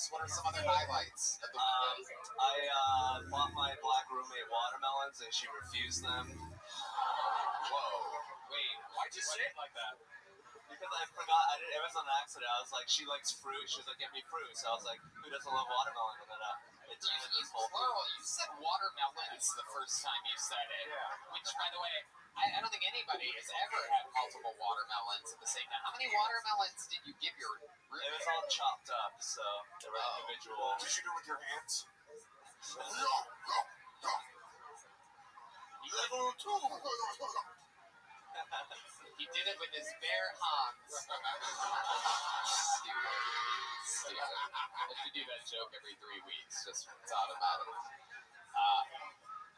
else? What are some other highlights of the weekend? I bought my black roommate watermelons and she refused them. Whoa. Wait, Why'd you say it like that? Because I forgot, it was an accident. I was like, she likes fruit. She was like, get me fruit. So I was like, who doesn't love watermelon? And then it turned into this whole plural. You said watermelons the first time you said it. Yeah. Which, by the way, I don't think anybody has ever had multiple watermelons at the same time. How many watermelons did you give your roommate? It was all chopped up, so they were individual. Did you do it with your hands? Level 2. He did it with his bare hands. Stupid. I should do that joke every 3 weeks. Just thought about it.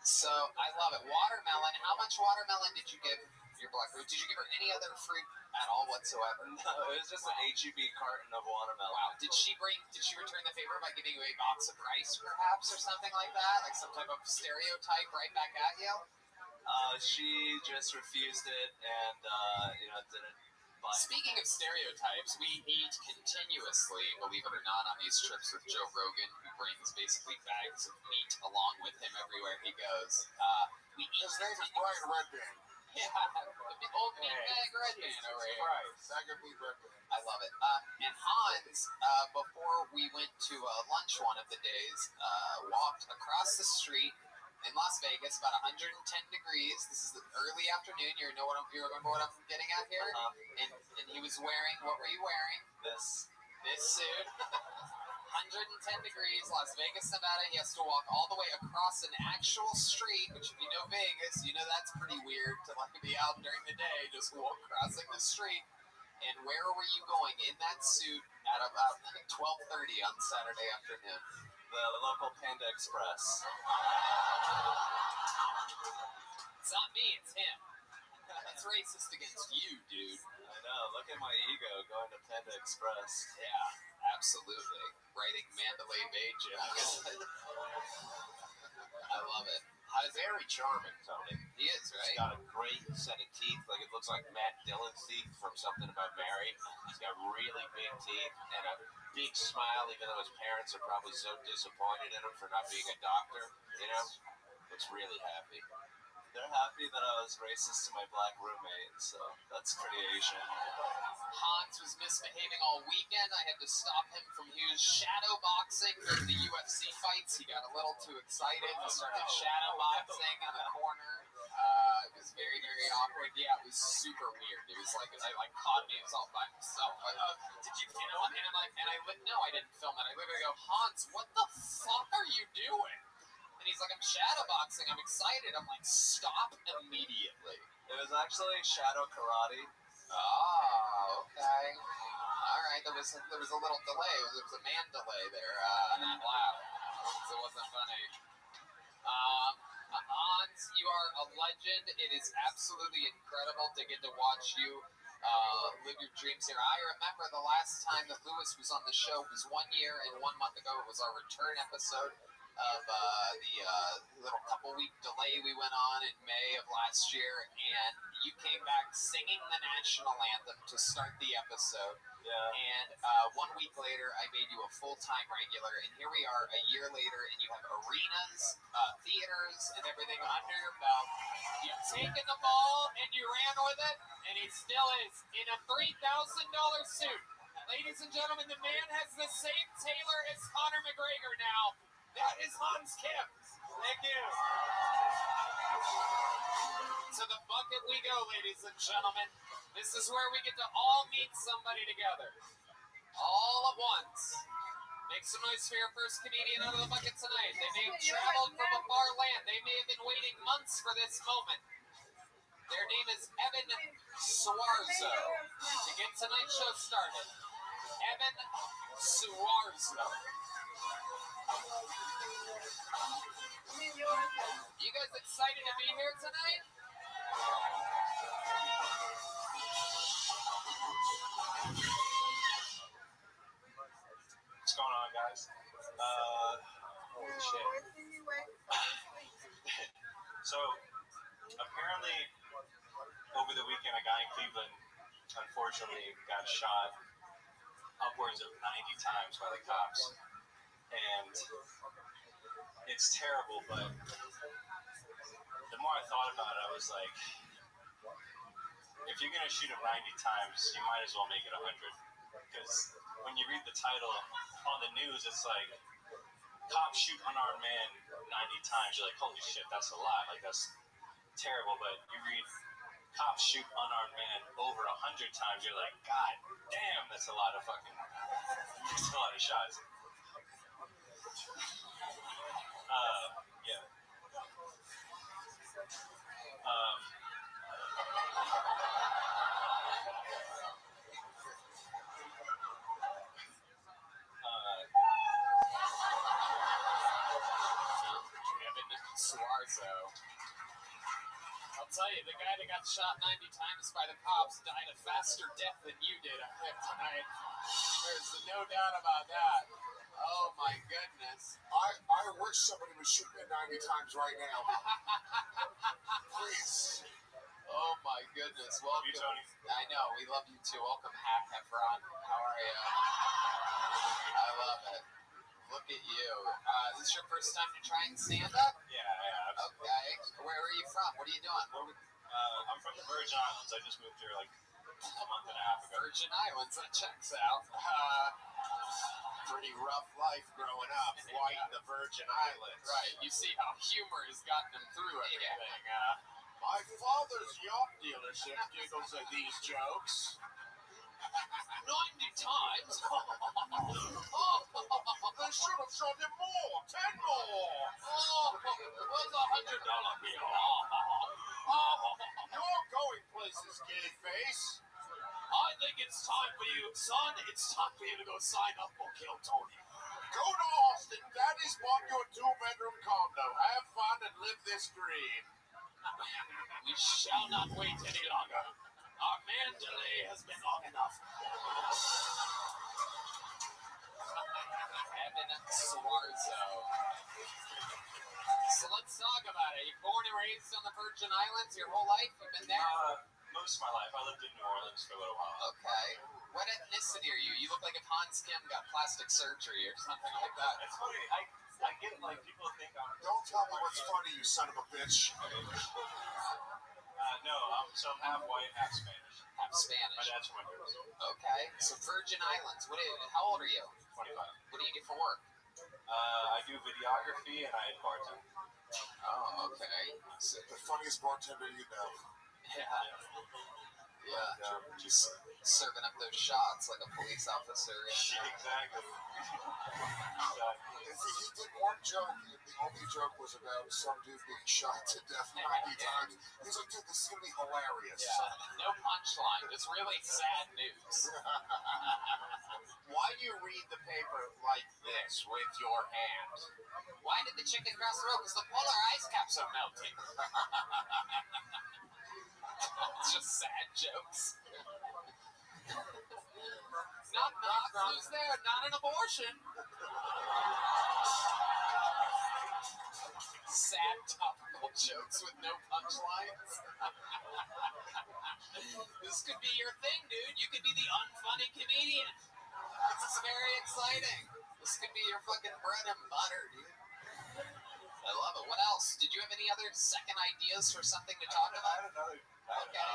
So I love it. Watermelon. How much watermelon did you give your black fruit? Did you give her any other fruit at all whatsoever? No, it was just an HEB carton of watermelon. Wow. Did she return the favor by giving you a box of rice, perhaps, or something like that? Like some type of stereotype right back at you? She just refused it and, didn't buy it. Speaking of stereotypes, we eat continuously, believe it or not, on these trips with Joe Rogan, who brings basically bags of meat along with him everywhere he goes. We eat. His name is Brian Redband. Yeah, the old meat bag Redband over here. Right, bag of meat Redband. I love it. And Hans, before we went to lunch one of the days, walked across the street in Las Vegas, about 110 degrees. This is the early afternoon. You remember what I'm getting at here? And he was wearing, what were you wearing? This suit. 110 degrees, Las Vegas, Nevada. He has to walk all the way across an actual street, which if you know Vegas, you know that's pretty weird to like be out during the day, just crossing the street. And where were you going in that suit at about 12:30 on Saturday afternoon? The local Panda Express. It's not me, it's him. That's racist against you, dude. I know, look at my ego going to Panda Express. Yeah, absolutely. Writing Mandalay Bay jokes. I love it. He's very charming, Tony. He is, right? He's got a great set of teeth. Like, it looks like Matt Dillon's teeth from Something About Mary. He's got really big teeth and a big smile, even though his parents are probably so disappointed in him for not being a doctor, you know? Looks really happy. They're happy that I was racist to my black roommate, so that's pretty Asian. Hans was misbehaving all weekend. I had to stop him from his shadow boxing during the UFC fights. He got a little too excited and started shadow boxing in the corner. It was very, very awkward. Yeah, it was super weird. It was like, I caught me. It was all by myself. Did you film it? No, I didn't film it. I literally go, Hans, what the fuck are you doing? And he's like, I'm shadow boxing. I'm excited. I'm like, stop immediately. It was actually shadow karate. Oh, okay. All right. There was a little delay. There was a man delay there on that laugh. So it wasn't funny. Hans, you are a legend. It is absolutely incredible to get to watch you live your dreams here. I remember the last time that Lewis was on the show was 1 year and 1 month ago. It was our return episode of the little couple-week delay we went on in May of last year, and you came back singing the national anthem to start the episode. Yeah. And 1 week later, I made you a full-time regular, and here we are a year later, and you have arenas, theaters, and everything under your belt. You've taken the ball, and you ran with it, and he still is in a $3,000 suit. Ladies and gentlemen, the man has the same tailor as Conor McGregor now. That is Hans Kim. Thank you. To the bucket we go, ladies and gentlemen. This is where we get to all meet somebody together. All at once. Make some noise for your first comedian out of the bucket tonight. They may have traveled from a far land. They may have been waiting months for this moment. Their name is Evan Suarzo. To get tonight's show started, Evan Suarzo. You guys excited to be here tonight? What's going on, guys? Holy shit. So, apparently, over the weekend, a guy in Cleveland, unfortunately, got shot upwards of 90 times by the cops. and it's terrible. But the more I thought about it, I was like, if you're gonna shoot him 90 times, you might as well make it 100. Because when you read the title on the news, it's like cops shoot unarmed man 90 times. You're like, holy shit, that's a lot. Like that's terrible. But you read cops shoot unarmed man over 100 times. You're like, God damn, that's a lot of fucking. That's a lot of shots. Yeah. Kevin Suarzo. I'll tell you, the guy that got shot 90 times by the cops died a faster death than you did tonight. There's no doubt about that. Oh my goodness. I wish somebody was shooting me 90 times right now. Please. Oh my goodness. Welcome. You, Tony. I know, we love you too. Welcome, Hack Heffron. How are you? I love it. Look at you. This is your first time to try and stand up? Yeah. Okay. Where are you from? What are you doing? I'm from the Virgin Islands. I just moved here like a month and a half ago. Virgin Islands, that checks out. Pretty rough life growing up, white in the Virgin Islands. Right, you see how humor has gotten him through everything. My father's yacht dealership giggles at these jokes. 90 times? They should have shot him more. 10 more. Where's a $100 bill? You're going places, gay face. I think it's time for you, son. It's time for you to go sign up for Kill Tony. Go to Austin. Daddy's bought you a 2-bedroom condo. Have fun and live this dream. We shall not wait any longer. Our man delay has been long enough. Kevin Suarzo. So let's talk about it. You're born and raised on the Virgin Islands your whole life? You've been there? Most of my life. I lived in New Orleans for a little while. Okay. What ethnicity are you? You look like if Hans Kim got plastic surgery or something like that. It's funny. I get it. Like people think I'm. Don't tell me what's funny, you son of a bitch. No, so I'm half white, half Spanish. Half My Spanish. dad's from Honduras. Okay. So Virgin Islands. How old are you? 25. What do you do for work? I do videography and I bartend. Oh, okay. So, The funniest bartender you know. yeah. Just serving up those shots like a police officer. Exactly. He did one joke, and the only joke was about some dude being shot to death 90 times. He's like, dude, this is going to be hilarious. Yeah. No punchline. Just really sad news. Why do you read the paper like this with your hand? Why did the chicken cross the road? Because the polar ice caps are melting. It's just sad jokes. Knock, knock. Who's there? Not an abortion. Sad topical jokes with no punchlines. This could be your thing, dude. You could be the unfunny comedian. This is very exciting. This could be your fucking bread and butter, dude. I love it. What else? Did you have any other second ideas for something to talk I about? had another. Okay.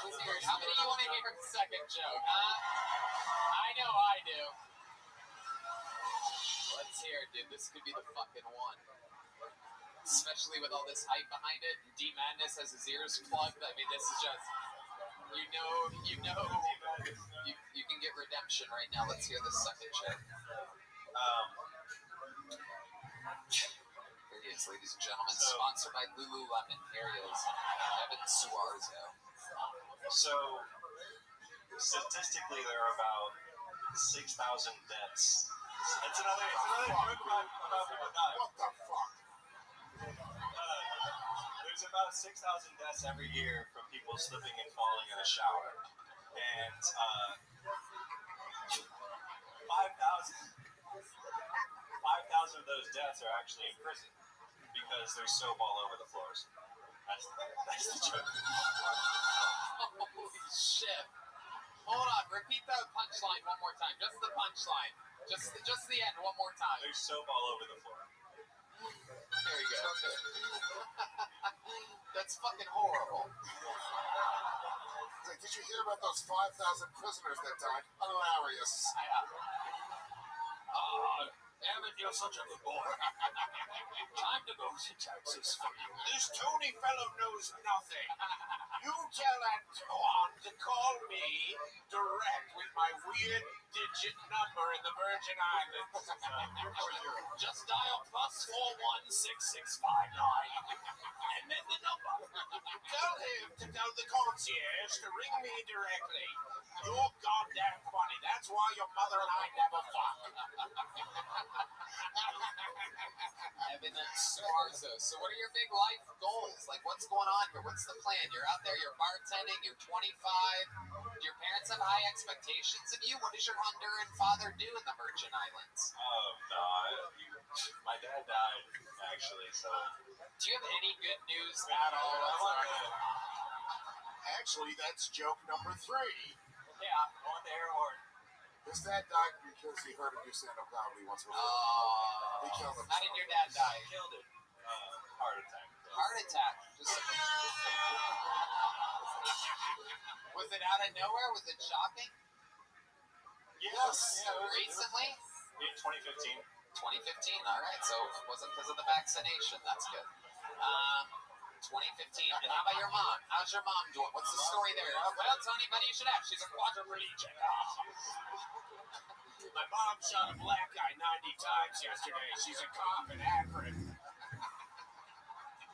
Let's hear it. How many of you want to hear the second joke, huh? I know I do. Let's hear it, dude. This could be the fucking one. Especially with all this hype behind it. D Madness has his ears plugged. I mean, this is just, you can get redemption right now. Let's hear the second joke. Here he is, ladies and gentlemen. Sponsored by Lululemon. Here he is. Kevin Suarzo. So, statistically, there are about 6,000 deaths. It's another joke about people dying. What the fuck? There's about 6,000 deaths every year from people slipping and falling in a shower. And 5,000 of those deaths are actually in prison because there's soap all over the floors. That's the joke. Holy shit. Hold on, repeat that punchline one more time. Just the punchline. Just the end one more time. There's soap all over the floor. There you go. That's fucking horrible. He's like, did you hear about those 5,000 prisoners that died? Hilarious. Evan, you're such a good boy. Time to go to Texas for you. This Tony fellow knows nothing. You tell that Juan to call me direct with my weird digit number in the Virgin Islands. Just dial +416659 and then the number. Tell him to tell the concierge to ring me directly. You're goddamn funny. That's why your mother and I never fuck. Evan Swarzo. So what are your big life goals? Like, what's going on here? What's the plan? You're out there, you're bartending, you're 25. Do your parents have high expectations of you? What does your mother and father do in the Virgin Islands? No, my dad died, actually, so... Do you have any good news at all? Actually, that's joke number 3. Yeah, on the air horn. His dad died because he heard him do stand-up comedy once before. He killed him. How did your dad die? Killed it. Heart attack. Heart attack. Was it out of nowhere? Was it shocking? Yes. Recently? In 2015. 2015. All right. So it wasn't because of the vaccination. That's good. 2015. And how about your mom? How's your mom doing? What's the story there? Well, Tony, buddy, you should have. She's a quadriplegic. My mom shot a black guy 90 times yesterday. She's a cop in Akron.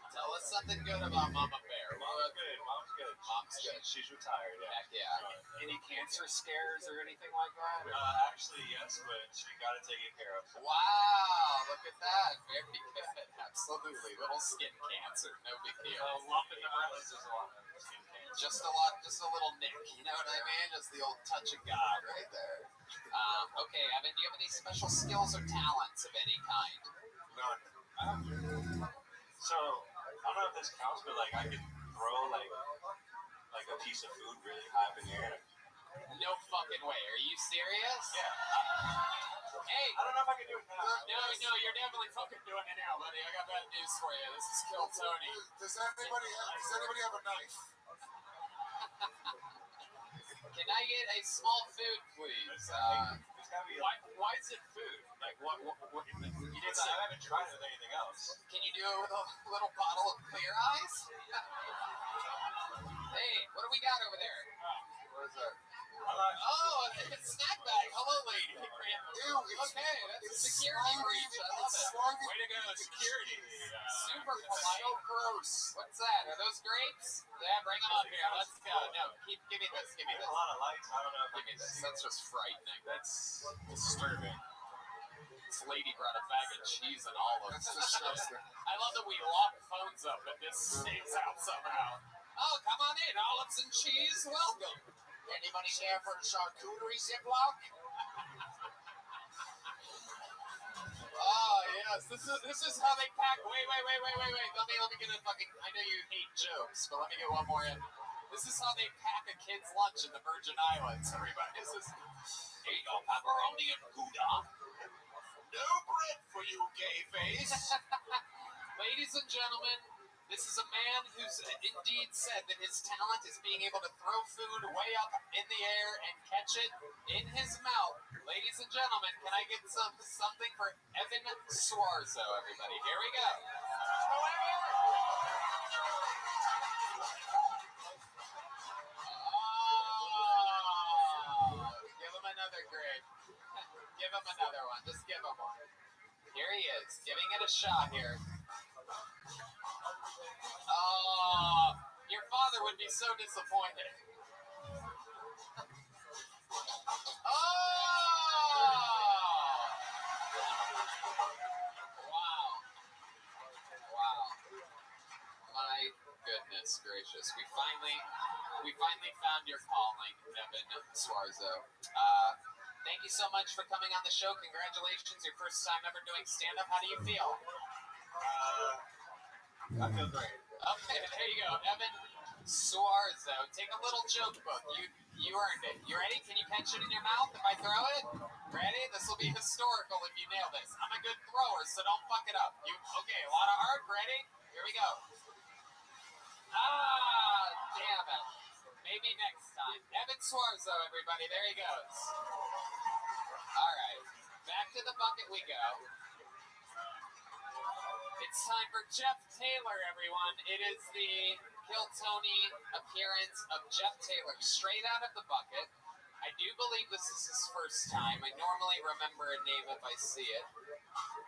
Tell us something good about Mama Bear. Mom's good. Mom's good. Mom's good. She's retired, yeah. Heck yeah. Any cancer scares or anything like that? Actually, yes, but she got it taken care of. Wow, look at that. Very good. Absolutely. Little skin cancer. No big deal. A lump in the breast is a lot of skin cancer. Just a little nick. You know what I mean? Just the old touch of God right there. Okay, Evan, do you have any special skills or talents of any kind? None. So, I don't know if this counts, but like I could throw like a piece of food really high in the air. No fucking way. Are you serious? Yeah. Hey. I don't know if I can do it now. No, you're definitely fucking doing it now, buddy. I got bad news for you. This is Kill Tony. Does anybody have a knife? Can I get a small food, please? It's gotta be like, Why is it food? Like, what you did say? I haven't tried it with anything else. Can you do it with a little bottle of Clear Eyes? Hey, what do we got over there? What is that? Oh, it's snack bag. Hello, lady. Ew, Okay, that's a security slimy. breach. I love It's it. slimy. Way to go, security. Super It's polite. so gross. What's that? Are those grapes? Yeah, bring them up here. Let's go. No, give me this. Give me There's this. a lot of lights. I don't know if Give me this. That's just frightening. That's disturbing. This lady brought a bag of cheese and olives. That's disgusting. I love that we lock phones up and this stays out somehow. Oh, come on in. Olives and cheese. Welcome. Anybody care for a charcuterie ziploc? Oh, yes. This is how they pack. Wait. Let me get a fucking. I know you hate jokes, but let me get one more in. This is how they pack a kid's lunch in the Virgin Islands, everybody. This is. Here you go, pepperoni and Gouda. No bread for you, gay face. Ladies and gentlemen, this is a man who's indeed said that his talent is being able to throw food way up in the air and catch it in his mouth. Ladies and gentlemen, can I get something for Evan Swarzo, everybody? Here we go. Oh, give him another grape. Give him another one. Just give him one. Here he is, giving it a shot here. Oh, your father would be so disappointed. Oh! Wow. My goodness gracious. We finally found your calling, Evan Swarzo. Thank you so much for coming on the show. Congratulations, your first time ever doing stand-up. How do you feel? I feel great. Okay, there you go. Evan Suarzo, take a little joke book. You earned it. You ready? Can you catch it in your mouth if I throw it? Ready? This will be historical if you nail this. I'm a good thrower, so don't fuck it up. Okay? A lot of heart. Ready? Here we go. Ah, damn it. Maybe next time. Evan Suarzo, everybody. There he goes. All right. Back to the bucket we go. It's time for Jeff Taylor, everyone. It is the Kill Tony appearance of Jeff Taylor, straight out of the bucket. I do believe this is his first time. I normally remember a name if I see it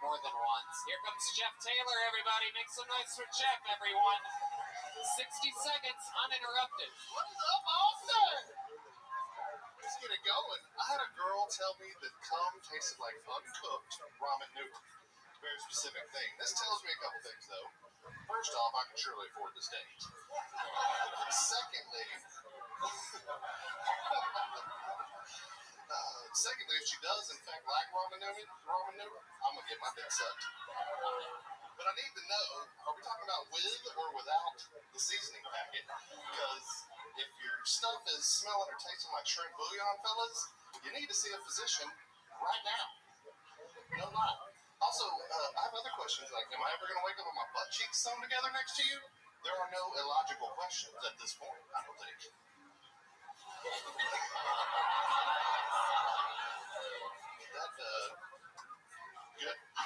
more than once. Here comes Jeff Taylor, everybody. Make some noise for Jeff, everyone. 60 seconds uninterrupted. What is up, Austin? Let's get it going. I had a girl tell me that cum tasted like uncooked ramen noodles. Very specific thing. This tells me a couple things, though. First off, I can surely afford this date. Secondly, if she does in fact like ramen noodle, I'm gonna get my dick sucked. But I need to know: are we talking about with or without the seasoning packet? Because if your stuff is smelling or tasting like shrimp bouillon, fellas, you need to see a physician right now. No lie. Also, I have other questions like, am I ever going to wake up with my butt cheeks sewn together next to you? There are no illogical questions at this point, I don't think. That, good? I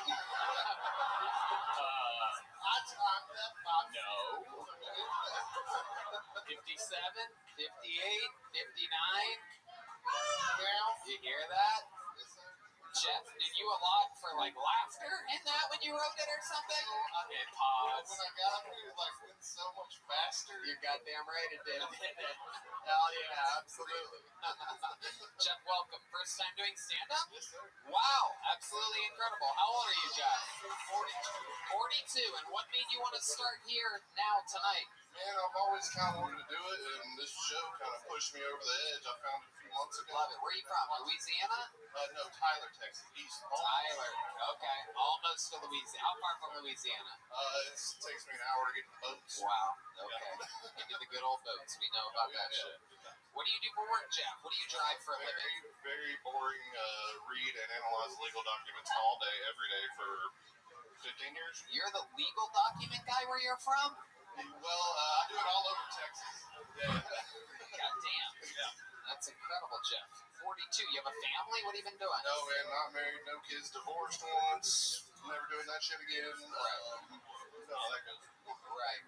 timed that five. No. 57, 58, 59. Now, You hear that? yes, sir. Jeff, did you allot for like laughter in that when you wrote it or something? Okay, pause. When I got here, it like went so much faster. You're goddamn right it did. Hell yeah, absolutely. Jeff, welcome. First time doing stand-up? Yes, sir. Wow, absolutely incredible. How old are you, Jeff? 42. 42. And what made you want to start here now tonight? Man, I've always kind of wanted to do it, and this show kind of pushed me over the edge. I found it a few months ago. Love it. Where are you from? Louisiana? No, Tyler, Texas, East. Tyler. Okay. Almost to Louisiana. How far from Louisiana? It takes me an hour to get to the boats. Wow. Okay. You do the good old boats. We know about that shit. What do you do for work, Jeff? What do you drive for a living? Very boring. Read and analyze legal documents all day, every day for 15 years. You're the legal document guy where you're from? Well, I do it all over Texas. Yeah. God damn. Yeah. That's incredible, Jeff. 42. You have a family? What have you been doing? No, man, not married, no kids, divorced once. Never doing that shit again. No, that goes. Right.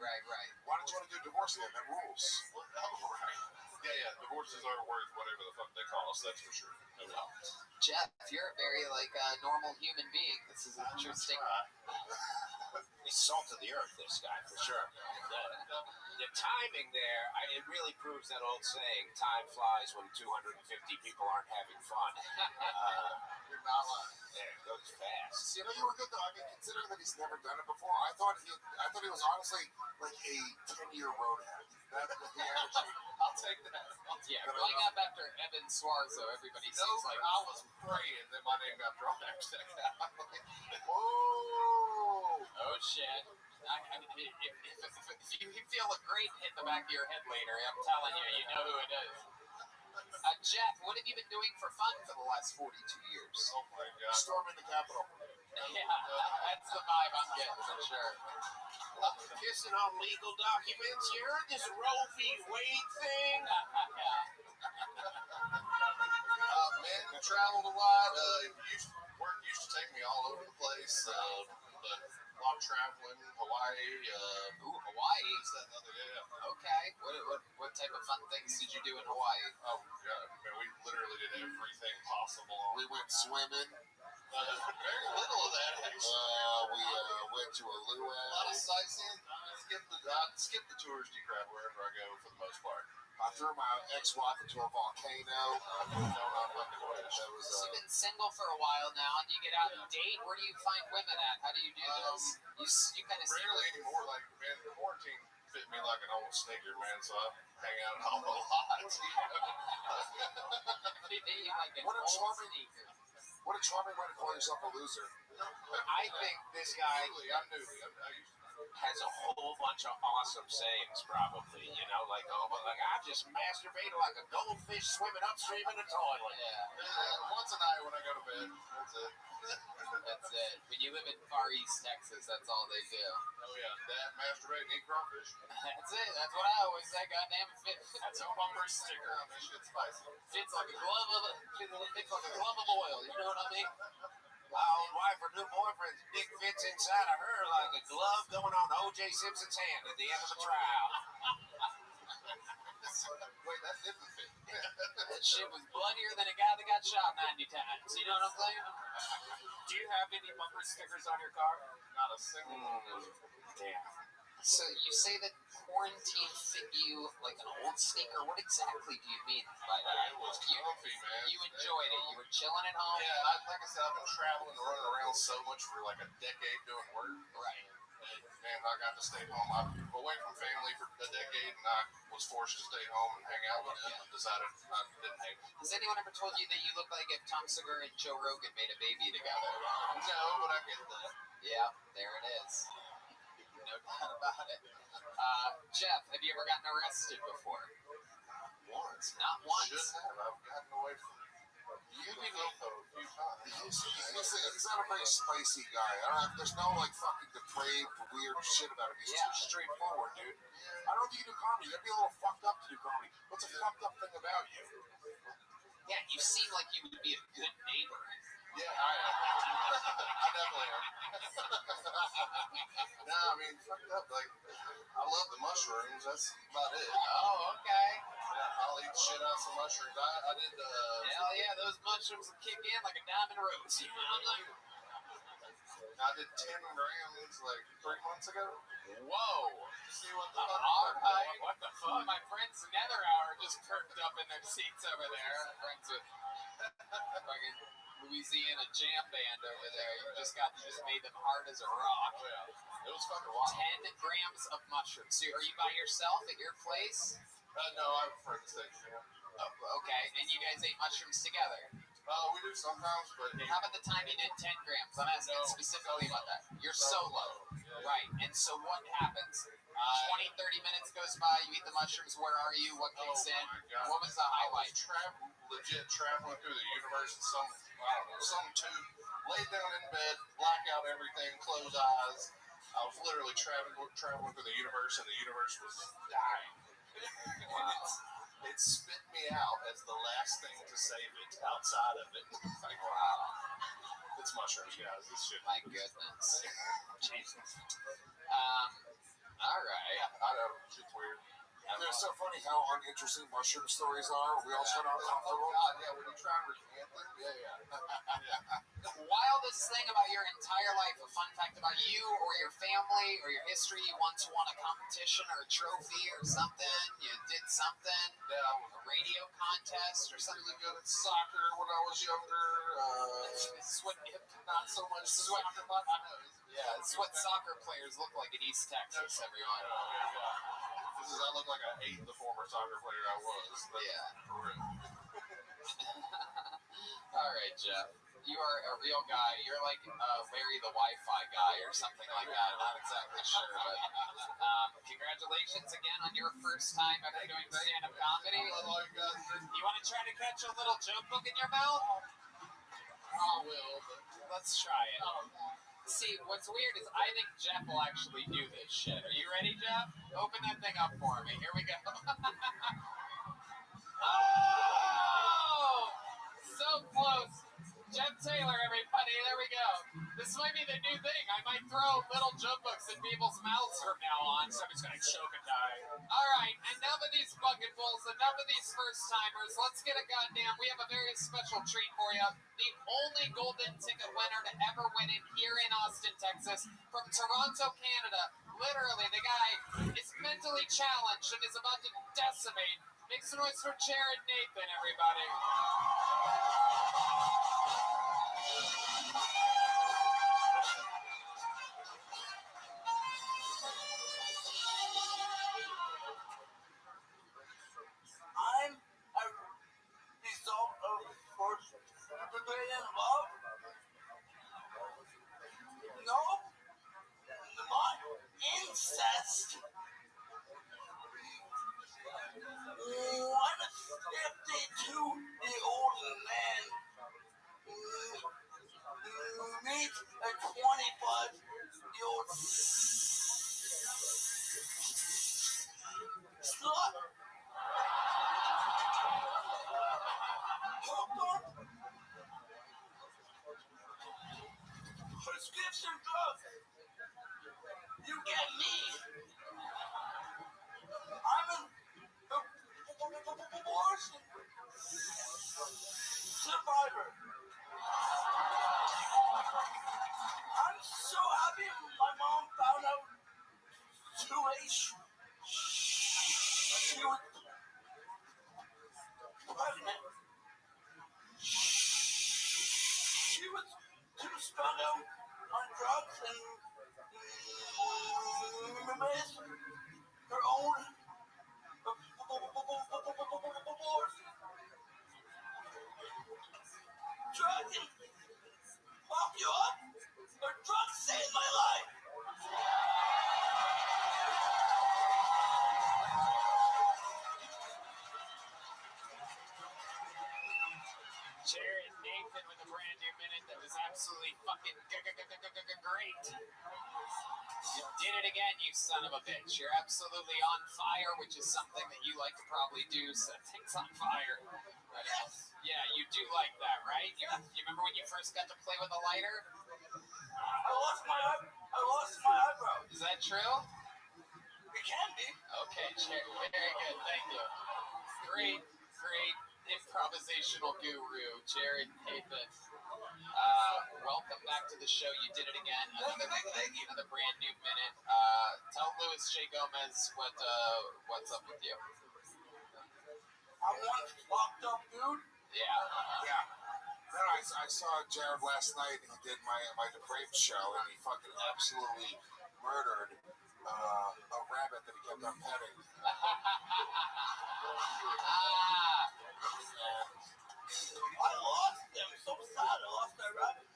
Why don't you want to do divorce then? That rules. Right. Yeah. Divorces are worth whatever the fuck they cost, that's for sure. No doubt. Jeff, you're a very normal human being. This is interesting. He's salt of the earth, this guy, for sure. The timing there, it really proves that old saying, time flies when 250 people aren't having fun. You're not lying. Yeah, it goes fast. You know, you were good though. I mean, considering that he's never done it before, I thought he was honestly like a 10-year road hat. That's the energy. I'll take that. Yeah, going up after Evan Suarzo, everybody seems like... I was praying that my name got drawn after that guy. Whoa! Oh, shit. If you feel a great hit in the back of your head later, I'm telling you, you know who it is. Jeff, what have you been doing for fun for the last 42 years? Oh my God. Storming the Capitol. Yeah, that's the vibe I'm getting for sure. Kissing on legal documents, you heard this Roe v. Wade thing? Man, I traveled a lot. Work used to take me all over the place, but a lot of traveling, Hawaii. Hawaii? Yeah. Okay. What type of fun things did you do in Hawaii? Oh, God. Man, we literally did everything possible. We went swimming. Very little of that, actually. We went to a luau. A lot of sightseeing. Skip the touristy crap wherever I go for the most part. I threw my ex-wife into a volcano. No, not like the way. That was. So you've been single for a while now. Do you get out and date? Where do you find women at? How do you do this? You kind of rarely anymore. Like, man, quarantine fit me like an old sneaker, man. So I hang out a lot. What a charming way to call yourself a loser. I think this guy... I'm newly. has a whole bunch of awesome sayings, probably. You know, like, oh, but like I just masturbated like a goldfish swimming upstream in the toilet. Yeah. Once a night when I go to bed. That's it. That's it. When you live in Far East Texas, that's all they do. Oh yeah, that masturbate and eat crawfish. That's it. That's what I always say. Goddamn, it fits. That's a bumper sticker. Yeah, that shit's spicy. Fits like a glove of oil. You know what I mean? My old wife, her new boyfriend's dick fits inside of her like a glove going on O.J. Simpson's hand at the end of a trial. Wait, that didn't fit. That shit was bloodier than a guy that got shot 90 times. You know what I'm saying? Do you have any bumper stickers on your car? Not a single one. Damn. So you say that quarantine fit you like an old sneaker. What exactly do you mean by that? It was comfy, man. You enjoyed it. You were chilling at home. Yeah, like I said, I've been traveling and running around so much for like a decade doing work. Right. And I got to stay home. I'm away from family for a decade, and I was forced to stay home and hang out with them. And decided I didn't hang. Has anyone ever told you that you look like if Tom Segura and Joe Rogan made a baby together? No, but I get that. Yeah, there it is. No doubt about it. Jeff, have you ever gotten arrested before? Once. Not once. Should have. I've gotten away from you a few times. He's not a very spicy guy. There's no like fucking depraved, weird shit about him. He's Yeah. too straightforward, dude. I don't think you do comedy. That'd be a little fucked up to do comedy. What's a fucked up thing about you? Yeah, you seem like you would be a good neighbor. Yeah, I am. I definitely am. No, I mean, fucked up. Like, I love the mushrooms. That's about it. Oh, okay. I'll eat shit out some mushrooms. I did Hell yeah, those mushrooms will kick in like a diamond rose. You know what I'm like? I did 10 grams like 3 months ago. Whoa. See what the All right. What the fuck? My friends Nether Hour just perked up in their seats over there. Friends with fucking Louisiana jam band over there. You just made them hard as a rock. Yeah. It was fucking wild. 10 grams of mushrooms. So are you by yourself at your place? No, I have a friend station. Oh, okay. And you guys ate mushrooms together? We do sometimes, but How about the time you did 10 grams? I'm asking specifically about that. You're solo. Right. And so what happens? 20, 30 minutes goes by, you eat the mushrooms, where are you? What kicks in? my God. What was the I was highlight? legit traveling through the universe in some tube, laid down in bed, black out everything, close eyes. I was literally traveling through the universe, and the universe was dying. It spit me out as the last thing to save it outside of it. Like, wow. It's mushrooms, guys. This shit. My goodness. Jesus. All right. I know. Shit's weird. It's so funny how uninteresting mushroom stories are. We all start Oh, uncomfortable. God, yeah. When you try and recant them, yeah. Wildest thing about your entire life, a fun fact about you or your family or your history, you once won a competition or a trophy or something, you did something, Yeah, I was a radio contest or something. really good at soccer when I was younger. This is what, Not so much This is what- soccer, but I know. yeah, this is what soccer players look like in East Texas, everyone. I look like I hate the former soccer player I was. But Yeah. for real. All right, Jeff. You are a real guy. You're like Larry the Wi-Fi guy or something like that. I'm not exactly sure, but congratulations again on your first time ever doing stand-up comedy. All you guys do, You want to try to catch a little joke book in your mouth? I will, but Let's try it. See, what's weird is I think Jeff will actually do this shit. Are you ready, Jeff? Open that thing up for me. Here we go. Oh! So close. Jeff Taylor, everybody. There we go. This might be the new thing. I might throw little joke books in people's mouths from now on. Somebody's going to choke and die. All right. Enough of these bucketfuls. Enough of these first-timers. Let's get a goddamn... We have a very special treat for you. The only golden ticket winner to ever win it here in Austin, Texas, from Toronto, Canada. Literally, the guy is mentally challenged and is about to decimate. Make some noise for Jared Nathan, everybody. I'm a result of first degree in love. No, my a 25-year-old slut hooked on prescription drugs. You get me. I'm an abortion survivor. I'm so happy my mom found out too late. She was pregnant. She was too strung out on drugs and missed her own abortion. Drug and fuck you up, or drugs saved my life. Jared Nathan with a brand new minute that was absolutely fucking great. You did it again, you son of a bitch. You're absolutely on fire, which is something that you like to probably do, set things on fire. Right? Yes, Yeah, you do like that, right? Yeah. You remember when you first got to play with a lighter? I lost my eyebrow. Is that true? It can be. Okay, Jared, very good, thank you. Great improvisational guru, Jared Nathan. Welcome back to the show. You did it again. Another brand new minute. Tell Luis J. Gomez what's up with you. I'm one fucked up dude. Yeah. Yeah. Then I saw Jared last night. He did my Depraved show, and he fucking absolutely murdered a rabbit that he kept on petting. I lost them. So sad. I lost that rabbit.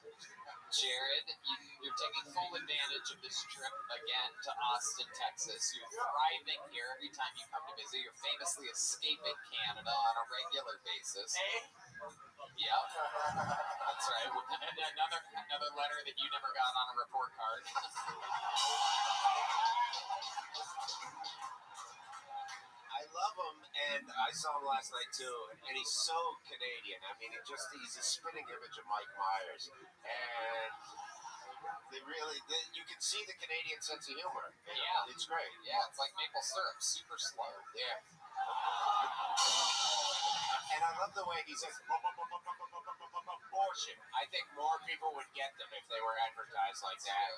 Jared, you're taking full advantage of this trip again to Austin, Texas. You're thriving here every time you come to visit. You're famously escaping Canada on a regular basis. Hey, Yep, that's right. Another letter that you never got on a report card. I love him, and I saw him last night too, and he's so Canadian. I mean, he's a spitting image of Mike Myers, and you can see the Canadian sense of humor. Yeah. It's great. Yeah, it's like maple syrup, super slow. Yeah. And I love the way he says abortion. I think more people would get them if they were advertised like that.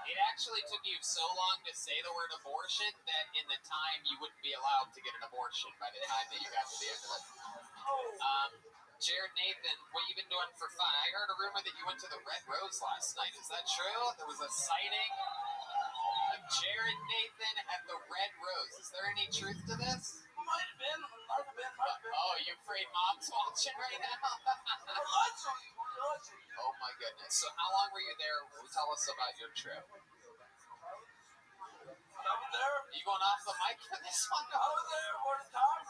It actually took you so long to say the word abortion that in the time you wouldn't be allowed to get an abortion by the time that you got to the end of it. Jared Nathan, what you been doing for fun? I heard a rumor that you went to the Red Rose last night. Is that true? There was a sighting of Jared Nathan at the Red Rose. Is there any truth to this? might have been. Oh, you afraid mom's watching right now? Oh my goodness. So how long were you there? Tell us about your trip. I was there. Are you going off the mic for this one? I was there for the time.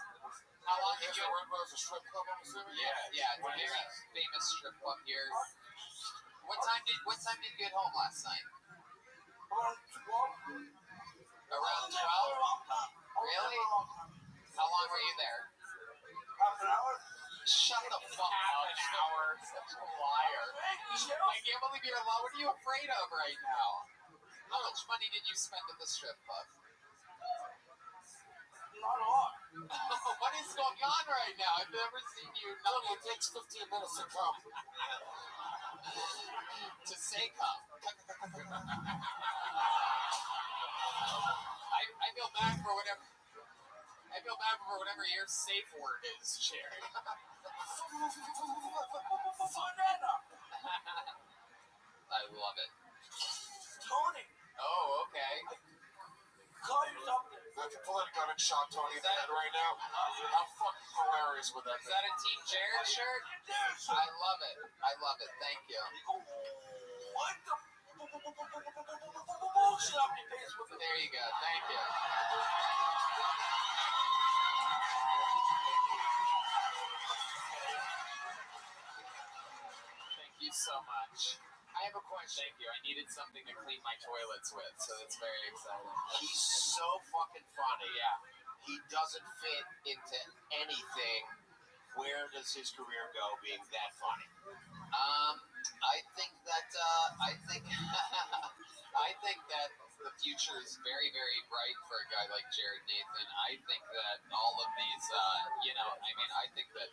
How long did Is you? the Red Rose a strip club, I'm assuming? Yeah, it's a very famous strip club here. What time did you get home last night? Around 12. Around 12? Really? How long were you there? Half an hour. Shut the fuck up. Half an hour. Such a liar. I can't believe you're alive. What are you afraid of right now? How much money did you spend at the strip club? Not a lot. What is going on right now? I've never seen you not. It takes 15 minutes to come. To say come. I feel bad for whatever. I feel bad for whatever your safe word is, Jerry. Banana. I love it. Tony. Oh, okay. Call you something. If you pull that gun and shot Tony in the head right now, how fucking hilarious would that Is be? that a Team Jared shirt? I love it. I love it. Thank you. What the bullshit up your face with it? There you go. Thank you. Thank you so much. I have a question. Thank you. I needed something to clean my toilets with, so that's very exciting. He's so fucking funny. Yeah. He doesn't fit into anything. Where does his career go being that funny? I think that I think that the future is very, very bright for a guy like Jared Nathan. I think that all of these, I think that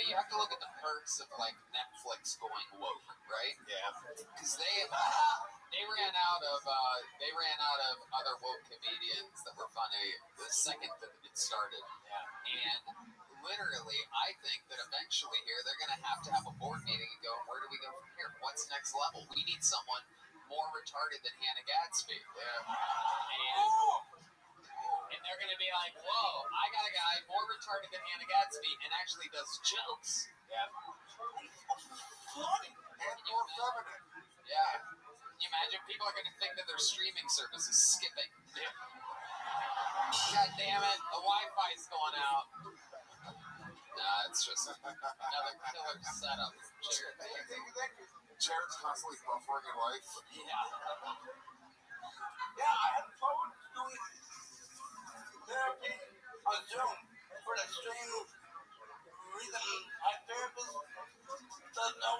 you have to look at the perks of like Netflix going woke, right? Yeah. Because they ran out of other woke comedians that were funny the second that it started. Yeah. And literally, I think that eventually here they're going to have a board meeting and go, where do we go from here? What's next level? We need someone more retarded than Hannah Gadsby. Yeah. And they're going to be like, whoa, I got a guy more retarded than Hannah Gadsby and actually does jokes. Yeah. Funny and more feminine. Yeah. Can you imagine? People are going to think that their streaming service is skipping. God damn it, the Wi-Fi's going out. Nah, it's just another killer setup. Jared's constantly buffering in life. Yeah. Yeah, I had fun doing therapy on Zoom for the same reason my therapist doesn't know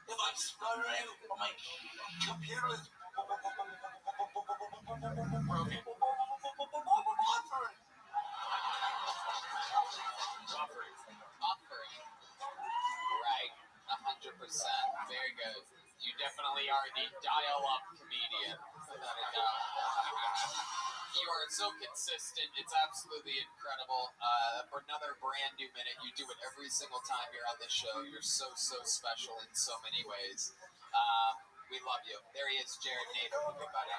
if I'm stuttering or my computer is broken. Buffering. Right. 100%. Very good. You definitely are the dial-up comedian. Without a doubt. You are so consistent. It's absolutely incredible. For another brand new minute, you do it every single time you're on this show. You're so, so special in so many ways. We love you. There he is, Jared Nathan, everybody.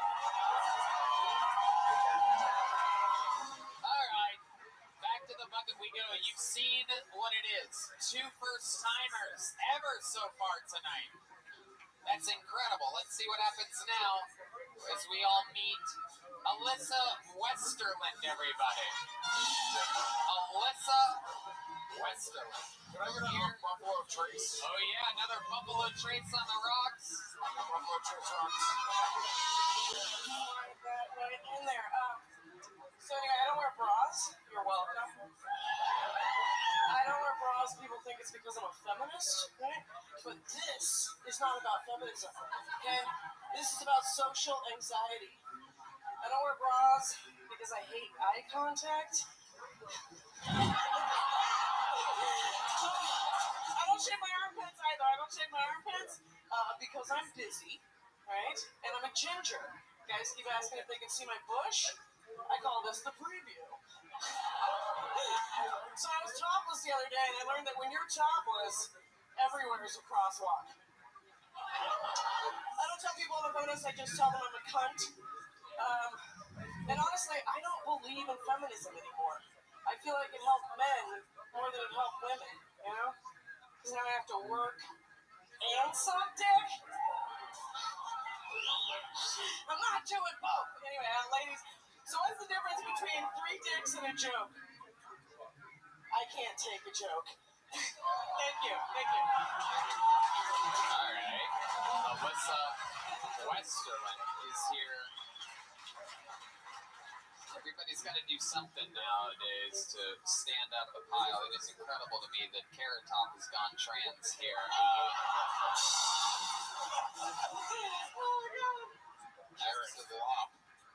All right. Back to the bucket we go. You've seen what it is. 2 first-timers ever so far tonight. That's incredible. Let's see what happens now as we all meet Alyssa Westerland, everybody. Alyssa Westerland. Can I get another Buffalo Trace? Oh, yeah, another Buffalo Trace on the rocks. Buffalo Trace rocks. Right in there. So anyway, I don't wear bras. You're welcome. I don't wear bras. People think it's because I'm a feminist, right? But this is not about feminism, okay? This is about social anxiety. I don't wear bras because I hate eye contact. I don't shave my armpits either. I don't shave my armpits because I'm busy, right? And I'm a ginger. Guys keep asking if they can see my bush. I call this the preview. So I was topless the other day, and I learned that when you're topless, everywhere is a crosswalk. I don't tell people I'm a feminist, I just tell them I'm a cunt. And honestly, I don't believe in feminism anymore. I feel like it helped men more than it helped women, you know? Because now I have to work and suck dick. I'm not doing both. Anyway, ladies, so what's the difference between 3 dicks and a joke? I can't take a joke. Thank you. All right. Alyssa Westerland is here. Everybody's got to do something nowadays to stand out of the pile. It is incredible to me that Carrot Top has gone trans here. Absolutely.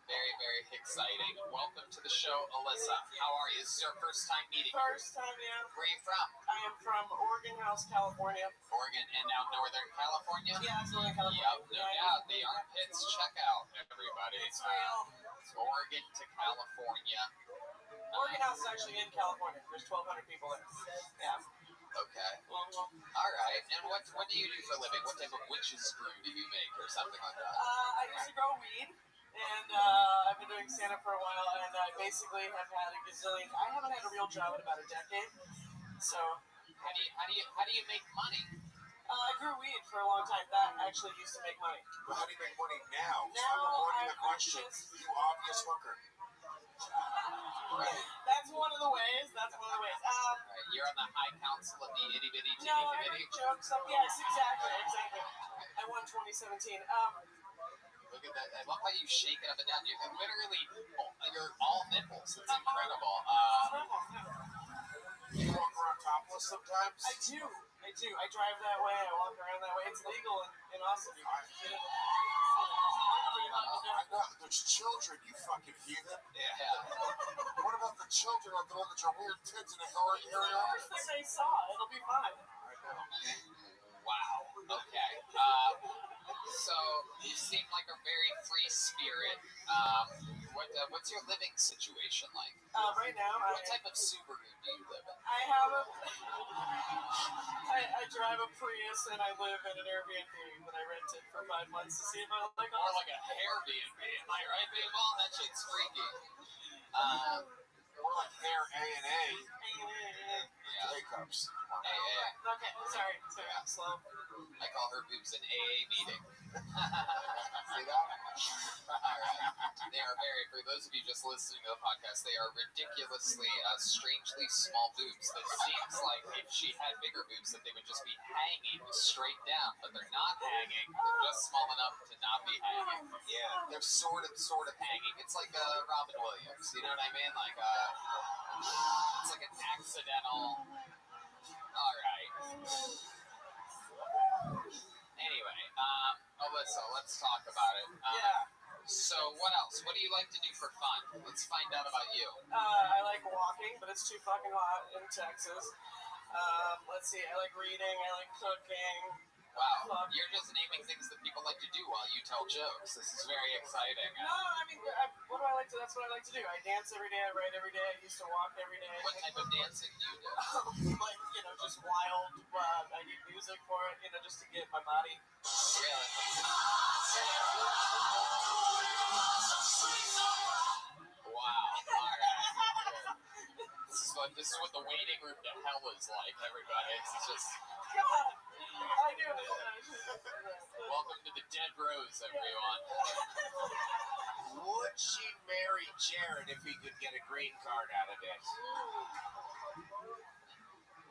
Very, very exciting. Welcome to the show, Alyssa. How are you? This is our first time meeting. First time, yeah. Where are you from? I am from Oregon House, California. Oregon and now Northern California? Yeah, absolutely, California. Yep, no doubt. The armpits check out, everybody. It's real. Oregon to California. Oregon House is actually in California. There's 1,200 people there. Yeah. Okay. All right. And what do you do for a living? What type of witch's brew do you make or something like that? I used to grow weed. And I've been doing stand-up for a while, and I basically have had a gazillion. I haven't had a real job in about a decade. So how do you make money? I grew weed for a long time. That actually used to make money. But how do you make money now? Now I'm avoiding the I question. purchase- You obvious hooker. That's one of the ways. Right. You're on the high council of the itty bitty No, I make jokes. Yes, exactly. I won 2017. Look at that. I love how you shake it up and down. You're literally, you're all nipples. It's incredible. You walk around topless sometimes? I do. I drive that way. I walk around that way. It's legal in Austin. You can get it. I know. There's children, you fucking heathen. Yeah. What about the children out there look at your weird tits and the hairy arms? First thing they saw, it'll be fine. I know. Wow. Okay. So you seem like a very free spirit. What's your living situation like? Right now, What type of Subaru do you live in? I have I drive a Prius and I live in an Airbnb that I rented for 5 months to see if I like it. More like a Airbnb, am I right, people? That shit's freaky. We're like hair A&A. Yeah. Jacobs. AA. Okay, sorry, I'm slow. I call her boobs an AA meeting. See that? Alright. They are for those of you just listening to the podcast, they are ridiculously, strangely small boobs that seems like if she had bigger boobs that they would just be hanging straight down, but they're not hanging. They're just small enough to not be hanging. Yeah. They're sort of hanging. It's like Robin Williams, you know what I mean? Like, it's like an accidental. Alright. Anyway, Alyssa, let's talk about it. Yeah. So, what else? What do you like to do for fun? Let's find out about you. I like walking, but it's too fucking hot in Texas. Let's see, I like reading, I like cooking. Wow, you're just naming things that people like to do while you tell jokes. This is very exciting. No, I mean, what do I like to? That's what I like to do. I dance every day. I write every day. I used to walk every day. What type of dancing do you do? Like, just wild. I need music for it, just to get my body. Really? Wow. Alright. This is what the waiting room to hell is like, everybody. It's just. God, I do it. Welcome to the Dead Rose, everyone. Would she marry Jared if he could get a green card out of it?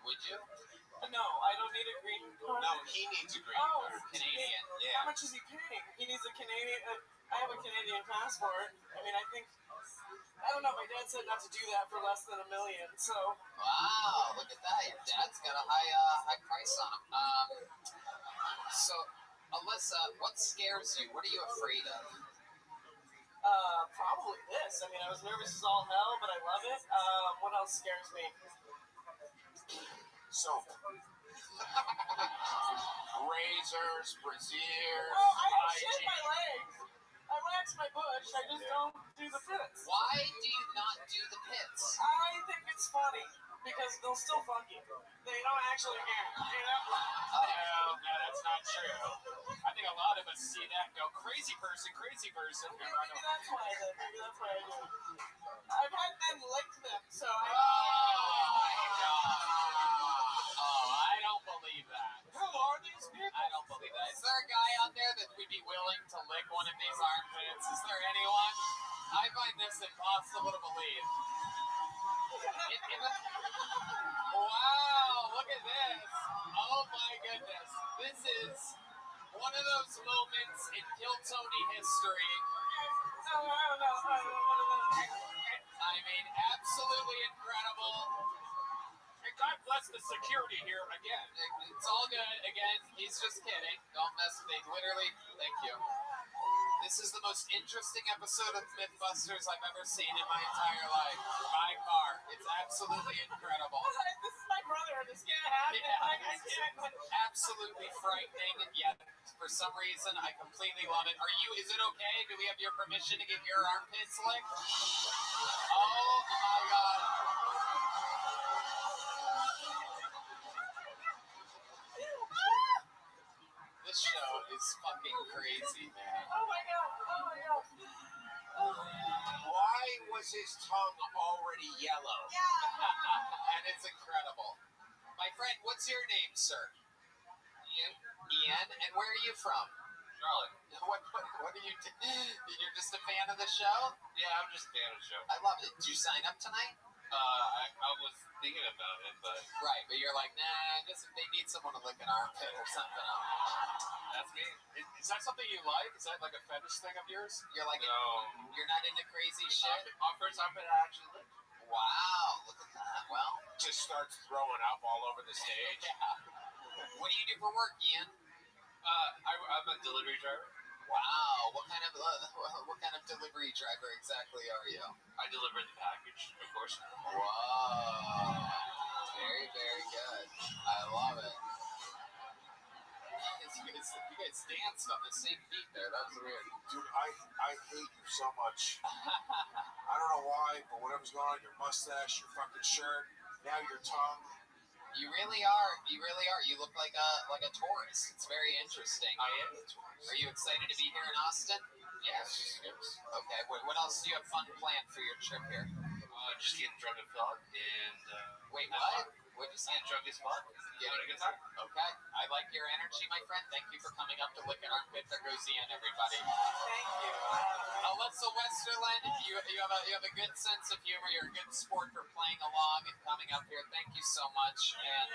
Would you? No, I don't need a green card. No, he needs a green Oh, card. Canadian. Yeah. How much is he paying? He needs a Canadian. I have a Canadian passport. I mean, I don't know. My dad said not to do that for less than $1 million. So. Wow, look at that. Your dad's got a high price on him. So, Alyssa, what scares you? What are you afraid of? Probably this. I mean, I was nervous as all hell, but I love it. What else scares me? Soap. Razors, brassiers. Oh, I don't shave my legs. I wax my bush. I just don't do the pits. Why do you not do the pits? I think it's funny because they'll still fuck you. They don't actually care, No, that's not true. I think a lot of us see that and go, crazy person. Maybe that's why I do it. I've had men lick them, so Oh, my God. Oh, I don't believe that. Who are these people? I don't believe that. Is there a guy out there that would be willing to lick one of these armpits? Is there anyone? I find this impossible to believe. Wow, look at this. Oh my goodness. This is one of those moments in Kill Tony history. No. I mean, absolutely incredible. And God bless the security here again. It's all good. Again, he's just kidding. Don't mess with it. Literally, thank you. This is the most interesting episode of Mythbusters I've ever seen in my entire life. By far. It's absolutely incredible. This is my brother. This can't happen. Yeah, absolutely frightening, yet for some reason I completely love it. Is it okay? Do we have your permission to get your armpits licked? Oh my God. This show is fucking crazy, man. Oh my God. Why was his tongue already yellow? And it's incredible. My friend, what's your name, sir? Ian. Ian, and where are you from? Charlotte. What are you You're just a fan of the show? Yeah, I'm just a fan of the show. I love it. Did you sign up tonight? I was thinking about it, but Right, but you're like, nah, they need someone to lick an armpit or something. That's me. Is that something you like? Is that like a fetish thing of yours? You're like, No. you're not into crazy shit? First time it actually licked. Wow, look at that. Well, Just starts throwing up all over the stage. yeah. What do you do for work, Ian? I'm a delivery driver. Wow, what kind of delivery driver exactly are you? I deliver the package, of course. Whoa, very, very good. I love it. You guys danced on the same beat there. That was weird. Dude, I hate you so much. I don't know why, but whatever's going on, your mustache, your fucking shirt, now your tongue. You really are. You really are. You look like a tourist. It's very interesting. I am a tourist. Are you excited to be here in Austin? Yes. Okay. What else do you have fun planned for your trip here? Just getting drunk and fun, and Wait, what? What'd you say? getting drunk is fun. Having a good time. Okay. I like your energy, my friend. Thank you for coming up to Lick an Armpit. There goes Ian, everybody. Thank you. Alyssa Westerland, you have a good sense of humor. You're a good sport for playing along and coming up here. Thank you so much. And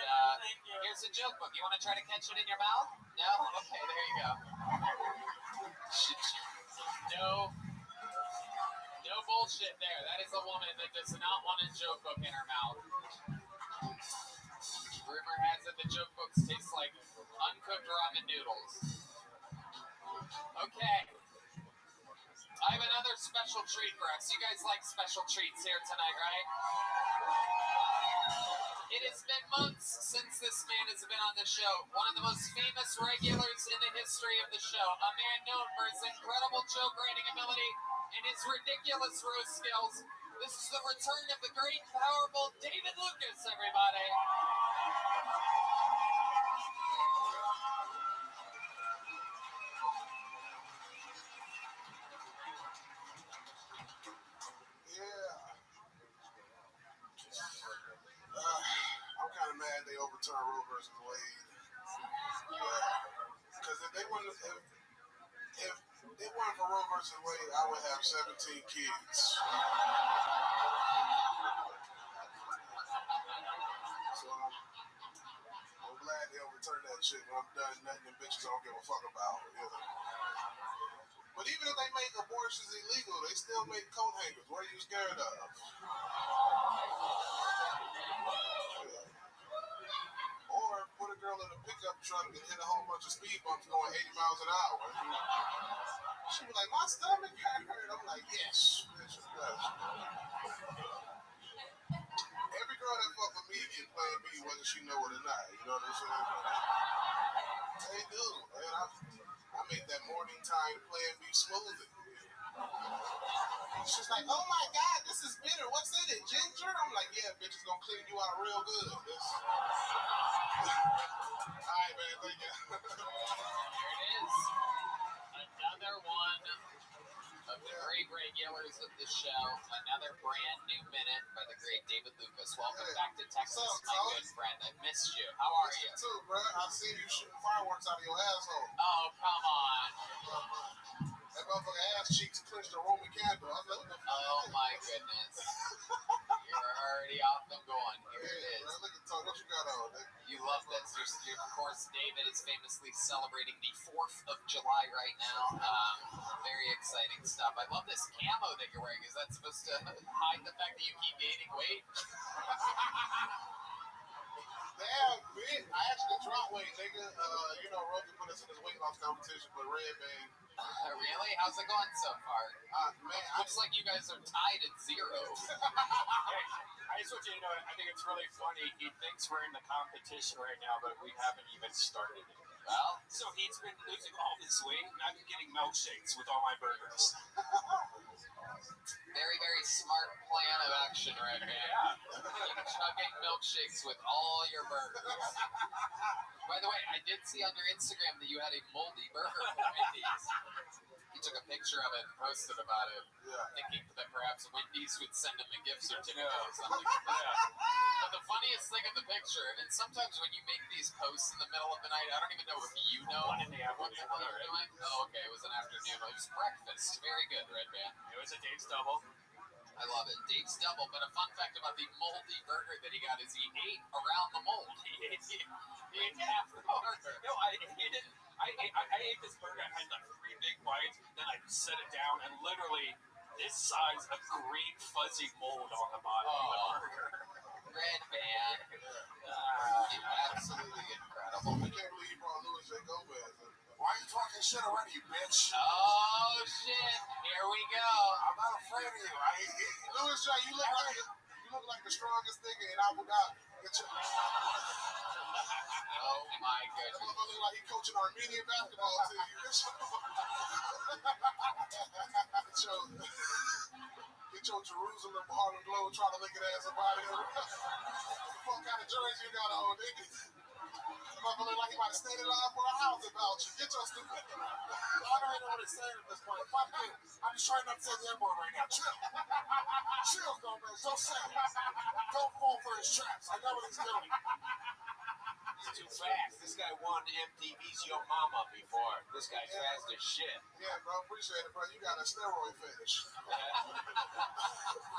Thank you. here's a joke book. You want to try to catch it in your mouth? No? Okay, there you go. No bullshit there. That is a woman that does not want a joke book in her mouth. Rumor has it the joke books taste like uncooked ramen noodles. Okay. I have another special treat for us. You guys like special treats here tonight, right? It has been months since this man has been on the show. One of the most famous regulars in the history of the show. A man known for his incredible joke writing ability and his ridiculous roast skills. This is the return of the great, powerful David Lucas, everybody. I'm kind of mad they overturned Roe versus Wade. Because if it wasn't for Roe versus Wade, I would have 17 kids. So I'm glad they overturned that shit. When I'm done, nothing them bitches I don't give a fuck about. But even if they make abortions illegal, they still make coat hangers. What are you scared of? Or put a girl in a pickup truck and hit a whole bunch of speed bumps going 80 miles an hour. She was like, my stomach hurt. I'm like, yes, bitch, it does. Every girl that fuck with me get Plan B whether she know it or not. You know what I'm saying? They do, man. I make that morning time Plan B smoothie. She's like, oh my God, this is bitter. What's in it? Ginger? I'm like, yeah, bitch, it's gonna clean you out real good. All right, man, thank you. There it is. Another one of the great regulars of the show. Another brand new minute by the great David Lucas. Welcome back to Texas, my good friend. I missed you. How are you? Too, bro. I seen you shooting fireworks out of your asshole. Oh, come on. That motherfucker ass cheeks clenched a Roman candle. I was like, what the fuck? Oh, my goodness. You're already off and going. Here it is. Man, look at Tony. What you got on, nigga? You love this. Of course, David is famously celebrating the 4th of July right now. Very exciting stuff. I love this camo that you're wearing. Is that supposed to hide the fact that you keep gaining weight? Damn, bitch. I actually dropped weight, nigga. Rogan put us in this weight loss competition with Red Man. Really? How's it going so far? Man, Looks like you guys are tied at 0. Hey, I just want you to know, I think it's really funny. He thinks we're in the competition right now, but we haven't even started it. Well, So he's been losing all this weight, and I've been getting milkshakes with all my burgers. very, very smart plan of action right here. Yeah. Keep chugging milkshakes with all your burgers. By the way, I did see on your Instagram that you had a moldy burger from Wendy's. You took a picture of it and posted about it, thinking that perhaps Wendy's would send him a gift certificate or something like that. But the funniest thing in the picture, and sometimes when you make these posts in the middle of the night, I don't even know if you know One in the what the hell you're doing. Oh, okay, it was an afternoon. It was breakfast. Very good, Red Man. It was a Dave's double. I love it. Dave's double, but a fun fact about the moldy burger that he got is he ate around the mold. He ate half the burger. No, I ate this burger. I had like 3 big bites. Then I set it down, and literally this size of green fuzzy mold on the bottom of the burger. Red band. Absolutely incredible. I can't believe you brought Louis J. Gomez. Why are you talking shit already, you bitch? Oh shit! Here we go. I'm not afraid of you. Louis J., you look like the strongest nigga in Abu Dhabi. Oh my That goodness. motherfucker look like he coaching Armenian basketball team. Get your Jerusalem Harlem Globe trying to lick it ass up out of here. What kind of jersey you got on, nigga? Motherfucker look like he might have stayed alive for a house about you. Get your stupid. I don't even know what he's saying at this point. Fuck you. I'm just trying not to say the N-word right now. Chill. Chill, Gomez. Don't say it. Don't fall for his traps. I know what he's doing. He's too fast. This guy won MTV's Yo Mama before. This guy's fast as shit. Yeah, bro. Appreciate it, bro. You got a steroid fetish.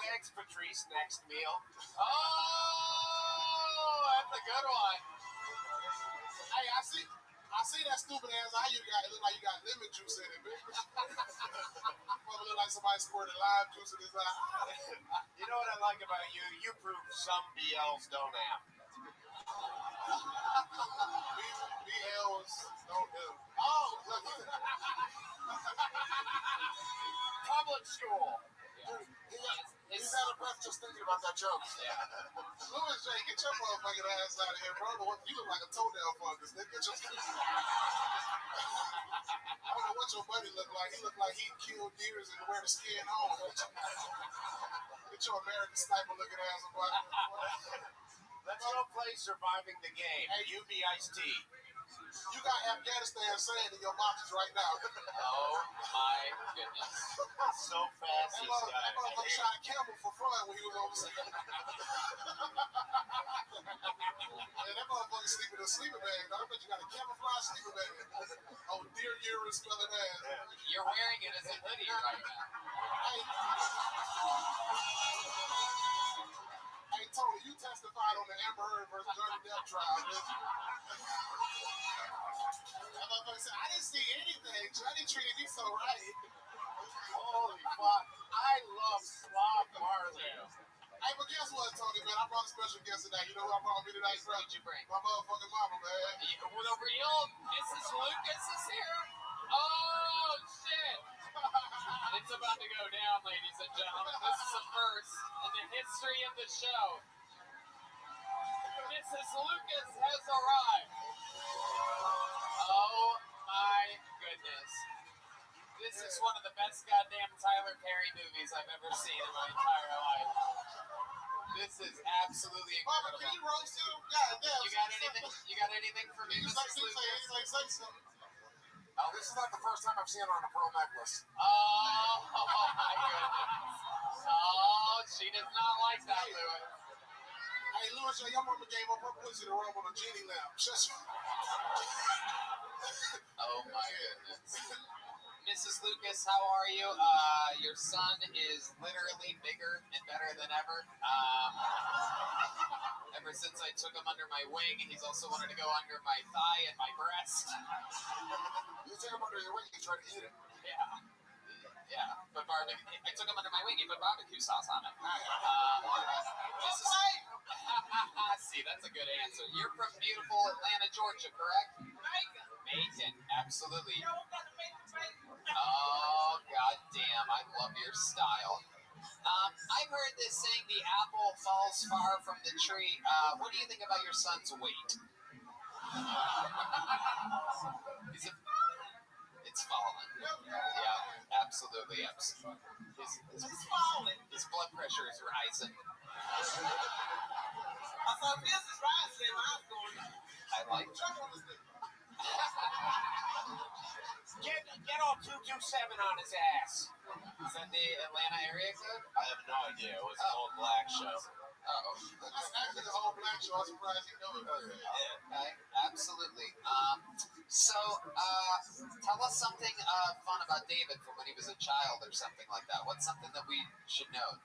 Thanks, Patrice. Next meal. Oh, that's a good one. Hey, I see that stupid ass eye you got. It look like you got lemon juice in it, bitch. Mother look like somebody squirted lime juice in his eye. You know what I like about you? You prove some BLs don't have. BLs don't do. Oh, look. Public school. Dude, he's out of breath just thinking about that joke. Yeah. Louis J., get your motherfucking ass out of here, bro. You look like a toenail fungus. Nigga. Get your... I don't know what your buddy look like. He look like he killed deers and wear the skin home. Get your American sniper looking ass about it. Let's go play Surviving the Game. Hey, you be Ice-T. You got Afghanistan saying in your boxes right now. Oh my goodness. So fast, That this guy. motherfucker shot a camel for fun when he was overseas. Yeah, that motherfucker sleep in a sleeping bag. I bet you got a camouflage sleeping bag. Oh, dear urine smelling ass. You're wearing it as a hoodie right now. Hey, Tony, you testified on the Amber Heard versus Johnny Depp trial, bitch. That motherfucker said, I didn't see anything. Johnny treated me so right. Holy fuck. I love Slob Marley. Hey, but guess what, Tony, man? I brought a special guest tonight. You know who I brought me tonight, bro? What'd you bring? My motherfucking mama, man. The real Mrs. Lucas is here? Oh, shit. It's about to go down, ladies and gentlemen. This is a first in the history of the show. Mrs. Lucas has arrived. Oh, my goodness. This is one of the best goddamn Tyler Perry movies I've ever seen in my entire life. This is absolutely Mama, incredible. can you roast him? God damn. You got anything? You got anything for me, Mrs. Lucas? Say something. Oh, this is not the first time I've seen her on a pearl necklace. Oh my goodness. Oh, she does not like that, Louis. Hey, Louis, your mama gave up her pussy to rub on a genie lamp. Oh my goodness. Mrs. Lucas, how are you? Your son is literally bigger and better than ever. Ever since I took him under my wing, he's also wanted to go under my thigh and my breast. You took him under your wing, you tried to eat it. Yeah. Yeah. But I took him under my wing, he put barbecue sauce on it. See, that's a good answer. You're from beautiful Atlanta, Georgia, correct? Macon, absolutely. Oh, goddamn, I love your style. I've heard this saying, the apple falls far from the tree. What do you think about your son's weight? It's fallen. Yeah, absolutely. It's falling. His blood pressure is rising. I thought this is rising. I like it. Get all 227 on his ass. Is that the Atlanta area code? I have no idea. It was an old black show. Oh. That's actually the whole black show. I'm surprised you know it. Okay, absolutely. So, tell us something fun about David from when he was a child or something like that. What's something that we should know?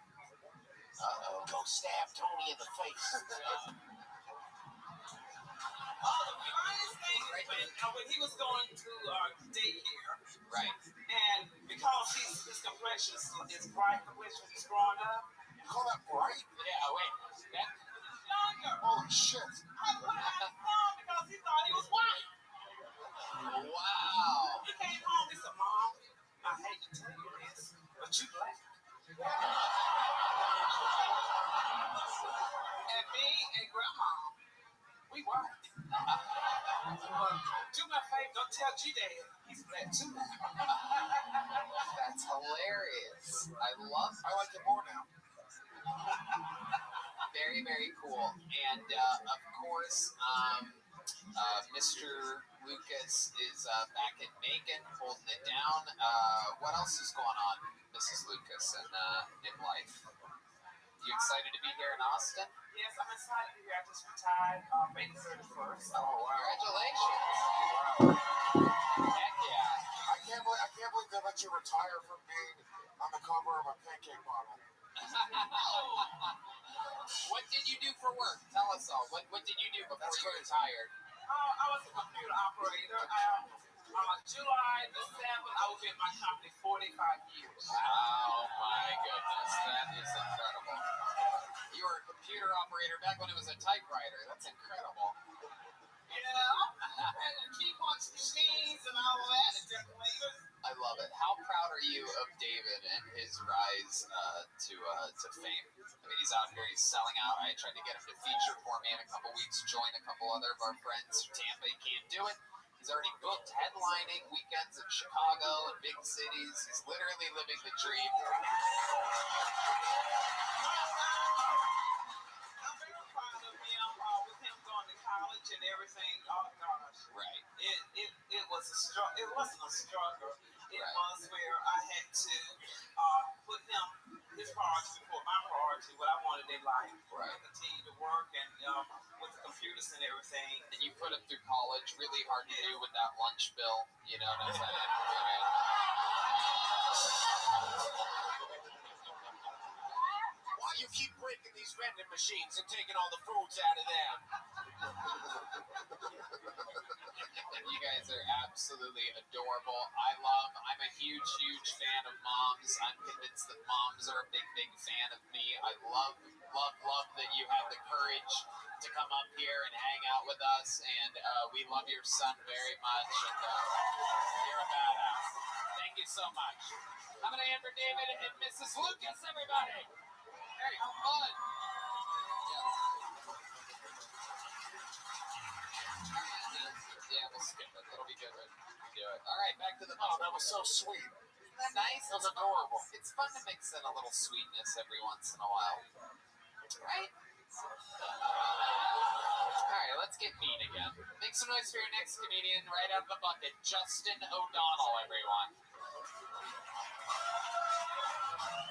Uh-oh. Go stab Tony in the face. The funniest thing is when he was going to daycare, Right. and because his complexion is bright complexion, he's growing up. You call that bright? Yeah, wait. That, Younger. Holy shit. I put out his son because he thought he was white. wow. He came home, he said, Mom, I hate to tell you this, but you black. And me and Grandma, we white. Do me a favor, don't tell G-Dad he's black too. That's hilarious. I like it more now. very, very cool. And of course, Mr. Lucas is back in Macon, holding it down. What else is going on, Mrs. Lucas, in life? You excited to be here in Austin? Yes, I'm excited to be here. I just retired May 31st. Oh, wow. Congratulations. Heck yeah. I can't believe they let you retire from being on the cover of a pancake model. What did you do for work? Tell us all. What did you do before you retired? I was a computer operator. July the 7th, I was in my company 45 years. Oh my goodness, that is incredible. You were a computer operator back when it was a typewriter. That's incredible. Yeah, and key punch machines and all that, and decorators. I love it. How proud are you of David and his rise to fame? I mean, he's out here, he's selling out. I tried to get him to feature for me in a couple weeks, join a couple other of our friends from Tampa. He can't do it. He's already booked headlining weekends in Chicago and big cities. He's literally living the dream. I'm very proud of him, with him going to college and everything. Oh gosh. Right. It was a struggle. It wasn't a struggle. It Right. was where I had to put his priority before my priority, what I wanted in life. Right. And continue to work and with the computers and everything. And you put him through college, really hard to do with that lunch bill. You know what I'm saying? Why you keep breaking these vending machines and taking all the foods out of them? You guys are absolutely adorable. I'm a huge fan of moms. I'm convinced that moms are a big fan of me. I love that you have the courage to come up here and hang out with us. And we love your son very much. And you're a badass. Thank you so much. I'm going to hand for David and Mrs. Lucas, everybody. Very fun. Yeah, we'll skip it. It'll be good. Do it. All right, back to the Oh, that was so sweet. Isn't that nice? That was adorable. It's fun to mix in a little sweetness every once in a while. Right? All right, let's get mean again. Make some noise for your next comedian right out of the bucket, Justin O'Donnell, everyone.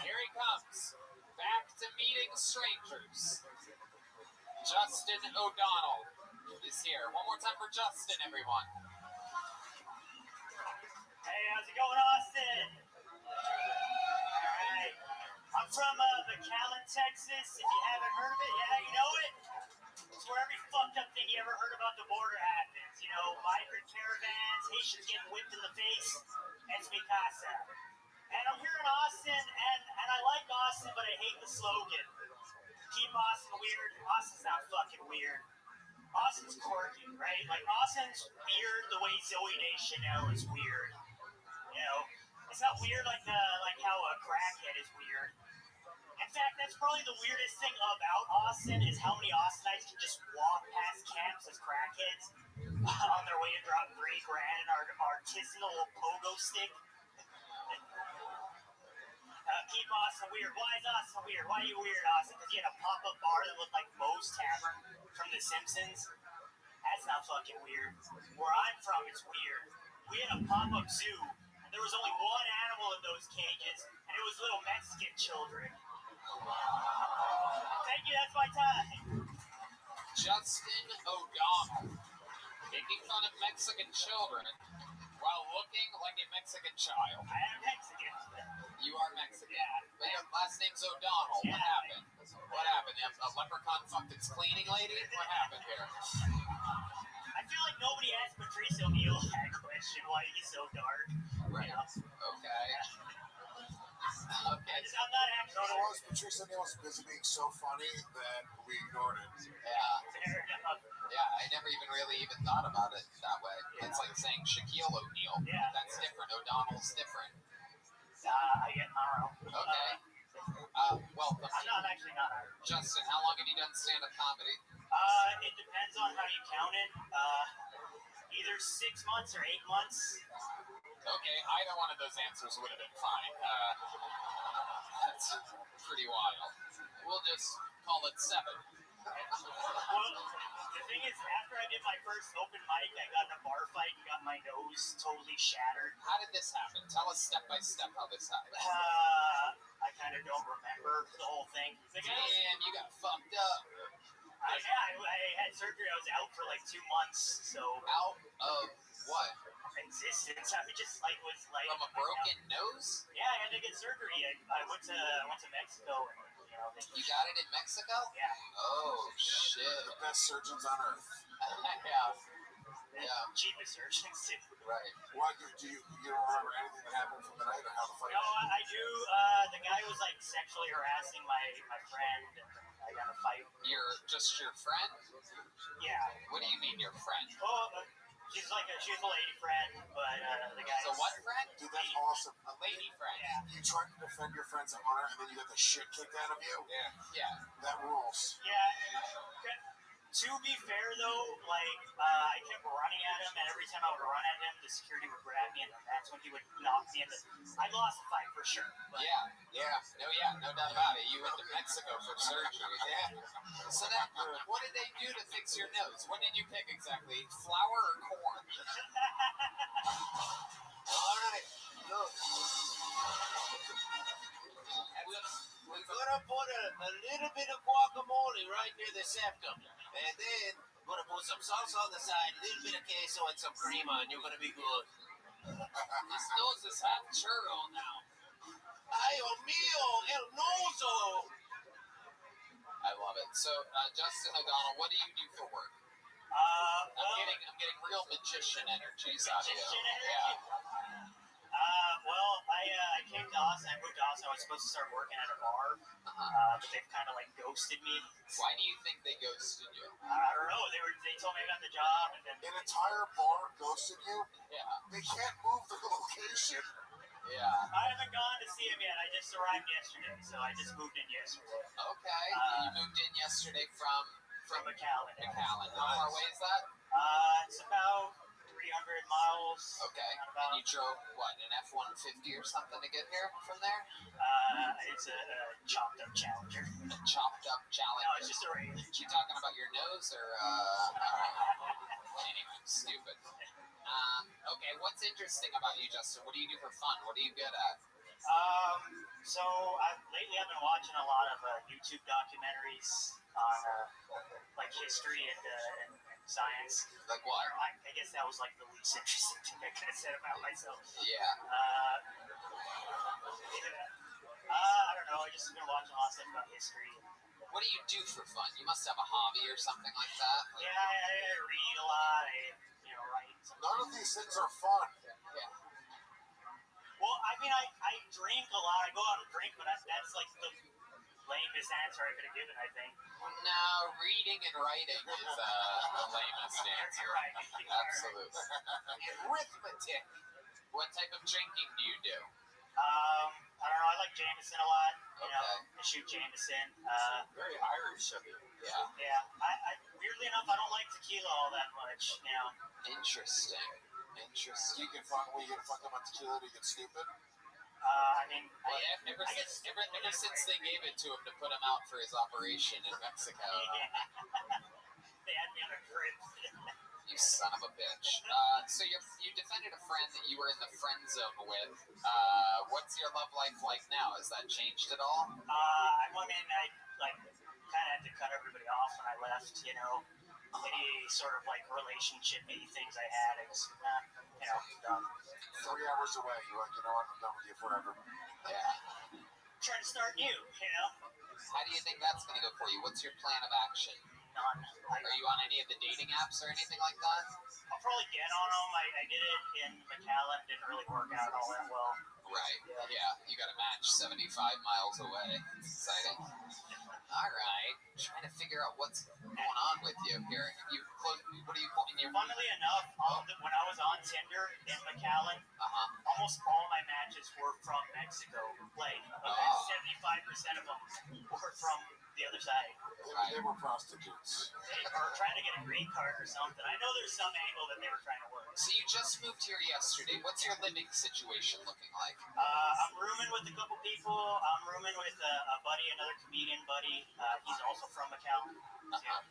Here he comes. Back to meeting strangers. Justin O'Donnell is here. One more time for Justin, everyone. Hey, how's it going, Austin? Alright. I'm from McAllen, Texas. If you haven't heard of it, yeah, you know it? It's where every fucked up thing you ever heard about the border happens. You know, migrant caravans, Haitians getting whipped in the face. It's mi casa. And I'm here in Austin, and I like Austin, but I hate the slogan. Keep Austin weird. Austin's not fucking weird. Austin's quirky, right? Like, Austin's weird the way Zoe Deschanel is weird. You know, it's not weird like how a crackhead is weird. In fact, that's probably the weirdest thing about Austin is how many Austinites can just walk past camps as crackheads on their way to drop $3,000 in our artisanal pogo stick. Keep Austin weird. Why is Austin weird? Why are you weird, Austin? Because you had a pop-up bar that looked like Moe's Tavern from The Simpsons? That's not fucking weird. Where I'm from, it's weird. We had a pop-up zoo, and there was only one animal in those cages, and it was little Mexican children. Thank you, that's my time. Justin O'Donnell, making fun of Mexican children while looking like a Mexican child. I am Mexican. You are Mexican. Yeah. But your last name's O'Donnell. Yeah. What happened? What happened? A leprechaun fucked its cleaning lady? What happened here? I feel like nobody asked Patrice O'Neal that question. Why he's so dark? Right. You know? Okay. Okay. I'm not actually. No, it was Patrice O'Neal was busy being so funny that we ignored it. Yeah. Fair enough. Yeah, I never even thought about it that way. It's like saying Shaquille O'Neal. Yeah. That's different. O'Donnell's different. I don't know. Okay. Welcome. I'm actually not Irish. Justin, how long have you done stand-up comedy? It depends on how you count it. Either 6 months or 8 months. Okay, either one of those answers would have been fine. That's pretty wild. We'll just call it 7. Well, the thing is, after I did my first open mic, I got in a bar fight and got my nose totally shattered. How did this happen? Tell us step by step how this happened. I kind of don't remember the whole thing. Damn, you got fucked up. I had surgery. I was out for like 2 months, so Out of what? existence. I just was like From a broken nose? Yeah, I had to get surgery. I went to Mexico, and You got it in Mexico? Yeah. Oh shit. The best surgeons on earth. Yeah. Cheapest surgeons too. Right. Why do you don't remember anything that happened from the night or how the fight? No, I do. The guy was like sexually harassing my friend, and I got a fight. Just your friend? Yeah. What do you mean your friend? Oh, she's a lady friend, but the guy. So what friend? Dude, that's awesome. A lady friend. Yeah. You tried to defend your friend's honor and then you got the shit kicked out of you? Yeah. That rules. Yeah. To be fair, though, I kept running at him, and every time I would run at him, the security would grab me, and that's when he would knock me in the. I lost the fight for sure. But Yeah. No doubt about it. You went to Mexico for surgery. Yeah. So what did they do to fix your nose? What did you pick exactly? Flour or corn? All right, look. We're gonna put a little bit of guacamole right near the septum, and then we're gonna put some salsa on the side, a little bit of queso and some cream on. You're gonna be good. His nose is half churro now. Ay, oh mío, el noso. I love it. So, Justin O'Donnell, what do you do for work? well, I'm getting real magician energies out of you. magician energy? Yeah. Well, I came to Austin. I moved to Austin. I was supposed to start working at a bar, but they've kind of ghosted me. Why do you think they ghosted you? I don't know. They told me I got the job, and then An entire bar ghosted you? Yeah. They can't move the location. Yeah. I haven't gone to see him yet. I just arrived yesterday, so I just moved in yesterday Okay. You moved in yesterday from from McAllen. McAllen. How far away is that? It's about 300 miles. Okay. Roundabout. And you drove, what, an F-150 or something to get here from there? It's a chopped up Challenger. A chopped up No, Challenger. it's just a regular. You talking about your nose or, anyway, stupid. Okay, what's interesting about you, Justin? What do you do for fun? What are you good at? So lately I've been watching a lot of YouTube documentaries on history and science. Like what? I guess that was the least interesting thing I could have said about myself. Yeah. I don't know. I just been watching a lot of stuff about history. What do you do for fun? You must have a hobby or something like that. Yeah, I read a lot. I write. None of these things are fun. Yeah. Well, I mean, I drink a lot. I go out and drink, but that's the lamest answer I could have given, I think. No, reading and writing is the lamest answer. You're right. Absolutely. Arithmetic. What type of drinking do you do? I don't know. I like Jameson a lot. Okay. I shoot Jameson. Very Irish of you. Yeah. Yeah. I weirdly enough, I don't like tequila all that much. Interesting. You can find where you can fuck up on tequila to get stupid. I mean, Well, ever since they gave it to him to put him out for his operation in Mexico, they had me on a trip. you son of a bitch. So you defended a friend that you were in the friend zone with. What's your love life like now? Has that changed at all? I kind of had to cut everybody off when I left. Any sort of relationship-y things I had, it was done. 3 hours away, you're like, you know what, I'm done with you forever. Yeah. try to start new, you know? How do you think that's going to go for you? What's your plan of action? None. Are you on any of the dating apps or anything like that? I'll probably get on them. I did it in McAllen. Didn't really work out all that well. Right. Yeah. You got a match 75 miles away. It's exciting. All right. Trying to figure out what's going on with you here. What are you pulling your? Funnily enough, when I was on Tinder in McAllen, almost all my matches were from Mexico. Like, 75% of them were from the other side. They were prostitutes. They were trying to get a green card or something. I know there's some angle that they were trying to work. So you just moved here yesterday. What's your living situation looking like? I'm rooming with a couple people. I'm rooming with a buddy, another comedian buddy. He's also from McAllen.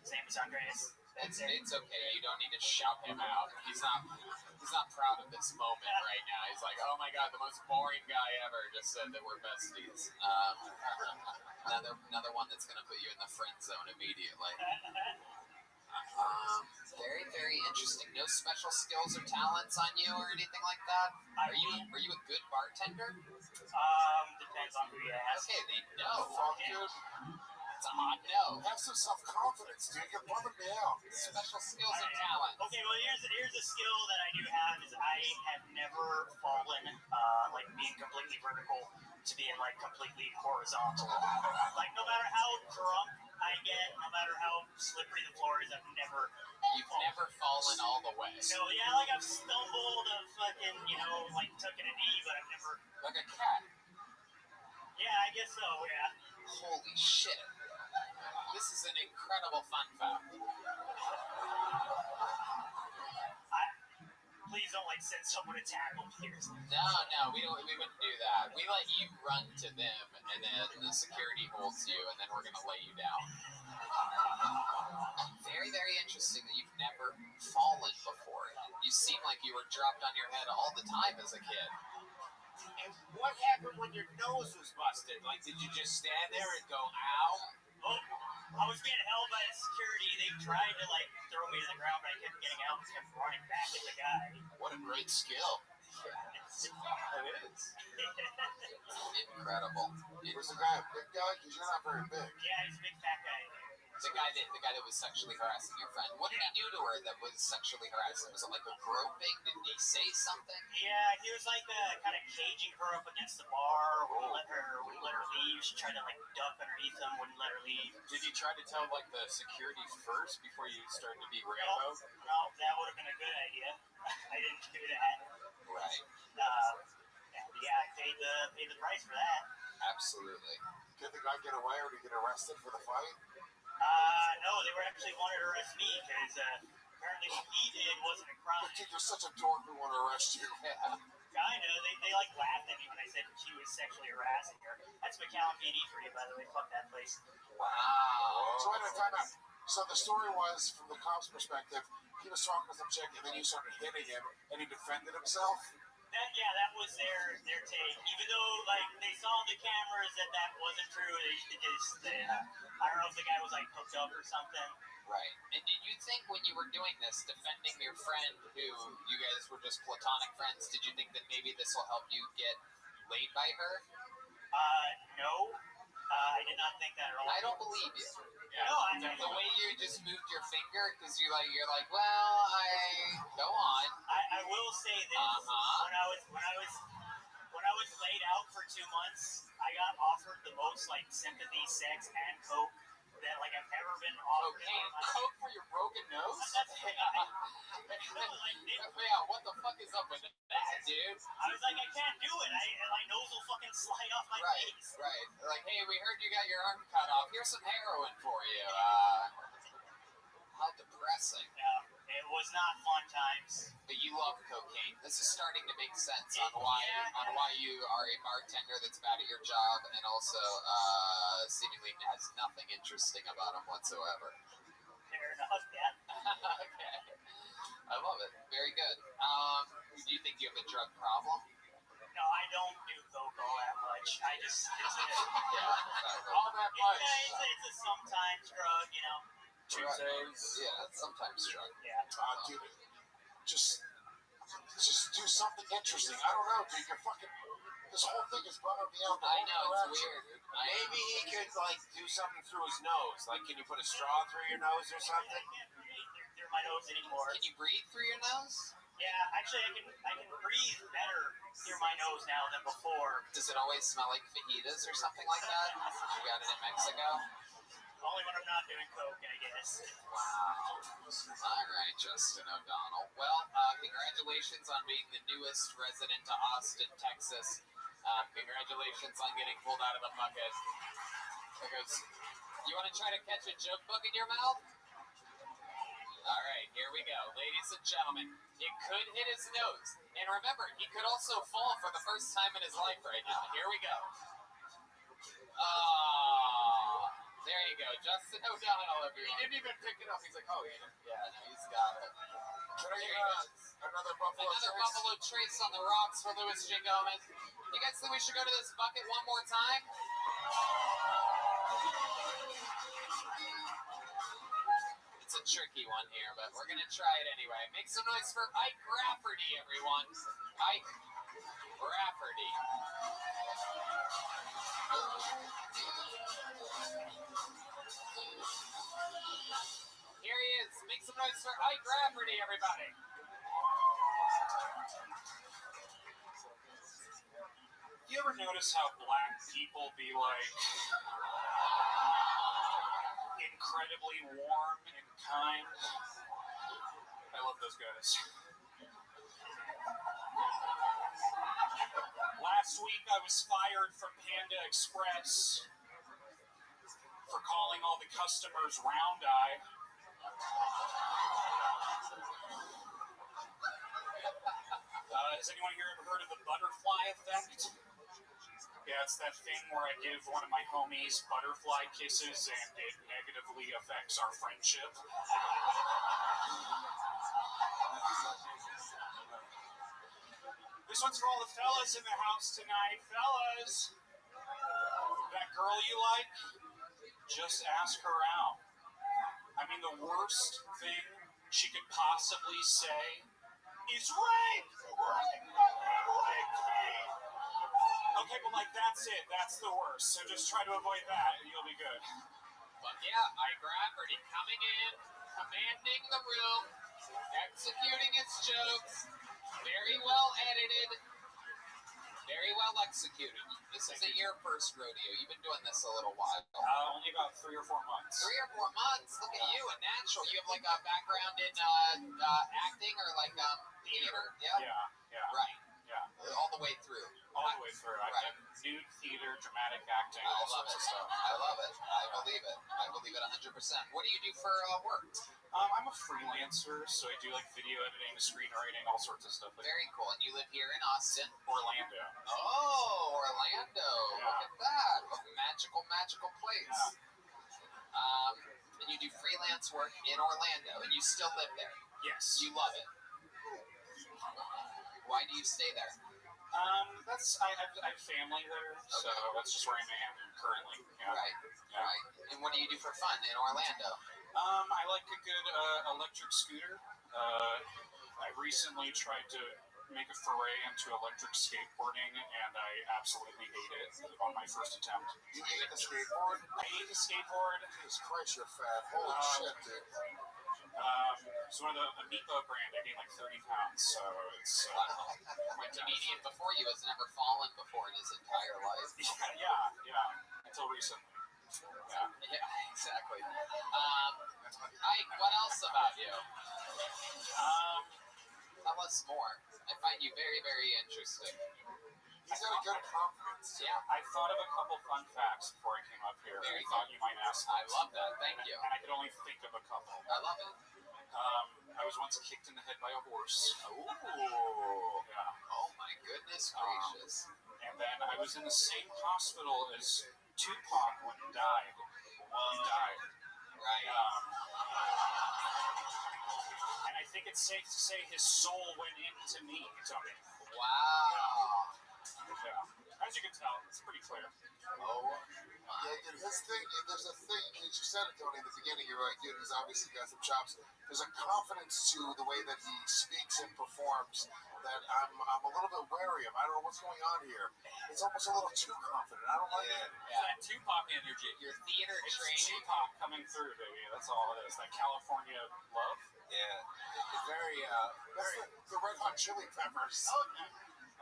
Same as Andreas. It's okay. You don't need to shout him out. He's not proud of this moment right now. He's like, oh my god, the most boring guy ever just said that we're besties. Another one that's gonna put you in the friend zone immediately. Very, very interesting. No special skills or talents on you or anything like that? Are you a good bartender? Depends on who you ask. Okay, they know. Fuck, dude. It's a hot no. Have some self-confidence, dude. You're bumming me out. Special skills or talents. Okay, well here's a skill that I do have is I have never fallen like being completely vertical to being like completely horizontal. Like no matter how drunk I get, no matter how slippery the floor is, I've never. You've never fallen all the way. No, yeah, like I've stumbled, I've fucking, like taken a knee, but I've never. Like a cat. Yeah, I guess so. Yeah. Holy shit. This is an incredible fun fact. Please don't like send someone to tackle me. No, we wouldn't do that. We let you run to them, and then the security holds you, and then we're gonna lay you down. Very, very interesting that you've never fallen before. You seem like you were dropped on your head all the time as a kid. And what happened when your nose was busted? Like, did you just stand there and go, ow? Oh, I was being held by the security. They tried to like throw me to the ground, but I kept getting out and kept running back at the guy. What a great skill. It is. Incredible. Was the guy a big guy? Because you're not very big. Yeah, he's a big fat guy. The guy that was sexually harassing your friend. What did he do to her that was sexually harassing? Was it like a groping? Did he say something? Yeah, he was like kind of caging her up against the bar. Wouldn't let her leave. She tried to like duck underneath him. Wouldn't let her leave. Did you try to tell, like, the security first before you started to be Rambo? No, that would have been a good idea. I didn't do that. Right. Yeah, I paid the price for that. Absolutely. Did the guy get away or did he get arrested for the fight? No, they were actually wanted to arrest me because apparently what he did wasn't a crime. But dude, you're such a dork. We want to arrest you. Yeah. Kinda. They like laughed at me when I said she was sexually harassing her. That's McAllen PD for you, by the way. Fuck that place. Wow. So wait a minute, time out. So the story was, from the cop's perspective, he was talking to some chick and then you started hitting him and he defended himself? That was their take. Even though like they saw on the cameras that wasn't true, I don't know if the guy was like hooked up or something. Right. And did you think when you were doing this, defending your friend who you guys were just platonic friends, did you think that maybe this will help you get laid by her? No. I did not think that at all. I don't believe you. Yeah. No, The way you just moved your finger, because you're like, well, go on. I will say this: when I was laid out for 2 months, I got offered the most like sympathy, sex, and coke that like I've ever been offered. Coke for your broken nose? Yeah, what the fuck is up with that, dude? I was like, I can't do it. My nose will fucking slide off my face. Right. Like, hey, we heard you got your arm cut off. Here's some heroin for you. How depressing. Yeah, it was not fun times. But you love cocaine. This is starting to make sense on why you are a bartender that's bad at your job and also seemingly has nothing interesting about him whatsoever. Fair enough, yeah. Okay. I love it. Very good. Do you think you have a drug problem? No, I don't do coke all that much. It's All that much. It's a sometimes drug, Tuesdays. Yeah, sometimes drug. Yeah. Dude, just do something interesting. I don't know, dude. You're fucking This whole thing is bumming me out. I know, it's weird. Maybe he could like do something through his nose. Like, can you put a straw through your nose or I something? can't breathe through my nose anymore. Can you breathe through your nose? Yeah, actually, I can breathe better through my nose now than before. Does it always smell like fajitas or something like that? You got it in Mexico? Only when I'm not doing coke, I guess. Wow. All right, Justin O'Donnell. Well, congratulations on being the newest resident to Austin, Texas. Congratulations on getting pulled out of the bucket. Because you want to try to catch a joke book in your mouth? All right, here we go. Ladies and gentlemen, it could hit his nose. And remember, he could also fall for the first time in his life right now. Here we go. Oh, there you go. Justin O'Donnell, everyone. He didn't even pick it up. He's like, oh, yeah, no, he's got it. Can I get another Buffalo Another Trace? Buffalo Trace on the rocks for Louis J. Gomez. You guys think we should go to this bucket one more time? It's a tricky one here, but we're going to try it anyway. Make some noise for Ike Rafferty, everyone. Ike Rafferty. Here he is. Make some noise for Ike Rafferty, everybody. You ever notice how black people be like incredibly warm and kind? I love those guys. Last week I was fired from Panda Express for calling all the customers round eye. Has anyone here ever heard of the butterfly effect? Yeah, it's that thing where I give one of my homies butterfly kisses and it negatively affects our friendship. This one's for all the fellas in the house tonight. Fellas, that girl you like, just ask her out. I mean, the worst thing she could possibly say is rape! Rape me! Okay, but like that's it. That's the worst. So just try to avoid that and you'll be good. But yeah, Ike Rafferty coming in, commanding the room, executing his jokes, very well edited, very well executed. This isn't your first rodeo. You've been doing this a little while. Only about 3 or 4 months. 3 or 4 months. Look at you, a natural. You have like a background in acting or like theater. Yeah. Yeah. Right. Yeah. All the way through. All the way through. I've done nude theater, dramatic acting, I all love sorts it. of stuff. I love it. I believe it. I believe it 100%. What do you do for work? I'm a freelancer, so I do like video editing, screenwriting, all sorts of stuff. Like Very cool. And you live here in Austin? Orlando. Oh, Orlando. Yeah. Look at that. A magical, magical place. Yeah. And you do freelance work in Orlando, and you still live there. Yes. You love it. Why do you stay there? I have family there, so that's just where I am currently. Yeah. Right. Yeah. Right. And what do you do for fun in Orlando? I like a good electric scooter. I recently tried to make a foray into electric skateboarding, and I absolutely hate it on my first attempt. You ate a skateboard? I hate the skateboard. Jesus Christ, you're fat. Holy shit, dude. It's one of the Amiibo brand. I gained like 30 pounds, so it's... Wow. My comedian before you has never fallen before in his entire life. Yeah. Until recently. Yeah. Yeah, exactly. Ike, what else about you? Tell us more. I find you very, very interesting. He's got a good confidence. Yeah, I thought of a couple fun facts before I came up here. Very I thought you might ask. I love that. Thank you. And I could only think of a couple. I love it. I was once kicked in the head by a horse. Ooh. Yeah. Oh my goodness gracious. And then I was in the same hospital as Tupac when he died. He died. Right. And I think it's safe to say his soul went into me, Tony. Wow. Yeah. As you can tell, it's pretty clear. Oh. Yeah, and his thing, there's a thing, and you said it, Tony, in the beginning, you're like, dude, he's obviously got some chops. There's a confidence to the way that he speaks and performs that I'm a little bit wary of. I don't know what's going on here. It's almost a little too confident. I don't like it. It's that Tupac energy. Your theater It's training. Tupac coming through, baby. That's all it is. That California love. Yeah. It's very, That's the Red Hot Chili Peppers.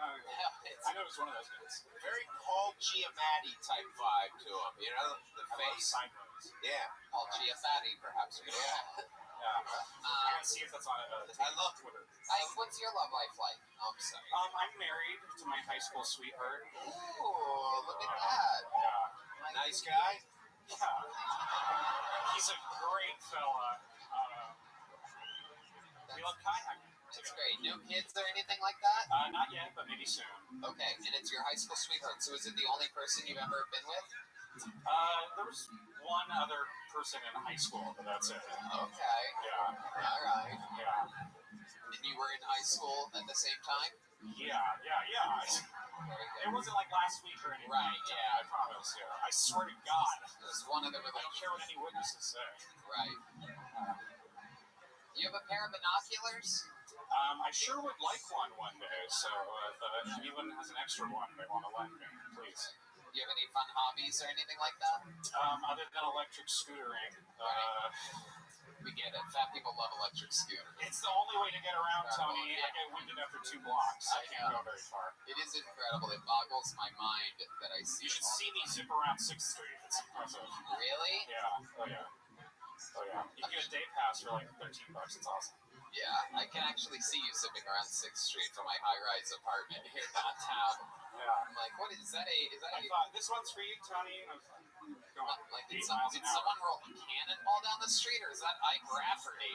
Oh, yeah. I know it's one of those guys. very Paul Giamatti type vibe to him. You know, the I love face. sideways. Yeah. Paul Giamatti, perhaps. Yeah. Yeah. I gotta see if that's on I love Twitter. What's your love life like? I'm sorry. I'm married to my high school sweetheart. Ooh, look at that. Yeah. nice guy. Yeah. He's a great fella. We love kayaking. That's great. No kids or anything like that? Not yet, but maybe soon. Okay, and it's your high school sweetheart. So is it the only person you've ever been with? There was one other person in high school, but that's it. Okay. Yeah. All right. Yeah. And you were in high school at the same time? Yeah. Very It good. wasn't like last week or anything. Right, yeah. I promise. Yeah. I swear to God. It was one of the I don't care what any witnesses say. Right. You have a pair of binoculars? I sure would like one day, so if anyone has an extra one they want to lend me, please. Do you have any fun hobbies or anything like that? Other than electric scootering, We get it. Fat people love electric scooters. it's the only way to get around, Tony. I get winded after 2 blocks. I can't go very far. It is incredible. It boggles my mind that I see You should all see me zip around 6th Street. It's impressive. Really? Yeah. Oh, yeah. You can get a day pass for like $13. It's awesome. Yeah, I can actually see you zipping around 6th Street from my high-rise apartment here downtown. Yeah. I'm like, what is that? I thought, this one's for you, Tony. I was going Like, 8 did miles an hour. someone roll a cannonball down the street, or is that Ike Rafferty?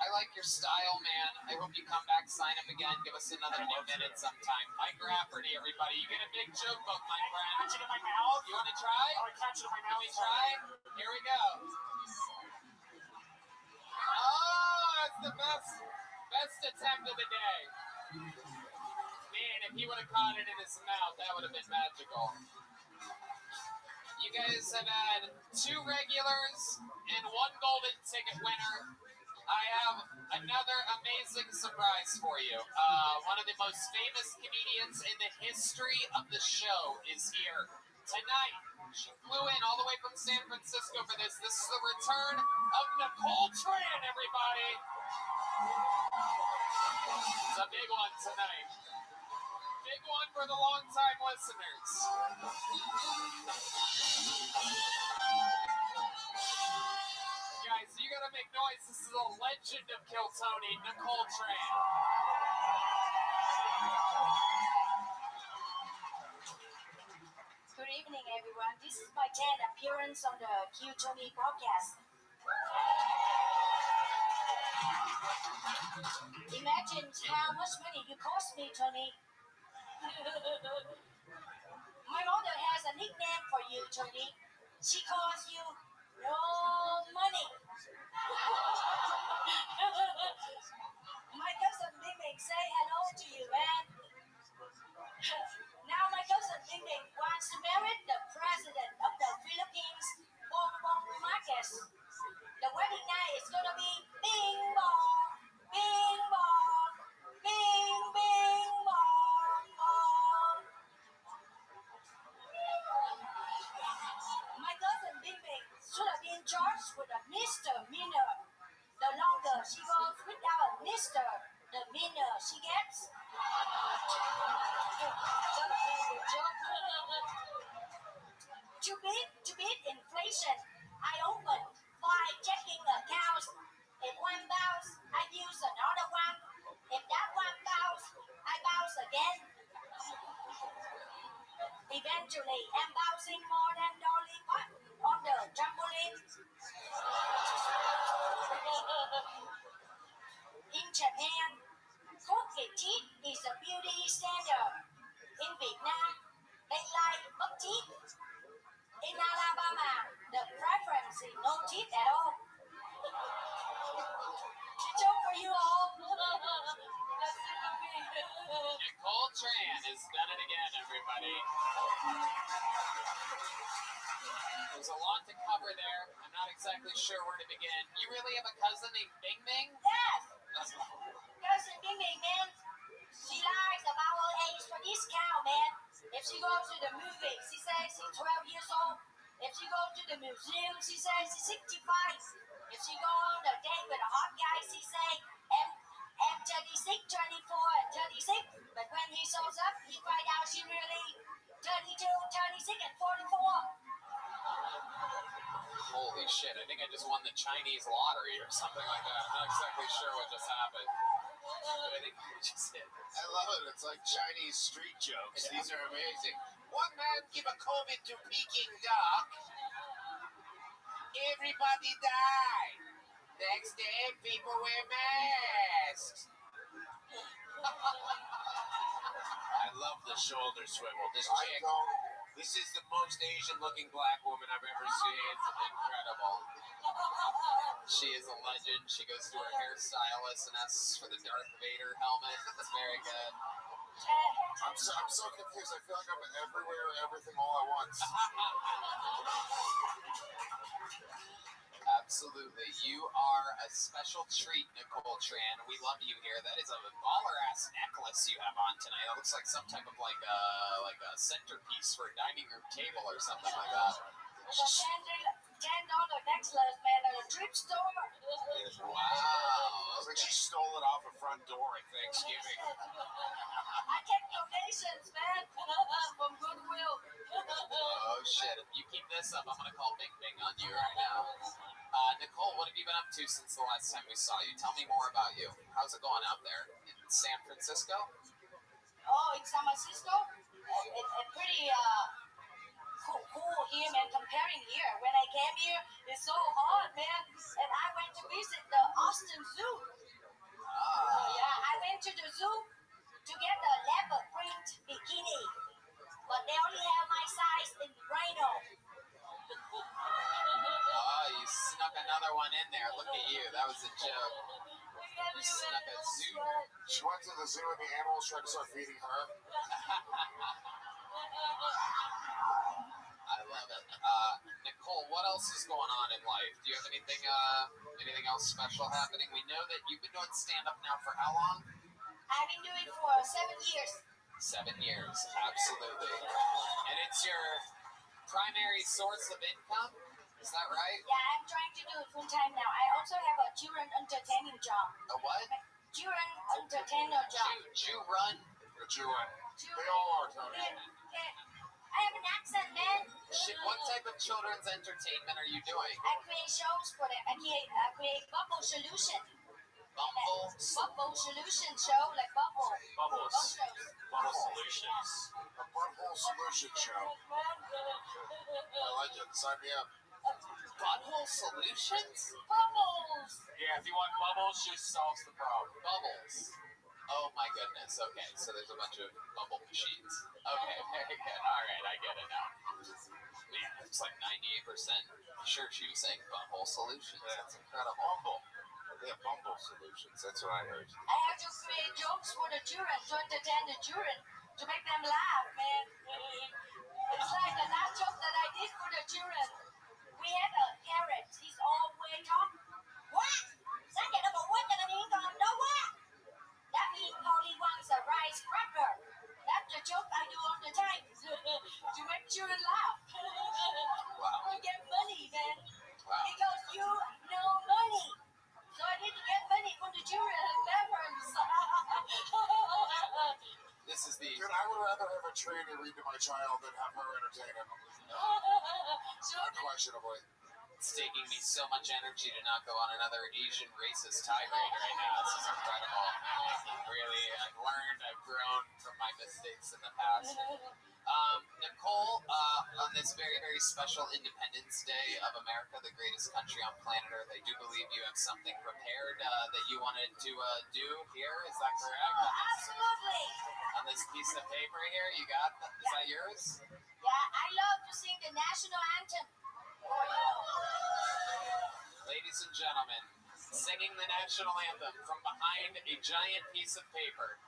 I like your style, man. I hope you come back, sign up again, give us another new minute sometime. Ike Rafferty, everybody. You get a big joke book, my friend. Catch it in my mouth. You want to try? Oh, I catch it in my Can mouth. we try? Here we go. Oh, that's the best attempt of the day. Man, if he would have caught it in his mouth, that would have been magical. You guys have had 2 regulars and 1 golden ticket winner. I have another amazing surprise for you. One of the most famous comedians in the history of the show is here tonight. She flew in all the way from San Francisco for this. This is the return of Nicole Tran, everybody. It's a big one tonight. Big one for the long-time listeners. Guys, you gotta make noise. This is a legend of Kill Tony, Nicole Tran. Good evening, everyone. This is my 10th appearance on the Q Tony podcast. Imagine how much money you cost me, Tony. My mother has a nickname for you, Tony. She calls you No Money. My cousin Big Big say hello to you, man. Now my cousin Big Big wants to marry the president of the Philippines, Bongbong Marcos. The wedding night is gonna be bing bong, bing bong, bing bing bong bong. My cousin Big Big should have been charged with a misdemeanor. The longer she goes without Mr., the meaner she gets. To beat inflation, I opened 5 checking accounts. If one bounce, I use another one. If that one bounce, I bounce again. Eventually, I'm bouncing more than Dolly Parton on the trampoline. In Japan, crooked teeth is a beauty standard. In Vietnam, they like buck teeth. In Alabama, the preference is no teeth at all. A joke for you all. That's it for me. Nicole Tran has done it again, everybody. There's a lot to cover there. I'm not exactly sure where to begin. You really have a cousin named Bing Bing? Yes. Cousin Bing Bing, man. She lies about her age for this cow, man. If she goes to the movie, she says she's 12 years old. If she goes to the museum, she says she's 65. If she go on a date with a hot guy, she say I'm 36, 24, and 36. But when he shows up, he find out she really 32, 36, and 44. Holy shit, I think I just won the Chinese lottery or something like that. I'm not exactly sure what just happened. But I think we just hit. I love it. It's like Chinese street jokes. These are amazing. One man give a COVID to Peking duck. Everybody died. Next day, people wear masks. I love the shoulder swivel. This chick, this is the most Asian-looking black woman I've ever seen. It's incredible. She is a legend. She goes to her hairstylist and asks for the Darth Vader helmet. It's very good. I'm so confused. I feel like I'm everywhere, everything, all at once. Absolutely. You are a special treat, Nicole Tran. We love you here. That is a baller-ass necklace you have on tonight. It looks like some type of like a centerpiece for a dining room table or something like that. It's a $10 necklace, man, at a thrift store. Wow. Looks like she stole it off a front door at Thanksgiving. I get donations, man, from Goodwill. Oh, shit. If you keep this up, I'm going to call Bing Bing on you right now. Nicole, what have you been up to since the last time we saw you? Tell me more about you. How's it going out there in San Francisco? Oh, in San Francisco? It's pretty cool here, man, comparing here. When I came here, it's so hot, man. And I went to visit the Austin Zoo. Yeah, I went to the zoo to get the leopard print bikini. But they only have my size in rhino. Oh, you snuck another one in there. Look at you. That was a joke. You snuck a zoo. She went to the zoo and the animals tried to start feeding her. I love it. Nicole, what else is going on in life? Do you have anything else special happening? We know that you've been doing stand-up now for how long? I've been doing it for 7 years. 7 years, absolutely. And it's your primary source of income? Is that right? Yeah, I'm trying to do it full time now. I also have a children entertaining job. A what? Children entertainer job. Jew run? They all are, Tony. I have an accent, man. Shit, what type of children's entertainment are you doing? I create shows for them. I create Bubble Solution. Bubble Solution show, like Bubble. Bubbles. shows. Bubble Solutions. A butthole solution show. I like it. Sign me up. Butthole Solutions? Bubbles. Yeah, if you want bubbles, just solves the problem. Bubbles. Oh my goodness. Okay, so there's a bunch of bubble machines. Okay, very good. All right, I get it now. Man, it's like 98% sure she was saying Butthole Solutions. That's incredible. Bumble. Yeah, Bumble Solutions. That's what I heard. I have to create jokes for the children, to entertain the children, to make them laugh, man. It's like the last joke that I did for the children. We had a parrot. He's always talking. What? Sáng giờ nó bộ quên cho nên còn đâu quá. That means Polly wants a rice cracker. That's the joke I do all the time to make children laugh. Wow. We get money, man, Wow. because you know money. So I need to get money from the children and parents. This is the... Dude, I would rather have a trainer read to my child than have her entertain him. Unquestionably. It's taking me so much energy to not go on another Asian racist tirade right now. This is incredible. Really, I've learned, I've grown from my mistakes in the past. Nicole, on this very, very special Independence Day of America, the greatest country on planet Earth, I do believe you have something prepared that you wanted to do here. Is that correct? Absolutely. On this piece of paper here, you got, is that yours? Yeah, I love to sing the national anthem. Ladies and gentlemen, singing the national anthem from behind a giant piece of paper.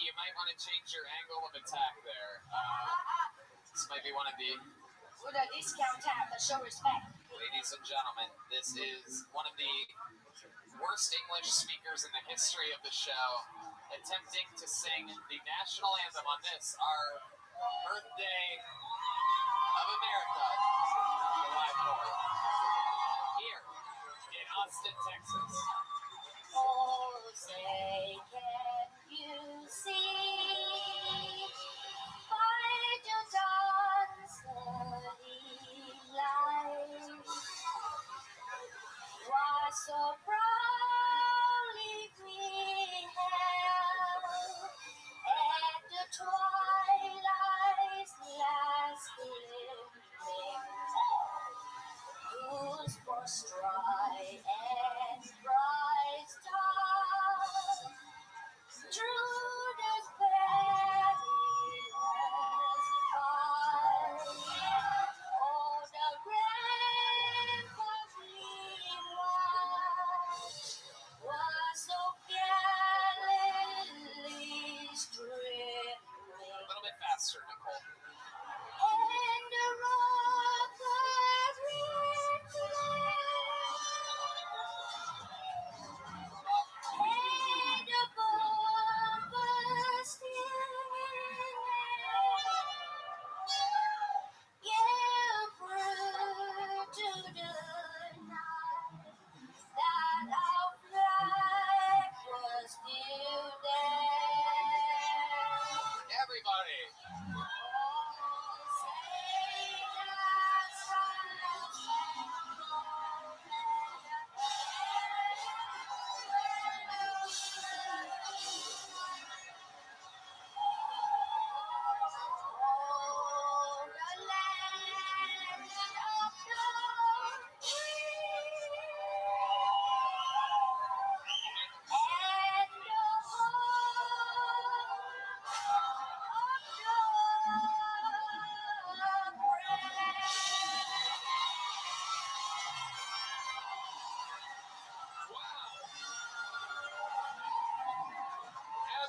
you might want to change your angle of attack there. This might be one of the... With a discount tab to show respect. Ladies and gentlemen, this is one of the worst English speakers in the history of the show, attempting to sing the national anthem on this, our birthday of America, July 4th, here in Austin, Texas. Oh, say, can you see by the dawn's early light what so proudly we held at the twilight's last gleaming, whose first stride and bright star through this perilous fight, oh, the rampart we watched was so gallantly A streaming, little bit faster, Nicole. and the rockers and the bombers yeah, through to the night that our flag was still there. Everybody!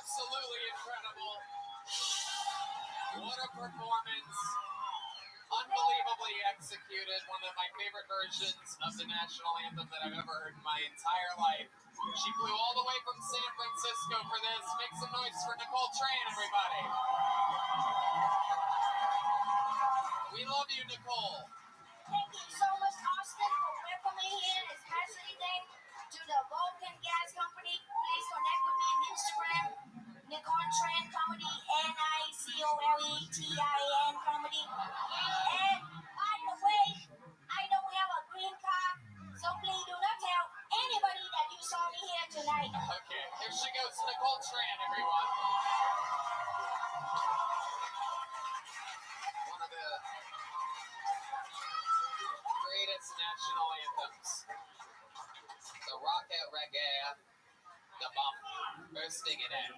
Absolutely incredible. What a performance. Unbelievably executed. One of my favorite versions of the national anthem that I've ever heard in my entire life. She flew all the way from San Francisco for this. Make some noise for Nicole Tran, everybody. We love you, Nicole. Thank you so much, Austin, for welcoming me here, especially thank to the Vulcan Gas Company. Please connect with me on Instagram, Nicole Tran Comedy, NICOLETIN Comedy. And by the way, I don't have a green card, so please do not tell anybody that you saw me here tonight. Okay, here she goes, Nicole Tran, everyone. One of the greatest national anthems. The rocket reggae, the bomb bursting it in.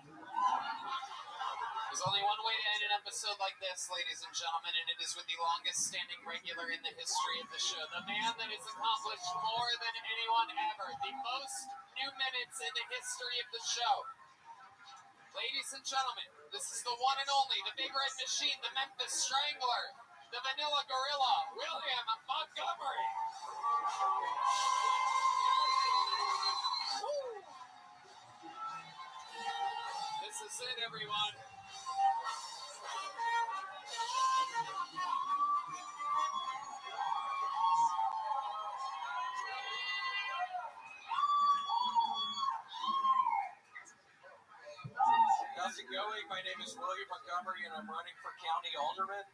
There's only one way to end an episode like this, ladies and gentlemen, and it is with the longest standing regular in the history of the show. The man that has accomplished more than anyone ever. The most new minutes in the history of the show. Ladies and gentlemen, this is the one and only, the Big Red Machine, the Memphis Strangler, the Vanilla Gorilla, William Montgomery. Woo! This is it, everyone. How's it going? My name is William Montgomery, and I'm running for county alderman.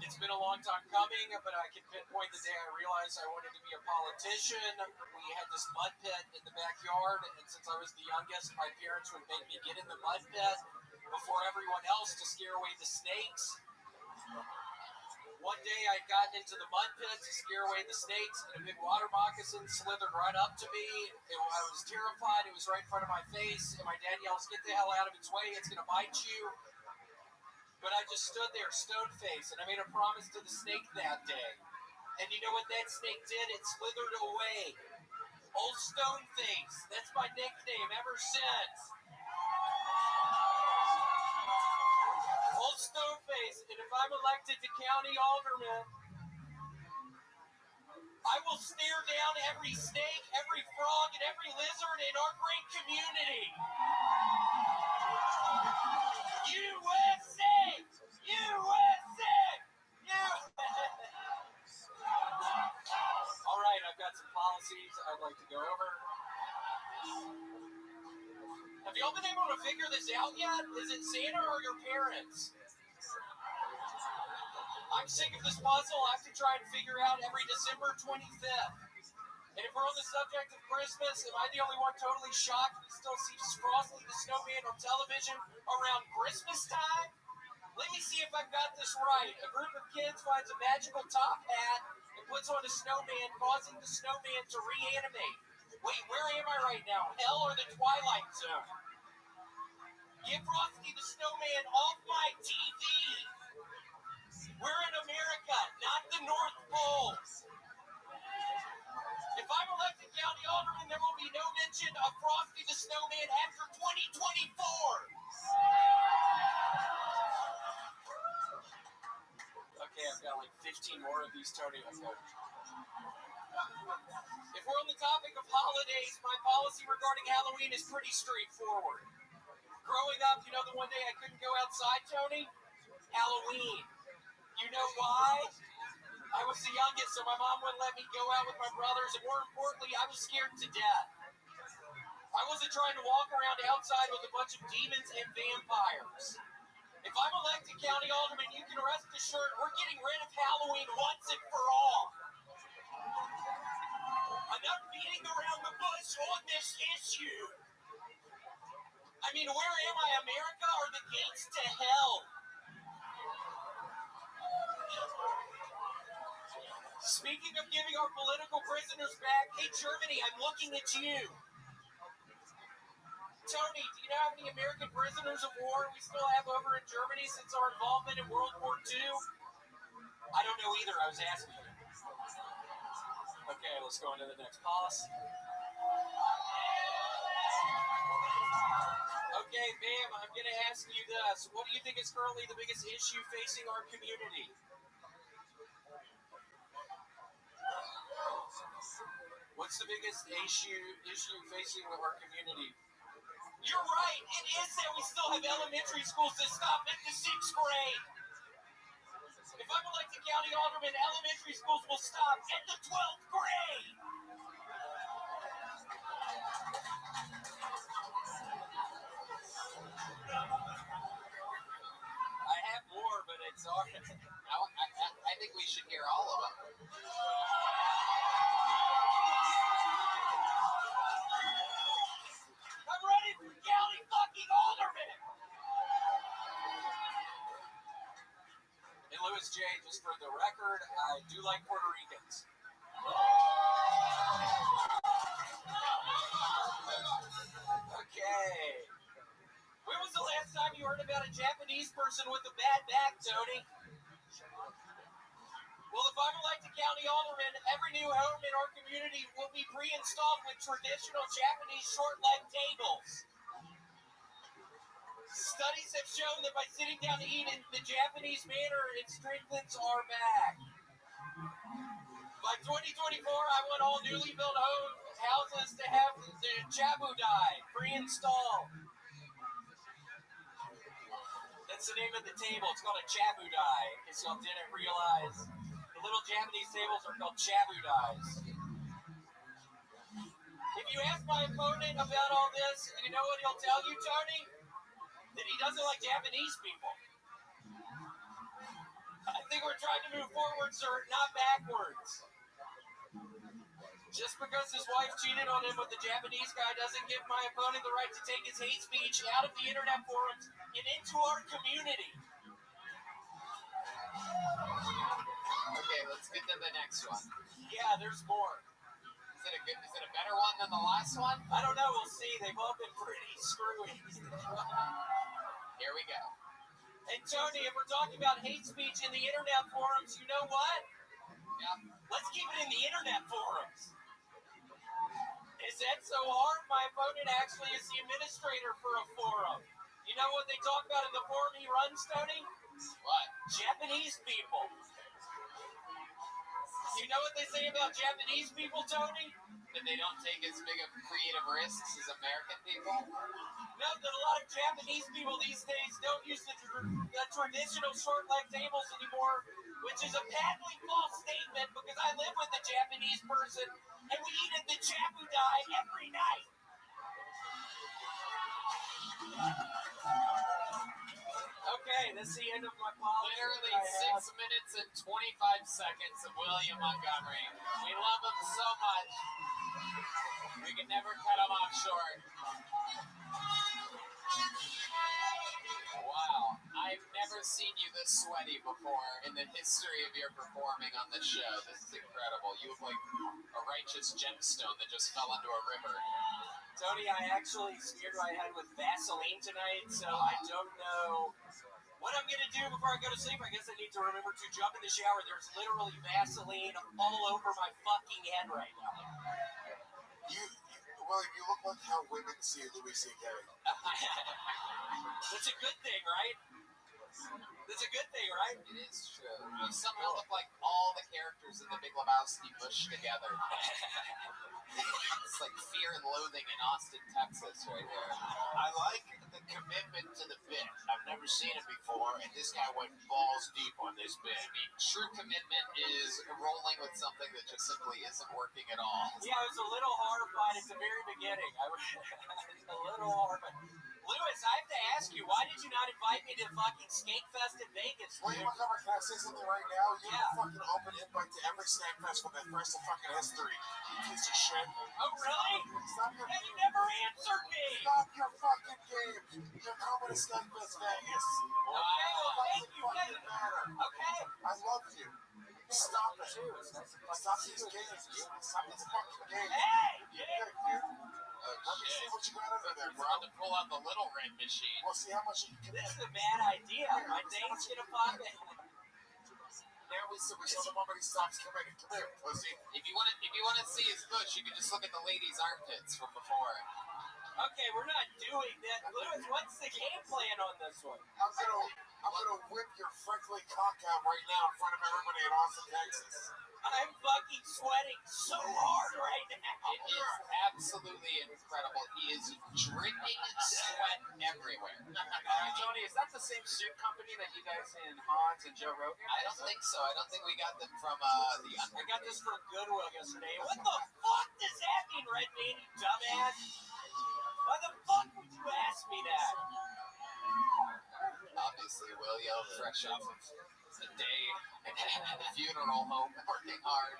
It's been a long time coming, but I can pinpoint the day I realized I wanted to be a politician. We had this mud pit in the backyard, and since I was the youngest, my parents would make me get in the mud pit before everyone else to scare away the snakes. One day I'd gotten into the mud pit to scare away the snakes, and a big water moccasin slithered right up to me. I was terrified. It was right in front of my face, and my dad yells, "Get the hell out of its way, it's going to bite you." But I just stood there stone-faced, and I made a promise to the snake that day. And you know what that snake did? It slithered away. Old Stoneface. That's my nickname ever since. Old Stoneface. And if I'm elected to county alderman, I will stare down every snake, every frog, and every lizard in our great community. USA! USA! All right, I've got some policies I'd like to go over. Have y'all been able to figure this out yet? Is it Santa or your parents? I'm sick of this puzzle. I have to try and figure out every December 25th. And if we're on the subject of Christmas, am I the only one totally shocked we still see Frosty the Snowman on television around Christmas time? Let me see if I've got this right. A group of kids finds a magical top hat and puts on a snowman, causing the snowman to reanimate. Wait, where am I right now? Hell or the Twilight Zone? Get Frosty the Snowman off my TV! We're in America, not the North Pole. If I'm elected county alderman, there will be no mention of Frosty the Snowman after 2024. Okay, I've got like 15 more of these, Tony. If we're on the topic of holidays, my policy regarding Halloween is pretty straightforward. Growing up, you know the one day I couldn't go outside, Tony? Halloween. You know why? I was the youngest, so my mom wouldn't let me go out with my brothers, and more importantly, I was scared to death. I wasn't trying to walk around outside with a bunch of demons and vampires. If I'm elected county alderman, you can rest assured we're getting rid of Halloween once and for all. Enough beating around the bush on this issue. I mean, where am I, America, or the gates to hell? Speaking of giving our political prisoners back, hey, Germany, I'm looking at you. Tony, do you know how many American prisoners of war we still have over in Germany since our involvement in World War II? I don't know either. I was asking you. Okay, let's go on to the next policy. Okay, ma'am, I'm going to ask you this. What do you think is currently the biggest issue facing our community? What's the biggest issue facing our community? You're right. It is that we still have elementary schools that stop at the 6th grade. If I'm elected county alderman, elementary schools will stop at the 12th grade. I have more, but it's all right. I think we should hear all of them. I'm ready for county fucking alderman. And Louis J, just for the record, I do like Puerto Ricans. Okay. When was the last time you heard about a Japanese person with a bad back, Tony? Well, if I'm elected county alderman, every new home in our community will be pre-installed with traditional Japanese short-leg tables. Studies have shown that by sitting down to eat in the Japanese manner, it strengthens our back. By 2024, I want all newly built houses to have the Chabudai pre-installed. That's the name of the table. It's called a Chabudai. In case y'all didn't realize, the little Japanese tables are called Chabudais. If you ask my opponent about all this, you know what he'll tell you, Tony? That he doesn't like Japanese people. I think we're trying to move forward, sir, not backwards. Just because his wife cheated on him with the Japanese guy doesn't give my opponent the right to take his hate speech out of the internet forums and into our community. Okay, let's get to the next one. Yeah, there's more. Is it a better one than the last one? I don't know, we'll see. They've all been pretty screwy. Here we go. And Tony, if we're talking about hate speech in the internet forums, you know what? Yep. Let's keep it in the internet forums. Is that so hard? My opponent actually is the administrator for a forum. You know what they talk about in the forum he runs, Tony? What? Japanese people. You know what they say about Japanese people, Tony? That they don't take as big of creative risks as American people? No, that a lot of Japanese people these days don't use the traditional short leg tables anymore, which is a patently false statement because I live with a Japanese person and we eat at the Chapudai every night. Okay, that's the end of my policy. Literally 6 minutes and 25 seconds of William Montgomery. We love him so much. We can never cut him off short. Wow, I've never seen you this sweaty before in the history of your performing on the show. This is incredible. You look like a righteous gemstone that just fell into a river. Tony, I actually smeared my head with Vaseline tonight, so I don't know what I'm going to do before I go to sleep. I guess I need to remember to jump in the shower. There's literally Vaseline all over my fucking head right now. William, you look like how women see Louis C.K. That's a good thing, right? That's a good thing, right? It is true. You somehow look like all the characters in The Big Lebowski mushed together. It's like Fear and Loathing in Austin, Texas, right there. I like the commitment to the bit. I've never seen it before, and this guy went balls deep on this bit. I mean, true commitment is rolling with something that just simply isn't working at all. Yeah, I was a little horrified at the very beginning. I was a little horrified. Lewis, I have to ask you, why did you not invite me to fucking Skate Fest in Vegas? William Montgomery, can I say something right now? You Yeah. fucking open invite to every Skate Fest for the rest of fucking history. You piece of shit. Oh, really? Stop your, Yeah, you never answered me. stop your fucking game. You're coming to Skate Fest Vegas. Okay, well, thank you. Fucking matter. Okay. I love you. Stop it. It's nice to Stop fucking these see you. games. Stop these fucking games. Hey! Let me see what you got under there, We're bro. on to pull out the little red machine. We'll see how much you can This is a bad idea. My date's gonna pop in. Now we saw the moment he stops coming. Come here, pussy. If you want to see his bush, you can just look at the lady's armpits from before. Okay, we're not doing that. Lewis, what's the game plan on this one? I'm gonna whip your freckly cock out right now in front of everybody in Austin, Texas. I'm fucking sweating so hard right now. It is absolutely incredible. He is dripping sweat everywhere. Tony, is that the same suit company that you guys and Hans and Joe Rogan? I don't think so. I don't think we got them from the I got this from Goodwill yesterday. What the fuck does that mean, Red Man, you dumbass? Why the fuck would you ask me that? Obviously, William, fresh off of a day at the funeral home, working hard.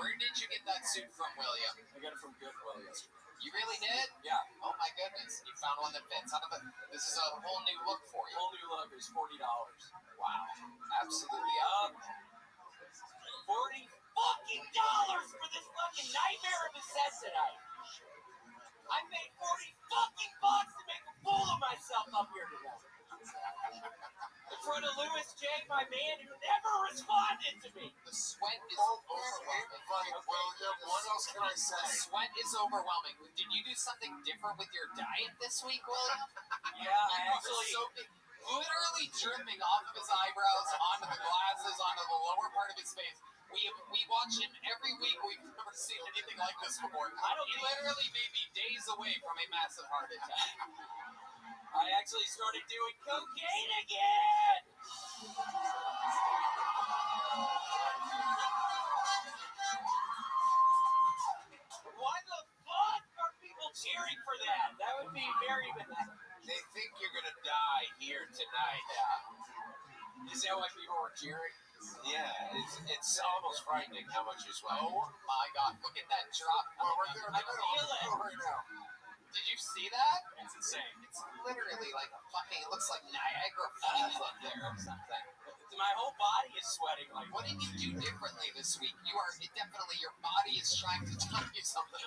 Where did you get that suit from, William? I got it from Goodwill yesterday. You really did? Yeah, Oh my goodness! You found one that fits. This is a whole new look for you. whole new look is $40. Wow, absolutely. 40 fucking dollars for this fucking nightmare of a set tonight. I paid 40 fucking bucks to make a fool of myself up here tonight. In front of Louis J, my man, who never responded to me. The sweat is Open overwhelming. invite, William. What else can I The say? sweat is overwhelming. Did you do something different with your diet this week, William? Yeah, I You are actually. soaking, literally dripping off of his eyebrows onto the glasses, onto the lower part of his face. We watch him every week. We've never seen anything like this before. He literally may be days away from a massive heart attack. I actually started doing cocaine again. Why the fuck are people cheering for that? That would be very bad. They think you're gonna die here tonight. Is that why people were cheering? Yeah, it's almost frightening how much you sweat. Oh my God! Look at that drop. Well, right there in the I middle. feel it. Right now. Did you see that? It's insane. It's literally like a fucking. It looks like Niagara Falls up there or something. My whole body is sweating. Like, What did you do differently this week? You are definitely your body is trying to tell you something.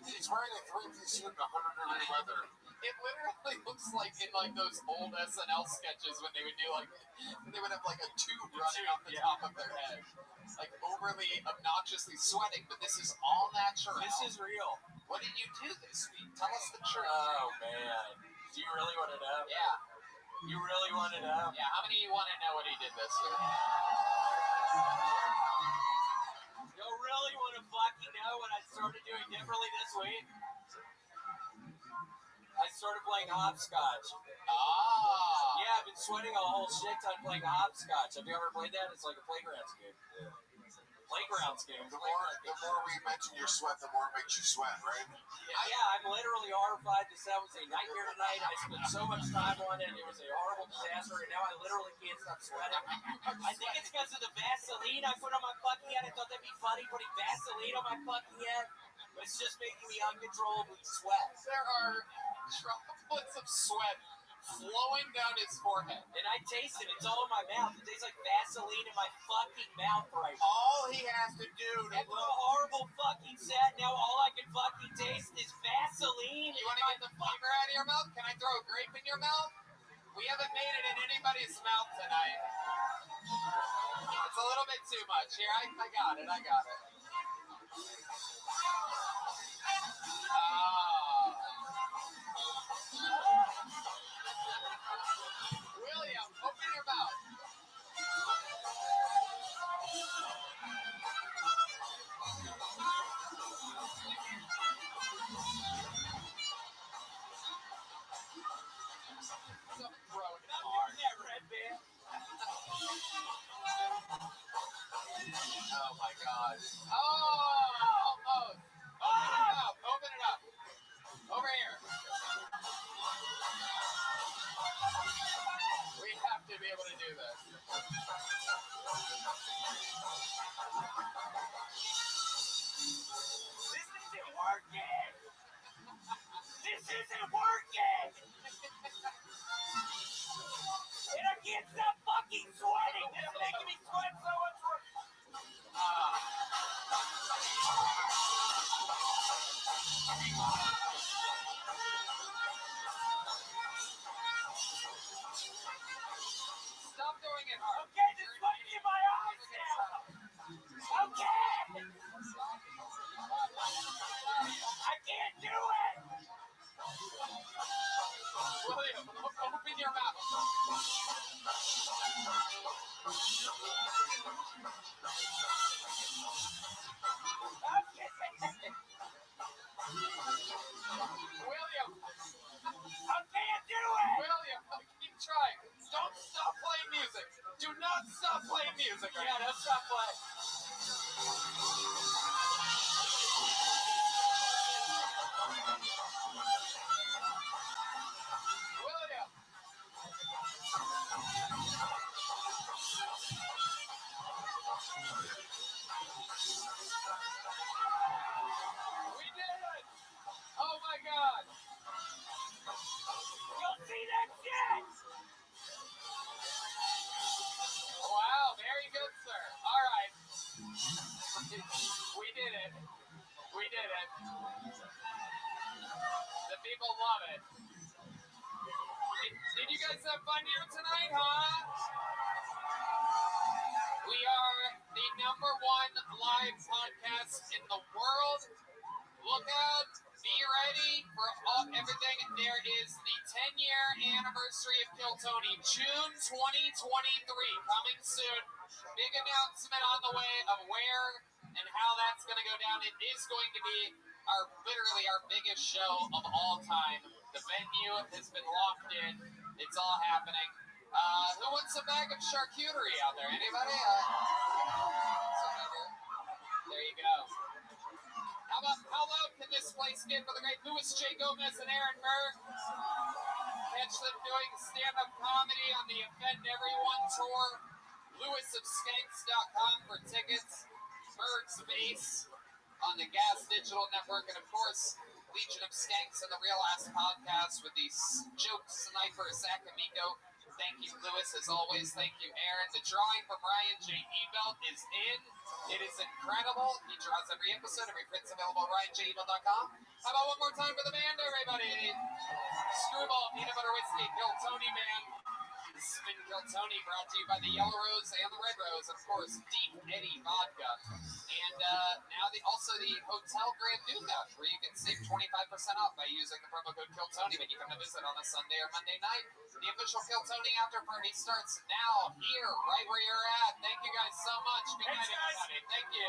He's wearing a three-piece suit in 100-degree weather. It literally looks like in like those old SNL sketches when they would do like when they would have like a tube running off the top of their head, like overly obnoxiously sweating. But this is all natural. This is real. What did you do this week? Tell us the truth. Oh man, do you really want to know? Yeah, You really want to know? yeah. How many of you want to know what he did this week? You really want to fucking know what I started doing differently this week? I started playing hopscotch. Ah, Yeah, I've been sweating a whole shit ton playing hopscotch. Have you ever played that? It's like a playgrounds game. Playgrounds game. The more we mention your sweat, the more it makes you sweat, right? Yeah, I'm literally horrified. This was a nightmare tonight. I spent so much time on it. It was a horrible disaster, and now I literally can't stop sweating. I think it's because of the Vaseline I put on my fucking head. I thought that'd be funny, putting Vaseline on my fucking head. But it's just making me uncontrollably sweat. there are droplets of sweat flowing down his forehead. And I taste it. It's all in my mouth. It tastes like Vaseline in my fucking mouth right now. All he has to do to After a horrible fucking set, now all I can fucking taste is Vaseline. You want to get the flavor out of your mouth? Can I throw a grape in your mouth? We haven't made it in anybody's mouth tonight. It's a little bit too much. Here, I got it. William, open your mouth. Someone throw it hard. Yeah, Red Bear. Oh my God. Oh, almost. Open it up. Over here. We have to be able to do this. This isn't working. This isn't working. And I can't stop fucking sweating. This is making me sweat so much. Stop throwing it hard. Okay, this might be my eyes now. Okay. I can't do it. William, open your mouth. William, I can't do it. William, keep trying. Don't stop playing music. Do not stop playing music. Yeah, don't stop playing. William. We did it. Oh my God. You'll see that shit. Wow, very good, sir. All right. We did it. We did it. The people love it. Did you guys have fun here tonight, huh? We are the #1 live podcast in the world. Look out. Be ready for everything. There is the 10-year anniversary of Kill Tony, June 2023, coming soon. Big announcement on the way of where and how that's going to go down. It is going to be literally our biggest show of all time. The venue has been locked in. It's all happening. Who wants a bag of charcuterie out there? Anybody? There you go. How loud can this place get for the great Louis J. Gomez and Aaron Berg? Catch them doing stand-up comedy on the Offend Everyone tour. LewisofSkanks.com for tickets. Berg's Base on the Gas Digital Network, and of course, Legion of Skanks and the Real Ass Podcast with the joke sniper Zach Amico. Thank you, Lewis, as always. Thank you, Aaron. The drawing from Ryan J. Ebelt is in. It is incredible. He draws every episode. Every print's available at RyanJEbelt.com. How about one more time for the band, everybody? Screwball Peanut Butter Whiskey, Kill Tony Band. This has been Kill Tony, brought to you by the Yellow Rose and the Red Rose, and of course, Deep Eddy Vodka. And now also the Hotel Grand Duca, where you can save 25% off by using the promo code Kill Tony when you come to visit on a Sunday or Monday night. The official Kill Tony after party starts now, here, right where you're at. Thank you guys so much. Good night, everybody. Thank you.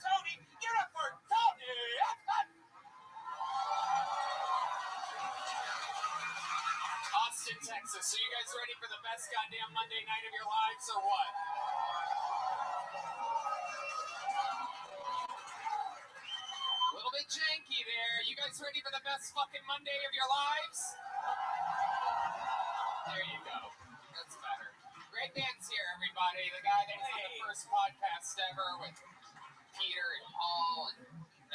Tony. Get up for Tony. Austin, Texas. So you guys ready for the best goddamn Monday night of your lives or what? A little bit janky there. You guys ready for the best fucking Monday of your lives? There you go. That's better. Great Dan's here, everybody. The guy that was on the first podcast ever with Peter and Paul and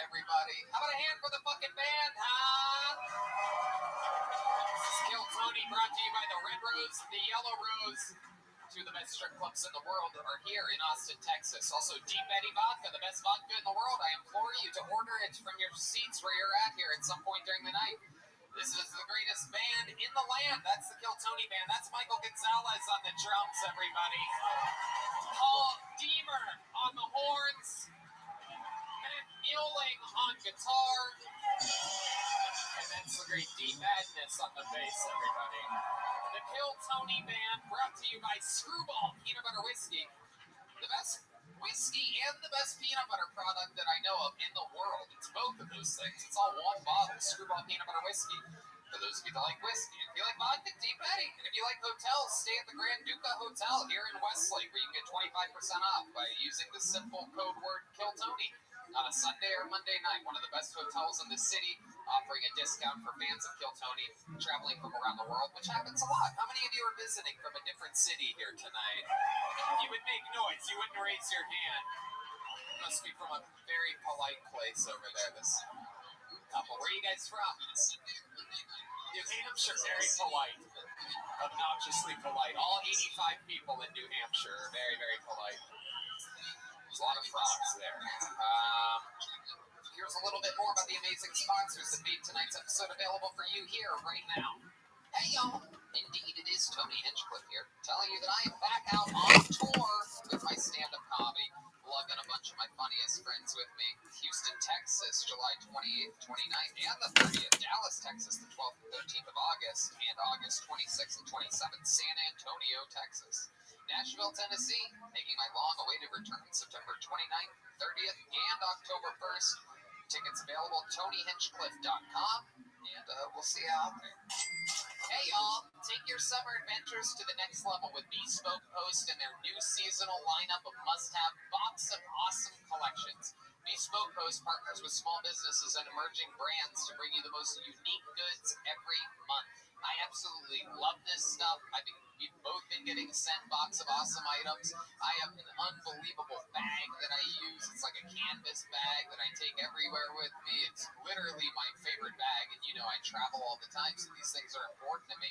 everybody. How about a hand for the fucking band, huh? This is Kill Tony, brought to you by the Red Rose, the Yellow Rose. Two of the best strip clubs in the world are here in Austin, Texas. Also, Deep Eddy Vodka, the best vodka in the world. I implore you to order it from your seats where you're at here at some point during the night. This is the greatest band in the land. That's the Kill Tony band. That's Michael Gonzalez on the drums, everybody. Paul Deemer on the horns. Matt Mueling on guitar. And that's the great Deep Madness on the bass, everybody. The Kill Tony band, brought to you by Screwball Peanut Butter Whiskey. The best whiskey and the best peanut butter product that I know of in the world. It's both of those things. It's all one bottle, Screwball Peanut Butter Whiskey. For those of you that like whiskey. If you like vodka, Deep Eddy. And if you like hotels, stay at the Grand Duca Hotel here in Westlake, where you can get 25% off by using the simple code word Kill Tony on a Sunday or Monday night. One of the best hotels in the city, offering a discount for fans of Kill Tony traveling from around the world, which happens a lot. How many of you are visiting from a different city here tonight? You would make noise. You wouldn't raise your hand. Must be from a very polite place over there, this couple. Where are you guys from? New Hampshire. Very polite. Obnoxiously polite. All 85 people in New Hampshire are very, very polite. There's a lot of frogs there. Here's a little bit more about the amazing sponsors that made tonight's episode available for you here right now. Hey y'all, indeed it is Tony Hinchcliffe here, telling you that I am back out on tour with my stand-up comedy. Lugging a bunch of my funniest friends with me. Houston, Texas, July 28th, 29th, and the 30th. Dallas, Texas, the 12th and 13th of August, and August 26th and 27th, San Antonio, Texas. Nashville, Tennessee, making my long-awaited return September 29th, 30th, and October 1st. Tickets available at TonyHinchcliffe.com, and we'll see you out there. Hey y'all, take your summer adventures to the next level with Bespoke Post and their new seasonal lineup of must-have Box of Awesome collections. Bespoke Post partners with small businesses and emerging brands to bring you the most unique goods every month. I absolutely love this stuff. We've both been getting sent Box of Awesome items. I have an unbelievable bag that I use. It's like a canvas bag that I take everywhere with me. It's literally my favorite bag, and you know I travel all the time, so these things are important to me.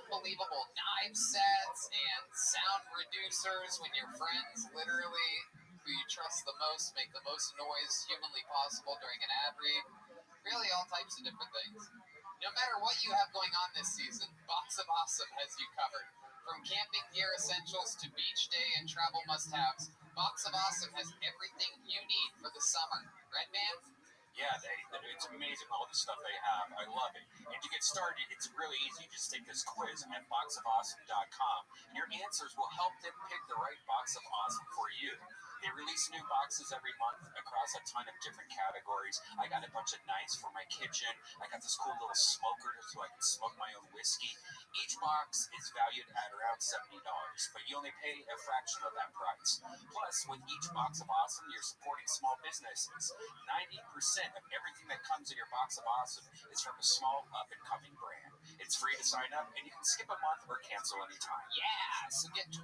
Unbelievable knife sets and sound reducers when your friends, literally who you trust the most, make the most noise humanly possible during an ad read. Really all types of different things. No matter what you have going on this season, Box of Awesome has you covered. From camping gear essentials to beach day and travel must-haves, Box of Awesome has everything you need for the summer. Right, man? Yeah, it's amazing all the stuff they have. I love it. And to get started, it's really easy. Just take this quiz at boxofawesome.com. And your answers will help them pick the right Box of Awesome for you. They release new boxes every month across a ton of different categories. I got a bunch of knives for my kitchen. I got this cool little smoker so I can smoke my own whiskey. Each box is valued at around $70, but you only pay a fraction of that price. Plus, with each Box of Awesome, you're supporting small businesses. 90% of everything that comes in your Box of Awesome is from a small up-and-coming brand. It's free to sign up, and you can skip a month or cancel anytime. Yeah, so get 20%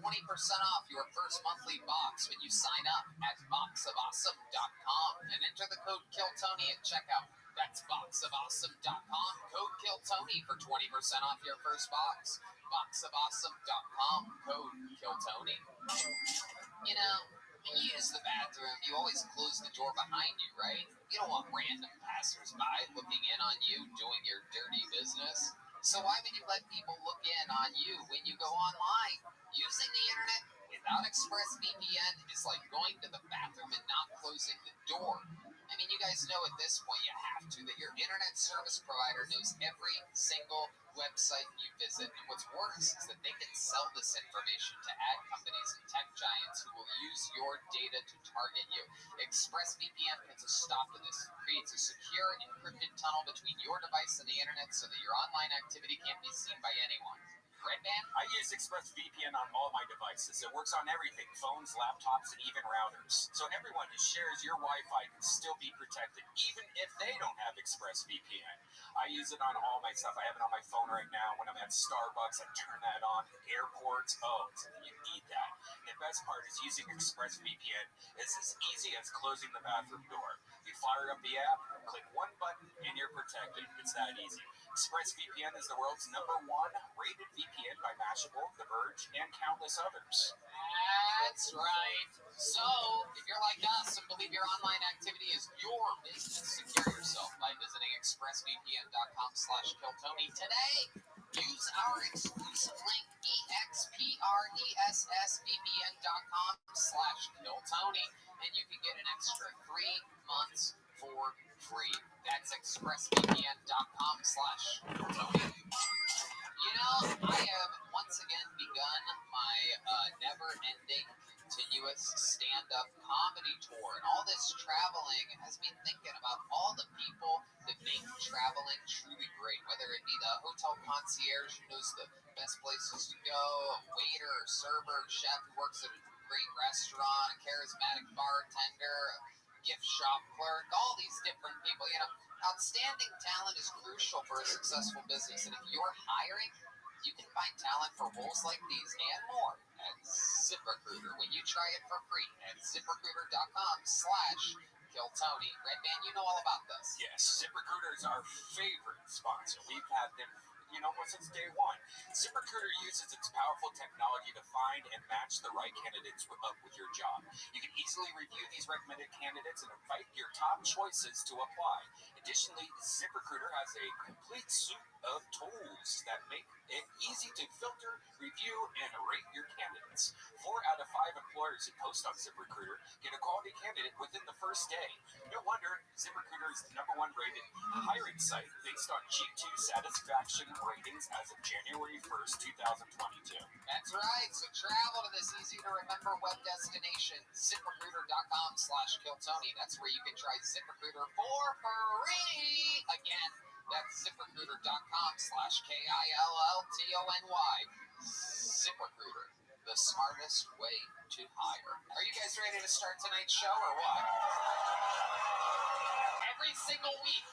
off your first monthly box when you sign up at boxofawesome.com and enter the code KILLTONY at checkout. That's boxofawesome.com, code KILLTONY for 20% off your first box. Boxofawesome.com, code KILLTONY. You know, when you use the bathroom, you always close the door behind you, right? You don't want random passersby looking in on you doing your dirty business. So why would you let people look in on you when you go online? Using the internet without ExpressVPN is like going to the bathroom and not closing the door. I mean, you guys just know at this point you have to that your internet service provider knows every single website you visit. And what's worse is that they can sell this information to ad companies and tech giants who will use your data to target you. ExpressVPN puts a stop to this. It creates a secure encrypted tunnel between your device and the internet so that your online activity can't be seen by anyone. Right, man? I use ExpressVPN on all my devices. It works on everything, phones, laptops, and even routers. So everyone who shares your Wi-Fi can still be protected, even if they don't have ExpressVPN. I use it on all my stuff. I have it on my phone right now. When I'm at Starbucks, I turn that on. Airports, you need that. And the best part is using ExpressVPN is as easy as closing the bathroom door. You fire up the app, click one button, and you're protected. It's that easy. ExpressVPN is the world's #1 rated VPN by Mashable, The Verge, and countless others. That's right. So, if you're like us and believe your online activity is your business, secure yourself by visiting expressvpn.com/Kiltony today. Use our exclusive link, expressvpn.com/Kiltony, and you can get an extra 3 months for free. That's expressvpn.com/Kiltony. You know, I have once again begun my never-ending, continuous stand-up comedy tour. And all this traveling has me thinking about all the people that make traveling truly great, whether it be the hotel concierge who knows the best places to go, a waiter or server, chef who works at a great restaurant, a charismatic bartender, a gift shop clerk, all these different people, you know. Outstanding talent is crucial for a successful business, and if you're hiring, you can find talent for roles like these and more at ZipRecruiter when you try it for free at ZipRecruiter.com/Kiltony. Redman, you know all about this. Yes, ZipRecruiter is our favorite sponsor. We've had them, since day one. ZipRecruiter uses its powerful technology to find and match the right candidates up with your job. You can easily review these recommended candidates and invite your top choices to apply. Additionally, ZipRecruiter has a complete suite of tools that make it easy to filter, review, and rate your candidates. 4 out of 5 employers who post on ZipRecruiter get a quality candidate within the first day. No wonder ZipRecruiter is the #1 rated hiring site based on G2 satisfaction ratings as of January 1st, 2022. That's right. So travel to this easy-to-remember web destination, ZipRecruiter.com/Kiltony. That's where you can try ZipRecruiter for free. Again, that's ZipRecruiter.com/KILLTONY. ZipRecruiter, the smartest way to hire. Are you guys ready to start tonight's show or what? Every single week,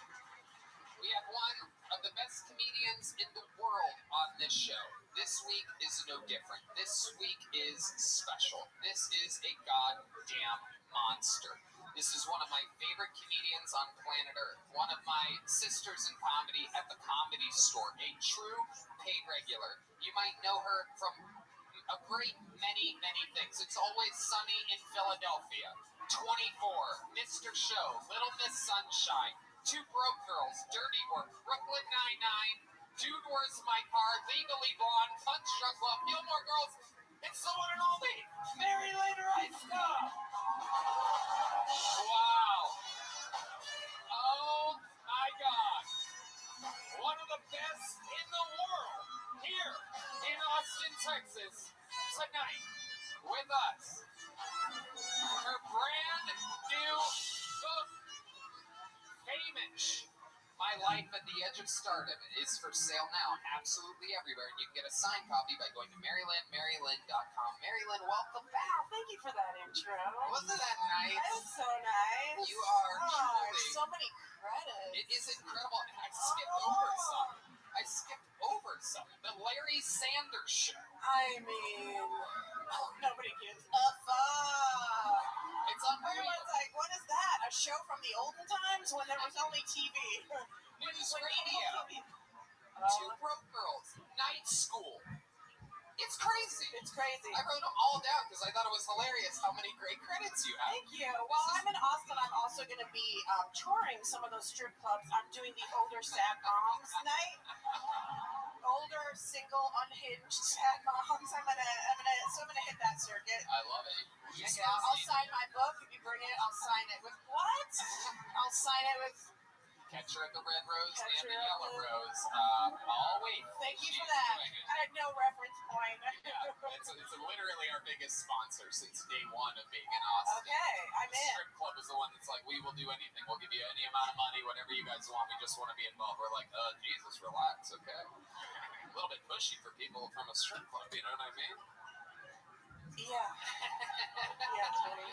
we have one of the best comedians in the world on this show. This week is no different. This week is special. This is a goddamn monster. This is one of my favorite comedians on planet Earth. One of my sisters in comedy at the Comedy Store. A true paid regular. You might know her from a great many, many things. It's Always Sunny in Philadelphia. 24, Mr. Show, Little Miss Sunshine, Two Broke Girls, Dirty Work, Brooklyn Nine-Nine, Dude, Where's My Car, Legally Blonde, Punch Drunk Love, Gilmore Girls. It's the one and only Mary Lynn Rice-Stubb. Wow. Oh my God. One of the best in the world here in Austin, Texas, tonight with us. Her brand new book, Famous. My Life at the Edge of Stardom is for sale now absolutely everywhere. And you can get a signed copy by going to MaryLynn.com. Mary Lynn, welcome back. Wow, thank you for that intro. Wasn't that nice? That was so nice. You are truly... so many credits. It is incredible. And I skipped over some. The Larry Sanders Show. I mean, nobody gives a fuck. It's unreal. Everyone's like, what is that? A show from the olden times when there was only TV? News radio. Two Broke Girls. Night School. It's crazy. It's crazy. I wrote them all down because I thought it was hilarious how many great credits you have. Thank you. While I'm in Austin, I'm also going to be touring some of those strip clubs. I'm doing the older sad moms night. Older, single, unhinged sad moms. I'm gonna hit that circuit. I love it. Yeah, I'll sign my book. If you bring it, I'll sign it with what? I'll sign it with. Catch her at the red rose Catch and her the at yellow the- rose. Oh, wait. Thank you She's for that. doing it. I had no reference point. Yeah, it's literally our biggest sponsor since day one of being in Austin. Okay, I'm The in. strip club is the one that's like, we will do anything. We'll give you any amount of money, whatever you guys want. We just want to be involved. We're like, Jesus, relax, okay? A little bit pushy for people from a strip club, you know what I mean? Yeah. Yeah, Tony.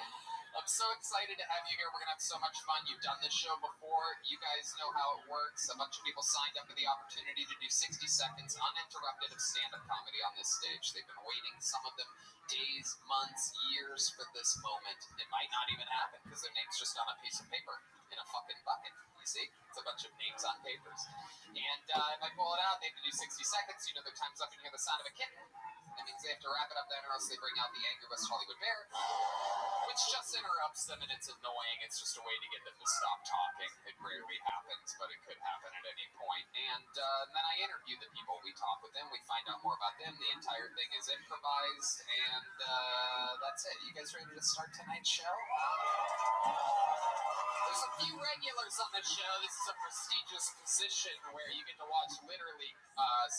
I'm so excited to have you here. We're going to have so much fun. You've done this show before. You guys know how it works. A bunch of people signed up for the opportunity to do 60 seconds uninterrupted of stand-up comedy on this stage. They've been waiting, some of them days, months, years for this moment. It might not even happen because their name's just on a piece of paper in a fucking bucket. You see? It's a bunch of names on papers. And if I pull it out, they have to do 60 seconds. You know their time's up and you hear the sound of a kitten. That means they have to wrap it up then or else they bring out the angry West Hollywood Bear, which just interrupts them and it's annoying. It's just a way to get them to stop talking. It rarely happens, but it could happen at any point. And then I interview the people. We talk with them. We find out more about them. The entire thing is improvised. And that's it. You guys ready to start tonight's show? There's a few regulars on the show. This is a prestigious position where you get to watch literally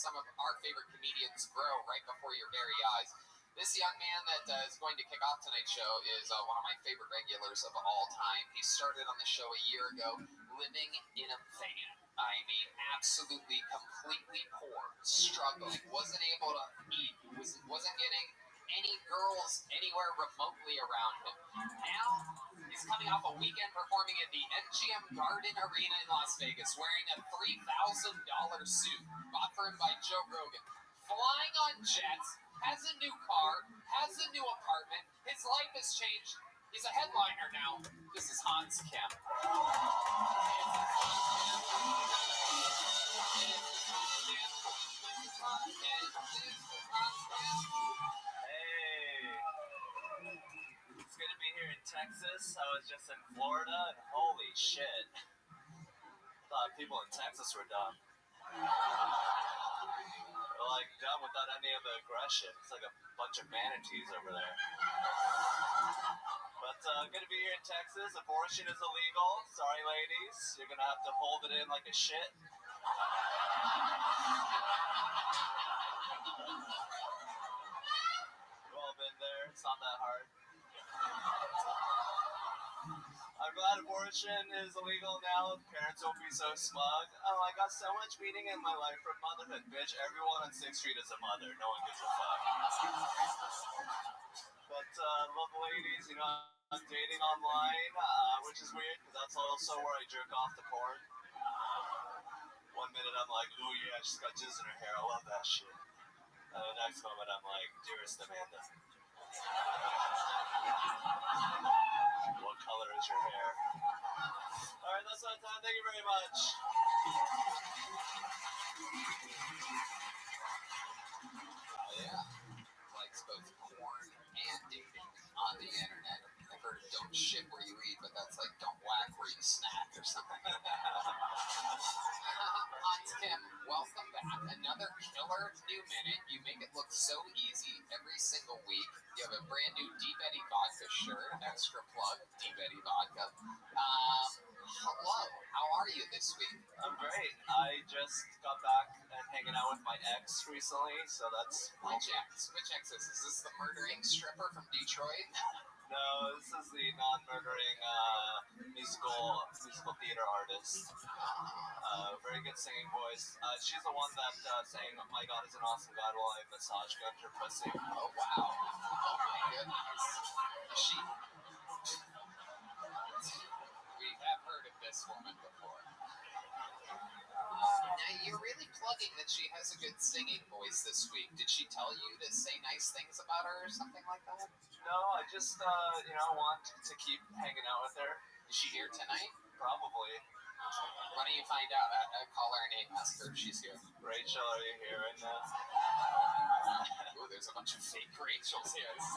some of our favorite comedians grow right before your very eyes. This young man that is going to kick off tonight's show is one of my favorite regulars of all time. He started on the show a year ago, living in a van. I mean, absolutely, completely poor, struggling, wasn't able to eat, wasn't getting any girls anywhere remotely around him. Now, he's coming off a weekend performing at the MGM Garden Arena in Las Vegas, wearing a $3,000 suit bought for him by Joe Rogan, flying on jets, has a new car, has a new apartment. His life has changed. He's a headliner now. This is Hans Kemp. Hey, it's good to be here in Texas. I was just in Florida, and holy shit, thought people in Texas were dumb. They're like dumb without any of the aggression. It's like a bunch of manatees over there. But good to be here in Texas. Abortion is illegal. Sorry, ladies, you're gonna have to hold it in like a shit. We've all been there. It's not that hard. I'm glad abortion is illegal now. Parents won't be so smug. Oh, I got so much meaning in my life from motherhood, bitch. Everyone on 6th Street is a mother. No one gives a fuck. But love ladies, you know, I'm dating online, which is weird because that's also where I jerk off the porn. 1 minute I'm like, ooh yeah, she's got jizz in her hair. I love that shit. And the next moment I'm like, dearest Amanda, what color is your hair? Alright, that's my time. Thank you very much. Oh, yeah. Likes both porn and dating on the internet. I've heard of don't shit where you eat, but that's like don't whack where you snack or something like that. Hans Kim, welcome back. Another killer new minute. You make it look so easy every single week. You have a brand new Deep Eddy Vodka shirt. Extra plug, Deep Eddy Vodka. Hello. How are you this week? I'm great. I just got back and hanging out with my ex recently, so that's... Which ex? Which ex is this? Is this the murdering stripper from Detroit? No, this is the non-murdering musical theater artist. Very good singing voice. She's the one that sang "My God is an Awesome God" while I massage gunned her pussy. Oh wow! Oh my goodness! She. We have heard of this woman before. Now you're really plugging that she has a good singing voice this week. Did she tell you to say nice things about her or something like that? No, I just want to keep hanging out with her. Is she here tonight? Probably. Why don't you find out? I call her and ask her if she's here. Rachel, are you here right now? Ooh, there's a bunch of fake Rachels here. This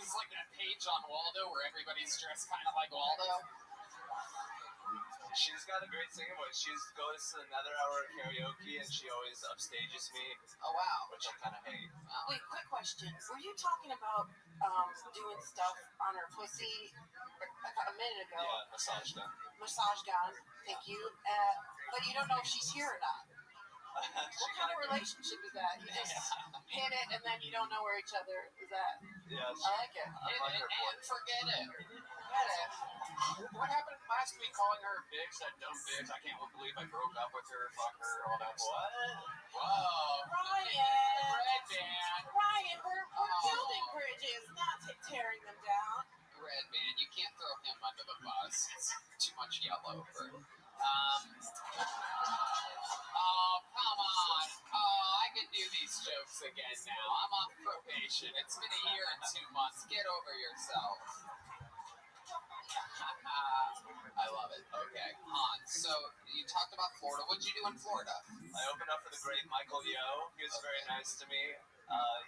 is like that page on Waldo where everybody's dressed kind of like Waldo. She's got a great singing voice. She goes to another hour of karaoke and she always upstages me. Oh wow, which I kind of hate. Wow. Wait, quick question. Were you talking about doing stuff on her pussy a minute ago? Yeah, massage gun. massage gun. Thank you. But you don't know if she's here or not. What kind of relationship is that? You just hit it and then you don't know where each other is at. Yeah, I like it. And forget it. Get it. What happened last week calling her Biggs, that dumb Biggs? I can't believe I broke up with her, fuck her, all that stuff. Whoa. Ryan. Red band. Ryan, we're building bridges, not tearing them down. Red band. You can't throw him under the bus. It's too much yellow for. Oh, come on. Oh, I can do these jokes again now. I'm on probation. It's been a year and 2 months. Get over yourself. I love it. Okay, Hans. So you talked about Florida. What'd you do in Florida? I opened up for the great Michael Yo. He was very nice to me.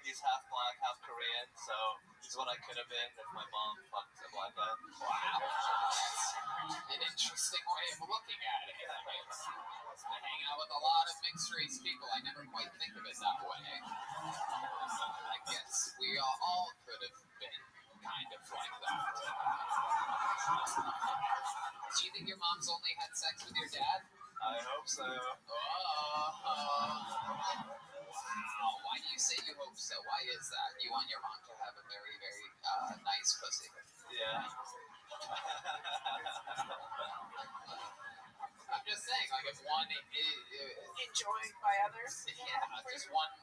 He's half black, half Korean, so he's what I could have been if my mom fucked a black guy. Wow. That's an interesting way of looking at it. I hang out with a lot of mixed race people. I never quite think of it that way. I guess we all could have been kind of like that. Do you think your mom's only had sex with your dad? I hope so. Wow. Why do you say you hope so? Why is that? You want your mom to have a very, very nice pussy. Yeah. I'm just saying, like, if one Enjoyed by others. yeah, just one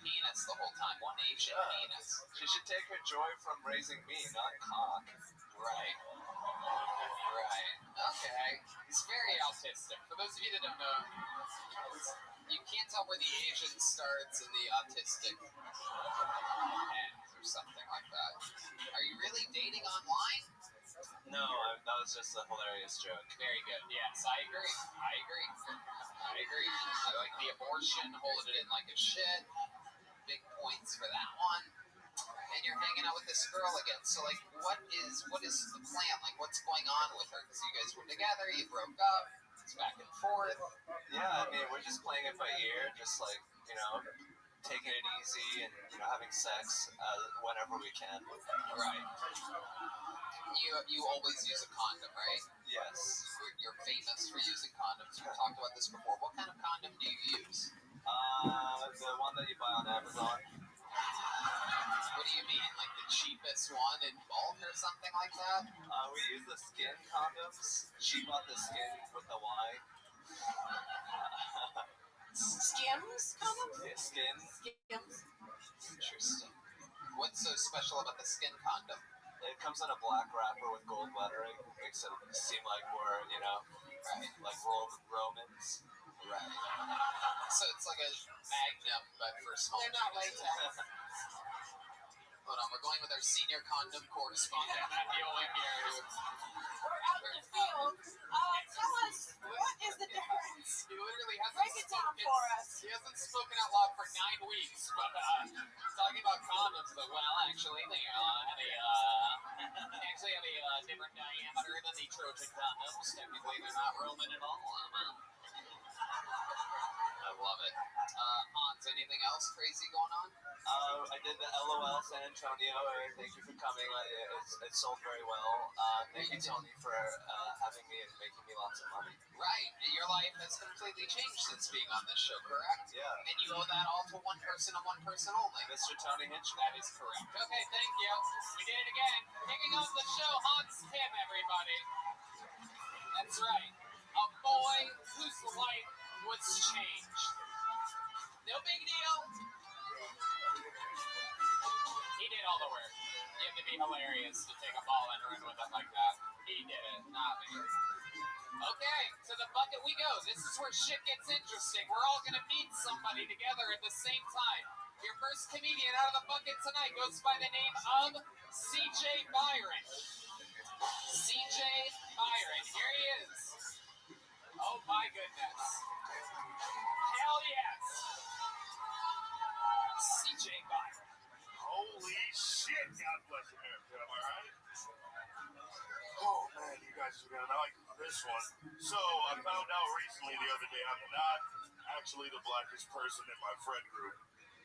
penis the whole time, one Asian penis. She should take her joy from raising me, not cock. Right. Okay. He's very autistic. For those of you that don't know, you can't tell where the Asian starts and the autistic ends or something like that. Are you really dating online? No, that was just a hilarious joke. Very good. Yes, I agree. I like the abortion, holding it in like a shit. Big points for that one. And you're hanging out with this girl again. So, like, what is the plan? Like, what's going on with her? Because you guys were together, you broke up, it's back and forth. Yeah, I mean, we're just playing it by ear, just like, taking it easy and, having sex whenever we can. Right. You always use a condom, right? Yes. You're famous for using condoms. We've talked about this before. What kind of condom do you use? The one that you buy on Amazon. What do you mean? Like the cheapest one in bulk or something like that? We use the skin condoms. She bought the skin with the Y. Skims condoms? Yeah, skin. Skims. Interesting. What's so special about the skin condom? It comes in a black wrapper with gold lettering. Makes it seem like we're, right, like Romans. Right. So it's like a magnum, but for small. They're not latex. Hold on, we're going with our senior condom correspondent, Matthew here. We're out in the field. Tell us, what is the difference? He literally hasn't Break it down for us. He hasn't spoken out loud for 9 weeks, but talking about condoms, but actually they have a different diameter than the Trojan condoms. Technically, they're not Roman at all. I love it. Hans, anything else crazy going on? I did the LOL San Antonio. Thank you for coming. It sold very well. Thank you, Tony, for having me and making me lots of money. Right. And your life has completely changed since being on this show, correct? Yeah. And you owe that all to one person and one person only. Mr. Tony Hitchcock. That is correct. Okay, thank you. We did it again. Kicking off the show, Hans Tim, everybody. That's right. A boy whose life was changed. No big deal. He did all the work. You have to be hilarious to take a ball and run with it like that. He did it, not me. Okay, to the bucket we go. This is where shit gets interesting. We're all going to meet somebody together at the same time. Your first comedian out of the bucket tonight goes by the name of CJ Byron. CJ Byron, here he is. Oh my goodness. Hell yes. CJ Byron. Holy shit, God bless America, am I right? Oh man, you guys are gonna like this one. So I found out recently the other day I'm not actually the blackest person in my friend group.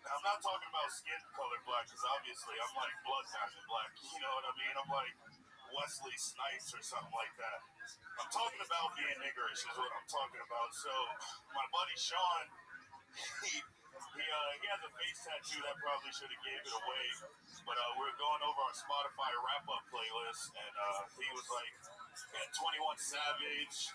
Now, I'm not talking about skin color black, because obviously I'm like blood type black, you know what I mean? I'm like Wesley Snipes or something like that. I'm talking about being niggerish is what I'm talking about. So my buddy Sean, he has a face tattoo that probably should have gave it away. But we're going over our Spotify wrap-up playlist, and he was like, yeah, 21 Savage,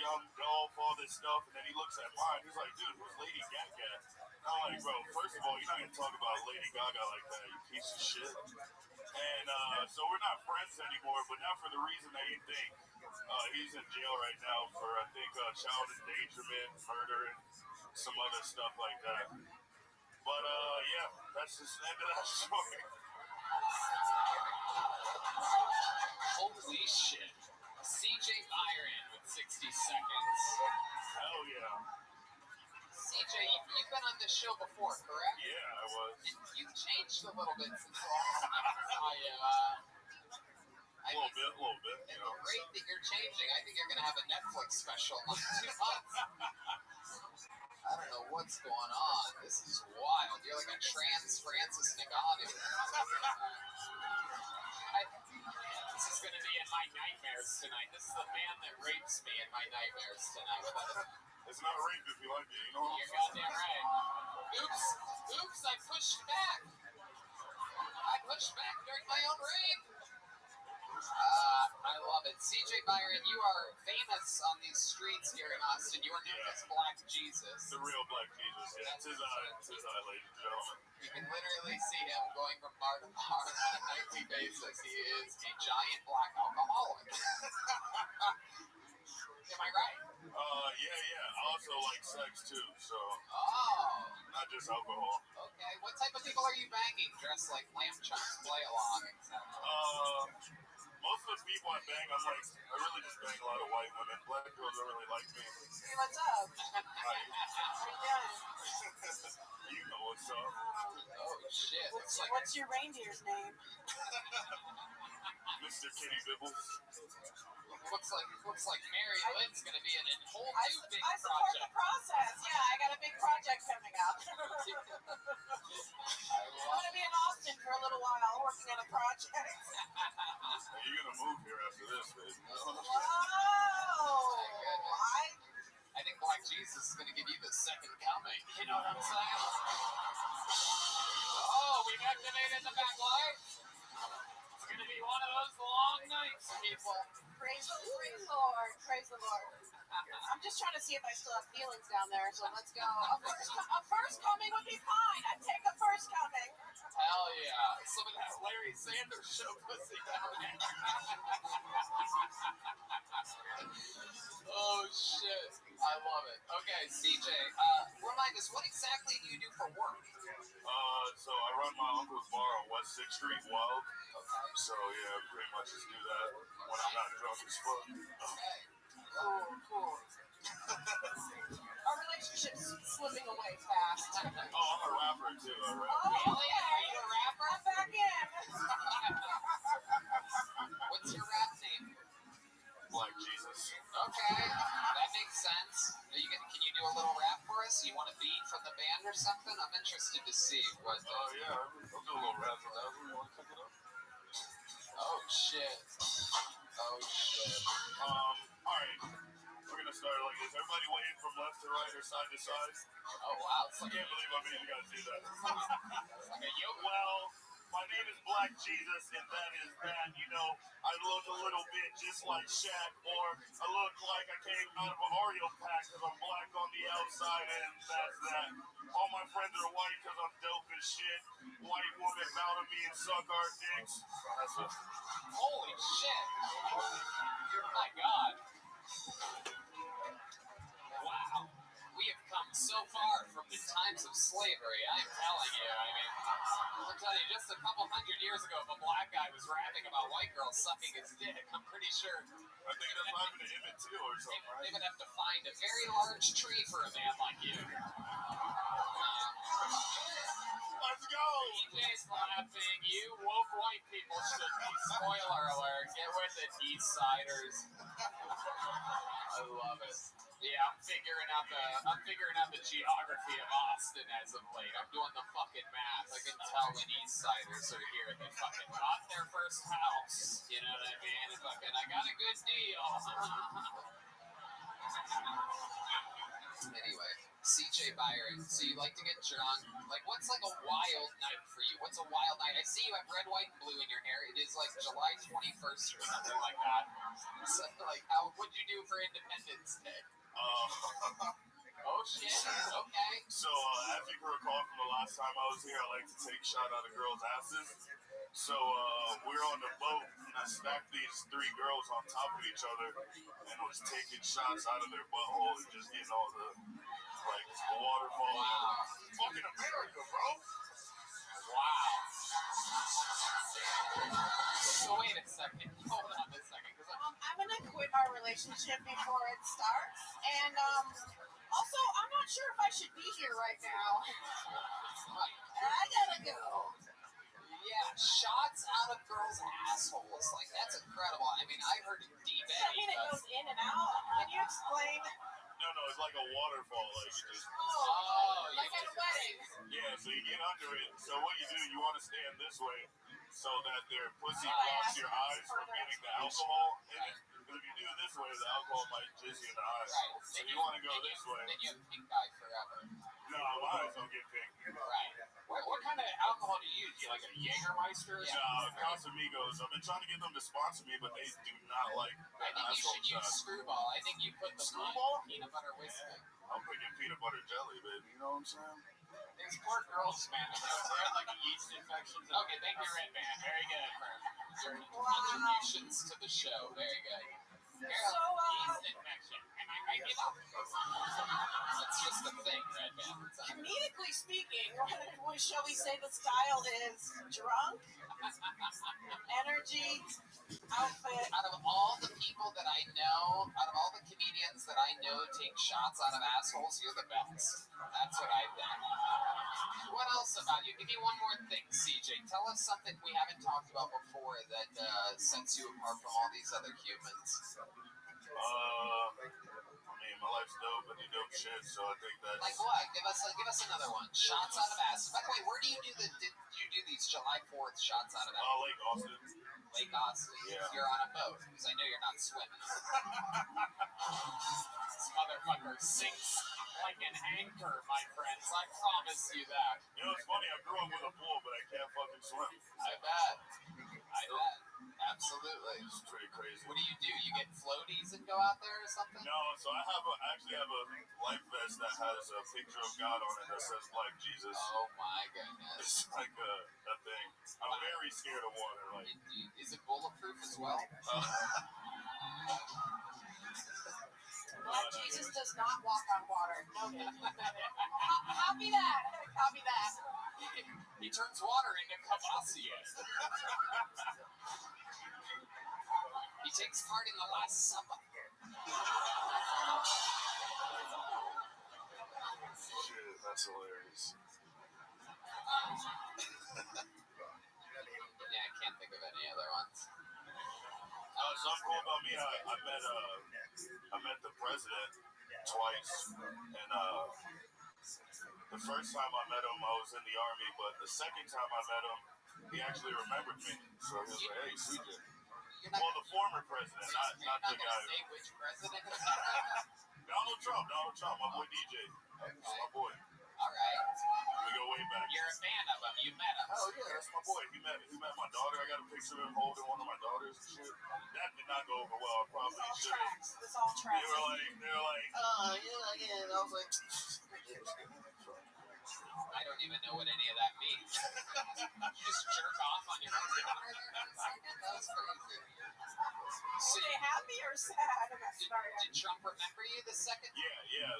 Young Dolph, all this stuff. And then he looks at mine. He's like, dude, who's Lady Gaga? I'm like, bro, first of all, you're not going to talk about Lady Gaga like that, you piece of shit. And so we're not friends anymore, but not for the reason that you think. He's in jail right now for, I think, child endangerment, murder, and some other stuff like that. But, yeah, that's just the end of that story. Holy shit. CJ Byron with 60 seconds. Hell yeah. CJ, you've been on this show before, correct? Yeah, I was. You've changed a little bit since the last time. A little bit, you know. The rate that you're changing, I think you're going to have a Netflix special in like 2 months. I don't know what's going on. This is wild. You're like a trans Francis Ngannou. This is going to be in my nightmares tonight. This is the man that rapes me in my nightmares tonight. It's not rape if you like it, you know? You're goddamn right. Oops, I pushed back. I pushed back during my own rape. I love it. CJ Byron, you are famous on these streets here in Austin. You are known as Black Jesus. The real Black Jesus, yeah. It's his eye, ladies and gentlemen. You can literally see him going from bar to bar on a nightly basis. He is a giant black alcoholic. Am I right? Yeah. I also like sex too, so. Oh. Not just alcohol. Okay. What type of people are you banging dressed like lamb chops? Play along. Most of the people I bang, I'm like, I really just bang a lot of white women. Black girls don't really like me. Hey, what's up? Hi. You know what's up. Oh, shit. What's your reindeer's name? Mr. Kitty Bibbles. Looks like Mary Lynn's gonna be in a whole new big I support project. the process. Yeah, I got a big project coming up. I'm gonna be in Austin for a little while, working on a project. You're gonna move here after this, baby. Whoa! I think Black Jesus is gonna give you the second coming. You know what I'm saying? Oh, we've activated the back light. It's gonna be one of those long nights, people. Praise the Lord. Praise the Lord. I'm just trying to see if I still have feelings down there, so let's go. A first coming would be fine. I'd take a first coming. Hell yeah. Some of that Larry Sanders show pussy down there. Oh, shit. I love it. Okay, CJ, remind us, what exactly do you do for work? So I run my uncle's bar on West 6th Street, Wild. Okay. So, yeah, pretty much just do that when I'm not drunk as fuck. Okay. Cool. Our relationship's slipping away fast. Oh, I'm a rapper, too. I rap. Really? Are you a rapper? I'm back in. What's your rap name? Black Jesus. Okay, that makes sense. Can you do a little rap for us? You want a beat from the band or something? I'm interested to see what. Yeah, I'll do a little rap for that. You want to pick it up? Oh shit. Alright. We're gonna start like this. Everybody waiting from left to right or side to side. Oh wow. I can't believe I made you guys do that. Like a yoke. Well, my name is Black Jesus, and that is that. You know, I look a little bit just like Shaq, or I look like I came out of an Oreo pack because I'm black on the outside, and that's that. All my friends are white because I'm dope as shit. White woman bow to me and suck our dicks. That's it. Holy shit. My God. Wow. We have come so far from the times of slavery, I'm telling you. I mean, I'll tell you, just a couple hundred years ago, if a black guy was rapping about white girls sucking his dick, I'm pretty sure I think that's happened to Emmett too or something, right? they would have to find a very large tree for a man like you. I Let's go. DJ's laughing. You woke white people should be. Spoiler alert. Get with it, East Siders. I love it. Yeah, I'm figuring out the geography of Austin as of late. I'm doing the fucking math. I can tell when East Siders are here. They fucking bought their first house. You know what I mean? And fucking, I got a good deal. Anyway, CJ Byron. So you like to get drunk? Like, what's like a wild night for you? What's a wild night? I see you have red, white, and blue in your hair. It is like July 21st or something like that. So, like, what'd you do for Independence Day? Oh shit. Okay. So, as you can recall from the last time I was here, I like to take shot out of girls' asses. So, we're on the boat, and I stacked these three girls on top of each other, and was taking shots out of their butthole and just getting all the, like, waterfall. Wow. Fucking America, bro. Wow. So wait a second. Hold on a second. I'm gonna quit our relationship before it starts, and also I'm not sure if I should be here right now. I gotta go. Yeah, shots out of girls' assholes. Like, that's incredible. I mean, I heard it Does that mean it goes in and out? Can you explain? No, it's like a waterfall. Like, you just... Like at a wedding. Yeah, so you get under it. So what you do, you want to stand this way so that their pussy blocks your eyes from getting the alcohol in it. Because if you do it this way, the alcohol might jizz you in the eyes. Right. So you want to go this way. Then you have pink eye forever. No, my eyes don't get pink. Right. What kind of alcohol do you use? Do you like a Jägermeister? Yeah, Casamigos. I've been trying to get them to sponsor me, but they do not like I think you should use Screwball. I think you put the Screwball? peanut butter whiskey. I'm putting peanut butter jelly, baby. You know what I'm saying? There's poor girls, man. They have like a yeast infection. Okay, thank you, Red Band. Very good for your contributions to the show. Very good. Yeast infection. Am I right? That's just a thing, Red Band. Comedically speaking, shall we say the style is drunk, energy, outfit. Out of all the people that I know, out of all the comedians that I know take shots out of assholes, you're the best. That's what I think. What else about you? Give me one more thing, CJ. Tell us something we haven't talked about before that sets you apart from all these other humans. I mean, my life's dope and do dope shit, so I think that's... Like what? Give us another one. Shots out of ass. By the way, where do you do these July 4th shots out of ass? Lake Austin. Lake Austin. Yeah. You're on a boat, because I know you're not swimming. This motherfucker sinks like an anchor, my friends. I promise you that. You know, it's funny, I grew up with a pool, but I can't fucking swim. I bet. Absolutely. It's pretty crazy. What do? You get floaties and go out there or something? No, so I actually have a life vest that has a picture of God on it that says Black Jesus. Oh my goodness. It's like a thing. I'm very scared of water. Like, is it bulletproof as well? Black Jesus does not walk on water. Noted. Copy that. Copy that. He turns water into Cavassier. He takes part in the Last Supper. shit, that's hilarious. Yeah, I can't think of any other ones. Something cool about me, I met the president twice, and the first time I met him, I was in the army, but the second time I met him, he actually remembered me. So he was like, "Hey, CJ." Well, the former president, not the guy. Say which president? Donald Trump, my boy DJ. That's my boy. All right. We go way back. You're a fan of him. You met him. Hell yeah, that's my boy. He met my daughter. I got a picture of him holding one of my daughters and shit. That did not go over well. I probably should have. This all tracks. They were like, yeah. And I was like, I don't even know what any of that means. You just jerk off on your own daughter there for a second? That was crazy. So, Were they happy or sad? did Trump remember you the second? yeah. Yeah,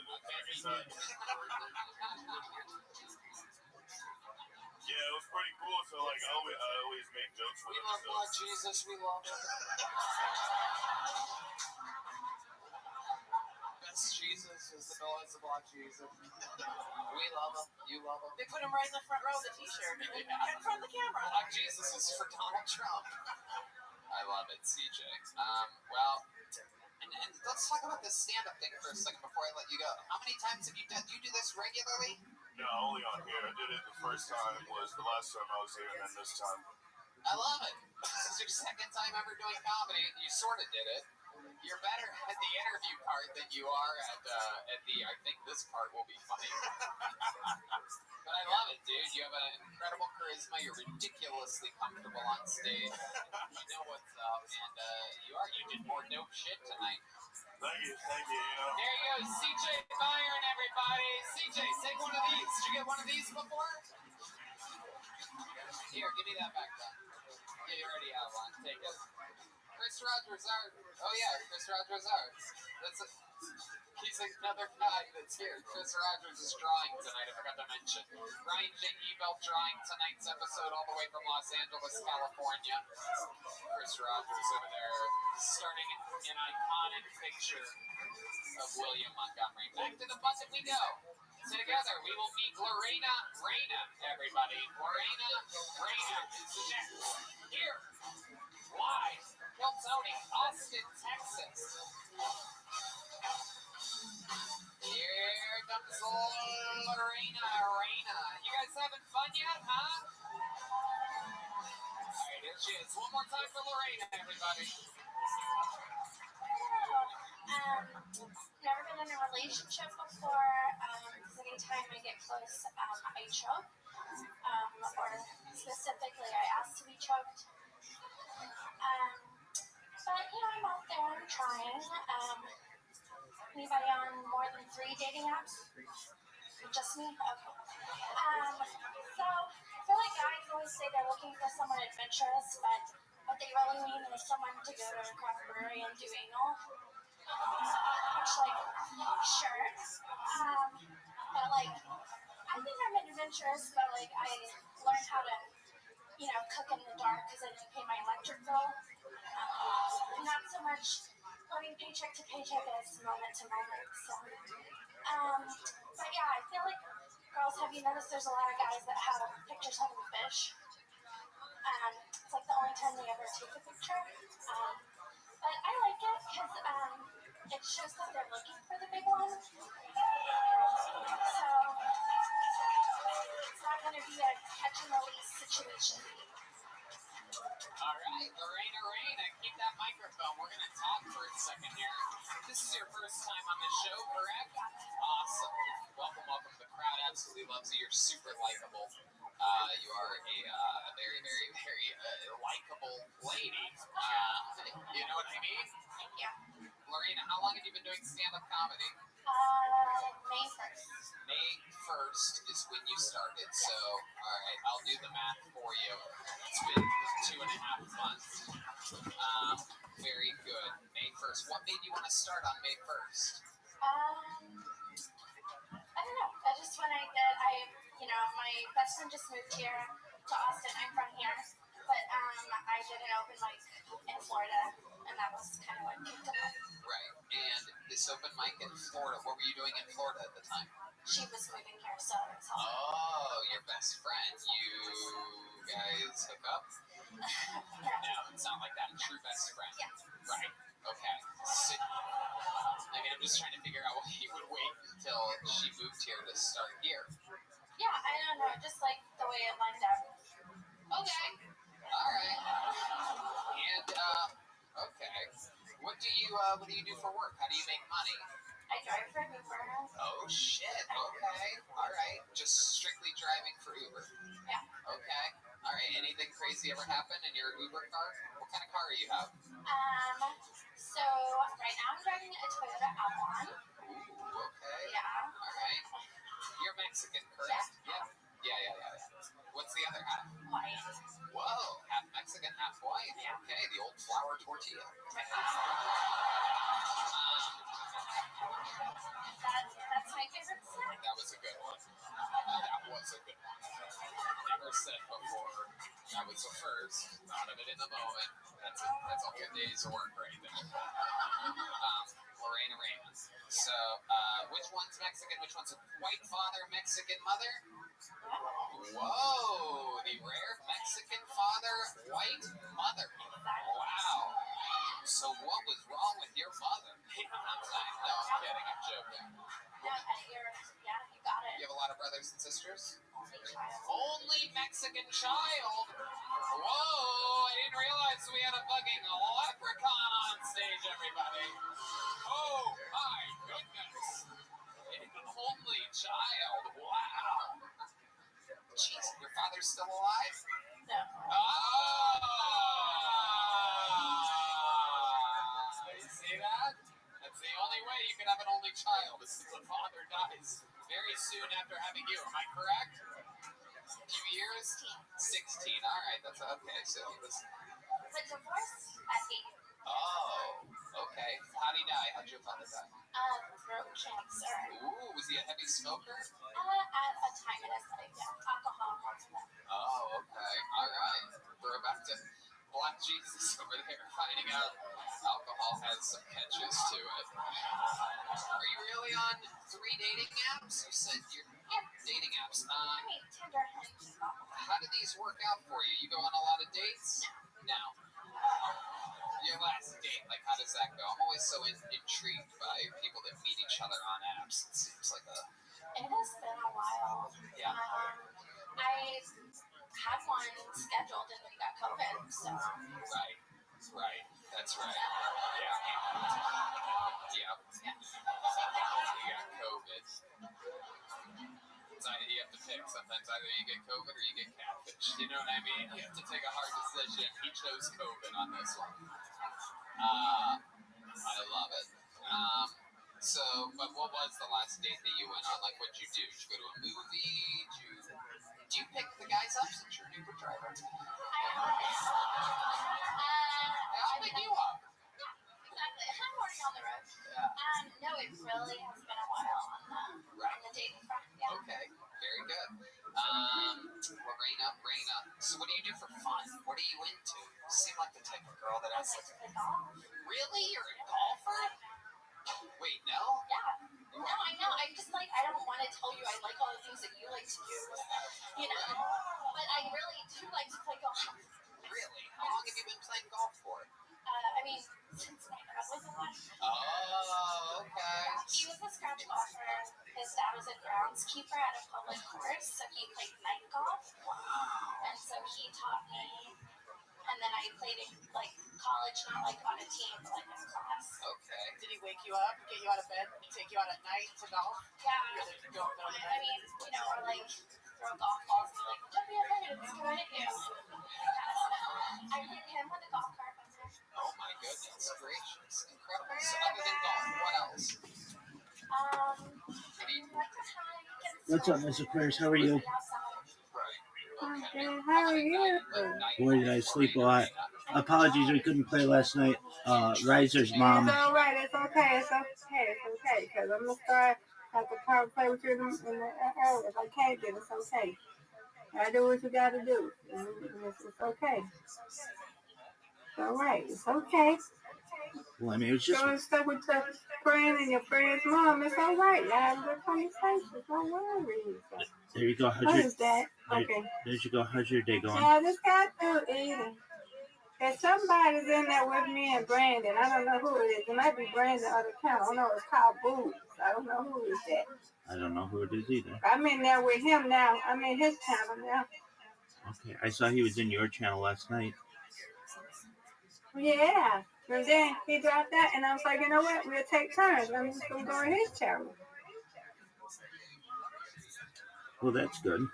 it was pretty cool. So like, I always make jokes with We him. love Lord Jesus. We love him. Best Jesus is the Still has to watch Jesus. We love him. You love him. They put him right in the front row of the T-shirt, in front of the camera. Black Jesus is for Donald Trump. I love it, CJ. Well, and let's talk about this stand-up thing for a second before I let you go. How many times have you done? Do you do this regularly? No, only on here. I did it the first time was the last time I was here, and then this time. I love it. This is your second time ever doing comedy. You sort of did it. You're better at the interview part than you are at the. I think this part will be funny. But I love it, dude. You have an incredible charisma. You're ridiculously comfortable on stage. You know what's up, and you did more dope shit tonight. Thank you. You know. There you go, CJ Byron, everybody. CJ, take one of these. Did you get one of these before? Here, give me that back then. Yeah, you already have one. Take it. Chris Rogers Art. Oh yeah, Chris Rogers Art. He's another guy that's here. Chris Rogers is drawing tonight. I forgot to mention. Ryan J. Ebel drawing tonight's episode all the way from Los Angeles, California. Chris Rogers over there starting an iconic picture of William Montgomery. Back to the bus we go. Together, we will meet Lorena Reina, everybody. Lorena Reina is next. Here, live, Tony, Austin, Texas. Here comes Lorena Reina. You guys having fun yet, huh? All right, here she is. One more time for Lorena, everybody. Never been in a relationship before. Anytime I get close, I choke. Or specifically, I ask to be choked. But I'm out there, I'm trying. Anybody on more than 3 dating apps? Just me? Okay. So I feel like guys always say they're looking for someone adventurous, but what they really mean is someone to go to a craft brewery and do anal. Which, sure. But, I think I'm adventurous, but, I learned how to, cook in the dark because I didn't pay my electric bill. Not so much living paycheck to paycheck as moment to moment. So, but yeah, I feel like, girls, have you noticed there's a lot of guys that have pictures of a fish? It's the only time they ever take a picture. But I like it because it shows that they're looking for the big one. So it's not going to be a catch and release situation. All right, Lorena Reina, keep that microphone. We're going to talk for a second here. This is your first time on the show, correct? Awesome. Welcome. The crowd absolutely loves you. You're super likable. You are a very, very, very likable lady. You know what I mean? Yeah. Lorena, how long have you been doing stand-up comedy? May 1st. May 1st is when you started, so, all right, I'll do the math for you. It's been 2.5 months. Very good. May 1st. What made you want to start on May 1st? I don't know. My best friend just moved here to Austin. I'm from here. But I did an open mic in Florida, and that was kind of what kicked it off. Right. And this open mic in Florida, what were you doing in Florida at the time? She was moving here, so it's all. Oh, your best friend. You guys hook up? No, it's not like that. True best friend. Yeah. Right. Okay. So, I'm just trying to figure out why you would wait until she moved here to start here. Yeah, I don't know. Just the way it lined up. Okay. All right. And okay. What do you do for work? How do you make money? I drive for Uber. Oh shit. Okay. All right. Just strictly driving for Uber. Yeah. Okay. All right. Anything crazy ever happen in your Uber car? What kind of car do you have? So right now I'm driving a Toyota Avalon. Ooh, okay. Yeah. All right. You're Mexican, correct? Yeah. Yeah. What's the other half? White. Whoa, half Mexican, half white. Yeah. Okay, the old flour tortilla. That's my favorite snack. That was a good one. Never said before. That was the first. Thought of it in the moment. That's a whole day's work right there. Lorena Reina. So, which one's Mexican? Which one's a white father, Mexican mother? Whoa, the rare Mexican father, white mother. Wow. So what was wrong with your mother? No, I'm kidding. I'm joking. Yeah, you got it. You have a lot of brothers and sisters? Only child. Only Mexican child? Whoa, I didn't realize we had a fucking leprechaun on stage, everybody. Oh my goodness. An only child. Wow. Jeez, your father's still alive? No. Oh! You see that? That's the only way you can have an only child is if the father dies very soon after having you. Am I correct? A few years? 16. All right, that's okay. So he was. But divorced at 8. Oh, okay. How'd he die? How'd your father die? Throat cancer. Ooh, was he a heavy smoker? At a time in his life, yeah. Alcohol. Oh, okay. All right. We're about to Black Jesus over there finding out alcohol has some catches to it. Are you really on 3 dating apps? You said you're dating apps. Tinder, Hinge. How do these work out for you? You go on a lot of dates? No. Your last date, like, how does that go? I'm always so intrigued by people that meet each other on apps. It seems like a... It has been a while. Yeah. I had one scheduled and we got COVID, so... Right. That's right. Yeah. You got COVID. It's either you have to pick. Sometimes either you get COVID or you get catfish. You know what I mean? You have to take a hard decision. He chose COVID on this one. I love it. So, but what was the last date that you went on? Like, what'd you do? Did you go to a movie? Do you pick the guys up since you're an Uber driver? I'll pick you up. Exactly. I'm already on the road. Yeah. No, it really has been a while on the dating front. Yeah. Okay, very good. Lorena. So what do you do for fun? What are you into? You seem like the type of girl that has... I like to play golf. Really? You're a golfer? Wait, no? Yeah. No, I know. I'm just like, I don't want to tell you I like all the things that you like to do. You know? But I really do like to play golf. Really? How long have you been playing golf for? I mean, since my dad was alive. Oh, okay. He was a scratch golfer. His dad was a groundskeeper at a public course, so he played night golf. Wow. And so he taught me. And then I played in, like, college, not, like, on a team, but, like, in class. Okay. Did he wake you up, get you out of bed, take you out at night to golf? Yeah. I mean, you know, or, like, throw golf balls and be like, don't be afraid, it's going to hit you. I hit him with a golf cart. Oh my goodness gracious. Incredible. So other than golf, what else? What's up, Mr. Claris? How are you? Okay. How are you? Boy, did I sleep a lot. Apologies, we couldn't play last night. Riser's mom. It's all right. It's okay. Because I'm going to start have to come play with you in the early. If I can't, then it's okay. I do what you got to do. It's okay. It's all right. It's okay. Well, I mean, it was just... Going stuck with your friend and your friend's mom. It's all right. You have a good conversation. Don't worry. There you go. What is that? Okay. There you go. How's your day going? I just got through eating. And somebody's in there with me and Brandon. I don't know who it is. It might be Brandon on the account. I don't know. It's called Boots. I don't know who is that. I don't know who it is either. I'm in there with him now. I'm in his channel now. Okay. I saw he was in your channel last night. Yeah. And then he dropped that, and I was like, you know what? We'll take turns. I'm just going to go in his channel. Well, that's good.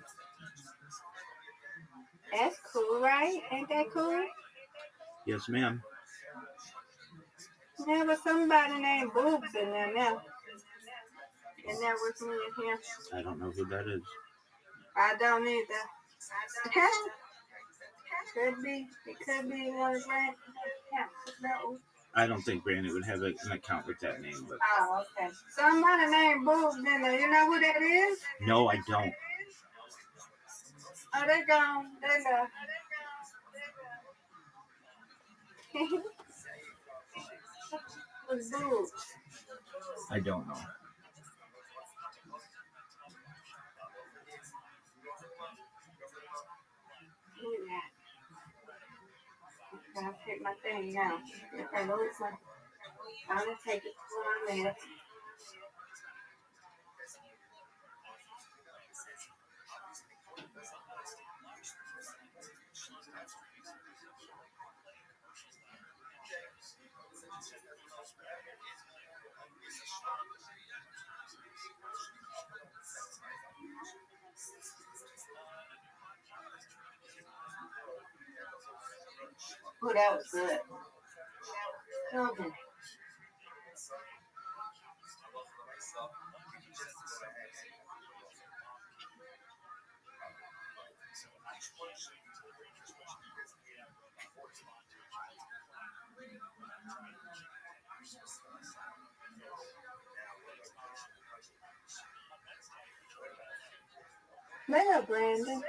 That's cool, right? Ain't that cool? Yes, ma'am. Yeah, but somebody named Boobs in there now. In there with me in here. I don't know who that is. I don't either. Could be. It could be one of Brandon's accounts. I don't think Brandon would have an account with that name. But... Oh, okay. Somebody named Boobs in there. You know who that is? No, I don't. Oh, they're gone. They're gone. With Boobs. I don't know. I'll take my thing now. If I lose my, I'm gonna take it for my minute. Oh, that was good. Okay. There, Brandon.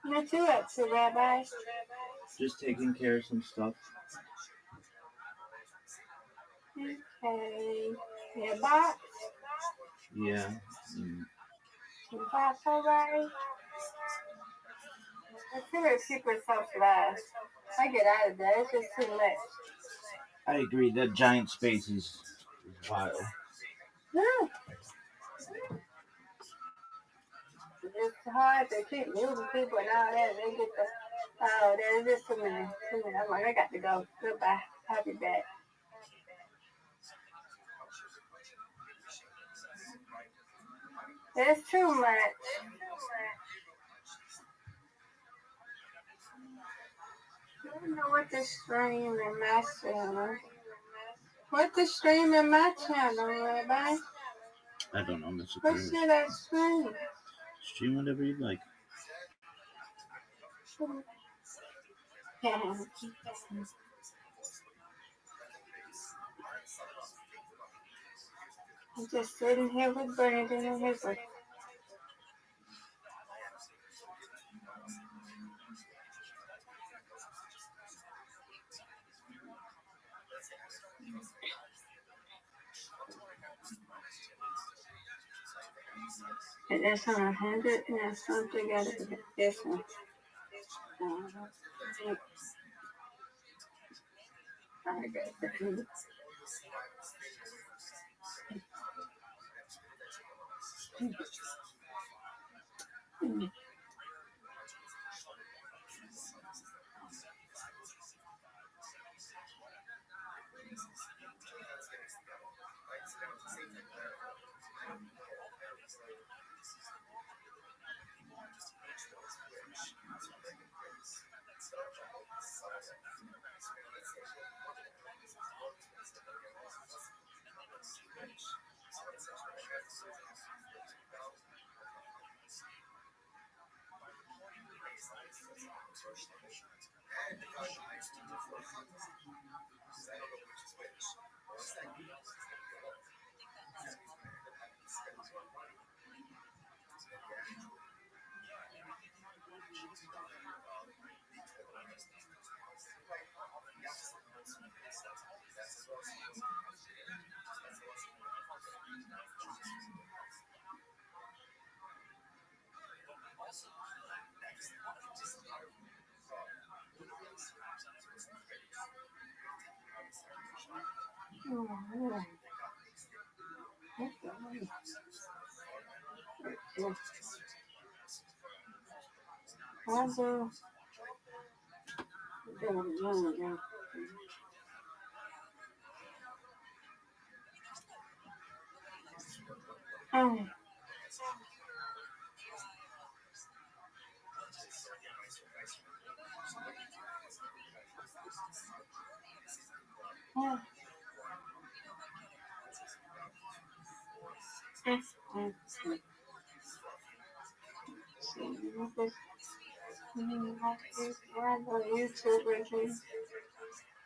What you up to, Rabbi? Just taking care of some stuff. Okay. Your box? Yeah. Your box alright? I feel like people are so fast. I get out of there. It's just too much. I agree. That giant space is wild. No. It's hard to keep moving people and all that. They get the, oh, there's just too many. I'm like, I got to go. Goodbye. I'll be back. It's too much. I don't know what to stream in my channel. What to stream in my channel, Rabbi? I don't know, Mr. What Curtis. should I stream? Stream whatever you like. Yeah. I'm just sitting here with Brandon and his. And that's on 100 and something got to be this one. I got the I go to YouTube with you.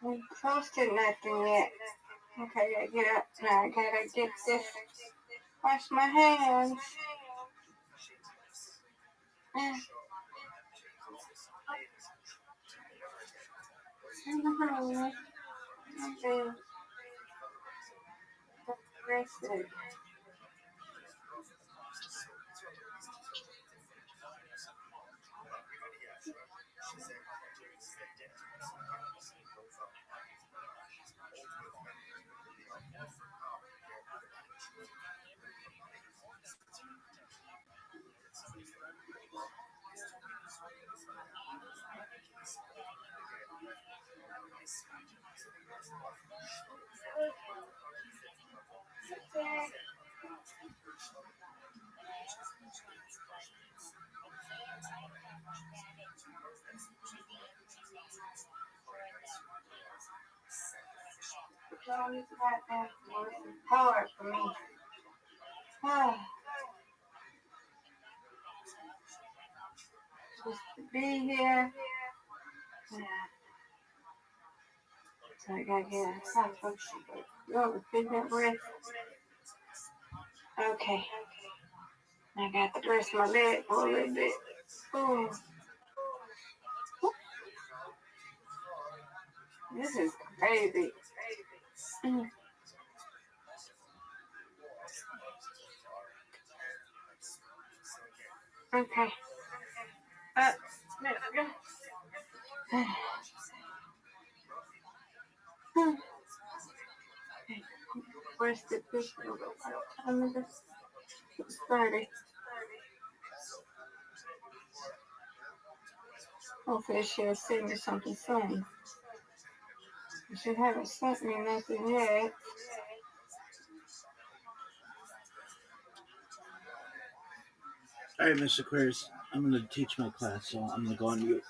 We posted nothing yet. Okay, I gotta get up now. I gotta get this. Wash my hands. Okay. Rested. It's hard for me. Just to be here. So I gotta get a go pick that breath. Okay. I got to rest my leg for a little bit. Ooh. This is crazy. Okay. Let's go. Where's the picture? What time is it? 6:30. Hopefully she'll send me something soon. She haven't sent me nothing yet. All right, Mr. Aquarius, I'm going to teach my class, so I'm going to go on mute.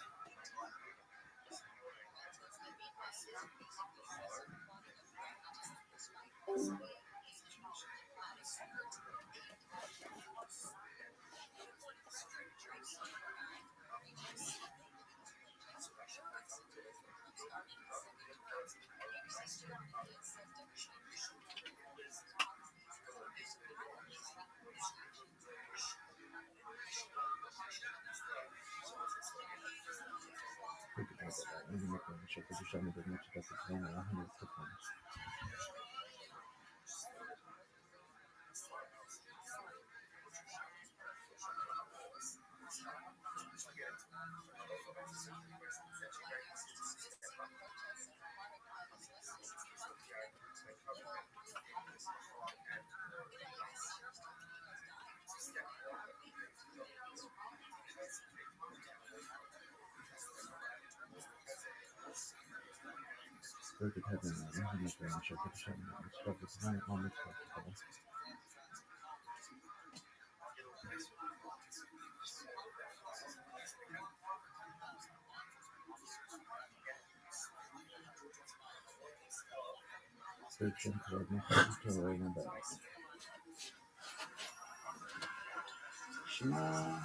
Shema,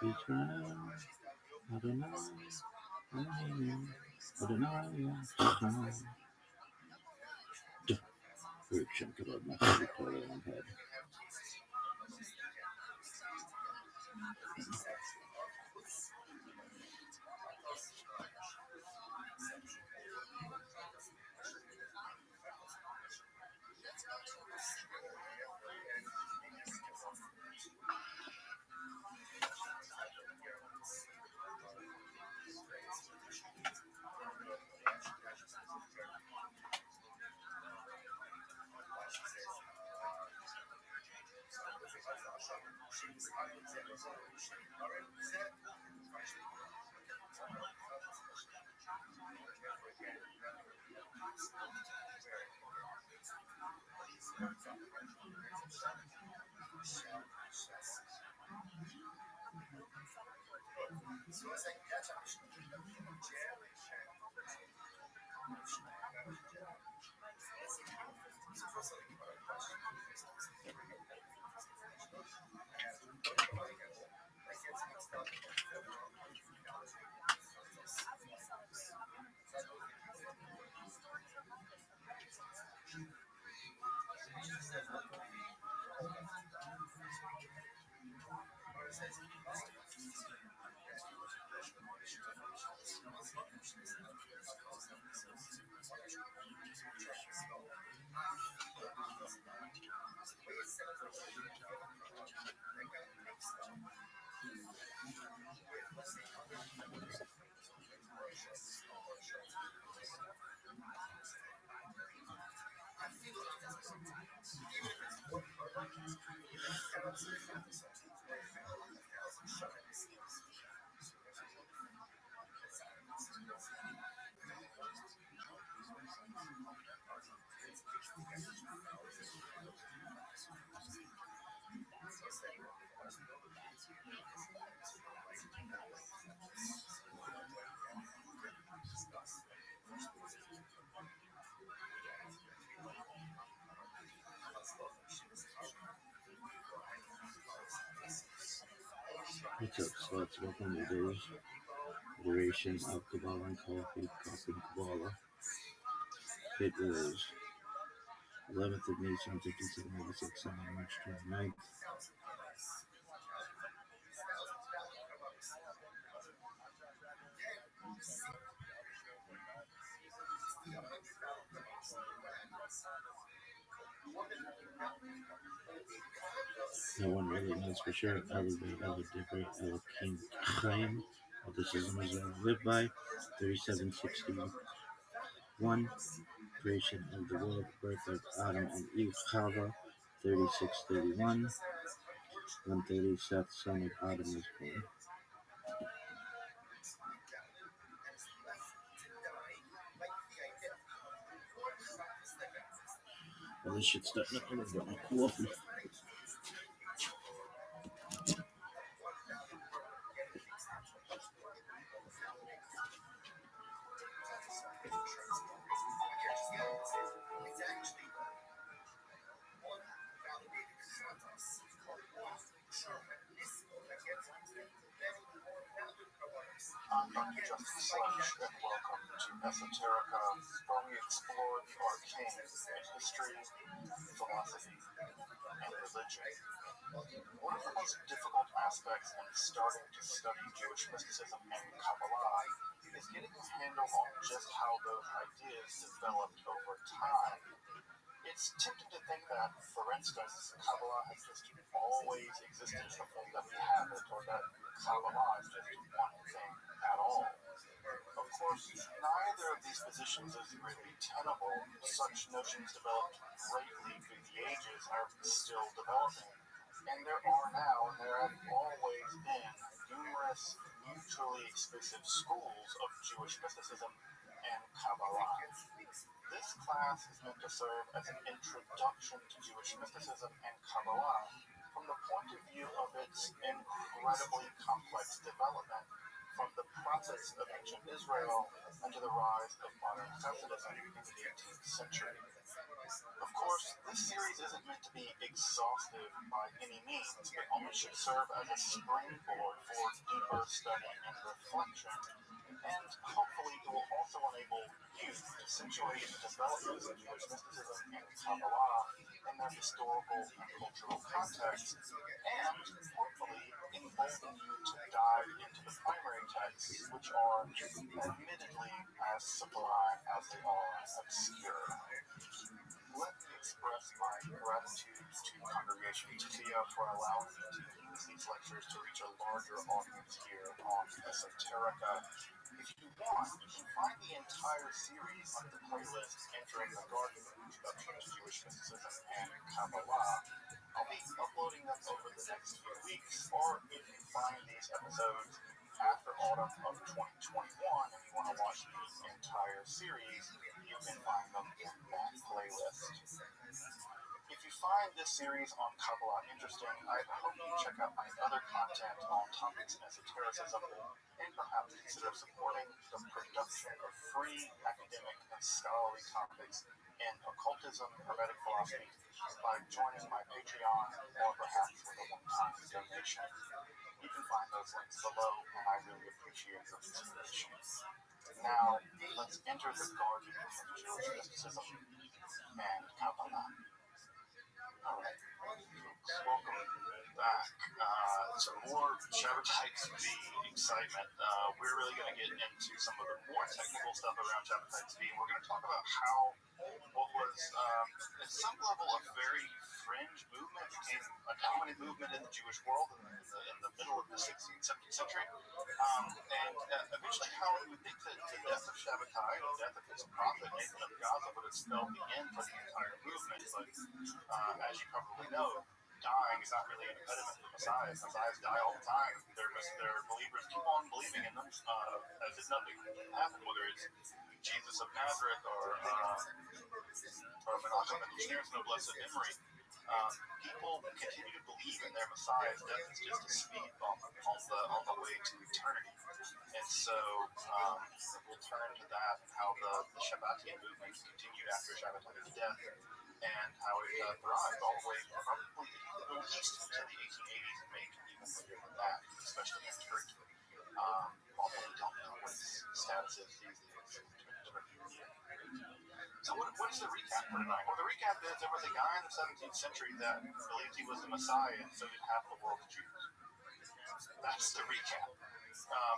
Israel, Adonai, Elohim, Adonai, Echad. What's up, sluts? Welcome to today's iteration of Kabbalah and Coffee Kabbalah. It was 11th of May, 5786, on March 29th. No one really knows for sure. Elevate, Debre, Elohim, Chaim. All this is lived by 3761. Creation of the world, birth of Adam and Eve, Chava, 3631. 130, Seth, son of Adam, is born. Well, this shit's starting to get my coffee. I'm Dr. Justin Sledge, and welcome to Esoterica, where we explore the arcane in history, philosophy, and religion. One of the most difficult aspects in starting to study Jewish mysticism and Kabbalah is getting a handle on just how those ideas developed over time. It's tempting to think that, for instance, Kabbalah has just always existed in the form that we have it, or that Kabbalah is just one thing at all. Of course, neither of these positions is really tenable. Such notions developed greatly through the ages and are still developing. And there are now, and there have always been, numerous mutually exclusive schools of Jewish mysticism and Kabbalah. This class is meant to serve as an introduction to Jewish mysticism and Kabbalah from the point of view of its incredibly complex development from the prophets of ancient Israel and to the rise of modern Hasidism in the 18th century. Of course, this series isn't meant to be exhaustive by any means, but only should serve as a springboard for deeper study and reflection, and hopefully it will also enable you to situate the developments of Jewish mysticism and Kabbalah in their historical and cultural context, and hopefully embolden you to dive into the primary texts, which are admittedly as sublime as they are obscure. Let me express my gratitude to Congregation Tia for allowing me to use these lectures to reach a larger audience here on Esoterica. If you want, you can find the entire series on the playlist Entering the Garden, Introduction to Jewish Mysticism and Kabbalah. I'll be uploading them over the next few weeks, or if you find these episodes after autumn of 2021 and you want to watch the entire series, you can find them in that playlist. If you find this series on Kabbalah interesting, I hope you check out my other content on topics in esotericism, and perhaps consider supporting the production of free academic and scholarly topics in occultism, hermetic philosophy, by joining my Patreon or perhaps with a one-time donation. You can find those links below, and I really appreciate your consideration. Now, let's enter the garden of Jewish mysticism and Kabbalah. All right, welcome back. Some more Shabbatai TV excitement. We're really going to get into some of the more technical stuff around Shabbatai TV. We're going to talk about how what was, at some level, a very fringe movement became a dominant movement in the Jewish world in the middle of the 16th, 17th century. And eventually how we would think that the death of Shabbatai, the death of his prophet, Nathan of Gaza, would have spelled the end for the entire movement. But as you probably know, dying is not really an impediment for Messiahs. Messiahs die all the time. Their believers keep on believing in them as if nothing happened, whether it's Jesus of Nazareth or Menachem and Lushner's no blessed memory. People continue to believe in their Messiah's death is just a speed bump on the way to eternity. And so we'll turn to that and how the Shabbatian movement continued after Shabbatai's death and how it thrived all the way probably at least to the 1880s and maybe even later than that, especially in Turkey. Although we don't know what its status is these days. So what is the recap for tonight? Well, the recap is there was a guy in the 17th century that believed he was the Messiah, and so did half the world's Jews. That's the recap.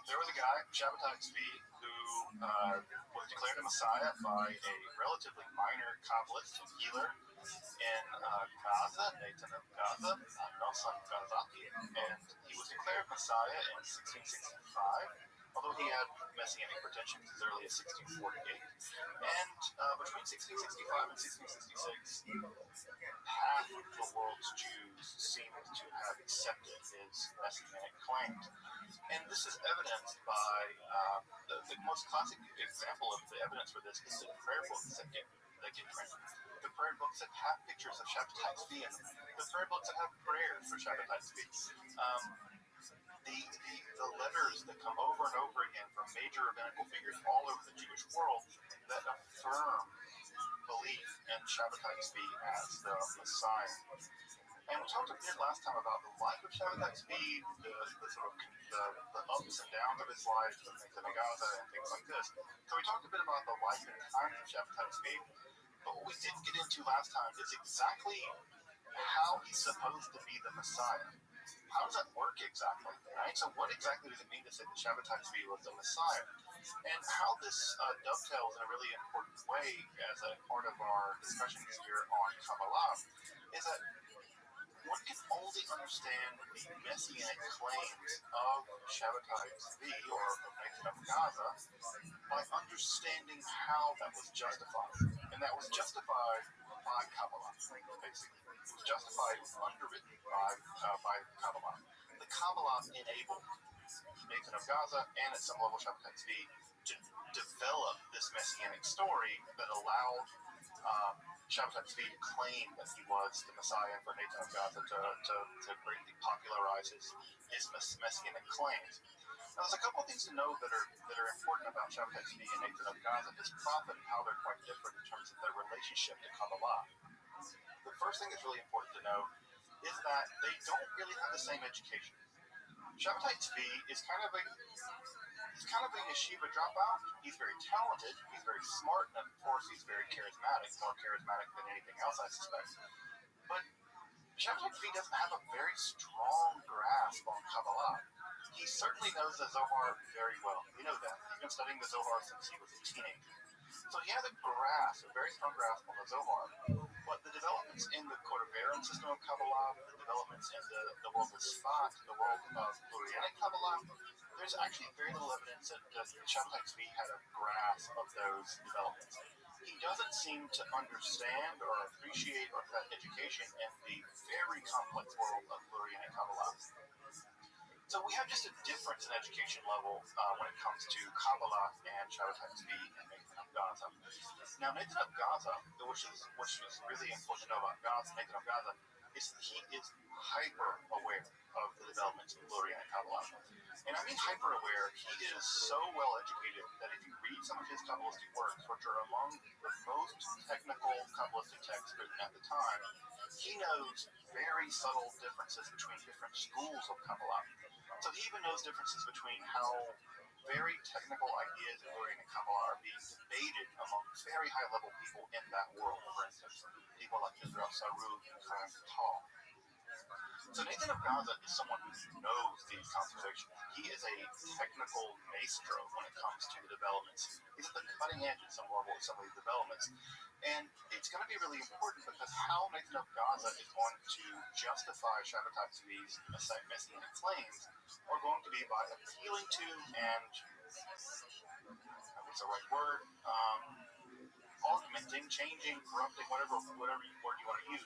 There was a guy, Shabbatai Tzvi, who was declared a Messiah by a relatively minor Kabbalist and healer in Gaza, Nathan of Gaza, Nosson Gazati, and he was declared Messiah in 1665. Although he had messianic pretensions as early as 1648. And between 1665 and 1666, half the world's Jews seemed to have accepted his messianic claims. And this is evidenced by the most classic example of the evidence for this is the prayer books that get printed. The prayer books that have pictures of Shabbatai Tzvi in them. The prayer books that have prayers for Shabbatai Tzvi. The letters that come over and over again from major rabbinical figures all over the Jewish world that affirm belief in Shabbatai Tzvi as the Messiah. And we talked a bit last time about the life of Shabbatai Tzvi, the ups and downs of his life, the Nathan of Gaza, and things like this. So we talked a bit about the life and times of Shabbatai Tzvi, but what we didn't get into last time is exactly how he's supposed to be the Messiah. How does that work exactly? Right? So what exactly does it mean to say that Shabbatai Tzvi was the Messiah? And how this dovetails in a really important way as a part of our discussions here on Kabbalah is that one can only understand the messianic claims of Shabbatai Tzvi or of Nathan of Gaza by understanding how that was justified. And that was justified by Kabbalah, basically. It was justified, it was underwritten by Kabbalah. The Kabbalah enabled Nathan of Gaza and at some level Shabbatai Tzvi to develop this messianic story that allowed Shabbatai Tzvi to claim that he was the Messiah, and for Nathan of Gaza to greatly popularize his messianic claims. Now, there's a couple of things to know that are important about Shabbatai Tzvi and Nathan of Gaza, his prophet, and how they're quite different in terms of their relationship to Kabbalah. The first thing that's really important to know is that they don't really have the same education. Shabbatai Tzvi is kind of a yeshiva dropout. He's very talented, he's very smart, and of course he's very charismatic, more charismatic than anything else, I suspect. But Shabbatai Tzvi doesn't have a very strong grasp on Kabbalah. He certainly knows the Zohar very well. We know that. He's been studying the Zohar since he was a teenager. So he has a very strong grasp on the Zohar. But the developments in the Kodeveran system of Kabbalah, the developments in the world of Sfat, the world of Lurianic Kabbalah, there's actually very little evidence that Shabbatai Tzvi had a grasp of those developments. He doesn't seem to understand or appreciate or have education in the very complex world of Lurianic Kabbalah. So we have just a difference in education level when it comes to Kabbalah and Shabbatai Tzvi and Nathan of Gaza. Now, Nathan of Gaza, which is really important to know about Nathan of Gaza, is he is hyper aware of the developments of Lurianic Kabbalah. And I mean hyper aware. He is so well educated that if you read some of his Kabbalistic works, which are among the most technical Kabbalistic texts written at the time, he knows very subtle differences between different schools of Kabbalah. So he even knows differences between how very technical ideas in Oriental Kabbalah are being debated among very high-level people in that world. For instance, people like Israel Sarug and Chaim Tal. So Nathan of Gaza is someone who knows these concepts. He is a technical maestro when it comes to the developments. He's at the cutting edge at some level of some of these developments. And it's going to be really important because how Nathan of Gaza is going to justify Shabbatai Tzvi's messianic claims are going to be by appealing to and, what's the right word, augmenting, changing, corrupting, whatever word you want to use.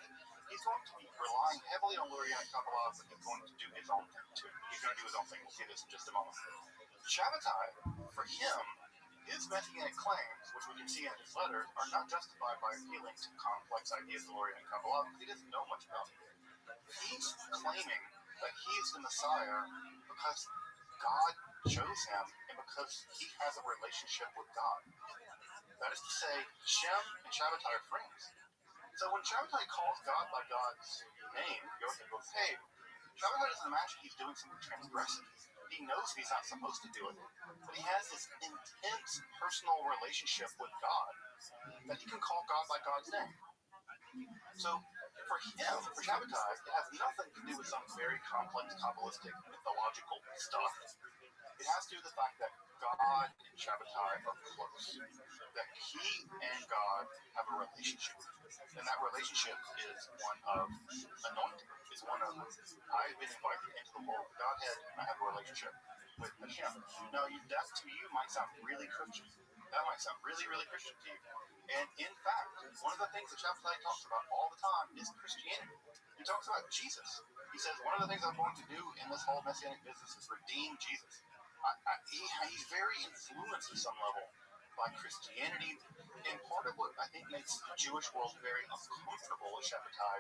He's going to be relying heavily on Lurianic Kabbalah, but he's going to do his own thing too. He's going to do his own thing. We'll see this in just a moment. Shabbatai, for him, his messianic claims, which we can see in his letters, are not justified by appealing to complex ideas of Lurianic Kabbalah because he doesn't know much about it. He's claiming that he is the Messiah because God chose him and because he has a relationship with God. That is to say, Shem and Shabbatai are friends. So when Shabbatai calls God by God's name, Yosef goes, hey, Shabbatai doesn't imagine he's doing something transgressive. He knows he's not supposed to do it. But he has this intense personal relationship with God that he can call God by God's name. So for him, for Shabbatai, it has nothing to do with some very complex Kabbalistic mythological stuff. It has to do with the fact that God and Shabbatai are close. That he and God have a relationship. And that relationship is one of anointing. It's one of, I've been invited into the world of Godhead, and I have a relationship with Hashem. Now, that to you might sound really Christian. That might sound really, really Christian to you. And in fact, one of the things that Shabbatai talks about all the time is Christianity. He talks about Jesus. He says, one of the things I'm going to do in this whole messianic business is redeem Jesus. He's very influenced at some level by Christianity, and part of what I think makes the Jewish world very uncomfortable with Shabbatai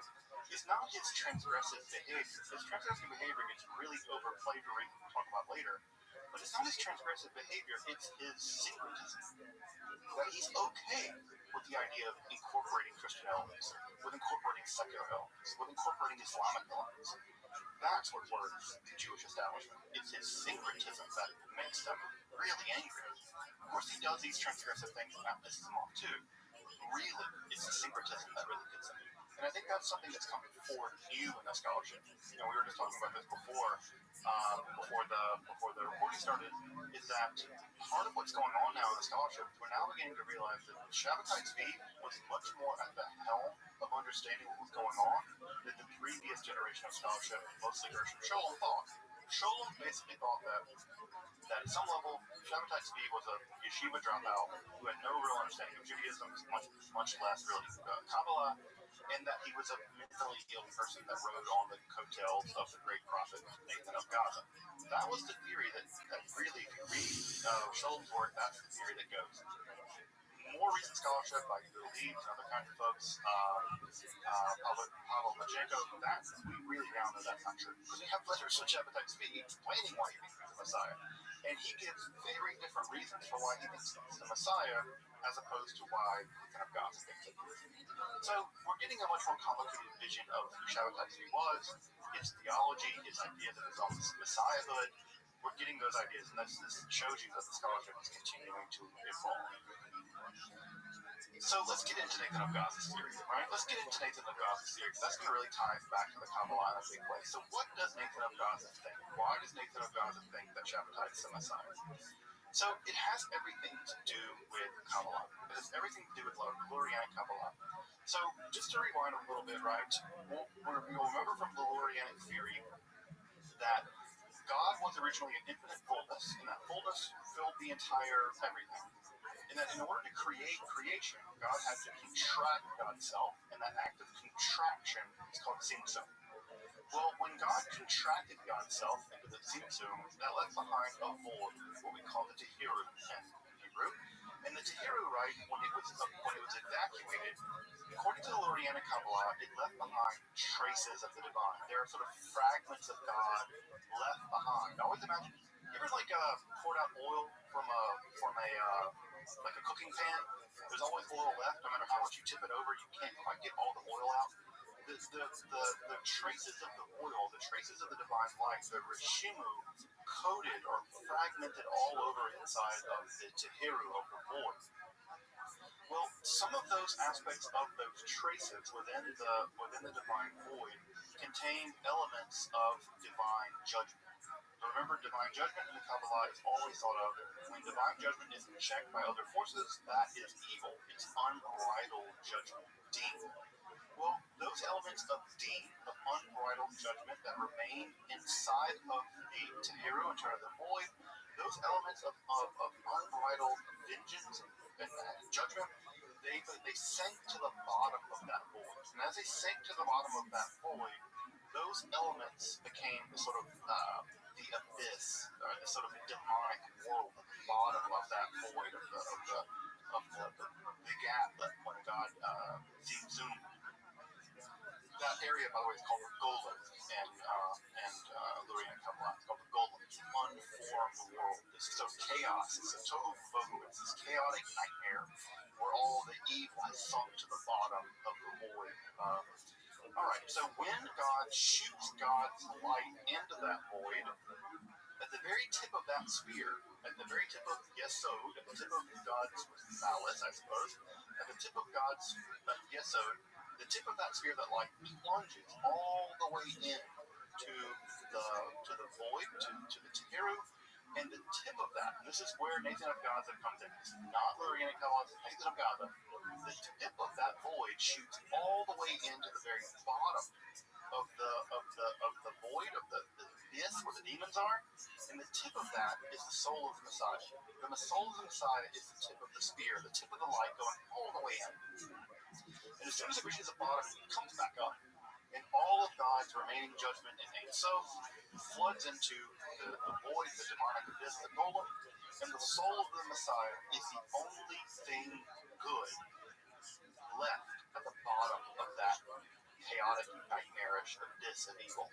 is not his transgressive behavior. His transgressive behavior gets really overplayed for reasons we'll talk about later, but it's not his transgressive behavior, it's his syncretism. That he's okay with the idea of incorporating Christian elements, with incorporating secular elements, with incorporating Islamic elements. That's what works the Jewish establishment. It's his syncretism that makes them really angry. Of course, he does these transgressive things and that pisses them off too. Really, it's the syncretism that really gets him. And I think that's something that's coming forward new in the scholarship. You know, we were just talking about this before the recording started, is that part of what's going on now in the scholarship, we're now beginning to realize that Shabbatai Tzvi was much more at the helm of understanding what was going on than the previous generation of scholarship, mostly Gershom Scholem, thought. Scholem basically thought that at some level, Shabbatai Tzvi was a yeshiva dropout who had no real understanding of Judaism, much less really Kabbalah, and that he was a mentally ill person that rode on the coattails of the great prophet Nathan of Gaza. That was the theory that really, if you read Sholom's work, that's the theory that goes. More recent scholarship by Udo Leeds and other kinds of folks, Pavel Majenko, we really now know that's not true. Because we have letters from Shabbatai Tzvi explaining why he thinks he's the Messiah. And he gives very different reasons for why he thinks he's the Messiah as opposed to why Nathan of Gaza thinks it is. So we're getting a much more complicated vision of who Shabbatai Tzvi was, his theology, his ideas of his own messiahhood. We're getting those ideas, and this shows you that the scholarship is continuing to evolve. So let's get into Nathan of Gaza's theory, right? Let's get into Nathan of Gaza's theory, because that's going to really tie us back to the Kabbalah in a big way. So what does Nathan of Gaza think? Why does Nathan of Gaza think that Shabbatai is the Messiah? So it has everything to do with Kabbalah. It has everything to do with Lurianic Kabbalah. So just to rewind a little bit, right? You'll remember from the Lurianic theory that God was originally an infinite fullness, and that fullness filled the entire everything. And that in order to create creation, God had to contract God's self, and that act of contraction is called tzimtzum. Well, when God contracted God's self into the tzimtzum, that left behind a void, what we call the tehiru in Hebrew. And the tehiru, right, when it was evacuated, according to the Lurianic Kabbalah, it left behind traces of the divine. There are sort of fragments of God left behind. Always imagine, you ever poured out oil from a cooking pan? There's always oil left, no matter how much you tip it over, you can't quite get all the oil out. the traces of the oil, the traces of the divine light, the Rishimu, coated or fragmented all over inside of the Tehiru of the void. Well, some of those aspects of those traces within the divine void contain elements of divine judgment. Remember, divine judgment in the Kabbalah is always thought of when divine judgment is checked by other forces, that is evil. It's unbridled judgment, deen. Well, those elements of deen, of unbridled judgment that remain inside of the Tehiru, in terms of the void, those elements of unbridled vengeance and judgment, they sank to the bottom of that void. And as they sank to the bottom of that void, those elements became the sort of the abyss, or the sort of demonic world at the bottom of that void, of the gap that when God zoomed. That area, by the way, is called the Golem, and Lurian Kabbalah, it's called the Golem. It's an unformed world. This is so chaos. It's a tohu bohu. It's this chaotic nightmare where all the evil has sunk to the bottom of the void. All right, so when God shoots God's light into that void, at the very tip of that spear, at the very tip of Yesod, at the tip of God's phallus, I suppose, at the tip of God's Yesod, the tip of that spear, that light plunges all the way in to the void, to the Tehiru, and the tip of that, and this is where Nathan of Gaza comes in. It's not Lurianic Kabbalah, it's Nathan of Gaza. The tip of that void shoots all the way into the very bottom of the void, of the abyss where the demons are, and the tip of that is the soul of the Messiah. The soul of the Messiah is the tip of the spear, the tip of the light going all the way in. And as soon as it reaches the bottom, it comes back up. And all of God's remaining judgment in Ein Sof floods into the void, the demonic abyss, the golem, and the soul of the Messiah is the only thing good left at the bottom of that chaotic, nightmarish abyss of evil.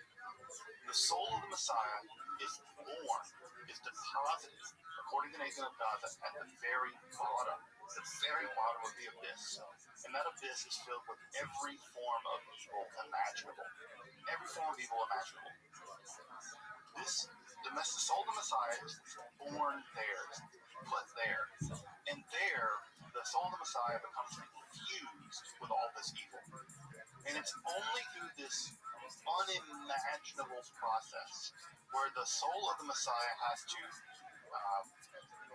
The soul of the Messiah is born, is deposited, according to Nathan of Gaza, at the very bottom of the abyss. And that abyss is filled with every form of evil imaginable. Every form of evil imaginable. The soul of the Messiah is born there, put there. And there, the soul of the Messiah becomes infused with all this evil. And it's only through this unimaginable process where the soul of the Messiah has to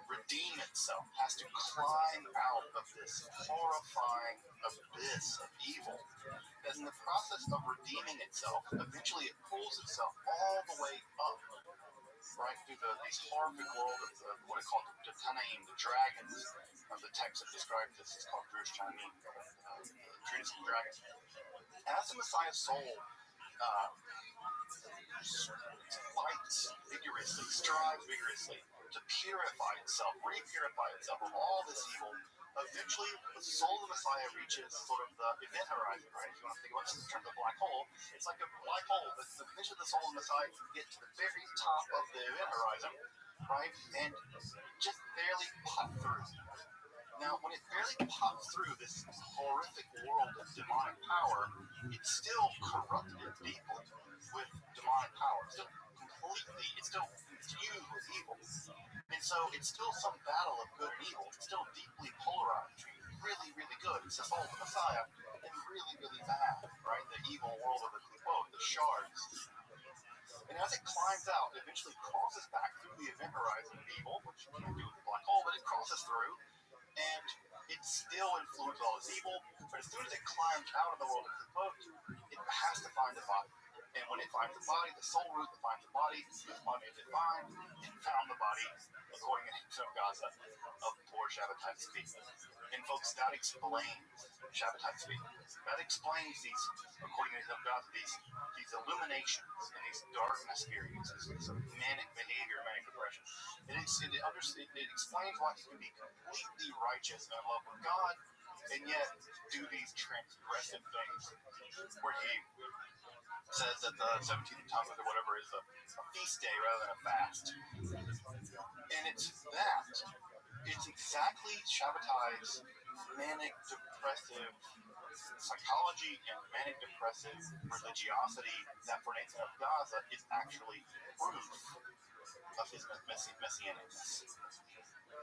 redeem itself, has to climb out of this horrifying abyss of evil. That in the process of redeeming itself, eventually it pulls itself all the way up, right through this horrific world of what I call the Tanaim, the dragons of the text that describes this. It's called Drush Tanaim, Treatise of the Dragons. As the Messiah's soul fights vigorously, strives vigorously to purify itself, repurify itself of all this evil, eventually the soul of the Messiah reaches sort of the event horizon, right? If you want to think about this in terms of a black hole, it's like a black hole, but eventually the soul of the Messiah can get to the very top of the event horizon, right? And just barely pop through. Now, when it barely pops through this horrific world of demonic power, it's still corrupted deeply with demonic power. It's still infused with evil. And so it's still some battle of good and evil. It's still deeply polarized between really, really good, it's the soul of the Messiah, and really, really bad, right? The evil world of the Klipot, the shards. And as it climbs out, it eventually crosses back through the event horizon of evil, which you can't do with a black hole, but it crosses through. And it's still influenced all this evil, but as soon as it climbs out of the world of the boat, it has to find a body. And when it finds the body, the soul root that finds the body, whose body it did find, it found the body, according to Nathan of Gaza, of poor Shabbatai Tzvi. And folks, that explains Shabbatai Tzvi. That explains these, according to Nathan of Gaza, these illuminations and these darkness periods, this sort of manic behavior, manic depression. It explains why he can be completely righteous and in love with God, and yet do these transgressive things, where he says that the 17th of Tammuz or whatever is a feast day rather than a fast. And it's exactly Shabbatai's manic, depressive psychology and manic depressive religiosity that for Nathan of Gaza is actually proof of his messianicness.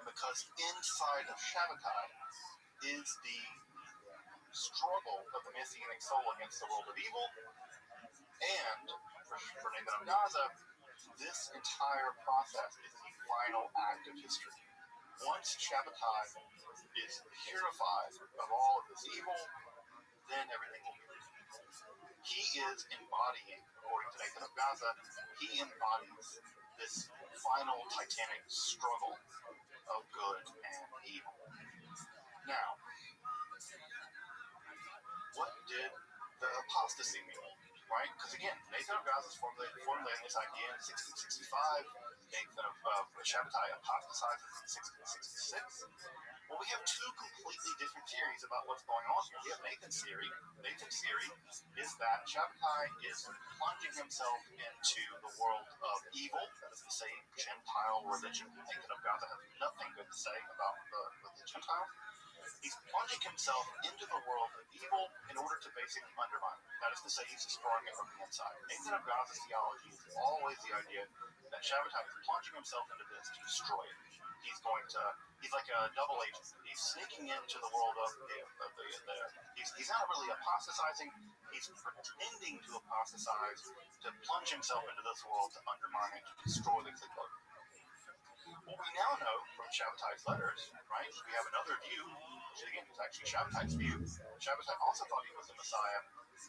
Because inside of Shabbatai is the struggle of the messianic soul against the world of evil, and for Nathan of Gaza, this entire process is the final act of history. Once Shabbatai is purified of all of this evil, then everything will be redeemed. He is embodying, according to Nathan of Gaza, he embodies this final titanic struggle of good and evil. Now, what did the apostasy mean? Right? Because again, Nathan of Gaza is formulating this idea in 1665. Nathan of Shabbatai apostatizes in 1666. Well, we have two completely different theories about what's going on here. We have Nathan's theory. Nathan's theory is that Shabbatai is plunging himself into the world of evil, that is to say, Gentile religion. Nathan of Gaza has nothing good to say about the Gentiles. He's plunging himself into the world of evil in order to basically undermine it. That is to say, he's destroying it from the inside. Nathan of Gaza's theology is always the idea that Shabbatai is plunging himself into this to destroy it. He's like a double agent. He's sneaking into the world of he's not really apostatizing. He's pretending to apostatize, to plunge himself into this world, to undermine it, to destroy the clique. What we now know from Shabbatai's letters, right, we have another view, which again is actually Shabbatai's view. Shabbatai also thought he was the Messiah.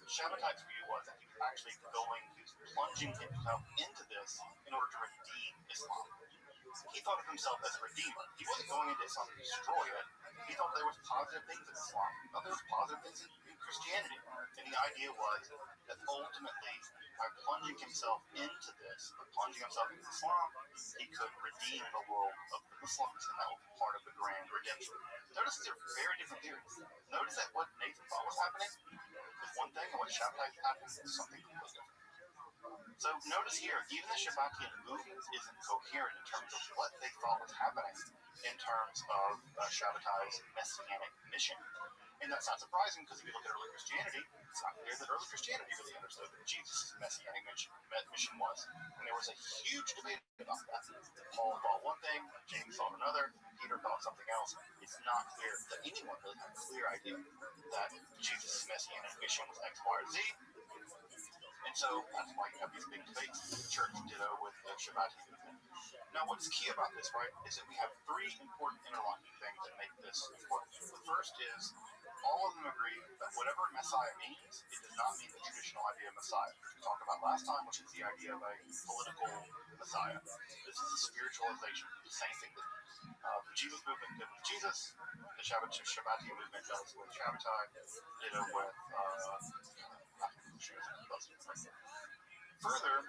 Shabbatai's view was that he was actually plunging himself into this in order to redeem Islam. He thought of himself as a redeemer. He wasn't going into Islam to destroy it. He thought there was positive things in Islam. He thought there was positive things in Christianity. And the idea was that ultimately, by plunging himself into this, by plunging himself into Islam, he could redeem the world of the Muslims, and that would be part of the grand redemption. Notice they're very different theories. Notice that what Nathan thought was happening is one thing, and what Shabbatai is happening is something completely different. So notice here, even the Shabbatian movement isn't coherent in terms of what they thought was happening in terms of Shabbatai's messianic mission. And that's not surprising, because if you look at early Christianity, it's not clear that early Christianity really understood what Jesus' messianic mission was. And there was a huge debate about that. Paul thought one thing, James thought another, Peter thought something else. It's not clear that anyone really had a clear idea that Jesus' messianic mission was X, Y, or Z. And so that's why you have these big debates in the church, ditto with the Shabbatian movement. Now, what's key about this, right, is that we have three important interlocking things that make this important. The first is all of them agree that whatever Messiah means, it does not mean the traditional idea of Messiah, which we talked about last time, which is the idea of a political Messiah. This is a spiritualization, the same thing that the Jesus movement did with Jesus, the Shabbatian movement does with Shabbatai, ditto with Further,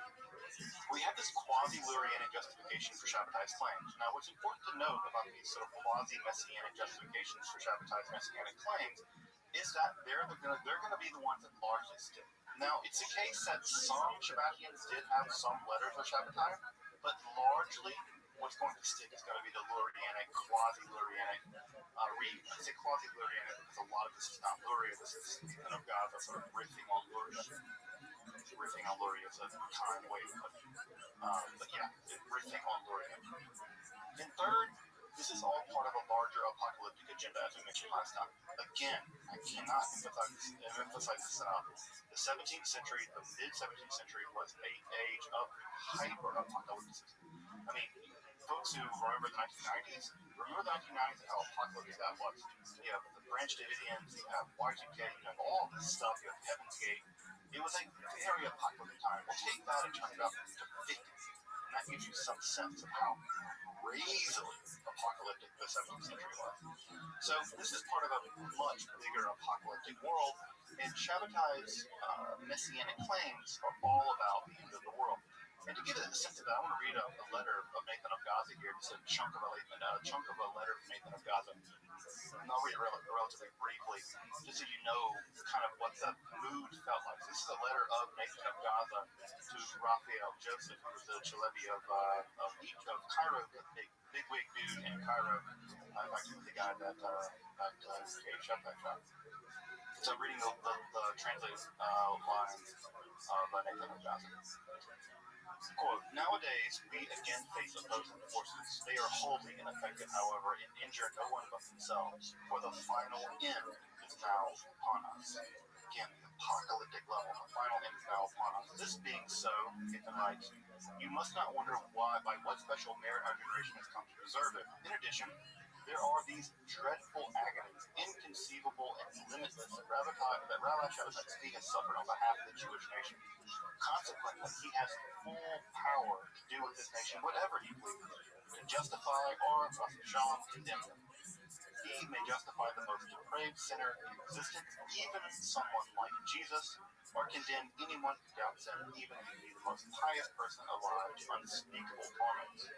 we have this quasi-Lurianic justification for Shabbatai's claims. Now, what's important to note about these sort of quasi-messianic justifications for Shabbatai's messianic claims is that they're going to be the ones that largely stick. Now, it's the case that some Shabbatians did have some letters of Shabbatai, but largely what's going to stick is going to be the Lurianic, quasi-Lurianic read. I say quasi-Lurianic because a lot of this is not Luria. This is Nathan of Gaza sort of riffing on Luria. Riffing on Luria is a kind way to put it. But yeah, riffing on Luria. And third, this is all part of a larger apocalyptic agenda, as we mentioned last time. Again, I cannot emphasize this enough. The 17th century, the mid-17th century, was an age of hyper-apocalypticism. I mean, folks who remember the 1990s, remember the 1990s and how apocalyptic that was. You have the Branch Davidians, you have Y2K, you have all this stuff, you have Heaven's Gate. It was a very apocalyptic time. We'll take that and turn it up into 50s, and that gives you some sense of how crazily apocalyptic the 17th century was. So this is part of a much bigger apocalyptic world, and Shabbatai's messianic claims are all about the end of the world. And to give it a sense of that, I want to read a letter of Nathan of Gaza here, just a chunk of a letter from Nathan of Gaza. And I'll read it relatively briefly, just so you know kind of what the mood felt like. This is a letter of Nathan of Gaza to Raphael Joseph, who was the Chalevi of Cairo, the big wig dude in Cairo. In fact, he was the guy that gave Shabbatai shot. So reading the translated lines of Nathan of Gaza. Quote, nowadays, we again face opposing forces. They are wholly ineffective, however, and injure no one but themselves, for the final end is now upon us. Again, the apocalyptic level, the final end is now upon us. This being so, Nathan writes, you must not wonder why, by what special merit our generation has come to deserve it. In addition, there are these dreadful agonies, inconceivable and limitless, that Rabbi Shabbatai has suffered on behalf of the Jewish nation. Consequently, he has full power to do with this nation whatever he pleases, to justify or, condemn them. He may justify the most depraved sinner in existence, even someone like Jesus, or condemn anyone who doubts him, even if he be the most pious person alive, to unspeakable torments.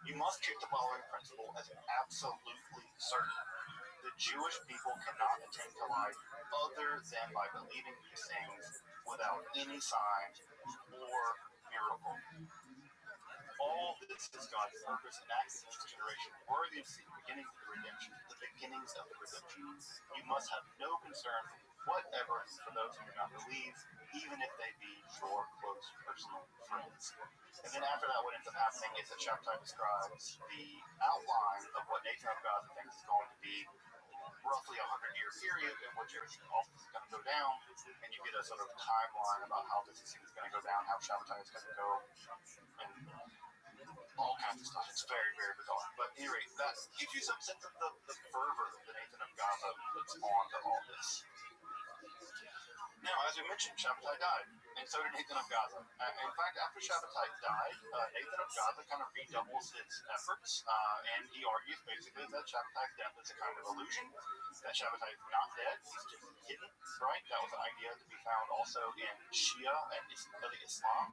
You must treat the following principle as absolutely certain. The Jewish people cannot attain to life other than by believing these things without any sign or miracle. All this is God's purpose enacted in this generation, worthy of the beginnings of the redemption, the beginnings of the redemption. You must have no concern whatever for those who do not believe, even if they be your close personal friends. And then after that, what ends up happening is that Shabbatai describes the outline of what Nathan of Gaza thinks is going to be roughly a 100-year period in which everything else is going to go down, and you get a sort of timeline about how this thing is going to go down, how Shabbatai is going to go, and all kinds of stuff. It's very, very bizarre. But anyway, that gives you some sense of the fervor that Nathan of Gaza puts onto all this. Now, as we mentioned, Shabbatai died, and so did Nathan of Gaza. In fact, after Shabbatai died, Nathan of Gaza kind of redoubles his efforts, and he argues basically that Shabbatai's death is a kind of illusion, that Shabbatai is not dead, he's just hidden, right? That was an idea to be found also in Shia and early Islam,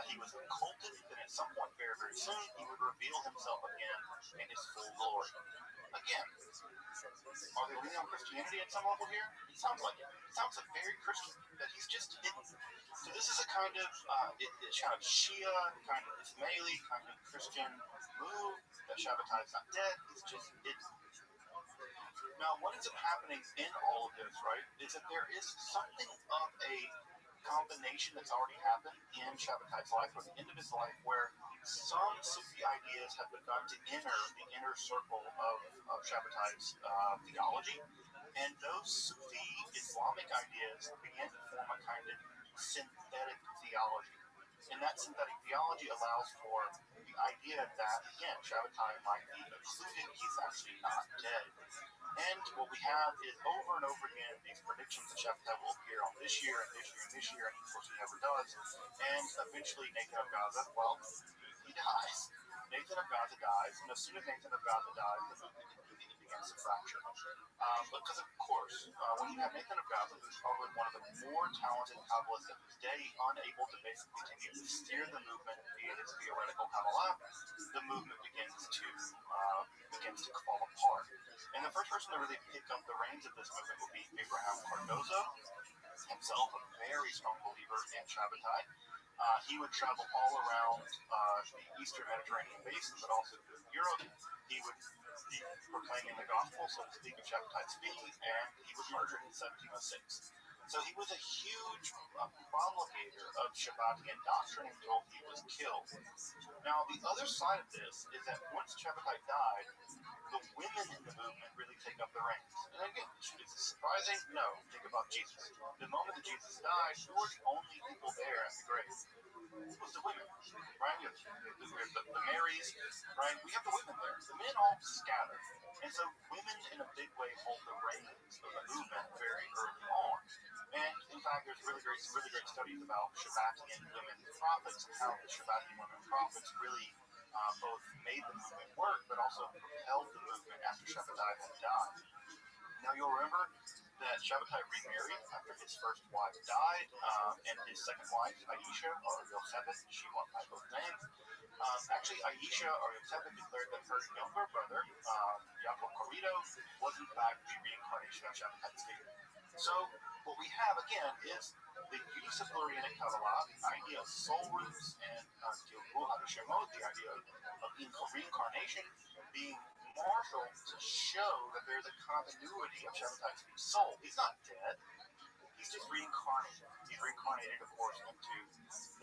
that he was occulted, that at some point very, very soon, he would reveal himself again in his full glory. Again, are they leaning on Christianity at some level here? It sounds like it. It sounds like very Christian, that he's just hidden. So this is a kind of, it's kind of Shia, kind of Ismaili, kind of Christian move, that Shabbatai is not dead, he's just hidden. Now, what ends up happening in all of this, right, is that there is something of a combination that's already happened in Shabbatai's life, or the end of his life, where some Sufi ideas have begun to enter the inner circle of Shabbatai's theology, and those Sufi Islamic ideas began to form a kind of synthetic theology. And that synthetic theology allows for the idea that, again, Shabbatai might be occluded, he's actually not dead. And what we have is over and over again these predictions that Shabbatai will appear on this year and this year and this year, and of course he never does. And eventually Nathan of Gaza, well, he dies. Nathan of Gaza dies, and as soon as Nathan of Gaza dies, the movement begins to fracture. Because of course, when you have Nathan of Gaza, who's probably one of the more talented Kabbalists of his day, unable to basically continue to steer the movement via his theoretical Kabbalah, the movement begins to fall apart. And the first person to really pick up the reins of this movement would be Abraham Cardozo, himself a very strong believer in Shabbatai. He would travel all around the Eastern Mediterranean basin, but also through Europe. He would be proclaiming the gospel, so to speak, of Shabbatai's feast, and he was murdered in 1706. So he was a huge promulgator of Shabbatian doctrine until he was killed. Now, the other side of this is that once Shabbatai died, the women in the movement really take up the reins. And again, is it surprising? No. Think about Jesus. The moment that Jesus died, who were the only people there at the grave? It was the women, right? We have the Marys, right? We have the women there. The men all scatter. And so women, in a big way, hold the reins of the movement very early on. And in fact, there's some really great studies about Shabbatian women prophets and how the Shabbatian women prophets really both made the movement work, but also propelled the movement after Shabbatai had died. Now, you'll remember that Shabbatai remarried after his first wife died, and his second wife, Aisha, or Yochebed, she went by both names. Actually, Aisha, or Yochebed, declared that her younger brother, Yaakov Corrido, was in fact the reincarnation of Shabbatai's figure. So, what we have, again, is the use of Lurianic Kabbalah, the idea of soul roots, and Gilgul HaShemot, the idea of reincarnation, being Marshall to show that there's a continuity of Shabbatai's soul. He's not dead. He's just reincarnated. He's reincarnated, of course, into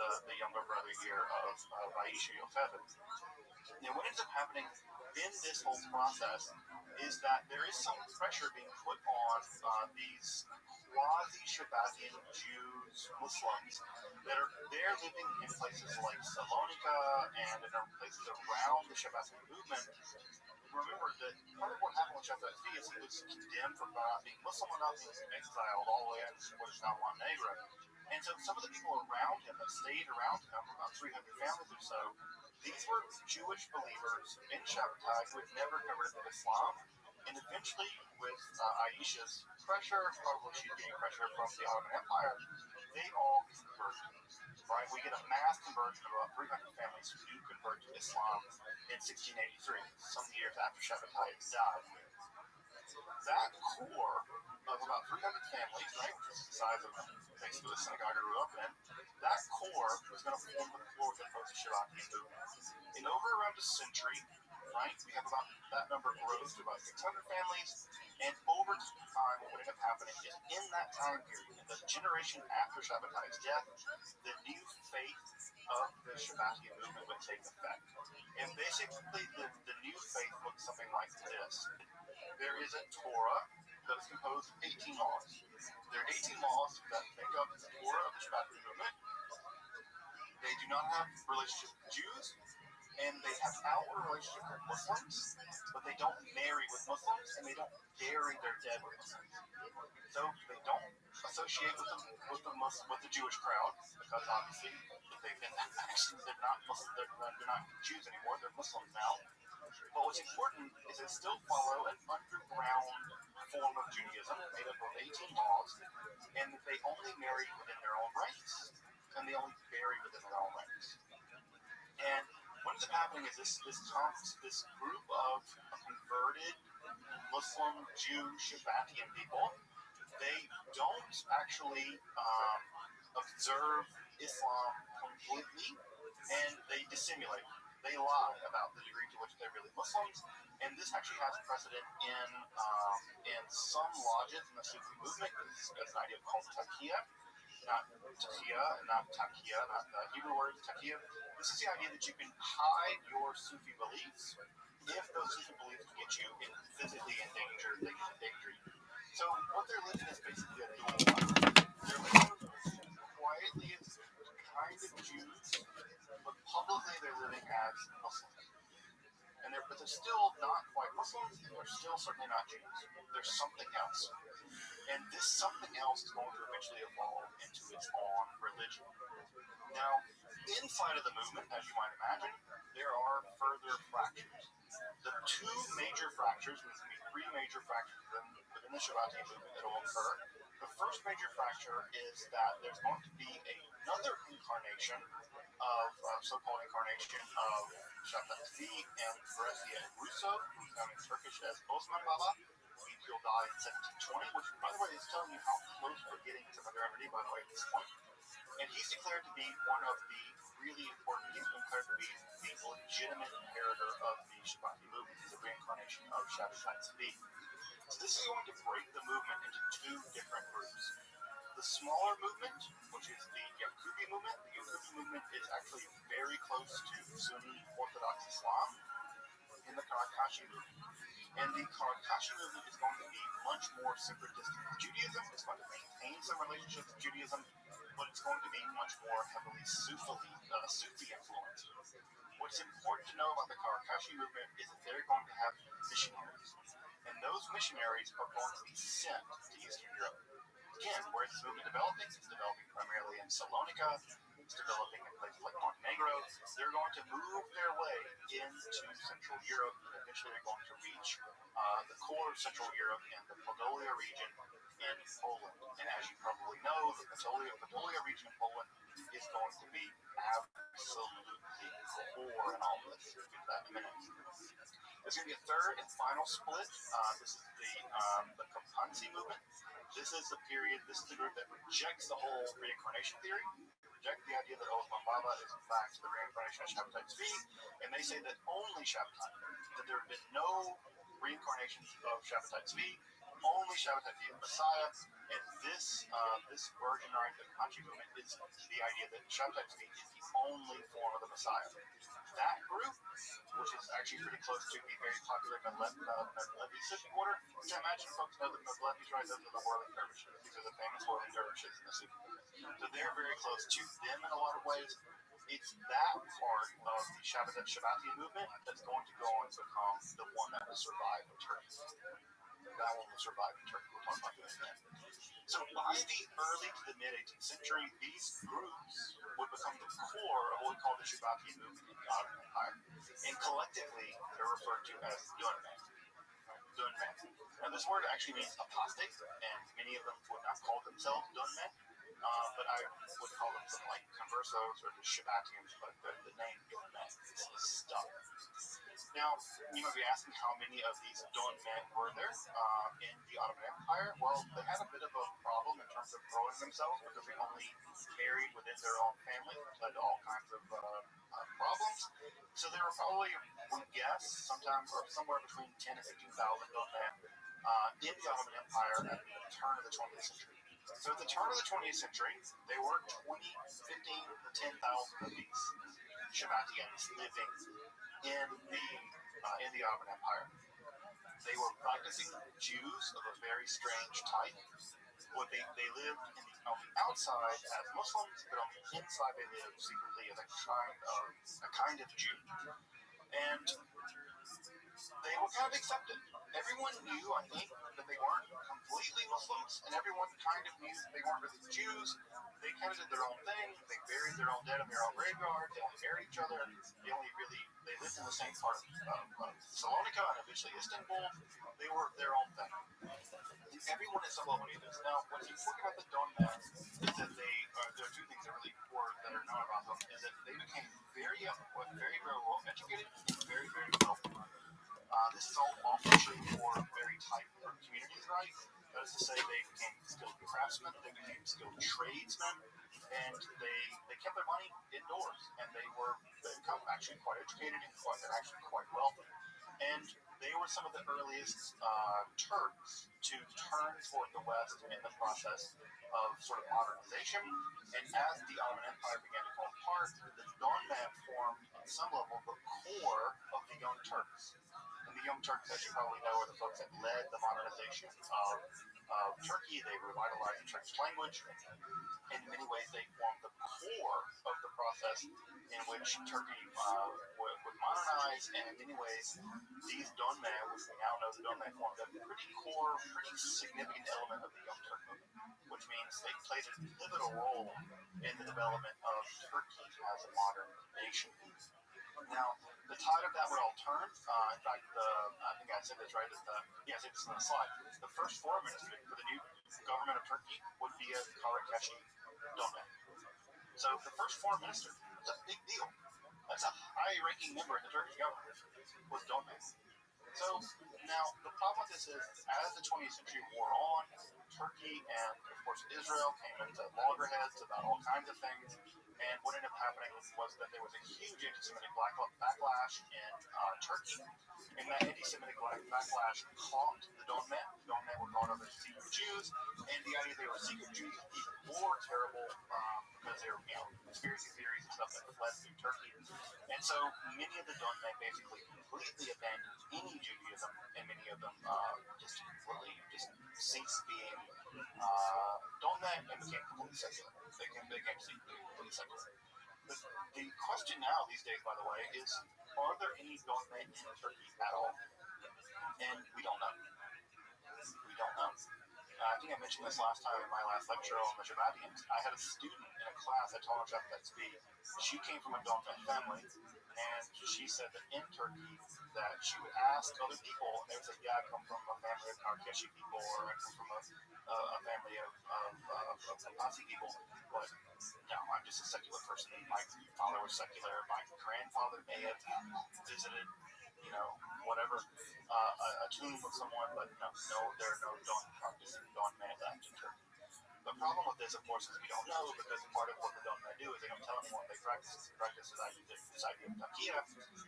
the younger brother here of Aisha Yocheved. Now, what ends up happening in this whole process is that there is some pressure being put on these quasi-Shabbatian Jews, Muslims, that are there living in places like Salonika and in places around the Shabbatian movement. Remember that part of what happened with Shabbat is he was condemned for not being Muslim or not being exiled all the way into what is now Montenegro. And so some of the people around him that stayed around him, about 300 families or so, these were Jewish believers in Shabbatai who had never converted to Islam. And eventually, with Aisha's pressure, probably she's getting pressure from the Ottoman Empire, they all converted. Right? We get a mass conversion of about 300 families who do convert to Islam in 1683, some years after Shabbatai died. That core of about 300 families, right, which is the size of basically the synagogue I grew up in, that core was going to form the core of the post-Shabbatian movement. In over around a century, right, we have about that number grows to about 600 families, and over time, what would end up happening is in that time period, in the generation after Shabbatai's death, the new faith of the Shabbatian movement would take effect. And basically, the new faith looks something like this. There is a Torah that is composed of 18 laws. There are 18 laws that make up the Torah of the Shabbatian movement. They do not have relationship with Jews, and they have outward relationship with Muslims, but they don't marry with Muslims, and they don't bury their dead with Muslims. So they don't associate with the Jewish crowd, because obviously they're not Muslim, they're not Jews anymore, they're Muslims now. But what's important is they still follow an underground form of Judaism made up of 18 laws, and they only marry within their own rights, and they only bury within their own rights. And what ends up happening is this group of converted Muslim, Jew, Shabbatian people, they don't actually observe Islam completely, and they dissimulate. They lie about the degree to which they're really Muslims, and this actually has precedent in some lodges in the Sufi movement. There's an idea called taqiyya, not the Hebrew word taqiyya. This is the idea that you can hide your Sufi beliefs if those Sufi beliefs get you physically in danger, they can endanger you. So what they're living is basically a dual life. They're living quietly as kind of Jews, but publicly they're living as Muslims. But they're still not quite Muslims, and they're still certainly not Jews. There's something else. And this something else is going to eventually evolve into its own religion. Now, inside of the movement, as you might imagine, there are further fractures. The two major fractures, there's going to be three major fractures within the Shabbatian movement that will occur. The first major fracture is that there's going to be another incarnation of so-called incarnation of Shabbat Tzvi and Brescia and Russo, who's known in Turkish as Osman Baba. He'll die in 1720, which, by the way, is telling you how close we're getting to modernity, by the way, at this point. And he's declared to be one of the really important, he's declared to be the legitimate inheritor of the Shabbatian movement. He's a reincarnation of Shabbat Tzvi. So this is going to break the movement into two different groups. The smaller movement, which is the Yaqubi movement. The Yaqubi movement is actually very close to Sunni Orthodox Islam in the Karakashi movement. And the Karakashi movement is going to be much more syncretistic with Judaism. It's going to maintain some relationship with Judaism, but it's going to be much more heavily Sufi influence. What's important to know about the Karakashi movement is that they're going to have missionaries. And those missionaries are going to be sent to Eastern Europe. Again, where is this movement developing? It's developing primarily in Salonika. It's developing in places like Montenegro. They're going to move their way into Central Europe, and eventually they're going to reach the core of Central Europe and the Podolia region in Poland. And as you probably know, the Podolia region in Poland is going to be absolutely core in all this. We'll get to that in a minute. There's going to be a third and final split. This is the Kampansi movement. This is the period, this is the group that rejects the whole reincarnation theory, reject the idea that Osman Baba is in fact the reincarnation of Shabbatai Tzvi, and they say that only Shabbatai that there have been no reincarnations of Shabbatai Tzvi, only Shabbatai Tzvi the Messiah, and this version, right, the Kachi movement, is the idea that Shabbatai Tzvi is the only form of the Messiah. That group, which is actually pretty close to the very popular Mevlevic order, which I imagine folks know that Mevlevic, right, those are the whirling dervishes. These are the famous whirling dervishes in the Sufi movement. So they're very close to them in a lot of ways. It's that part of the Shabbatian movement that's going to go on to become the one that will survive in Turkey. That one will survive in Turkey. We'll talk about that in a minute. So by the early to the mid-18th century, these groups would become the core of what we call the Shabbatian movement in the Ottoman Empire. And collectively, they're referred to as Dunman. Dunman. Now this word actually means apostate, and many of them would not call themselves Dunman, but I would call them something like conversos or the Shabbatians, but the name Dunman is stuck. Now, you might be asking how many of these Dunman were there in the Ottoman Empire. Well, they had a bit of a problem in terms of growing themselves because they only married within their own family, which led to all kinds of problems. So there were probably, we guess, sometimes or somewhere between 10 and 15,000 Dunman in the Ottoman Empire at the turn of the 20th century. So at the turn of the 20th century, there were 15 to 10,000 of these Shabbatians living in the Ottoman Empire. They were practicing Jews of a very strange type. They lived on the outside as Muslims, but on the inside they lived secretly as a kind of Jew. And they were kind of accepted. Everyone knew, I think, that they weren't completely Muslims, and everyone kind of knew that they weren't really Jews. They kind of did their own thing. They buried their own dead in their own graveyard. They only married each other. They lived in the same part of Salonika and eventually Istanbul. They were their own thing. Everyone at some level knew this. Now, what's important about the Donman is that there are two things that really important that are known about them, is that they became very well educated and very, very wealthy. This is all often true for very tight communities, right? That is to say, they became skilled craftsmen, they became skilled tradesmen, and they kept their money indoors, and they become actually quite educated and actually quite wealthy. And they were some of the earliest Turks to turn toward the West in the process of sort of modernization. And as the Ottoman Empire began to fall apart, the Donman formed, on some level, the core of the Young Turks. And the Young Turks, as you probably know, are the folks that led the modernization of Turkey. They revitalized the Turkish language. In many ways, they formed the core of the process in which Turkey would modernize. And in many ways, these Donman, which we now know the Donman, formed a pretty core, pretty significant element of the Young Turk movement, which means they played a pivotal role in the development of Turkey as a modern nation. Now, the tide of that would all turn. In fact, I think I said this right. I said this on the slide. The first foreign minister for the new government of Turkey would be a Karakashi Donman. So the first foreign minister, that's a big deal. That's a high-ranking member in the Turkish government, was Donman. So now the problem with this is, as the 20th century wore on, Turkey and, of course, Israel came into loggerheads about all kinds of things. And what ended up happening was that there was a huge anti-Semitic backlash in Turkey. And that anti-Semitic backlash caught the Donman. The Donman were called other secret Jews. And the idea they were secret Jews is even more terrible because they were, conspiracy theories and stuff that fled through Turkey. And so many of the Donman basically completely abandoned any Judaism, and many of them just ceased being Donman and became completely secular. They became completely secular. But the question now these days, by the way, is, are there any Donman in Turkey at all? And we don't know. We don't know. I think I mentioned this last time in my last lecture on the Shabbatians. I had a student in a class I taught on Shabbat Tzvi. She came from a Donman family, and she said that in Turkey that she would ask other people, and they would say, yeah, I come from a family of Karkeshi people, or I come from a family of Abbasi people, but no, I'm just a secular person. My father was secular. My grandfather may have visited, whatever, a tomb of someone, but no, there are no practicing Donman left in Turkey. The problem with this, of course, is we don't know, because part of what the Don do is they don't tell anyone they practice this idea of takia,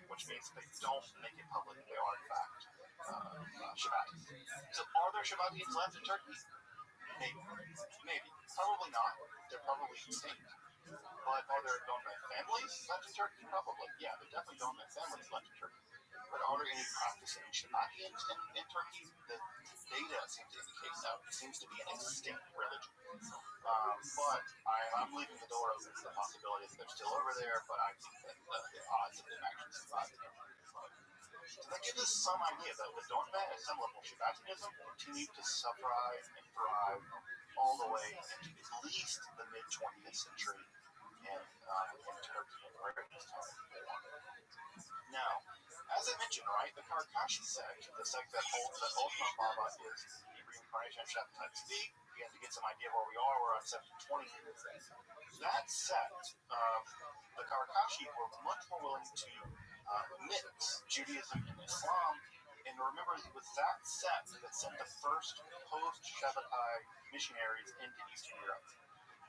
which means they don't make it public. They are, in fact, Shabbatis. So are there Shabbatians left in Turkey? Maybe. Probably not. They're probably extinct. But are there Donme families left in Turkey? Probably. Yeah, there are definitely Donme families left in Turkey. But are there any practicing Shabbatians in Turkey? The data seems to indicate no. It seems to be an extinct religion. But I'm leaving the door open to the possibility that they're still over there, but I think that the odds of them actually surviving are pretty low. So that gives us some idea that the Donme at some level Shabbatianism continued to thrive and thrive all the way into at least the mid-20th century in Turkey and during this time. Now, as I mentioned, right, the Karakashi sect, the sect that holds that Ultimate Baba is the reincarnation of Shabbatai Tzvi, you have to get some idea of where we are. We're on 720. That sect, the Karakashi, were much more willing to mix Judaism and Islam. And remember, it was that sect that sent the first post-Shabbatai missionaries into Eastern Europe.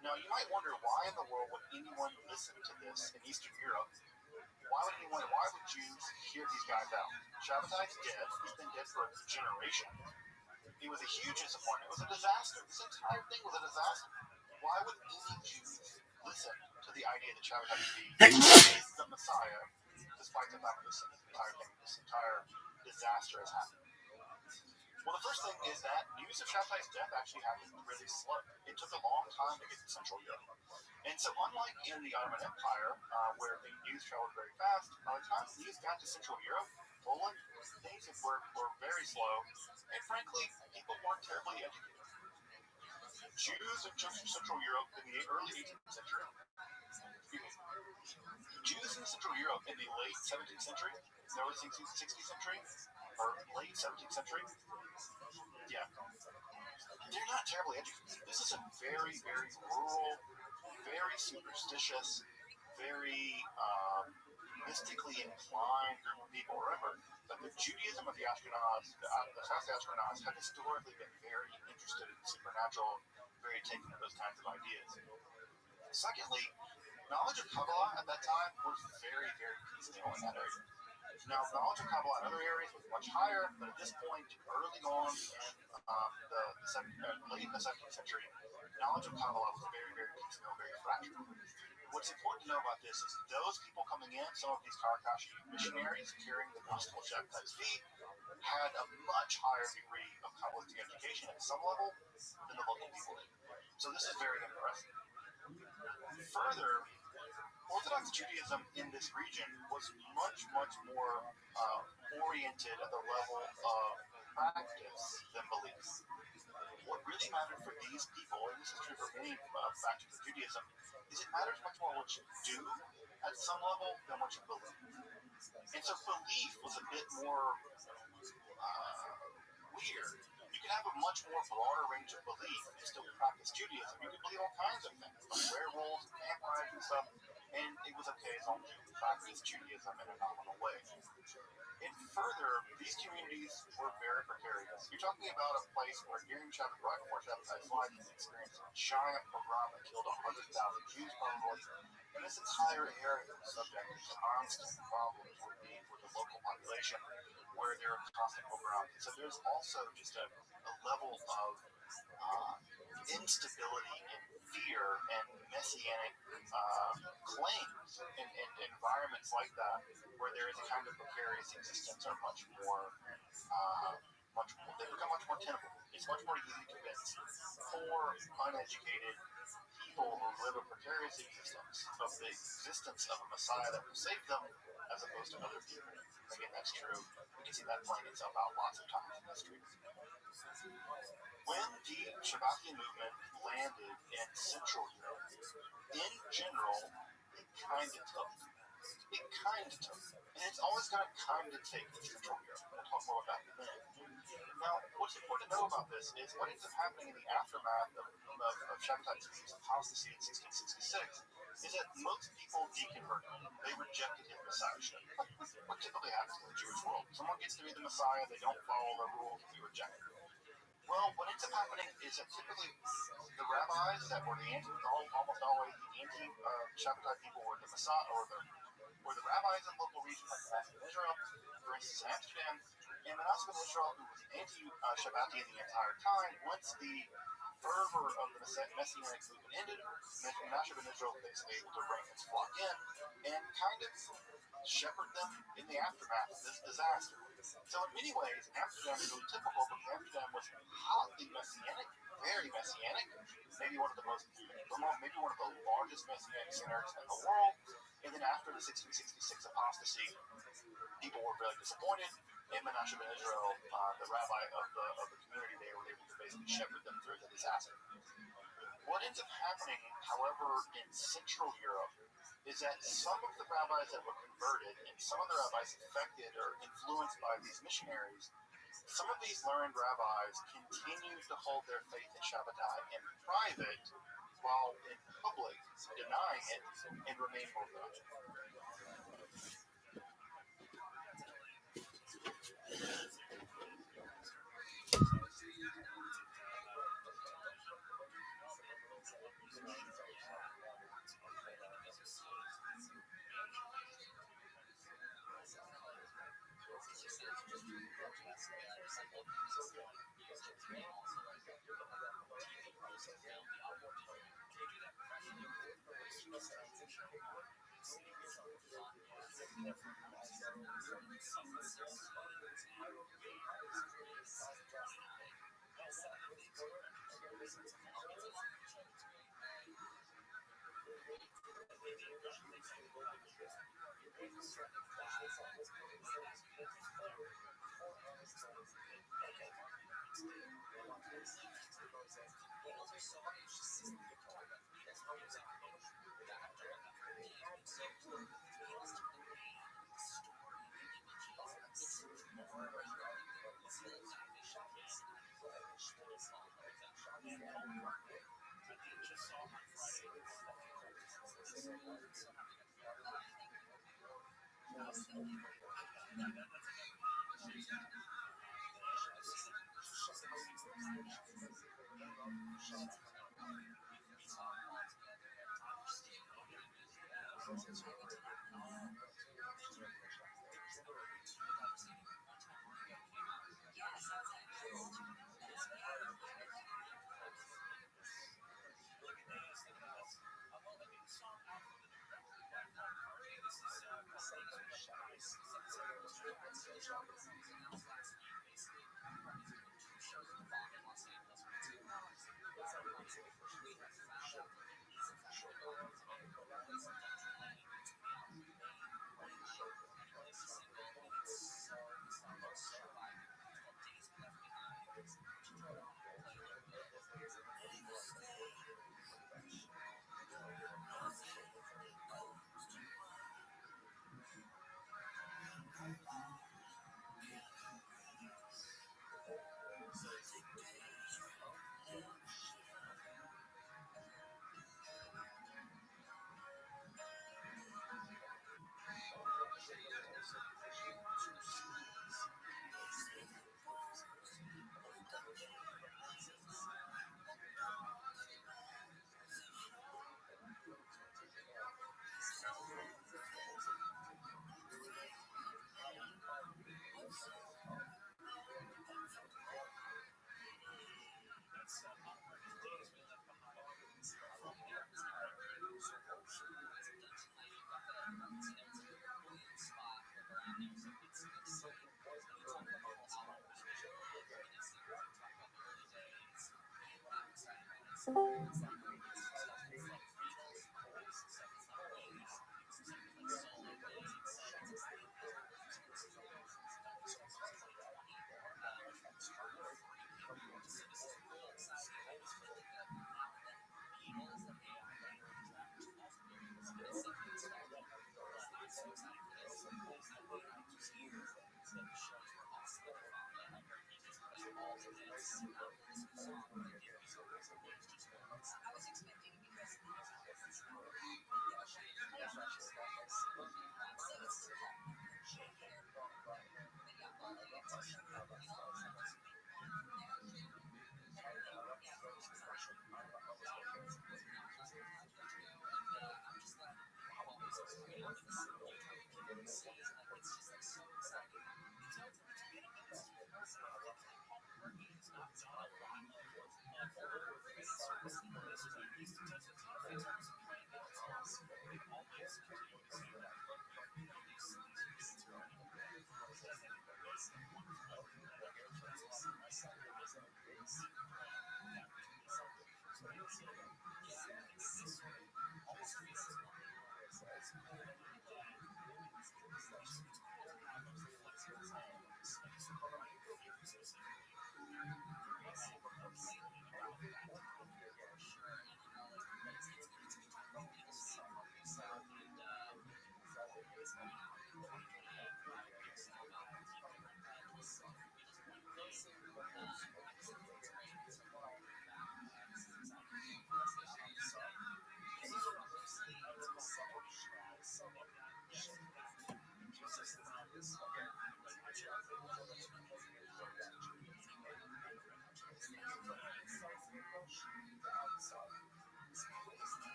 Now, you might wonder, why in the world would anyone listen to this in Eastern Europe? Why would Jews hear these guys out? Shabbatai's dead. He's been dead for a generation. It was a huge disappointment. It was a disaster. This entire thing was a disaster. Why would any Jews listen to the idea that Shabbatai is the Messiah, despite the fact that this entire disaster has happened? Well, the first thing is that news of Shabbatai's death actually happened really slow. It took a long time to get to Central Europe. And so unlike in the Ottoman Empire, where the news traveled very fast, by the time the news got to Central Europe, Poland, things were very slow. And frankly, people weren't terribly educated. Jews in Central Europe in the early 18th century, Jews in Central Europe in the late 17th century, the early 16th century, or late 17th century, yeah, they're not terribly educated. This is a very, very rural, very superstitious, very mystically inclined group of people. Remember that the Judaism of the Ashkenaz, the South Ashkenaz, had historically been very interested in the supernatural, very taken to those kinds of ideas. Secondly, knowledge of Kabbalah at that time was very, very piecemeal in that area. Now, knowledge of Kabbalah in other areas was much higher, but at this point, early on in late in the 17th century, knowledge of Kabbalah was very, very piecemeal, very fractured. What's important to know about this is those people coming in, some of these Karakashi missionaries carrying the gospel of Shabbatai Tzvi, had a much higher degree of Kabbalistic education at some level than the local people did. So this is very impressive. Further, Orthodox Judaism in this region was much, much more oriented at the level of practice than belief. What really mattered for these people, and this is true for many factions of Judaism, is it matters much more what you do at some level than what you believe. And so belief was a bit more weird. You can have a much more broader range of belief and still practice Judaism. You can believe all kinds of things, like werewolves, vampires, and stuff, and it was okay as long as you practice Judaism in a nominal way. And further, these communities were very precarious. You're talking about a place where during Shabbat, right before Shabbatai's life, he experienced a giant pogrom that killed 100,000 Jews probably, and this entire area was subject to constant problems with the local population, where there are constant pogroms. And so there's also just a level of instability and fear and messianic claims in environments like that, where there is a kind of precarious existence, are much more, they become much more tenable. It's much more easy to convince poor, uneducated people who live a precarious existence of the existence of a Messiah that will save them, as opposed to other people. Again, that's true. We can see that playing itself out lots of times in history. When the Shabbatian movement landed in Central Europe, in general, it kind of took. And it's always got to kind of take in Central Europe. We'll talk more about that in a minute. Now, what's important to know about this is what ends up happening in the aftermath of Shabbatai Tzvi's apostasy in 1666 is that most people deconverted. They rejected his messiahship. What typically happens in the Jewish world? Someone gets to be the Messiah, they don't follow the rules, and we reject it. Well, what ends up happening is that typically the rabbis that were almost always the anti-Shabbatai people were the Masad or the rabbis in local regions like Manasseh in Israel, for instance, in Amsterdam, and Manasseh in Israel, who was anti-Shabbati the entire time. Once the fervor of the Messianic movement ended, Manasseh in Israel was basically able to bring his flock in and kind of shepherd them in the aftermath of this disaster. So in many ways, Amsterdam is really typical because Amsterdam was hotly Messianic, very Messianic, maybe one of the largest Messianic centers in the world. And then after the 1666 apostasy, people were really disappointed. And Menachem ben Israel, the rabbi of the community, they were able to basically shepherd them through the disaster. What ends up happening, however, in Central Europe, is that some of the rabbis that were converted and some of the rabbis affected or influenced by these missionaries, some of these learned rabbis continue to hold their faith in Shabbatai in private, while in public denying it and remain Orthodox.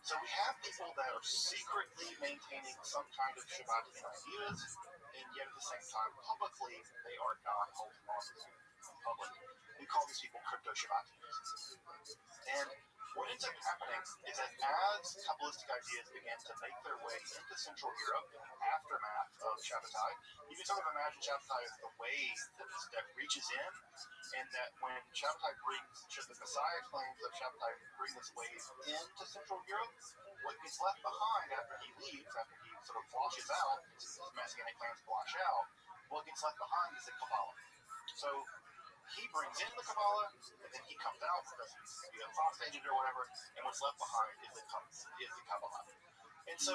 So we have people that are secretly maintaining some kind of Shabbatian ideas, and yet at the same time, publicly, they are not holding on to them in public. We call these people crypto Shabbatians. And what ends up happening is that as Kabbalistic ideas begin to make their way into Central Europe in the aftermath of Shabbatai, you can sort of imagine Shabbatai as the wave that reaches in, and that when Shabbatai the Messiah claims that Shabbatai bring this wave into Central Europe, what gets left behind after he leaves, after he sort of washes out, his Messianic claims wash out, what gets left behind is the Kabbalah. So he brings in the Kabbalah, and then he comes out because he's apostated or whatever, and what's left behind is the Kabbalah. And so,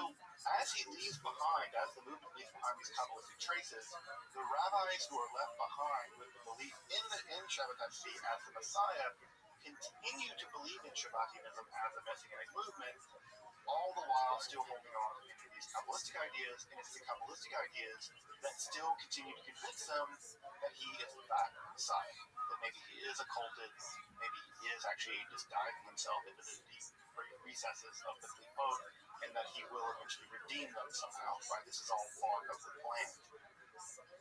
as he leaves behind, as the movement leaves behind these Kabbalistic traces, the rabbis who are left behind with the belief in Shabbatai Tzvi as the Messiah continue to believe in Shabbatianism as a Messianic movement, all the while still holding on to these Kabbalistic ideas, and it's the Kabbalistic ideas that still continue to convince them that he is in fact the Messiah, that maybe he is occulted, maybe he is actually just diving himself into the deep recesses of the Klipot, and that he will eventually redeem them somehow, right? This is all part of the plan.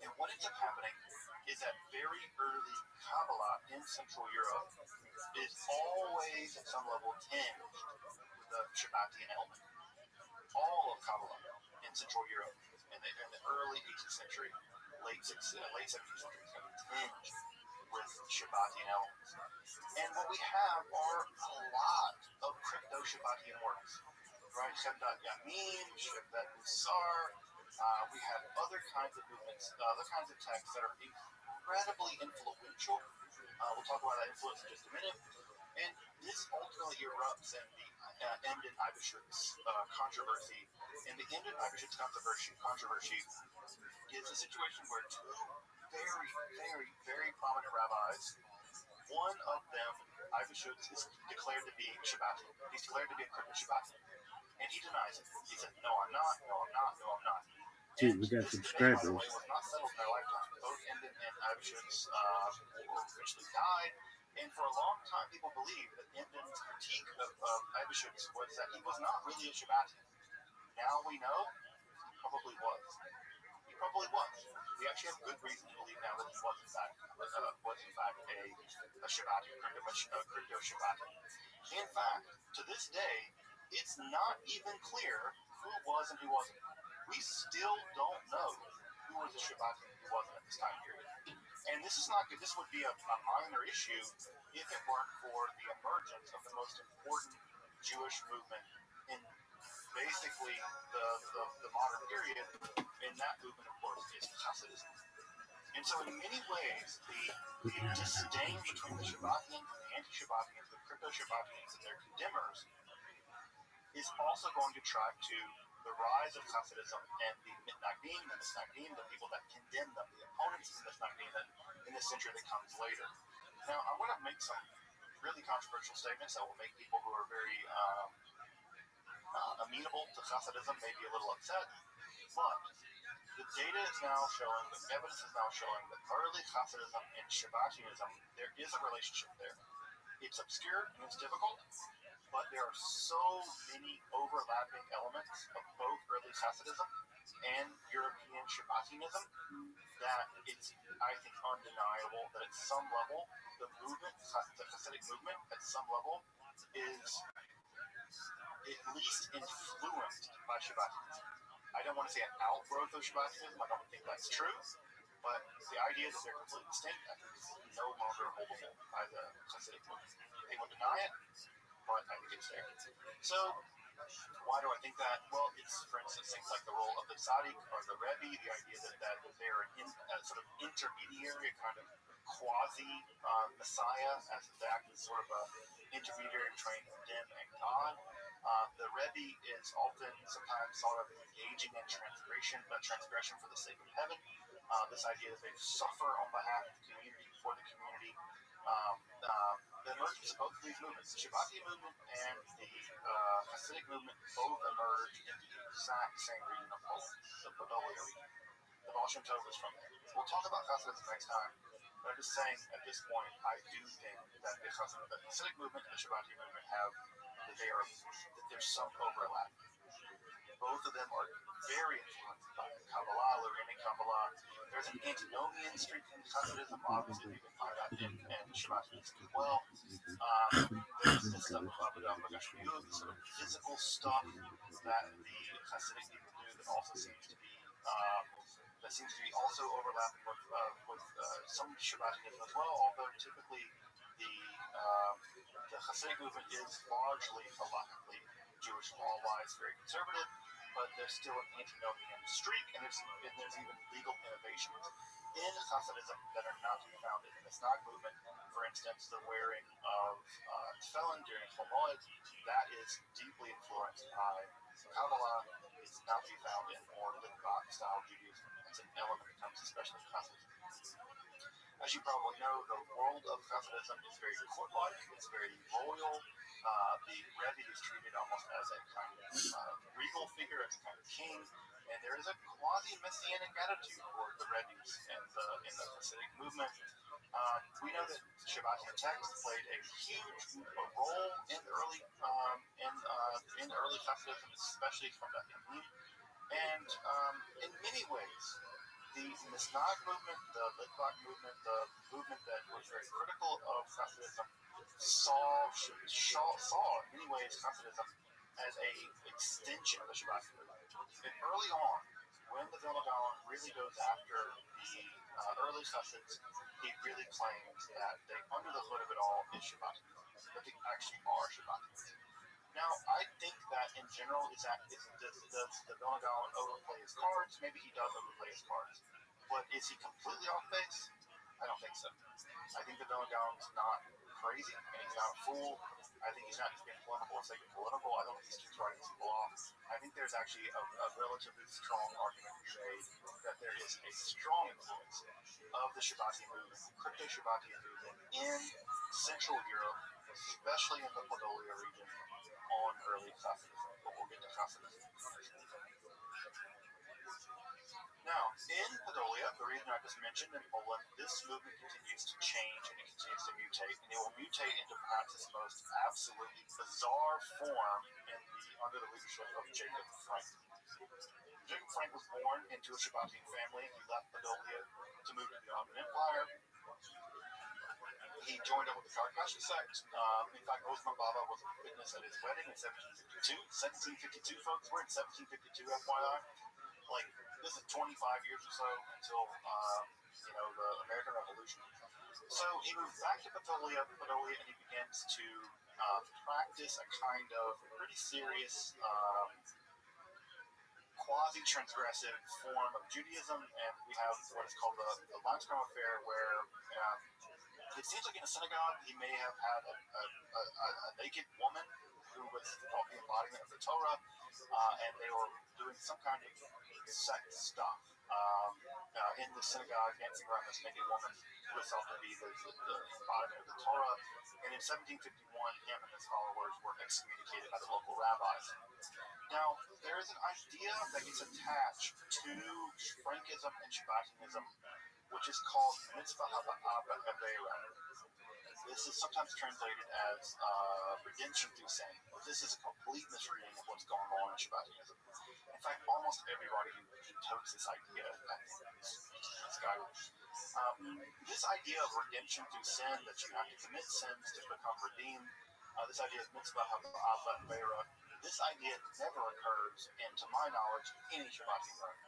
And what ends up happening is that very early Kabbalah in Central Europe is always at some level tinged with the Shabbatian element. All of Kabbalah in Central Europe in the early 18th century, late 17th century is going to be tinged with Shabbatian elements. And what we have are a lot of crypto-Shabbatian works, right? Shabbat Yamim, Shabbat Musar. We have other kinds of movements, other kinds of texts that are incredibly influential. We'll talk about that influence in just a minute. And this ultimately erupts in the Emden Ibishut's controversy. And the Emden Ibishut's controversy is a situation where two very, very, very prominent rabbis, one of them, Ibishut's, is declared to be Shabbatian. He's declared to be a crypto Shabbatian. And he denies it. He said, no, I'm not, no, I'm not, no, I'm not. Dude, we got subscribers. By the way, was not settled in their lifetime. Both Emden and Ibishut's eventually died. And for a long time, people believed that Emden's critique of Ibishut's was that he was not really a Shabbatian. Now we know he probably was. He probably was. We actually have good reason to believe now that he was in fact a Shabbatian, crypto Shabbatian. In fact, to this day, it's not even clear who was and who wasn't. We still don't know who was a Shabbatian and who wasn't at this time period. And this is not good. This would be a minor issue if it weren't for the emergence of the most important Jewish movement in basically the modern period. And that movement, of course, is Hasidism. And so in many ways, the disdain between the Shabbatians and the anti-Shabbatians, the crypto-Shabbatians and their condemners, is also going to track to the rise of Hasidism and the Mitnagdim, the people that condemn them, the opponents of the Mitnagdim in the century that comes later. Now, I want to make some really controversial statements that will make people who are very amenable to Hasidism maybe a little upset, but the data is now showing, the evidence is now showing that early Hasidism and Shabbatianism, there is a relationship there. It's obscure and it's difficult, but there are so many overlapping elements of both early Hasidism and European Shabbatianism that it's, I think, undeniable that at some level, the movement, the Hasidic movement, at some level, is at least influenced by Shabbatianism. I don't want to say an outgrowth of Shabbatianism. I don't think that's true. But the idea that they're completely distinct, I think, is no longer holdable by the Hasidic movement. They will deny it, but I think it's there. So, why do I think that? Well, it's, for instance, things like the role of the Tzaddik or the Rebbe, the idea that they're a sort of intermediary, a kind of quasi-Messiah, as they act as sort of an intermediary between them and God. The Rebbe is often sometimes thought of engaging in transgression for the sake of heaven. This idea that they suffer on behalf of the community, for the community. The emergence of both of these movements, the Shabbati movement and the Hasidic movement, both emerge in the exact same region of Poland, the Podolia region. The Baal Shem Tov is from there. We'll talk about Hasidism next time, but I'm just saying at this point, I do think that the Hasidic movement and the Shabbati movement that there's some overlap. Both of them are very influenced by Kabbalah, Lorraine Kabbalah. There's an antinomian streak in Hasidism, obviously you can find that in Shabbatianism as well. There's this stuff of the sort of physical stuff that the Hasidic people do that also seems to be also overlapping with some Shabbatianism as well, although typically the Hasidic movement is largely halakhically Jewish law-wise very conservative, but there's still an antinomian streak, and there's even legal innovations in Hasidism that are not to be found in the Snag movement. For instance, the wearing of tefillin during Chol Moed, that is deeply influenced by Kabbalah. It's not to be found in more Litvak-style Judaism. It's an element that comes especially in Hasidism. As you probably know, the world of Hasidism is very court-like, it's very royal. The Rebbe is treated almost as a kind of regal figure, as a kind of king, and there is a quasi-messianic attitude toward the Rebbes in the Hasidic movement. We know that Shabbatian text played a huge role in early Hasidism, especially from the Yamim. And in many ways, the Misnag movement, the Litvak movement, the movement that was very critical of Hasidism, saw in many ways Hasidism as a extension of the Shabbatian movement. And early on, when the Vilna Gaon really goes after the early Hasids, he really claims that under the hood of it all is Shabbatianism, that they actually are Shabbatians. Now, I think that in general, does the Vilna Gaon overplay his cards? Maybe he does overplay his cards. But is he completely off base? I don't think so. I think the Vilna Gaon is not crazy, and he's not a fool. I think he's not just being political for the sake of political. I don't think he's just writing people off. I think there's actually a relatively strong argument to be made that there is a strong influence of the Shabbatian movement, crypto-Shabbatian movement in Central Europe, especially in the Podolia region, on early Hasidism. But we'll get to Hasidism. Now, in Podolia, the region I just mentioned in Poland, this movement continues to change and it continues to mutate, and it will mutate into perhaps its most absolutely bizarre form under the leadership of Jacob Frank. Jacob Frank was born into a Shabbatian family. He left Podolia to move to the Ottoman Empire. He joined up with the Karkashi sect. In fact, Osman Baba was a witness at his wedding in 1752. 1752, folks. We're in 1752, FYI. Like, this is 25 years or so until, the American Revolution. So he moves back to Podolia, and he begins to practice a kind of pretty serious quasi-transgressive form of Judaism, and we have what is called the Limestone Affair, where it seems like in a synagogue he may have had a naked woman who was the embodiment of the Torah, and they were doing some kind of sex stuff. in the synagogue dancing around this naked woman who was thought to be the embodiment of the Torah. And in 1751, him and his followers were excommunicated by the local rabbis. Now, there is an idea that gets attached to Frankism and Shabbatianism, which is called mitzvah ha'avera. This is sometimes translated as redemption through sin, but this is a complete misreading of what's going on in Shabbatianism. In fact, almost everybody who totes this idea, I think, is Irish. This idea of redemption through sin, that you have to commit sins to become redeemed, this idea of mitzvah ha'avera, this idea never occurs, and to my knowledge, any Shabbatian room.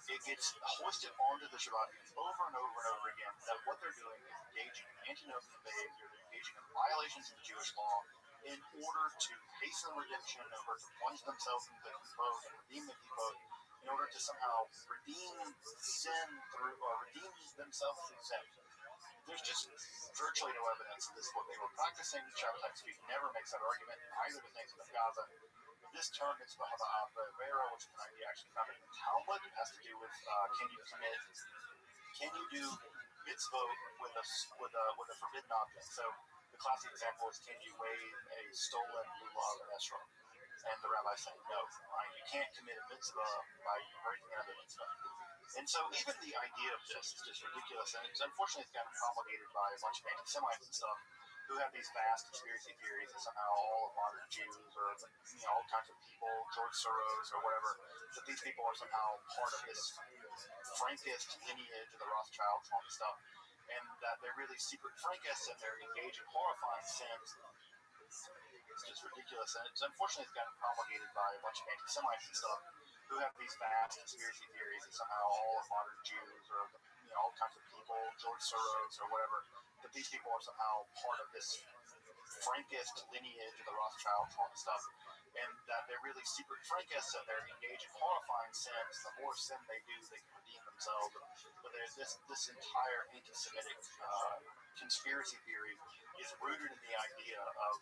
It gets hoisted onto the Shabbatians over and over and over again that what they're doing is engaging in antinomian behavior, they're engaging in violations of the Jewish law in order to hasten redemption, in order to plunge themselves into the kippot and redeem the kippot, in order to somehow redeem sin through, or redeem themselves through sin. There's just virtually no evidence that this is what they were practicing. Shabbatai Tzvi never makes that argument in either the things of Gaza. This term, mitzvah ha'avera, which is an idea actually found in the Talmud, has to do with can you do mitzvah with a forbidden object? So the classic example is, can you wave a stolen lulav in Esrog? And the rabbi saying no, right? You can't commit a mitzvah by breaking another mitzvah. And so even the idea of this is just ridiculous, and unfortunately it's gotten promulgated by a bunch of anti-Semites and stuff who have these vast conspiracy theories that somehow all of modern Jews, or all kinds of people, George Soros or whatever, that these people are somehow part of this Frankist lineage of the Rothschilds and all this stuff, and that they're really secret Frankists and they're engaged in horrifying sins. It's just ridiculous, and unfortunately it's gotten promulgated by a bunch of anti-Semites and stuff who have these vast conspiracy theories that somehow all of modern Jews, or all kinds of people, George Soros or whatever, that these people are somehow part of this Frankist lineage of the Rothschilds and all this stuff, and that they're really secret Frankists and they're engaged in horrifying sins. The more sin they do, they can redeem themselves. But there's this entire anti-Semitic conspiracy theory is rooted in the idea of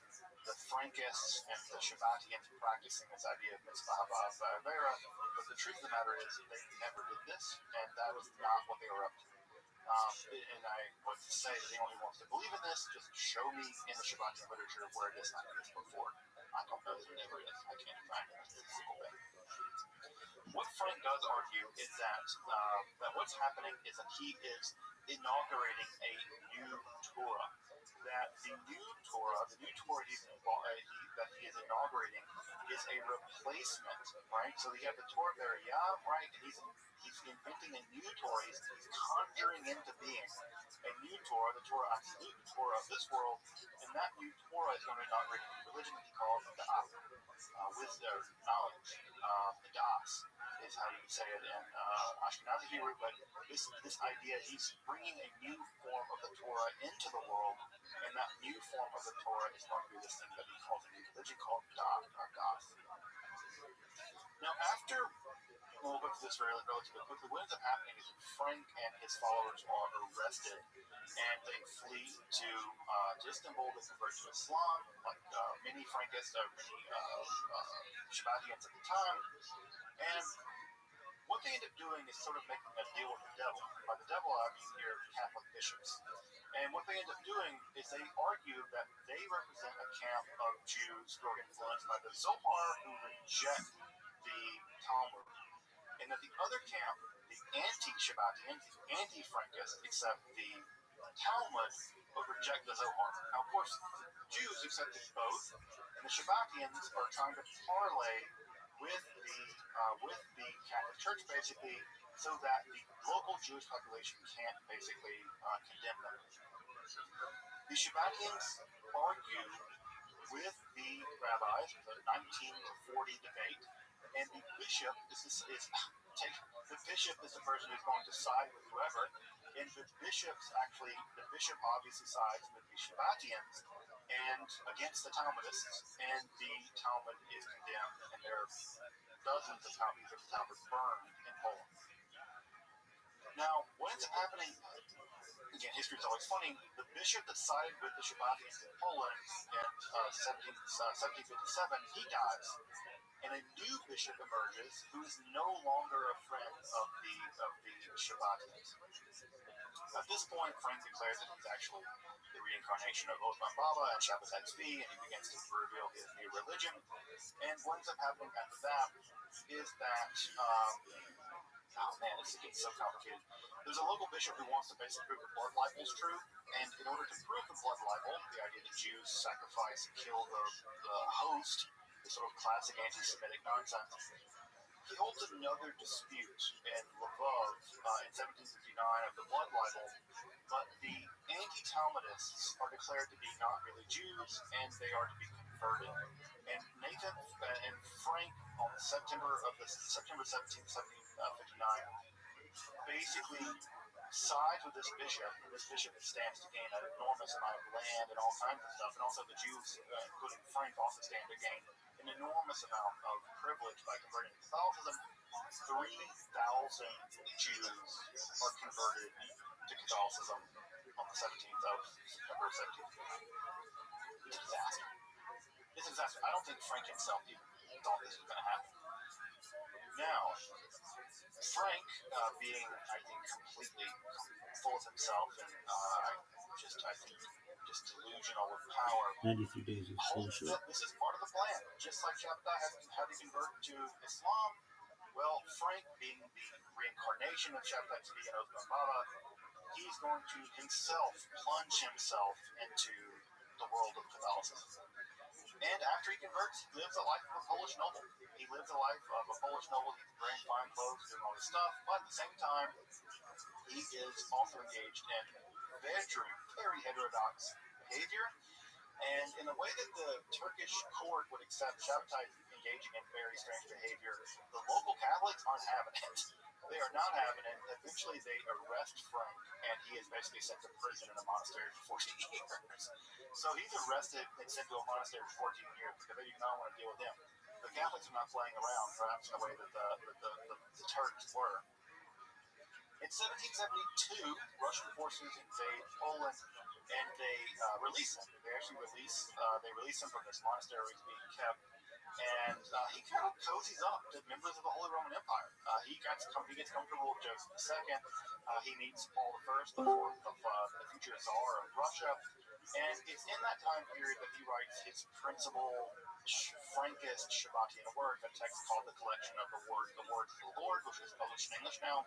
the Frankists and the Shabbatians practicing this idea of mitzvah ha'avera. But the truth of the matter is, they never did this, and that was not what they were up to. And I would say that anyone who wants to believe in this, just show me in the Shabbatian literature where it is not in this book forward. I don't know that it ever is. I can't find it. It's a single thing. What Frank does argue is that what's happening is that he is inaugurating a new Torah. That the new Torah that he is inaugurating is a replacement, right? So you have the Torah Beriyah, right? And he's inventing a new Torah. He's conjuring into being a new Torah, the Torah absolute, the Torah of this world, and that new Torah is going to inaugurate a new religion that he calls the wisdom, knowledge. The Das is how you say it in Ashkenazi Hebrew, but this idea, he's bringing a new form of the Torah into the world, and that new form of the Torah is going to be this thing that he calls a new religion called Das, or Das. Now, we'll go to this relatively quickly. What ends up happening is that Frank and his followers are arrested, and they flee to Istanbul. They convert to Islam, like many Frankists, many Shabbatians at the time. And what they end up doing is sort of making a deal with the devil. By the devil, I mean your Catholic bishops. And what they end up doing is they argue that they represent a camp of Jews who are influenced by the Zohar, who reject the Talmud, and that the other camp, the anti-Shabbatians, the anti-Frankists, accept the Talmud, but reject the Zohar. Now, of course, Jews accepted both, and the Shabbatians are trying to parlay with the Catholic Church, basically, so that the local Jewish population can't basically condemn them. The Shabbatians argue with the rabbis, the 1940 debate, and the bishop the bishop is the person who's going to side with whoever, and the bishop obviously sides with the Shabbatians and against the Talmudists, and the Talmud is condemned, and there are dozens of copies of the Talmud burned in Poland. Now, what ends up happening, again, history is always funny, the bishop that sided with the Shabbatians in Poland in 1757, he dies. and a new bishop emerges who is no longer a friend of the Shabbatians. At this point, Frank declares that he's actually the reincarnation of Osman Baba and Shabbatai Tzvi, and he begins to reveal his new religion. And what ends up happening after that is that, oh man, this gets so complicated. There's a local bishop who wants to basically prove the blood libel is true, and in order to prove the blood libel, the idea that Jews sacrifice and kill the host, the sort of classic anti-Semitic nonsense, he holds another dispute in Lvov in 1759 of the blood libel, but the anti-Talmudists are declared to be not really Jews, and they are to be converted. And Nathan and Frank on September 17, 1759 basically sides with this bishop, and this bishop stands to gain an enormous amount of land and all kinds of stuff, and also the Jews, including Frank, also stand to gain an enormous amount of privilege by converting to Catholicism. 3,000 Jews are converted to Catholicism on the 17th of September 17th. It's a disaster. It's a disaster. I don't think Frank himself even thought this was going to happen. Now, Frank, being, I think, completely full of himself and just delusional with power, 93 days of holds social. that this is part of the plan. Just like Shabbatai had to convert to Islam, well, Frank, being the reincarnation of Shabbatai Tzvi and Osman Baba, he's going to himself plunge himself into the world of Catholicism. And after he converts, he lives a life of a Polish noble. He lives a life of a Polish noble. He's wearing fine clothes, doing all this stuff, but at the same time, he is also engaged in very heterodox behavior. And in a way that the Turkish court would accept Shabbatai engaging in very strange behavior, the local Catholics aren't having it. They are not having it. Eventually, they arrest Frank, and he is basically sent to prison in a monastery for 14 years. So he's arrested and sent to a monastery for 14 years because they do not want to deal with him. The Catholics are not playing around, perhaps in the way that the Turks were. In 1772, Russian forces invade Poland, and they release him. They actually release him from this monastery where he's being kept, and he kind of cozies up to members of the Holy Roman Empire. He gets comfortable with Joseph II. He meets Paul I, the future Tsar of Russia, and it's in that time period that he writes his principal Frankist Shabbatian work, a text called The Collection of the Words of the Lord, which is published in English now.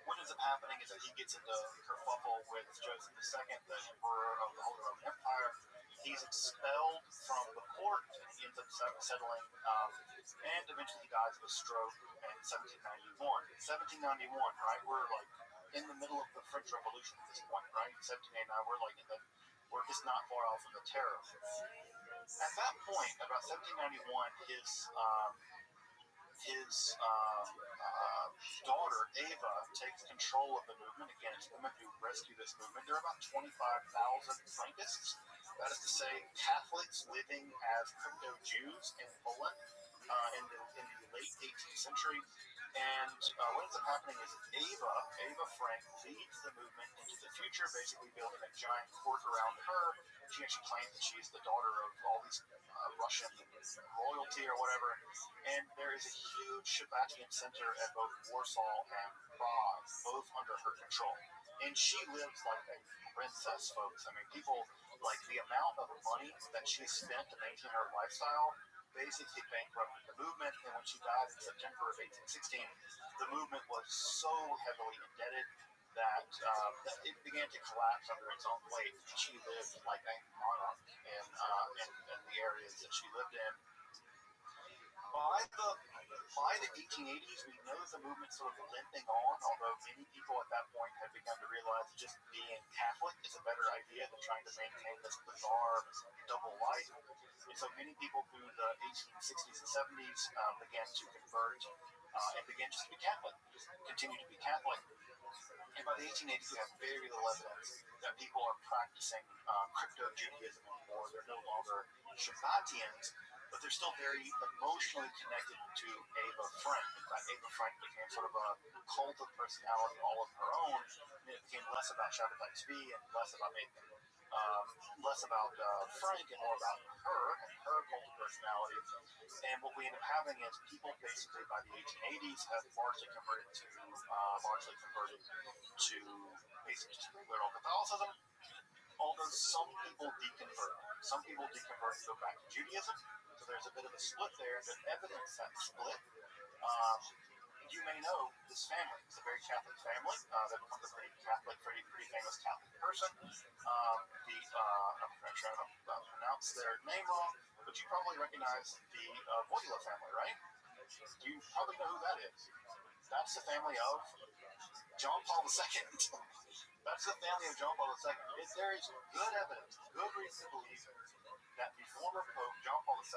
What ends up happening is that he gets into kerfuffle with Joseph II, the emperor of the Holy Roman Empire. He's expelled from the court, and he ends up settling, and eventually he dies of a stroke in 1791. 1791, right? We're like in the middle of the French Revolution at this point, right? 1789, we're just not far off from the terror. At that point, about 1791, his daughter, Ava, takes control of the movement. Again, it's women who rescue this movement. There are about 25,000 Frankists. That is to say, Catholics living as crypto-Jews in Poland in the late 18th century. And what ends up happening is Ava Frank, leads the movement into the future, basically building a giant court around her. She actually claims that she's the daughter of all these Russian royalty or whatever. And there is a huge Shabbatian center at both Warsaw and Prague, both under her control. And she lives like a princess, folks. I mean, people, like, the amount of money that she spent to maintain her lifestyle basically bankrupted the movement. And when she died in September of 1816, the movement was so heavily indebted that it began to collapse under its own weight. She lived like a monarch in the areas that she lived in. By the 1880s, we know that the movement's sort of limping on, although many people at that point had begun to realize that just being Catholic is a better idea than trying to maintain this bizarre double life. And so many people through the 1860s and 70s began to convert and began just to be Catholic, just continue to be Catholic. And by the 1880s, we have very little evidence that people are practicing crypto-Judaism anymore. They're no longer Shabbatians, but they're still very emotionally connected to Ava Frank. In fact, Ava Frank became sort of a cult of personality all of her own, and it became less about Shabbatai Tzvi and less about less about Frank and more about her and her cult of personality. And what we end up having is people basically by the 1880s have largely converted to basically just literal Catholicism. Although some people deconvert. Some people deconvert and go back to Judaism. So there's a bit of a split there. There's evidence that split. You may know this family. It's a very Catholic family. That becomes a pretty Catholic, pretty famous Catholic person. I'm trying to pronounce their name wrong, but you probably recognize the Voyla family, right? You probably know who that is. That's the family of John Paul II. That's the family of John Paul II. There is good evidence, good reason to believe that the former Pope, John Paul II,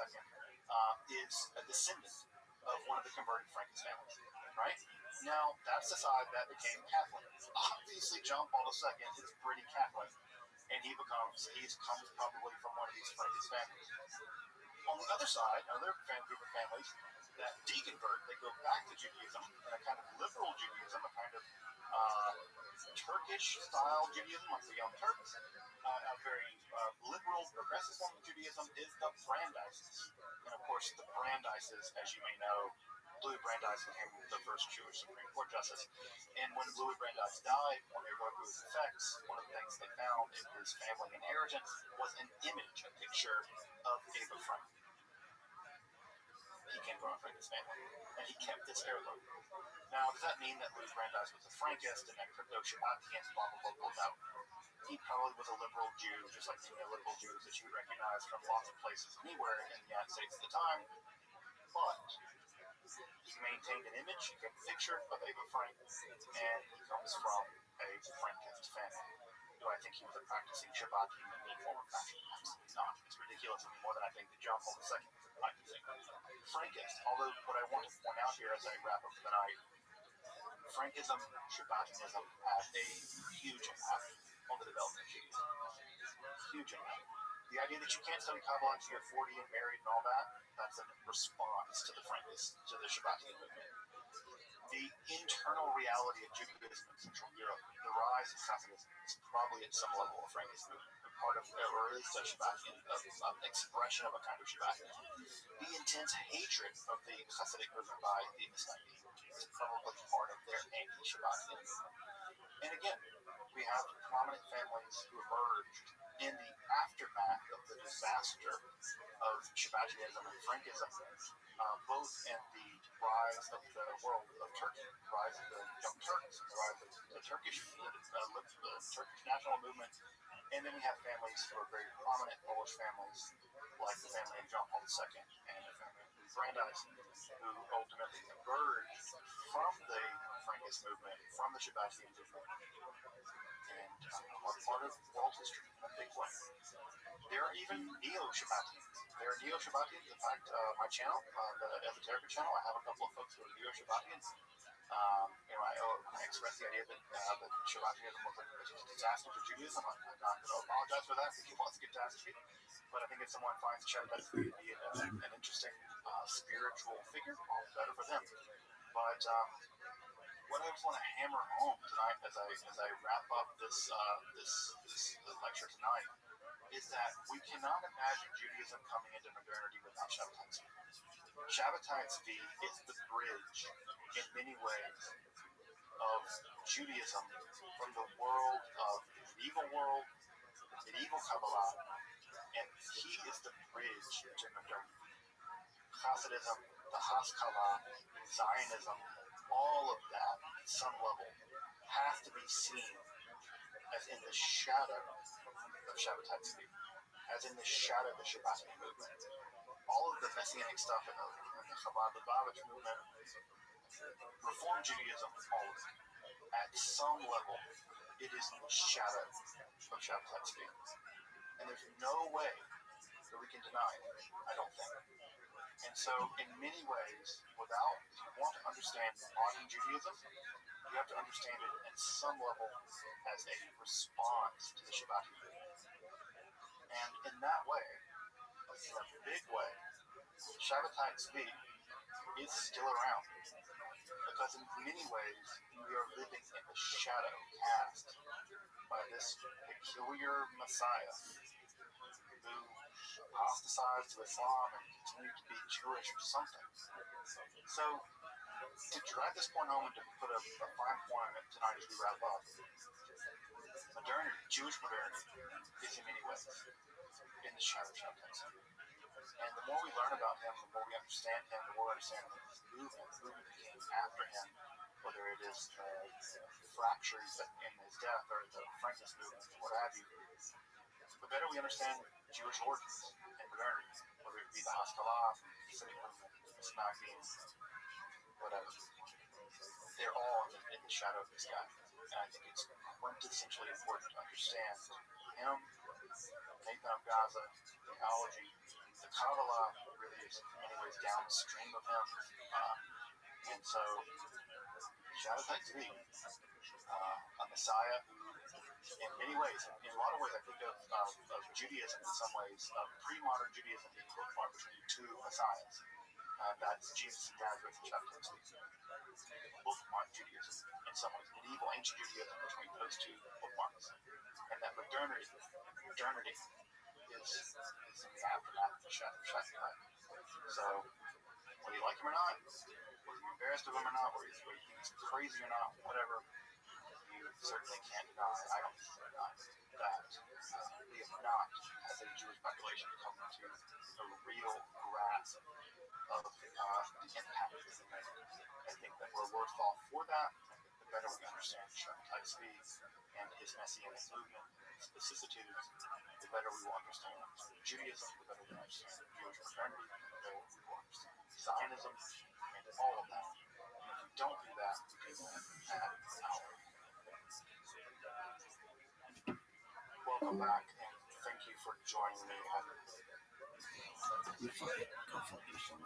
is a descendant of one of the converted Frankish families, right? Now, that's the side that became Catholic. Obviously, John Paul II is pretty Catholic, and he comes probably from one of these Frankish families. On the other side, another group of families that deconvert, they go back to Judaism, and a kind of liberal Judaism, a kind of Turkish-style Judaism, like the Young Turks. A very liberal, progressive form of Judaism is the Brandeis. And of course, the Brandeis, as you may know, Louis Brandeis became the first Jewish Supreme Court justice. And when Louis Brandeis died, when they wrote through his effects, one of the things they found in his family inheritance was an image, a picture of Ava Frank. He came from a Frankish family, and he kept this heirloom. Now, does that mean that Louis Brandeis was a Frankist and a crypto-Shabbat against blah, blah, blah, blah? No. He probably was a liberal Jew, just like many liberal Jews that you would recognize from lots of places anywhere in the United States at the time. But he maintained an image, he kept a picture of Ava Frank, and he comes from a Frankist family. Do I think he was a practicing Shabbat in any form of fashion? Absolutely not. It's ridiculous to me more than I think that John Paul II was practicing Frankist. Although, what I want to point out here as I wrap up for the night, Frankism, Shabbatianism had a huge impact on the development of Judaism. Huge impact. The idea that you can't study Kabbalah until you're 40 and married and all that, that's a response to the Frankists, to the Shabbatian movement. The internal reality of Judaism in Central Europe, the rise of Hasidism, is probably at some level a Frankist movement, part of, or at least a Shabbatian, expression of a kind of Shabbatianism. The intense hatred of the Hasidic movement by the Messianic is probably part of their anti-Shabbatian movement. And again, we have prominent families who emerged in the aftermath of the disaster of Shabbatianism and Frankism, both in the rise of the world of Turkey, the rise of the Young Turks, the rise of the Turkish national movement, and then we have families who are very prominent Polish families, like the family of John Paul II and the family of Louis Brandeis, who ultimately emerged from the Frankist movement, from the Shabbatian movement, and are part of world history in a big way. There are even neo-Shabbatians. There are neo-Shabbatians. In fact, my channel, the Esoterica channel, I have a couple of folks who are neo-Shabbatians. I expressed the idea that Shabbatianism was a disaster for Judaism. I'm not going to apologize for that. It was a catastrophe. But I think if someone finds Shabbatianism to be an interesting spiritual figure, all the better for them. But what I just want to hammer home tonight as I wrap up this lecture tonight is that we cannot imagine Judaism coming into modernity without Shabbatai Tzvi. Shabbatai Tzvi is the bridge in many ways of Judaism from the world of the medieval world, the medieval Kabbalah, and he is the bridge to modernity. Hasidism, the Haskalah, Zionism, all of that at some level has to be seen as in the shadow of Shabbatai Tzvi, as in the shadow of the Shabbatian movement. All of the Messianic stuff in the Chabad Lubavitch movement, Reform Judaism, all of it. At some level, it is in the shadow of Shabbatai Tzvi. And there's no way that we can deny it, I don't think. And so, in many ways, if you want to understand modern Judaism, you have to understand it at some level as a response to the Shabbatian movement. And in that way, in a big way, Shabbatai Tzvi is still around. Because in many ways, we are living in the shadow cast by this peculiar Messiah who apostatized to Islam and continued to be Jewish or something. So, to drive this point home and to put a fine point on it tonight as we wrap up, modernity, Jewish modernity, is in many ways in the shadow of Shabbat. And the more we learn about him, the more we understand him, the more we understand his movement that came after him, whether it is fractures in his death or the Frankist movement, what have you, the better we understand Jewish origins and modernity, whether it be the Haskalah, the Hasidic movement, the Smacking, whatever. They're all in the shadow of this guy. And I think it's quintessentially important to understand him, Nathan of Gaza, theology, the Kabbalah really is in many ways downstream of him. And so, shadow thanks be a Messiah who, in many ways, in a lot of ways, I think of Judaism in some ways, of pre-modern Judaism being bookmarked between two messiahs. That's Jesus and Nazareth and Shabbat. Bookmark Judaism in some ways, medieval ancient Judaism between those two bookmarks. And that modernity is in the aftermath of the shadow of Shabbat. So, whether you like him or not, whether you're embarrassed of him or not, whether you think he's crazy or not, whatever, you certainly can't deny, I don't deny that we have not, as a Jewish population, come to a real grasp of the impact that he made. I think that we're worse off for that. The better we understand Shabtai Tzvi and his messianic movement, his vicissitudes, the better we will understand Judaism, the better we will understand Jewish modernity, the better we will understand Zionism, and all of that. And if we don't do that, we do that at power. Welcome back, and thank you for joining me. You're fine. Go fuck yourself.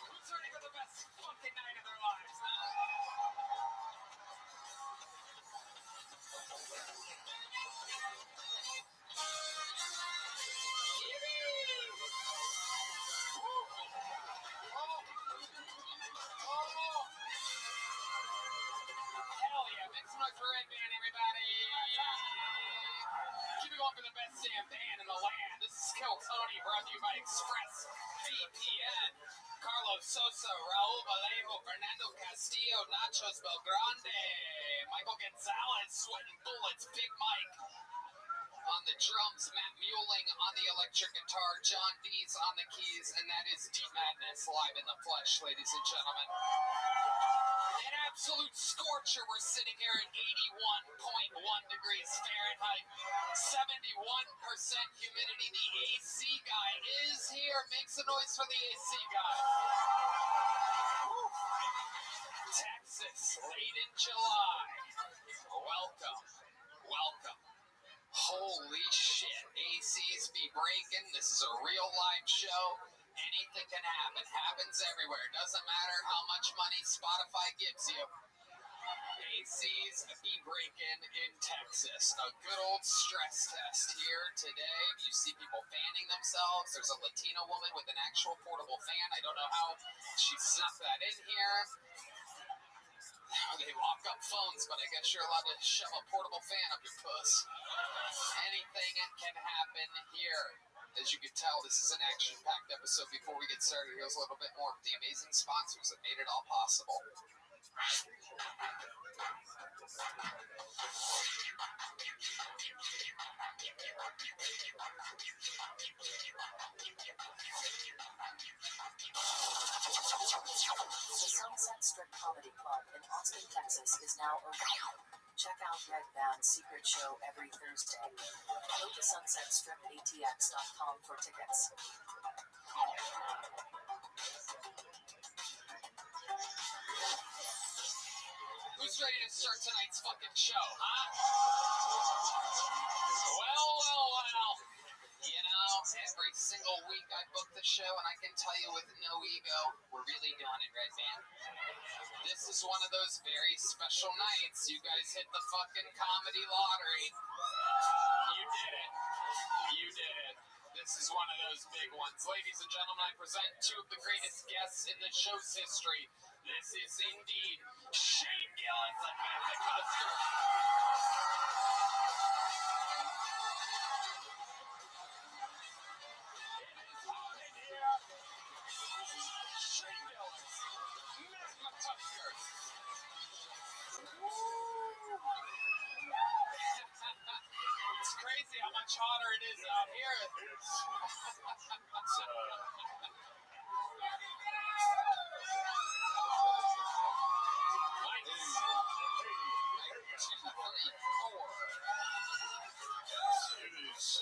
Who's ready for the best fucking night of their lives, huh? Hell yeah, make some noise for Red Band, everybody. Keep it going for the best damn band in the land. This is Kill Tony, brought to you by Express VPN. Carlos Sosa, Raul Vallejo, Fernando Castillo, Nachos Belgrande, Michael Gonzalez, Sweating Bullets, Big Mike. On the drums, Matt Mueling on the electric guitar, John Dees on the keys, and that is Deep Madness live in the flesh, ladies and gentlemen. An absolute scorcher. We're sitting here at 81.1 degrees Fahrenheit, 71% humidity. The AC guy is here. Make some noise for the AC guy. Woo. Texas, late in July. Welcome. Welcome. Holy shit. ACs be breaking. This is a real live show. Anything can happen. Happens everywhere. Doesn't matter how much money Spotify gives you. ACs be breaking in Texas. A good old stress test here today. You see people fanning themselves. There's a Latina woman with an actual portable fan. I don't know how she snuck that in here. They lock up phones, but I guess you're allowed to shove a portable fan up your puss. Anything can happen here. As you can tell, this is an action-packed episode. Before we get started, here's a little bit more of the amazing sponsors that made it all possible. The Sunset Strip Comedy Club in Austin, Texas is now open. Check out Red Band's secret show every Thursday. Go to sunsetstripatx.com for tickets. Who's ready to start tonight's fucking show, huh? Well. You know, every single week I book the show, and I can tell you with no ego, we're really doing it, Red Band. This is one of those very special nights. You guys hit the fucking comedy lottery. You did it. You did it. This is one of those big ones. Ladies and gentlemen, I present two of the greatest guests in the show's history. This is indeed Shane Gillis and Matt Custer. It's crazy how much hotter it is out here. It is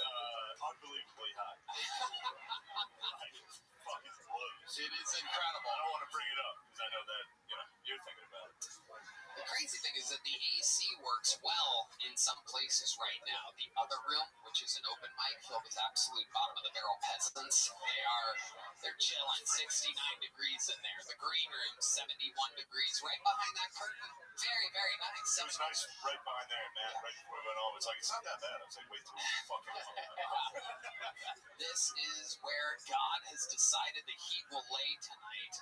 unbelievably hot. Like, fucking blows. It is right now. The other room, which is an open mic filled with absolute bottom of the barrel peasants, they're chilling. 69 degrees in there. The green room, 71 degrees. Right behind that curtain. Very, very nice. It was nice right behind there, man. Right before we went home. It's like, it's not that bad. I was like, wait till we fucking This is where God has decided the heat will lay tonight.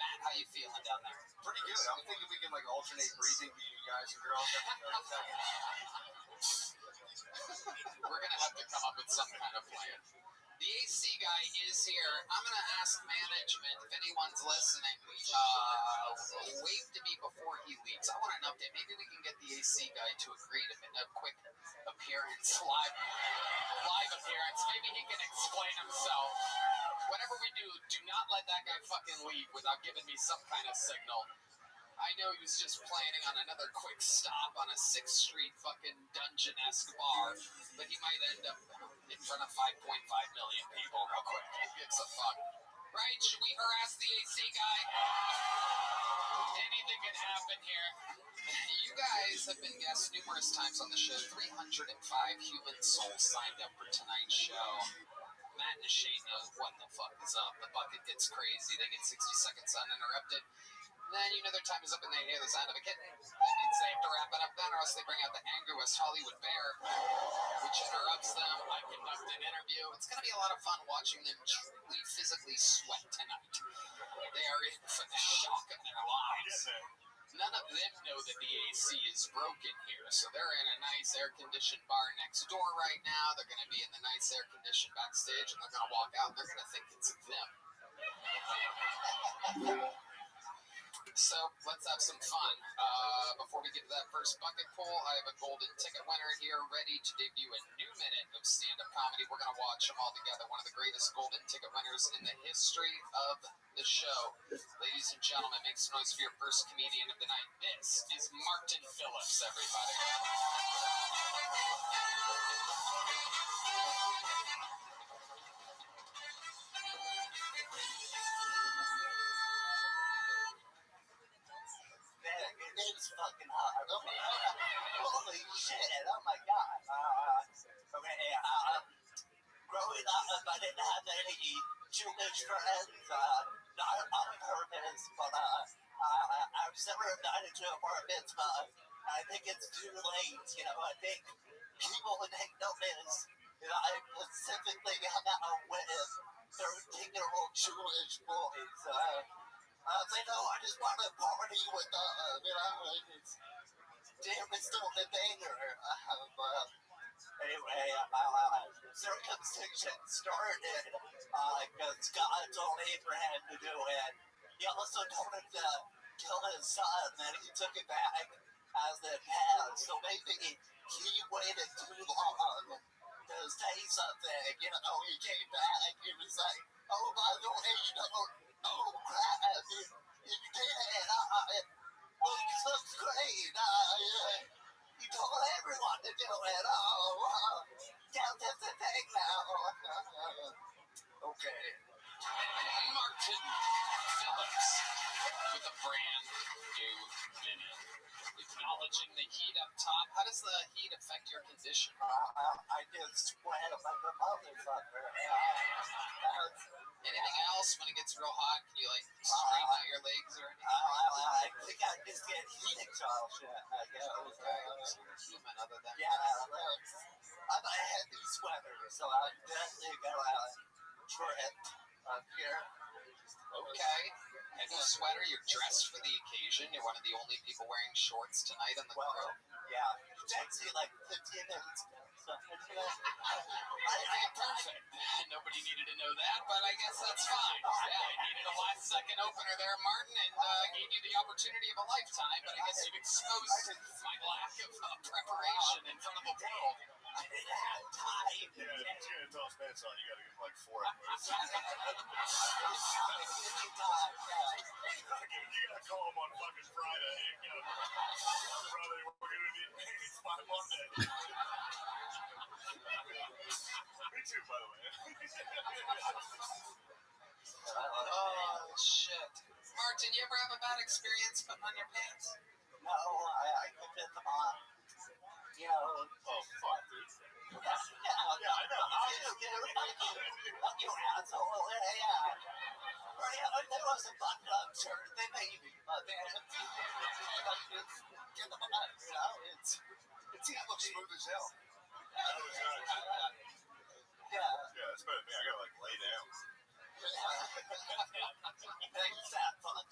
Matt, how you feeling down there? Pretty good. I'm thinking we can like alternate breathing between guys and girls every 30 seconds. We're gonna have to come up with some kind of plan. The AC guy is here. I'm gonna ask management if anyone's listening. Wave to me before he leaves. I want an update. Maybe we can get the AC guy to agree to a quick appearance, live appearance. Maybe he can explain himself. Whatever we do, do not let that guy fucking leave without giving me some kind of signal. I know he was just planning on another quick stop on a 6th Street fucking dungeon-esque bar, but he might end up in front of 5.5 million people real quick. Who gives a fuck? Right? Should we harass the AC guy? Anything can happen here. You guys have been guests numerous times on the show. 305 human souls signed up for tonight's show. Matt and Shane knows what the fuck is up. The bucket gets crazy. They get 60 seconds uninterrupted. Then you know their time is up and they hear the sound of a kitten. That means they have to wrap it up then, or else they bring out the angriest Hollywood bear, which interrupts them. I conduct an interview. It's going to be a lot of fun watching them truly physically sweat tonight. They are in for the shock of their lives. None of them know that the AC is broken here, so they're in a nice air-conditioned bar next door right now. They're going to be in the nice air-conditioned backstage, and they're going to walk out, and they're going to think it's them. So let's have some fun. Before we get to that first bucket pull, I have a golden ticket winner here ready to debut a new minute of stand-up comedy. We're going to watch them all together. One of the greatest golden ticket winners in the history of the show. Ladies and gentlemen, make some noise for your first comedian of the night. This is Martin Phillips, everybody. It's fucking hot. Holy shit. Oh my god. Growing up, I didn't have any Jewish friends. Not on purpose, but I was never invited to a bar mitzvah. I think it's too late. You know, I think people would take notice. You know, I specifically hung out with 13-year-old Jewish boys. They know I just want to party with them, you know, it's damn, it's still the banger. Anyway, circumcision started because God told Abraham to do it. He also told him to kill his son, and he took it back as the past. So maybe he waited too long to say something. You know, he came back, he was like, oh, by the way, you know, oh, crap, you did it. Well, this looks great. You told everyone to do it. Count this a thing now. Okay. Martin Phillips with a brand new minute. Acknowledging the heat up top. How does the heat affect your condition? I just sweat like a motherfucker. Anything else when it gets real hot? Can you like straighten out your legs or anything? I think I just get heat exhaustion. I guess. Human other than I'm a heavy sweater, so I'm definitely gonna trip up here. Okay. Heavy sweater, you're dressed for the occasion. You're one of the only people wearing shorts tonight on the crew. Yeah, it's actually like 15 minutes. Perfect. Nobody needed to know that, but I guess that's fine. Yeah, I needed a last-second opener there, Martin, and gave you the opportunity of a lifetime, but I guess you've exposed my lack of preparation in front of the world. I didn't have time. Yeah, if he's gonna tell us pants on, you gotta give him like 4 hours. You gotta call him on fucking Friday. You know, brother, we're gonna need pants by Monday. Me too, by the way. Oh, shit. Martin, you ever have a bad experience putting on your pants? No, I can fit them on. Oh, fuck, dude. Yeah, I know. You asshole. Yeah. There was a button-up shirt. They made me, but man, get the fuck out, you know? It's looks smooth as hell. Yeah, it's better than me. I gotta like lay down. Thanks, that fuck.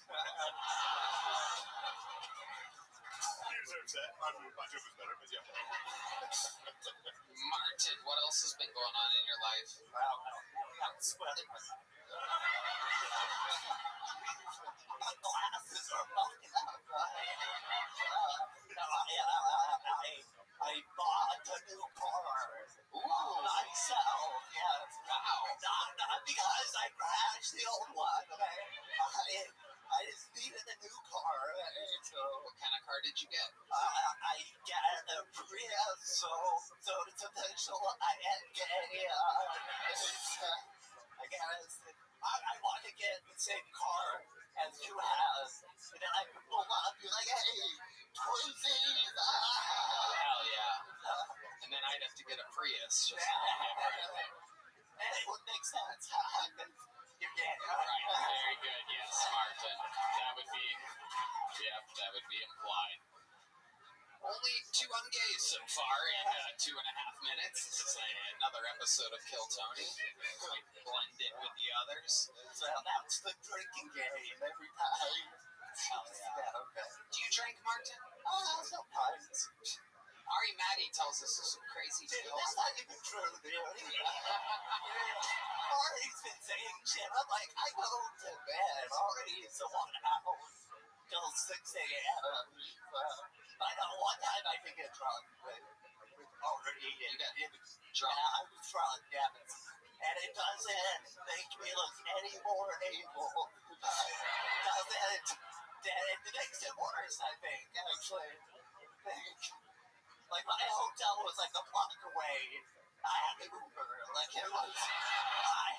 He deserves that. My joke was better, but yeah. Martin, what else has been going on in your life? Wow, I'm sweating. My glasses are fucking up. I bought a new car. Ooh. Myself, yes. Wow. Not because I crashed the old one. I just needed a new car. So, what kind of car did you get? I got a Prius, so it's official. I guess I want to get the same car as you have, and then I can pull up and be like, hey, twinsies! Hell yeah. And then I'd have to get a Prius. Just and it would make sense. You're dead. Right, very good, yes, Martin. That would be implied. Only 2 ungays so far in 2.5 minutes. This is another episode of Kill Tony. We blend in with the others. So that's the drinking game every time. Hell yeah. Okay. Do you drink, Martin? Sometimes. Ari Maddie tells us some crazy Dude, tales. that's not even true, dude. Ari's been saying shit. I'm like, I go to bed. Ari is the one out till 6 a.m. I know one time I did get drunk, but already You got drunk. I was drunk, yeah. And it doesn't make me look any more able. It makes it worse, I think, actually. Like, my hotel was like a block away. I had to Uber. Like, it was... I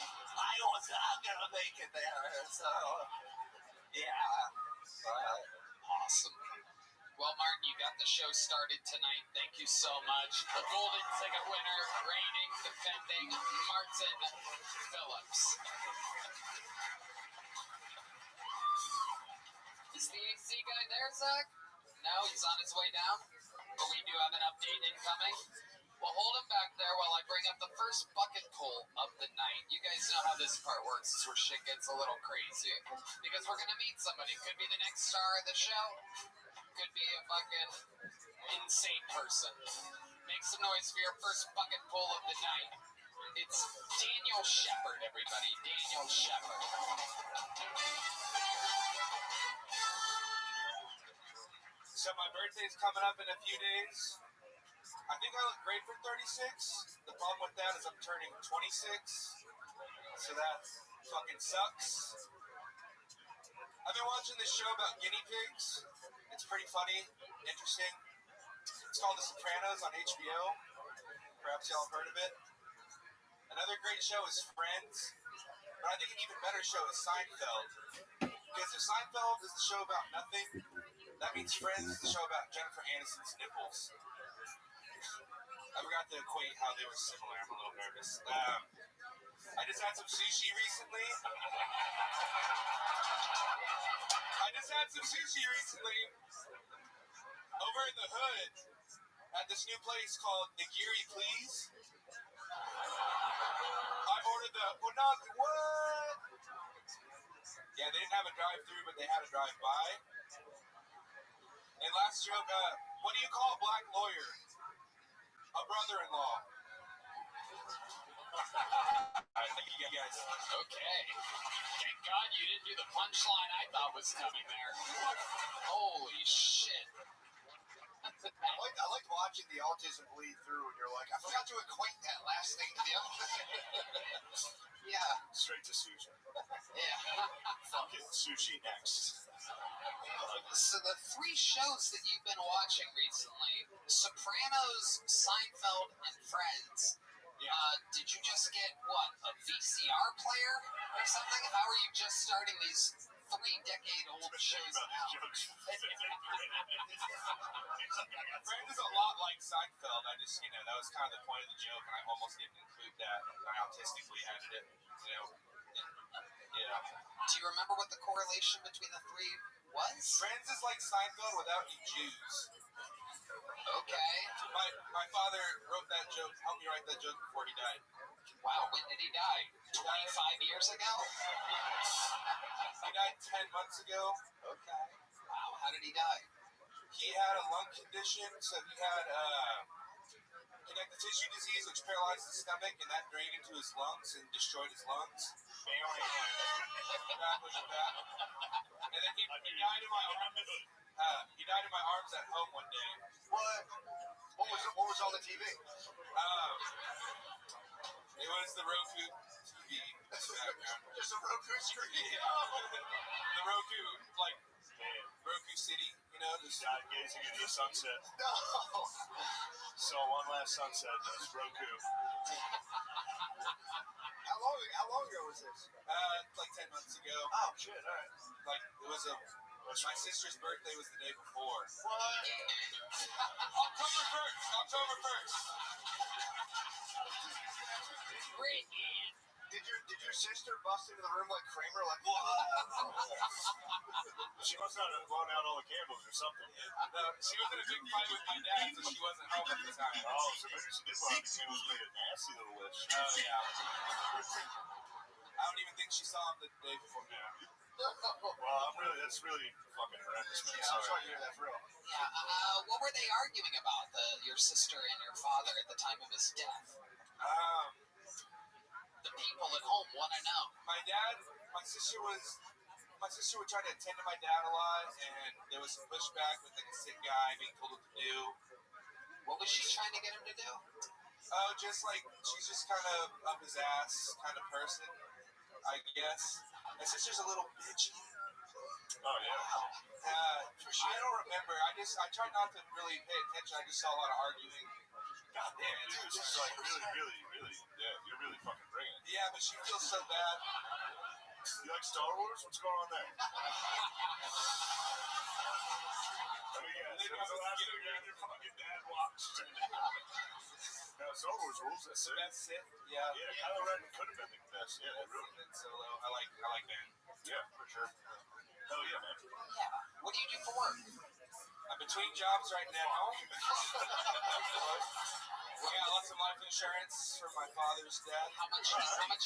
was not gonna make it there, so... Yeah. Awesome. Well, Martin, you got the show started tonight. Thank you so much. The golden ticket winner, reigning, defending, Martin Phillips. Is the AC guy there, Zach? No, he's on his way down. But we do have an update incoming. Well, hold him back there while I bring up the first bucket pull of the night. You guys know how this part works. It's where shit gets a little crazy. Because we're going to meet somebody. Could be the next star of the show. Could be a fucking insane person. Make some noise for your first bucket pull of the night. It's Daniel Shepard, everybody. Daniel Shepard. So my birthday's coming up in a few days. I think I look great for 36. The problem with that is I'm turning 26. So that fucking sucks. I've been watching this show about guinea pigs. It's pretty funny, interesting. It's called The Sopranos on HBO. Perhaps y'all have heard of it. Another great show is Friends. But I think an even better show is Seinfeld. Because if Seinfeld is the show about nothing, that means Friends is the show about Jennifer Aniston's nipples. I forgot to equate how they were similar. I'm a little nervous. I just had some sushi recently. Over in the hood at this new place called Nigiri Please. I ordered the unagi. What? Yeah, they didn't have a drive-thru, but they had a drive-by. And last joke, what do you call a black lawyer? A brother-in-law. Thank you guys. Okay. Thank God you didn't do the punchline I thought was coming there. Holy shit. I liked watching the autism bleed through, and you're like, I forgot to equate that last thing to the other thing. Yeah. Straight to sushi. Yeah. Fuck it. Sushi next. So the 3 shows that you've been watching recently, Sopranos, Seinfeld, and Friends. Did you just get, what, a VCR player or something? How are you just starting these 3-decade-old shows now. Friends is a lot like Seinfeld. I just, that was kind of the point of the joke, and I almost didn't include that. I autistically added it, Yeah. Do you remember what the correlation between the three was? Friends is like Seinfeld without you Jews. Okay. My father wrote that joke, helped me write that joke before he died. Wow, when did he die? 25 years ago? He died 10 months ago. Okay. Wow, how did he die? He had a lung condition, so he had connective tissue disease, which paralyzed his stomach, and that drained into his lungs and destroyed his lungs. That was that. And then he died in my arms. He died in my arms at home one day. What? What was on the TV? It was the Roku TV. Just a Roku screen. The Roku, like Roku City, just gazing into the sunset. No. So one last sunset. That's Roku. How long ago was this? Like 10 months ago. Oh shit! All right. Like it was my sister's birthday was the day before. What? October 1st. Great man. Did your sister bust into the room like Kramer? Like what? She must not have blown out all the candles or something. No, she was in a big fight with my dad, so she wasn't home at the time. Oh, so maybe she did blow out the candles, made a nasty little wish. Oh yeah. I don't even think she saw him the day before. Yeah. Well, that's really fucking horrendous. Yeah, I'm sorry to hear that for real. Yeah, what were they arguing about, your sister and your father at the time of his death? The people at home want to know. My sister would try to attend to my dad a lot, and there was some pushback with like a sick guy being told what to do. What was she trying to get him to do? Oh, just like she's just kind of up his ass kind of person, I guess. My sister's a little bitchy. Oh yeah. I don't remember. I tried not to really pay attention. I just saw a lot of arguing. God damn, dude, this is like really, yeah, you're really fucking bringing it. Yeah, but she feels so bad. You like Star Wars? What's going on there? When's the last time you and your fucking dad watched? No, Star Wars rules. That's it. That's it. Yeah. Yeah, Kylo Ren could have been the best. Yeah, that's really. Ben Solo. I like Ben. Yeah, for sure. Hell yeah, man. Yeah. What do you do for work? I'm between jobs right now. We got lots of life insurance from my father's death. How much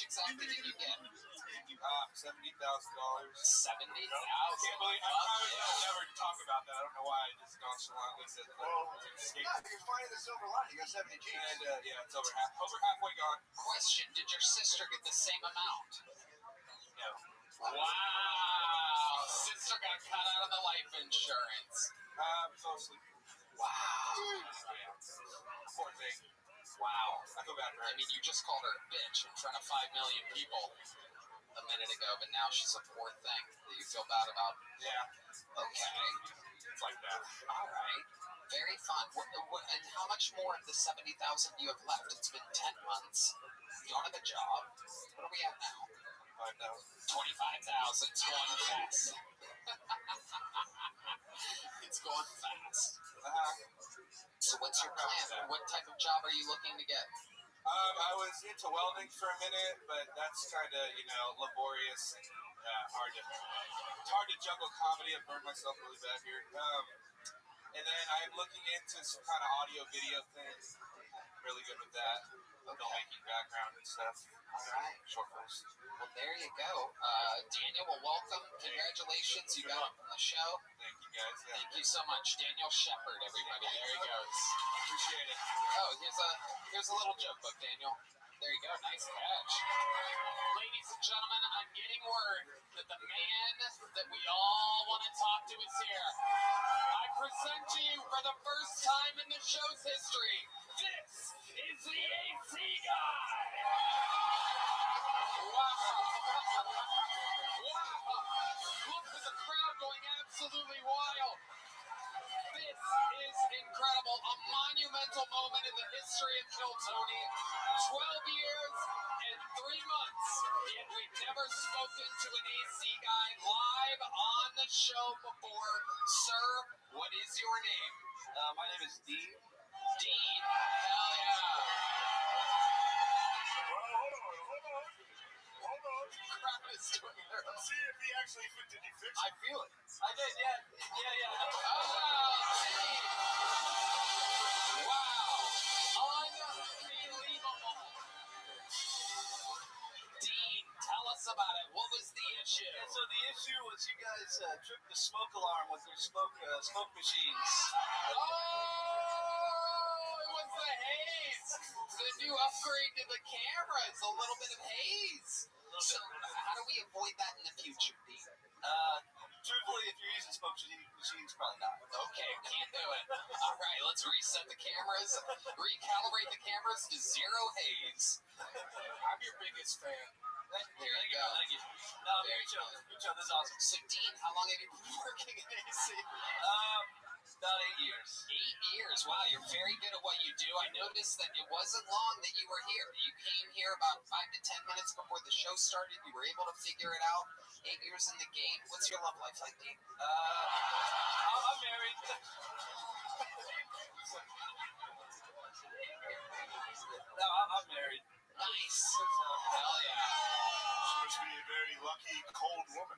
exactly did you get? $70,000. $70,000. I can't believe I never talk about that. I don't know why I just nonchalantly said that. Well, you're finding the silver lining. You got 70 G's. And yeah, it's over halfway gone. Question: did your sister get the same amount? No. Wow. Sister got cut out of the life insurance. Fell asleep. Wow. Yeah. Poor thing. Wow. I feel bad for her. I mean, you just called her a bitch in front of 5 million people a minute ago, but now she's a poor thing that you feel bad about. Yeah. Okay. It's like that. All right. Very fun. And how much more of the $70,000 do you have left? It's been 10 months. You don't have a job. What are we at now? 25,000. It's going fast. It's going fast. So what's your plan? What type of job are you looking to get? I was into welding for a minute, but that's kind of, laborious and hard to juggle comedy. I've burned myself really bad here. And then I'm looking into some kind of audio video thing. I'm really good with that. Filmmaking background and stuff. All right. Short films. Well, there you go. Daniel, welcome. Congratulations. You got on the show. Thank you, guys. Yeah. Thank you so much. Daniel Shepard, everybody. There he goes. Appreciate it. Oh, here's a little joke book, Daniel. There you go. Nice catch. Ladies and gentlemen, I'm getting word that the man that we all want to talk to is here. I present to you for the first time in the show's history, this is the AC guy. Wow. Look at the crowd going absolutely wild. This is incredible. A monumental moment in the history anniversary of Kill Tony. 12 years and 3 months. Yet we've never spoken to an AC guy live on the show before. Sir, what is your name? My name is Dean. Dean. Hell yeah. Hold on. Crap is doing there. See if he actually fit. Did he fix it? I feel it. I did, yeah. Wow. Unbelievable. Dean, tell us about it. What was the issue? Yeah, so the issue was you guys tripped the smoke alarm with your smoke machines. Oh, it was the haze. The new upgrade to the cameras, a little bit of haze. So how do we avoid that in the future, Dean? Truthfully, if you're using smoke machines, probably not. Okay, can't do it. All right, let's reset the cameras, recalibrate the cameras to zero haze. I'm your biggest fan. There you go. Thank you. No, good show. This is awesome. So, Dean, how long have you been working in AC? About 8 years. 8 years. Wow, you're very good at what you do. I noticed that it wasn't long that you were here. You came here about 5 to 10 minutes before the show started. You were able to figure it out. 8 years in the game. What's your love life like, Dean? I'm married. No, I'm married. Nice. Hell yeah. She must be a very lucky, cold woman.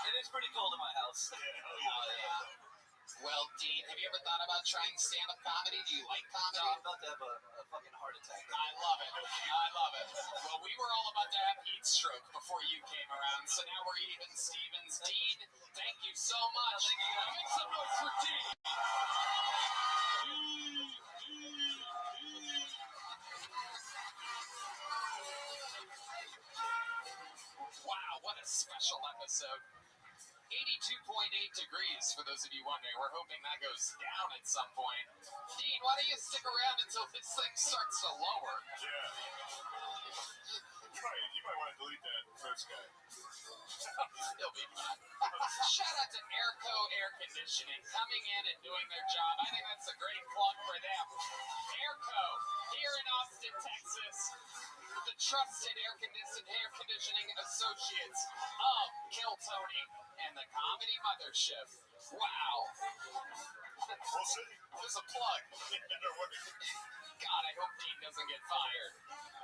It is pretty cold in my house. Yeah, hell yeah. Well, Dean, have you ever thought about trying stand-up comedy? Do you like comedy? No, I'm about to have a fucking heart attack. I love it. I love it. Well, we were all about to have heat stroke before you came around, so now we're even Stevens. Dean, thank you so much. Make some noise for Dean. Wow, what a special episode. 82.8 degrees, for those of you wondering. We're hoping that goes down at some point. Dean, why don't you stick around until this thing starts to lower? Yeah. You might want to delete that first guy. He'll be fine. Shout out to Airco Air Conditioning coming in and doing their job. I think that's a great plug for them. Airco, here in Austin, Texas. The trusted air conditioning associates of Kill Tony and the Comedy Mothership. Wow. We'll see. There's a plug. God, I hope Dean doesn't get fired.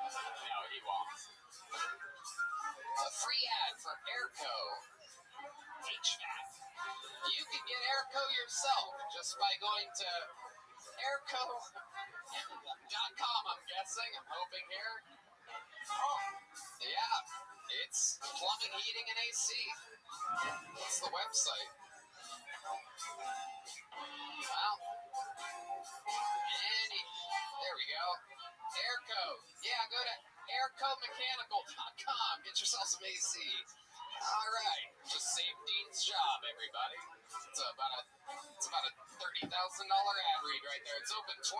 No, he won't. A free ad for Airco HVAC. You can get Airco yourself just by going to airco.com, I'm guessing. I'm hoping here. Oh, yeah. It's plumbing, heating, and AC. What's the website? Well, there we go. Airco. Yeah, go to aircomechanical.com. Get yourself some AC. All right. Just save Dean's job, everybody. It's about a $30,000 ad read right there. It's open 24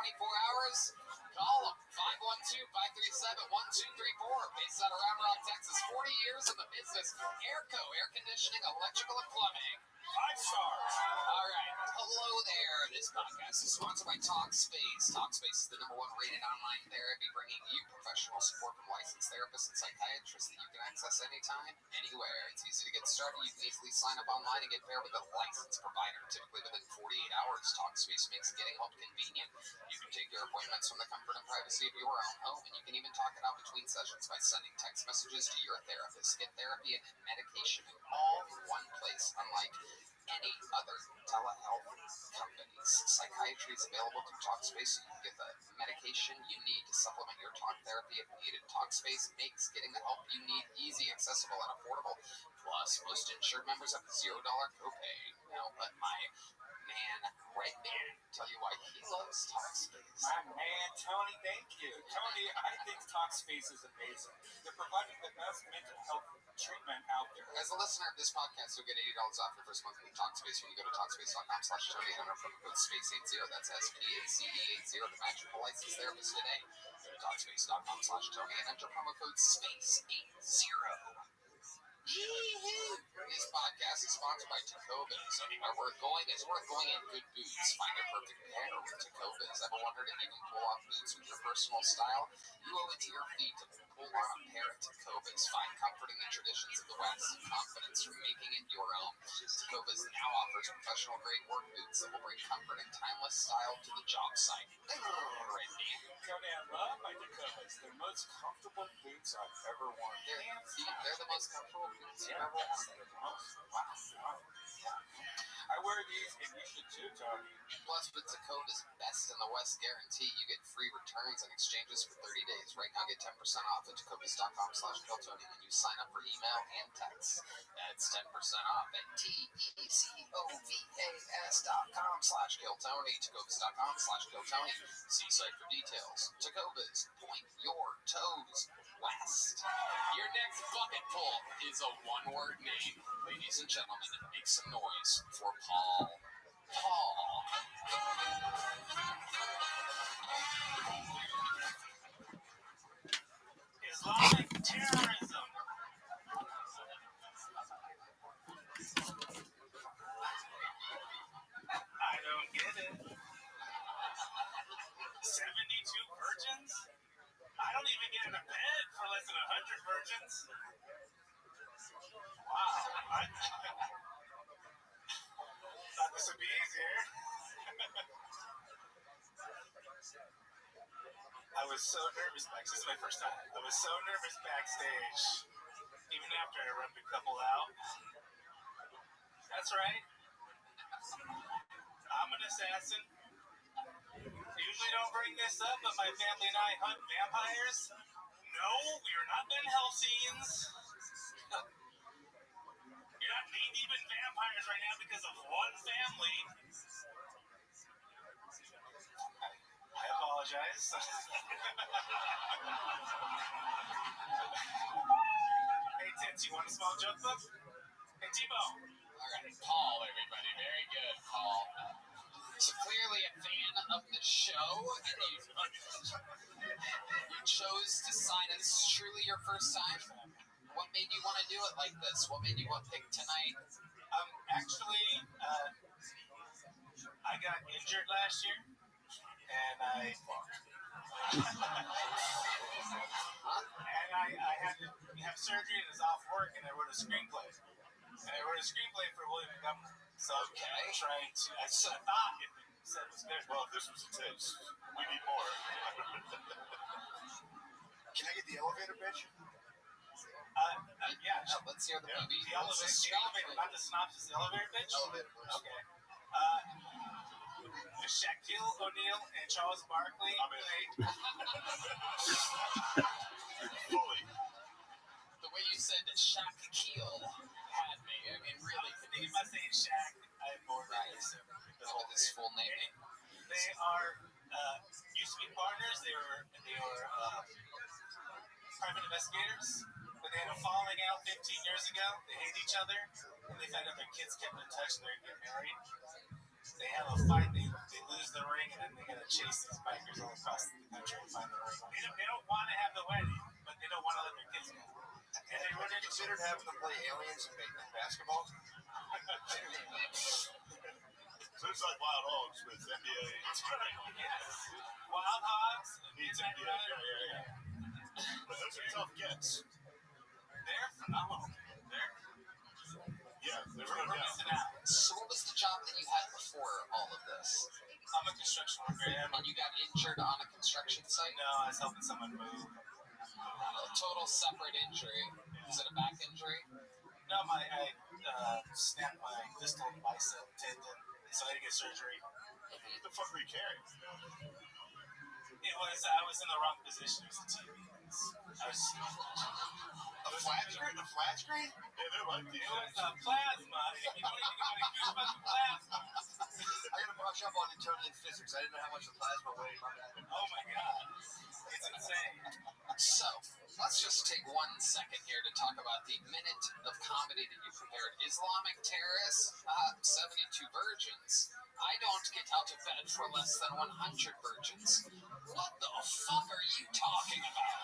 hours. Call them. 512-537-1234. Based out of Round Rock, Texas. 40 years in the business. Airco, air conditioning, electrical, and plumbing. 5 stars. All right. Hello there. This podcast is sponsored by Talkspace. Talkspace is the #1 rated online therapy, bringing you professional support from licensed therapists and psychiatrists that you can access anytime, anywhere. It's easy to get started. You can easily sign up online and get paired with a licensed provider, typically within 48 hours. Talkspace makes getting help convenient. You can take your appointments from the comfort and privacy of your own home, and you can even talk it out between sessions by sending text messages to your therapist. Get therapy and medication all in one place, unlike any other telehealth companies. Psychiatry is available through Talkspace, so you can get the medication you need to supplement your talk therapy if needed. Talkspace makes getting the help you need easy, accessible, and affordable. Plus, most insured members have a $0 copay. Now, let my man, Red Man, tell you why he loves Talkspace. My man, Tony, thank you. Tony, I think Talkspace is amazing. They're providing the best mental health treatment out there. As a listener of this podcast, you'll get $80 off your first month with Talkspace when you go to Talkspace.com/Tony and enter promo code SPACE80. That's SPACE80 to match with a licensed therapist today. Go to Talkspace.com/Tony and enter promo code SPACE80. This podcast is sponsored by Tecovas. Anywhere we're going is worth going in good boots. Find your perfect pair with Tecovas. Ever wondered if you can pull off boots with your personal style? You owe it to your feet to pull on a pair of Tecovas. Find comfort in the traditions of the West and confidence from making it your own. Tecovas now offers professional grade work boots that will bring comfort and timeless style to the job site. Randy. Cody, I love my Tecovas. They're the most comfortable boots I've ever worn. They're the most comfortable boots you've ever worn. Wow. I wear these, and you should too, Tony. Plus, with Tecovas Best in the West guarantee, you get free returns and exchanges for 30 days. Right now, get 10% off at tecovas.com/Kiltony when you sign up for email and text. That's 10% off at tecovas.com/Kiltony, tecovas.com/Kiltony. See site for details. Tecovas, point your toes west. Your next bucket pull is a one-word name. Ladies and gentlemen, make some noise for Paul. Paul. Islamic terrorism. I don't get it. 72 virgins? I don't even get in a bed for less than 100 virgins. Wow. Thought this would be easier. I was so nervous this is my first time. I was so nervous backstage, even after I rubbed a couple out. That's right. I'm an assassin. Usually don't bring this up, but my family and I hunt vampires. No, we are not Van Helsings. You're not knee-deep in vampires right now because of one family. I apologize. Hey, Tits, you want a small joke book? Hey, T-Bone. All right, Paul, everybody. Very good, Paul. So clearly a fan of the show, and you chose to sign it. This is truly your first time. What made you want to do it like this? What made you want to pick tonight? Actually, I got injured last year, and I had to have surgery and was off work, and I wrote a screenplay. For William Montgomery. So I'm trying to. I thought it said it was good. Well, if this was a test, we need more. Can I get the elevator pitch? Yeah. No, let's hear the movie. The elevator, not the synopsis. The elevator pitch. Elevator, please. Okay. Shaquille O'Neal and Charles Barkley. Fully. The way you said Shaquille had me. I mean, really. Thinking about saying Shaq, I'm bored. Right. With his full name. They are used to be partners. They were private investigators. But they had a falling out 15 years ago. They hate each other, and they found out their kids kept in touch, and they're going to get married. They have a fight. They lose the ring, and then they got to chase these bikers all across the country and find the ring. They don't want to have the wedding, but they don't want to let their kids go. And they would have considered having them play aliens and basketball. So it's like Wild Hogs with NBA. Yes. Wild Hogs. Yeah. But those are tough gets. They're phenomenal. They're really down. So what was the job that you had before all of this? I'm a construction worker. And you got injured on a construction site? No, I was helping someone move. A total separate injury. Was it a back injury? No, I snapped my distal bicep tendon, so I had to get surgery. What the fuck were you carrying? I was in the wrong position. It was a TV. A flat screen? Yeah, they're like these. It was plasma. You don't even get any clues about the plasma. I got to brush up on Newtonian physics. I didn't know how much the plasma weighed. Oh my god. It's insane. So, let's just take 1 second here to talk about the minute of comedy that you prepared. Islamic terrorists, 72 virgins. I don't get out of bed for less than 100 virgins. What the fuck are you talking about?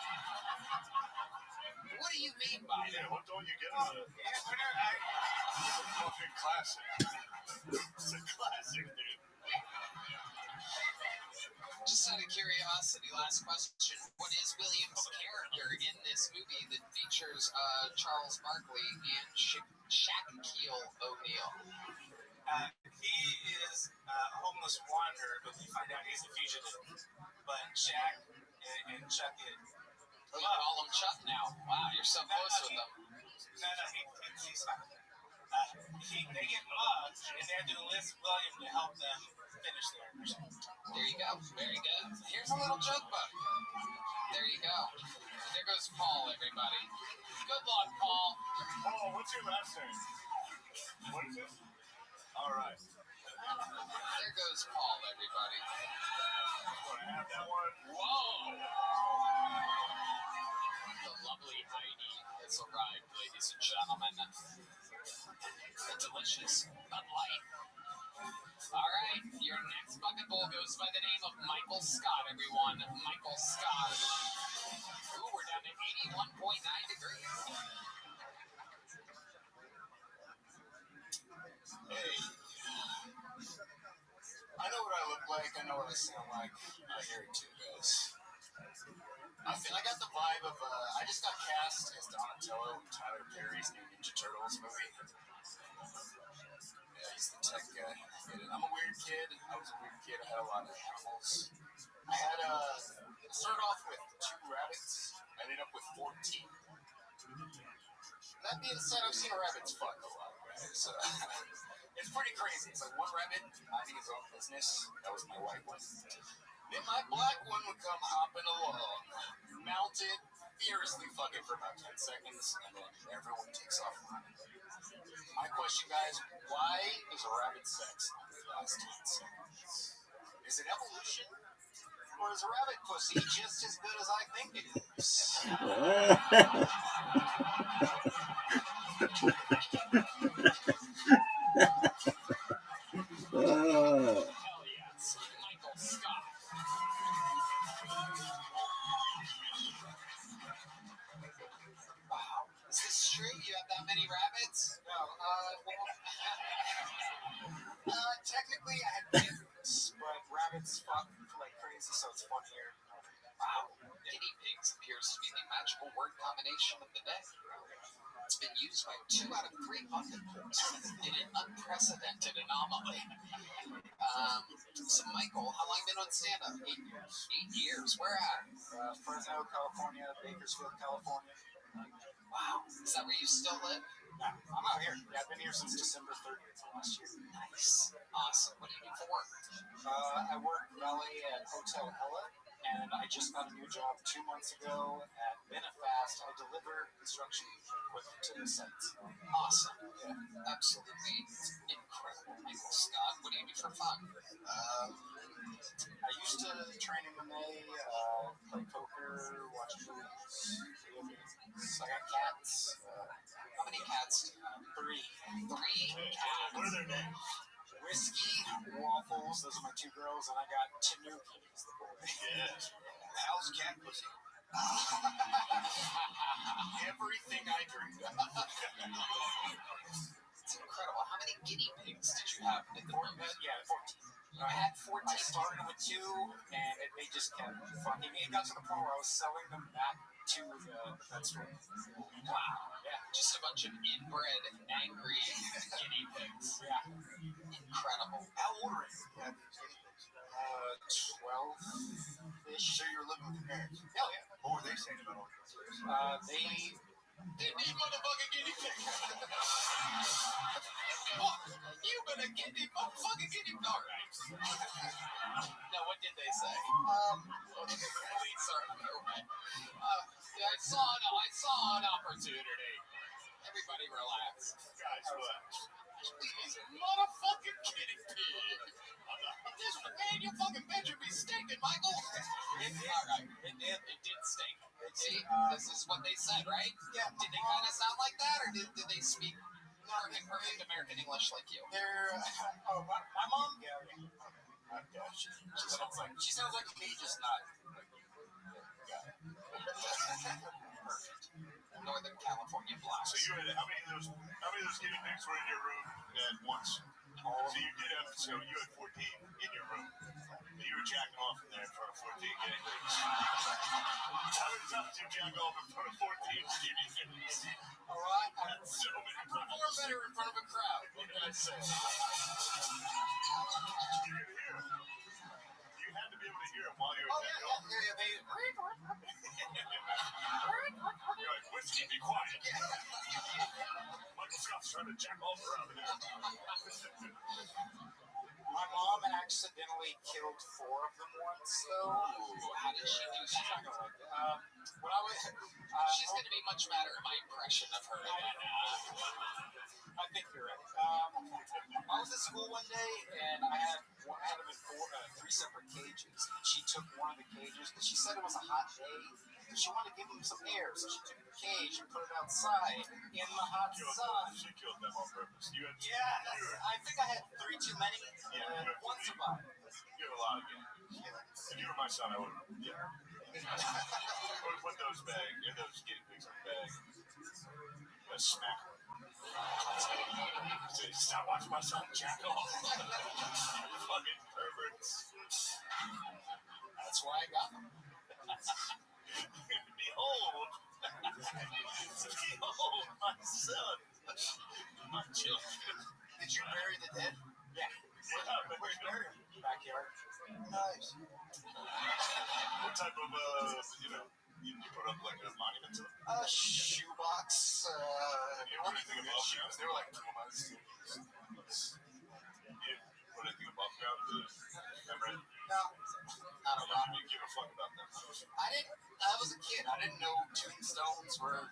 What do you mean by it? Yeah, what don't you get out of it? It's a fucking classic. It's a classic, dude. Just out of curiosity, last question. What is William's character in this movie that features Charles Barkley and Shaquille O'Neal? He is a homeless wanderer, but we find out he's a fugitive. But Shaq and Chuck it. Oh, you call him Chuck now. Wow, you're so close with him. He's fine. They get mugged, and they have to enlist William to help them finish their mission. There you go. Very good. Here's a little joke book. There you go. There goes Paul, everybody. Good luck, Paul. Paul, what's your last name? What is it? All right. There goes Paul, everybody. Want to have that one? Whoa! The lovely Heidi has arrived, ladies and gentlemen. The delicious Bud Light. All right, your next bucket bowl goes by the name of Michael Scott, everyone. Michael Scott. Ooh, we're down to 81.9 degrees. Hey. I know what I look like. I know what I sound like. I hear it too, guys. I got the vibe of, I just got cast as Donatello in Tyler Perry's new Ninja Turtles movie. Yeah, he's the tech guy. I'm a weird kid. I was a weird kid. I had a lot of animals. I started off with 2 rabbits. I ended up with 14. That being said, I've seen rabbits fuck a lot, guys. It's pretty crazy. It's like one rabbit minding his own business. That was my white one. Then my black one would come hopping along, mounted, furiously fucking for about 10 seconds, and then everyone takes off running. My question, guys, why is a rabbit sex only last 10 seconds? Is it evolution? Or is a rabbit pussy just as good as I think it is? Hell yes, Michael Scott. Wow, is this true? You have that many rabbits? No, technically I had kittens, but rabbits fuck like crazy, so it's funnier. Wow, guinea pigs appears to be the magical word combination of the day. It's been used by 2 out of 3 bucket pools in an unprecedented anomaly. So Michael, how long have you been on stand-up? 8 years. 8 years. Where at? Fresno, California, Bakersfield, California. Wow. Is that where you still live? No, I'm out here. Yeah, I've been here since December 30th of last year. Nice. Awesome. What do you do for work? I work valet at Hotel Ella, and I just got a new job 2 months ago at Benefast. I deliver construction equipment to the sites. Awesome. Yeah, absolutely incredible. Michael Scott, what do you do for fun? I used to train MMA, play poker, watch movies, video games. I got cats. How many cats do you have? 3. 3 cats. What are their names? Whiskey, Waffles, those are my 2 girls, and I got Tanuki, is the boy. Yes. How's cat pussy? Everything I dreamed of. It's incredible. How many guinea pigs did you have in the room? Yeah, 14. I had 14. I started with 2, and they just kept fucking. It got to the point where I was selling them back to the pet store. Wow. Yeah, just a bunch of inbred, angry guinea pigs. Yeah. Incredible. How old are you? Yeah, 12-ish. So you were living with your parents? Hell yeah. What were they saying about all this? They need motherfucking guinea pig. Fuck, you better get the motherfucking guinea pig. All right. Now, what did they say? Police are on their way. I saw an opportunity. Everybody relax. Guys, relax. Please, motherfucking guinea pig. This man, your fucking bed should be stinking, Michael. Alright, it did stink. See, this is what they said, right? Yeah. Did they kind of sound like that, or did they speak perfect American English like you? They're, my mom? Yeah. She sounds like me, just not like you. Perfect. Northern California. you had how many of those guinea pigs were in your room at once? So you did have you had 14 in your room. And you were jacking off in there in front of 14 guinea pigs. How many times did you jack off in front of 14 guinea pigs? All right, So many times. perform better in front of a crowd. What can I say? You could hear him. You had to be able to hear him while you were jacking off. You're like, Whiskey, be quiet. Michael Scott's trying to jack off around here. My mom accidentally killed 4 of them once, though. How did she do that? When I was, She's going to be much madder at my impression of her than I think you're right. I was at school one day, and I had them in 3 separate cages. And she took one of the cages, but she said it was a hot day. She wanted to give them some air, so she took the cage and put it outside in the hot sun. She killed them on purpose. I think I had 3 too many. One survived. You have a lot of games. If you were my son, I would have. Yeah. I would put those guinea pigs in the bag. Smack them. Stop watching my son jack off. You fucking perverts. That's why I got them. Behold, my son, my children. Did you bury the dead? Yeah. Where'd you bury him? Backyard. Nice. What type of, you put up like a monument to them? A shoebox. You put anything above ground? They were like 2 months. You put anything above ground to commemorate? No. Not a lot. You didn't give a fuck about that. I was a kid. I didn't know tombstones were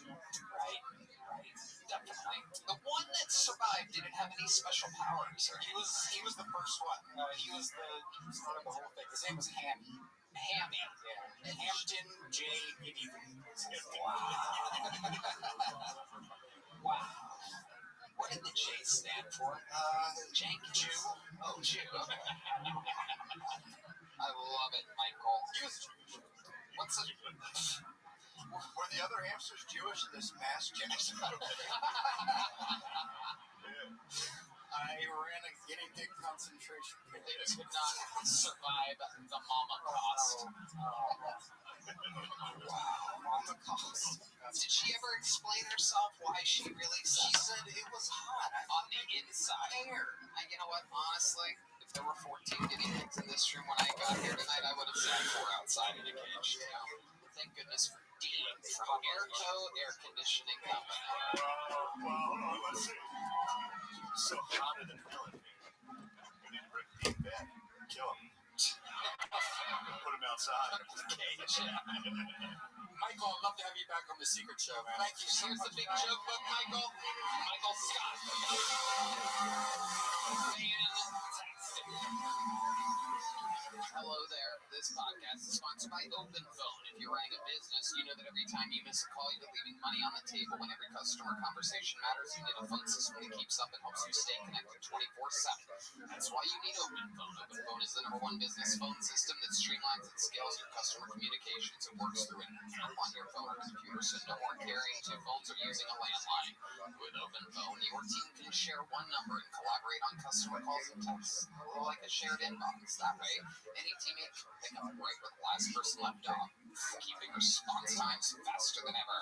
Right. Definitely. The one that survived didn't have any special powers. Or He was the first one. He was the start of the whole thing. His name was Hammy. Hammy. Yeah. Hampton J. Guinea. Wow. What did the J stand for? Jank? Jew? Oh, Jew. I love it, Michael. He was Jewish. What's it? Were the other hamsters Jewish in this mass genocide? I ran a guinea pig concentration camp. They just would not survive the Holocaust. Holocaust. Did she ever explain herself why she really She said it was hot. on the inside? You know what? Honestly, if there were 14 guinea pigs in this room when I got here tonight, I would have said 4 outside in a cage. You know? Thank goodness for Dean from Airco Air Conditioning Company. Well, hold on, let's see. It's so hotter than hell in here. We need to bring Dean back. Kill him. Put him outside. Cage. Michael, I'd love to have you back on The Secret Show, man. Thank you. Here's the big joke book, Michael. Michael Scott. Fantastic. Hello there. This podcast is sponsored by OpenPhone. If you're running a business, you know that every time you miss a call, you're leaving money on the table. When every customer conversation matters, you need a phone system that keeps up and helps you stay connected 24/7. That's why you need OpenPhone. OpenPhone is the #1 business phone system that streamlines and scales your customer communications. It works through an app on your phone or computer, so no more carrying 2 phones or using a landline. With OpenPhone, your team can share one number and collaborate on customer calls and texts, a little like a shared inbox. That way, any teammate can pick up right where the last person left off, keeping response times faster than ever.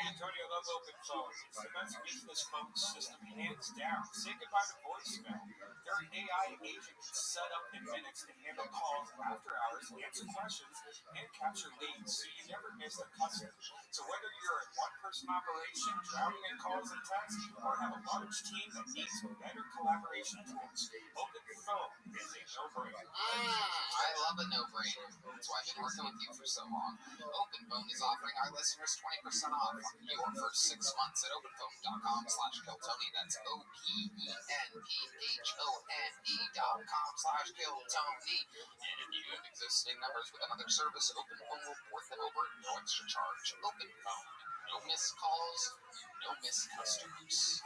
Antonio loves OpenPhone. It's the best business phone system, hands down. Say goodbye to voicemail. Their AI agent is set up in minutes to handle calls after hours, answer questions, and capture leads, so you never miss a customer. So whether you're a one-person operation, drowning in calls and texts, or have a large team that needs better collaboration tools, OpenPhone is a no-brainer. I love a no-brainer. That's why I've been working with you for so long. OpenPhone is offering our listeners 20% off your first 6 months at openphone.com/Keltoni. That's OpenPhone.com/Keltoni. OneNE.com/KillTony. And new and existing numbers with another service. Open phone will port them over at no extra charge. Open phone. No missed calls, no missed customers.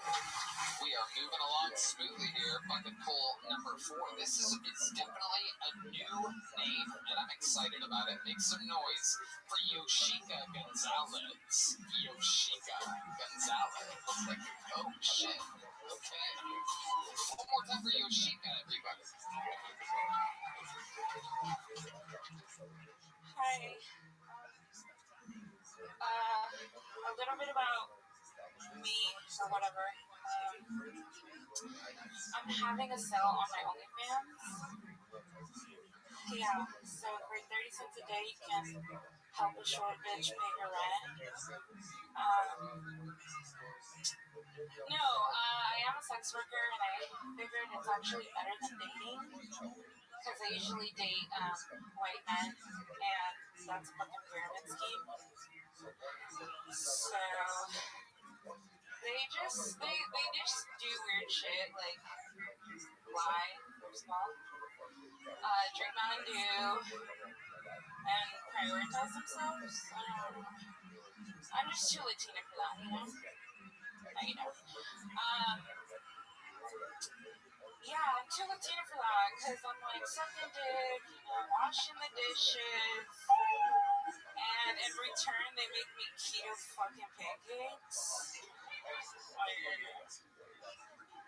We are moving along smoothly here. Bucket pull number 4. This is definitely a new name, and I'm excited about it. Make some noise for Yoshika Gonzalez. Yoshika Gonzalez. Looks like, oh shit. Okay. One more time for Yoshika, everybody. Hi. A little bit about me or whatever. I'm having a sale on my OnlyFans. Yeah, so for 30 cents a day, you can help a short bitch pay her rent. I am a sex worker, and I figured it's actually better than dating, because I usually date white men, and that's a fucking pyramid scheme. So they just do weird shit, like lie, first of all, drink Mountain Dew, and prioritize themselves. I'm just too Latina for that, you know? Yeah, I'm too Latina for that, because I'm like sucking dick, washing the dishes, and in return they make me keto fucking pancakes.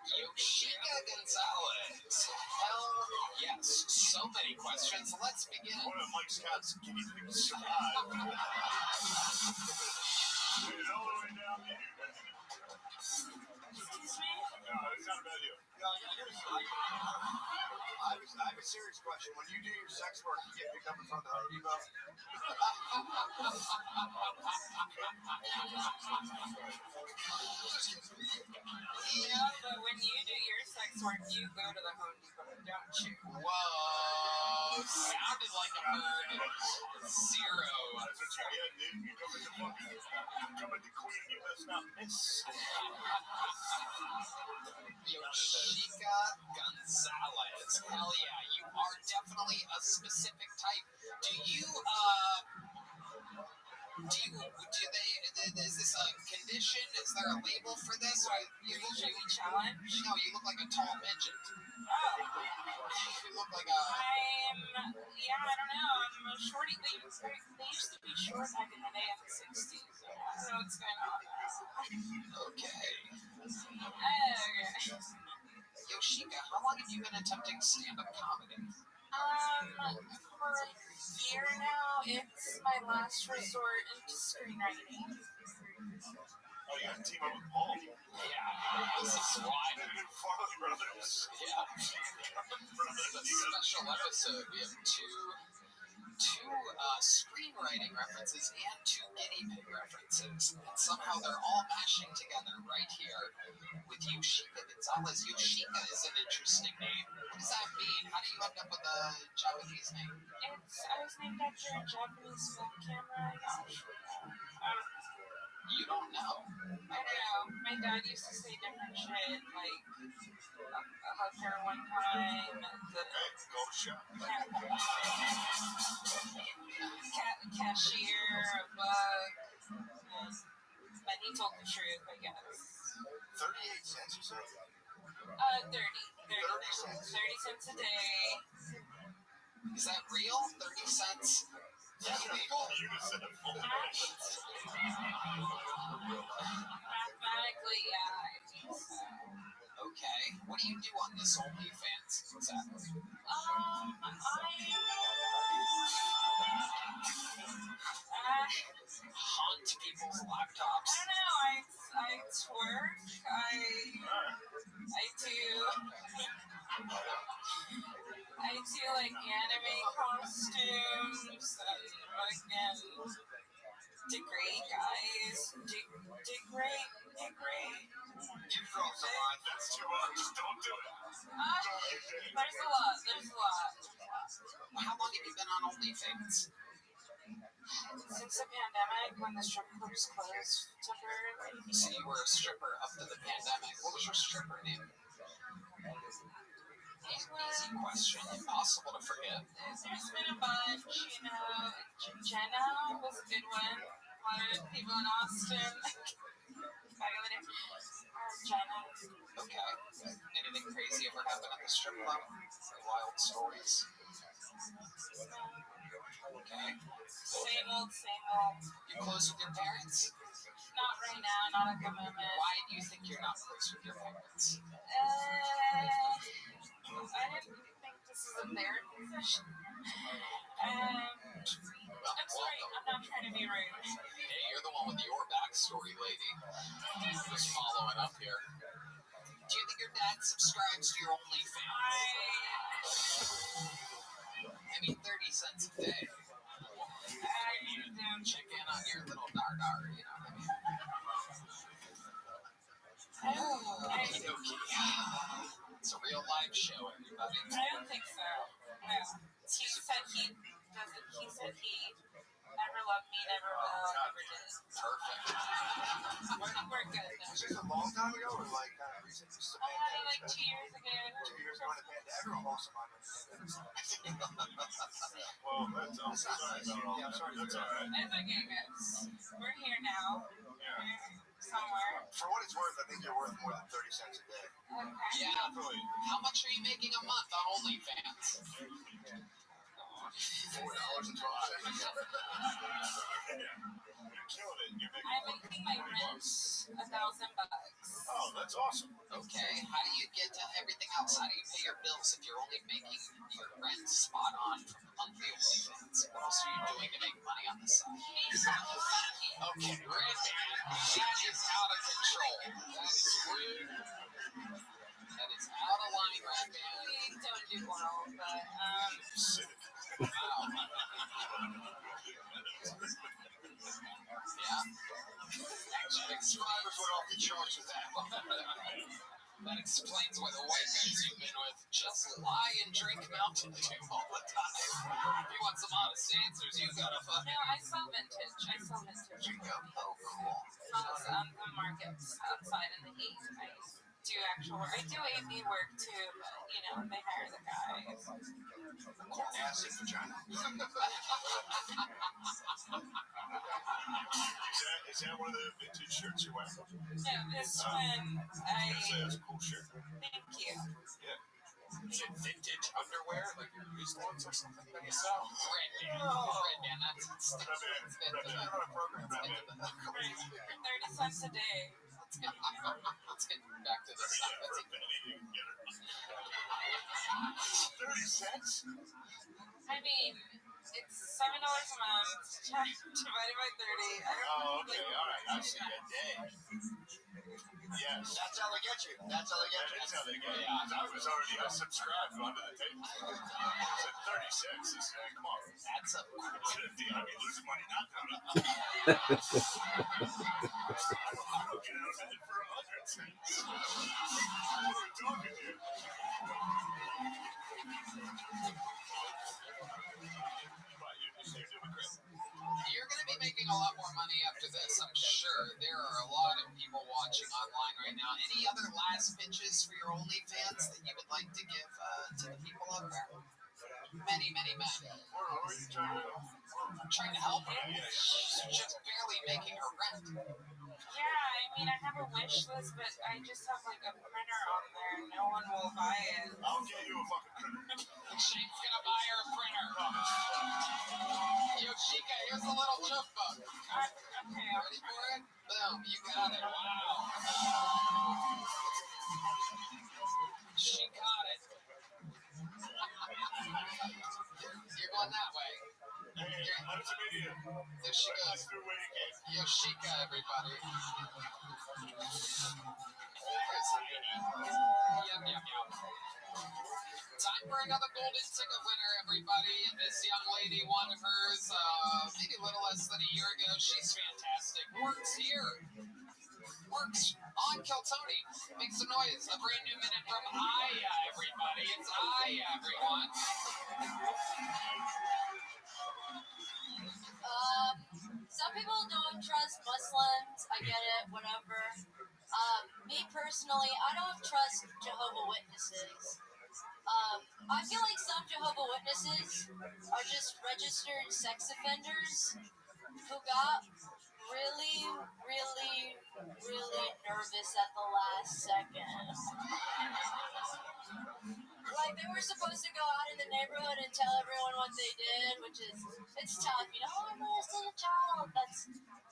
Yoshika Gonzalez. Hell yes. So many questions. Let's begin. One of Mike's cats guinea pigs survived. All the way down to you. Excuse me? No, it's not about you. I have a serious question. When you do your sex work, you get picked up in front of the Home Depot? Yeah, but when you do your sex work, you go to the Home Depot, don't you? Whoa. Sounded like a bird. Zero. That's what you get, dude. You come at the queen, you must not miss. Yoshika Gonzalez. Hell yeah, you are definitely a specific type. Is this a condition? Is there a label for this? Or you challenge? No, you look like a tall midget. Oh. You look like a... I don't know. I'm a shorty. They used to be short back in the day in the 60s. I don't know what's going on. Okay. Yoshika, how long have you been attempting stand-up comedy? For a year now. It's my last resort into screenwriting. Oh, you got to team up with Paul. Yeah, this is why. Farley Brothers. Yeah. It's a special episode. We have two screenwriting references and 2 guinea pig references. And somehow they're all mashing together right here with Yoshika Gonzalez. Yoshika is an interesting name. What does that mean? How do you end up with a Japanese name? I was named after a Japanese film camera. You don't know. I know. My dad used to say different shit, like a hooker one time, Go shop. Cashier, a bug, but he told the truth, I guess. 38 cents, you said? 30 cents a day. Is that real? 30 cents? Mathematically, yeah. Okay. What do you do on this OnlyFans exactly? Haunt people's laptops. I don't know. I twerk. I do like anime costumes and fucking degrade guys. Degrade. You crossed the line. That's too much. Don't do it. There's a lot. How long have you been on OnlyFans? Since the pandemic, when the strip clubs closed temporarily. So you were a stripper up to the pandemic. What was your stripper name? Easy question. Impossible to forget. There's been a bunch, Jenna was a good one. A lot of people in Austin. Back in the day. Jenna. Okay. Anything crazy ever happened at the strip club? Any wild stories? Okay. Same old, same old. You close with your parents? Not right now, not at the moment. Why do you think you're not close with your parents? I didn't think this was a therapy session. I'm sorry, I'm not trying to be rude. Hey, you're the one with your backstory, lady. Just following up here. Do you think your dad subscribes to your OnlyFans? I mean, 30 cents a day. I need to check in on your little dar-dar, you know what I mean? Okay. It's a real live show, everybody. I don't think so. No. He said he never loved me, never will, never did. Perfect. We're good. Was this a long time ago or like kind of recent? Like 2 years ago. 2 years ago in the pandemic. Everyone lost some money. Well, that's all. Sorry about all that. I'm sorry. That's all right. It's okay, guys. We're here now. Yeah. Somewhere. For what it's worth, I think you're worth more than 30 cents a day. Okay. Yeah. How much are you making a month on OnlyFans? $4.12. You're killing it. You're making I'm making my rent $1,000. Oh, that's awesome. Okay. How do you get to everything else? How do you pay your bills if you're only making your rent spot on from the monthly OnlyFans? What else are you doing to make money on the side? Okay, Red Man, that is out of control. That is rude. That is out of line, Red Man. We don't do well, but Cynic. Wow. Yeah. Actually, survivors went off the charts with that one. That explains why the white guys you've been with just lie and drink Mountain Dew all the time. If you want some honest answers, you gotta fuck. no, I sell vintage. Oh, cool. Not on the markets outside in the heat. I do actual work. I do AV work too, but they hire the guys. Acid vagina. Is that one of the vintage shirts you're wearing? No, this one That's a cool shirt. Thank you. Yeah. Is it vintage underwear, like your used ones or something that you sell? Red Man, that's You're on a program, man. For 30 cents a day. Let's get back to this stuff. That's it. 30 cents? I mean, it's $7 a month divided by 30. Oh, okay. All right. I see. A day. Yes. That's how they get you. That's how they get you. That's how they get you. Yeah. I was already subscribed onto the table. It's at 30 cents. Come on. That's a I'd be losing money not doing it. I don't get out of it for 100 cents. What are we talking here? You're doing great. You're going to be making a lot more money after this, I'm sure. There are a lot of people watching online right now. Any other last pitches for your OnlyFans that you would like to give to the people out there? Many, many men. Where are you trying to go? I'm trying to help her. She's just barely making her rent. Yeah, I mean, I have a wish list, but I just have like a printer on there. No one will buy it. I'll get you a fucking printer. Shane's gonna buy her a printer. Yoshika, here's a little joke book. Okay, Ready for it? Boom, you got it. Wow. She got it. You're going that way. Hey, nice to meet you. There she goes. Yoshika, everybody. Yum, yum, yum. Time for another golden ticket winner, everybody. And this young lady, one of hers, maybe a little less than a year ago. She's fantastic. Works here. Works on Kiltony. Makes some noise. A brand new minute from Aya, everybody. It's Aya, everyone. Some people don't trust Muslims. I get it, whatever. Me personally, I don't trust Jehovah's Witnesses. I feel like some Jehovah's Witnesses are just registered sex offenders who got really, really, really nervous at the last second. Like, they were supposed to go out in the neighborhood and tell everyone what they did, which is, it's tough, you know, oh, I molested a child.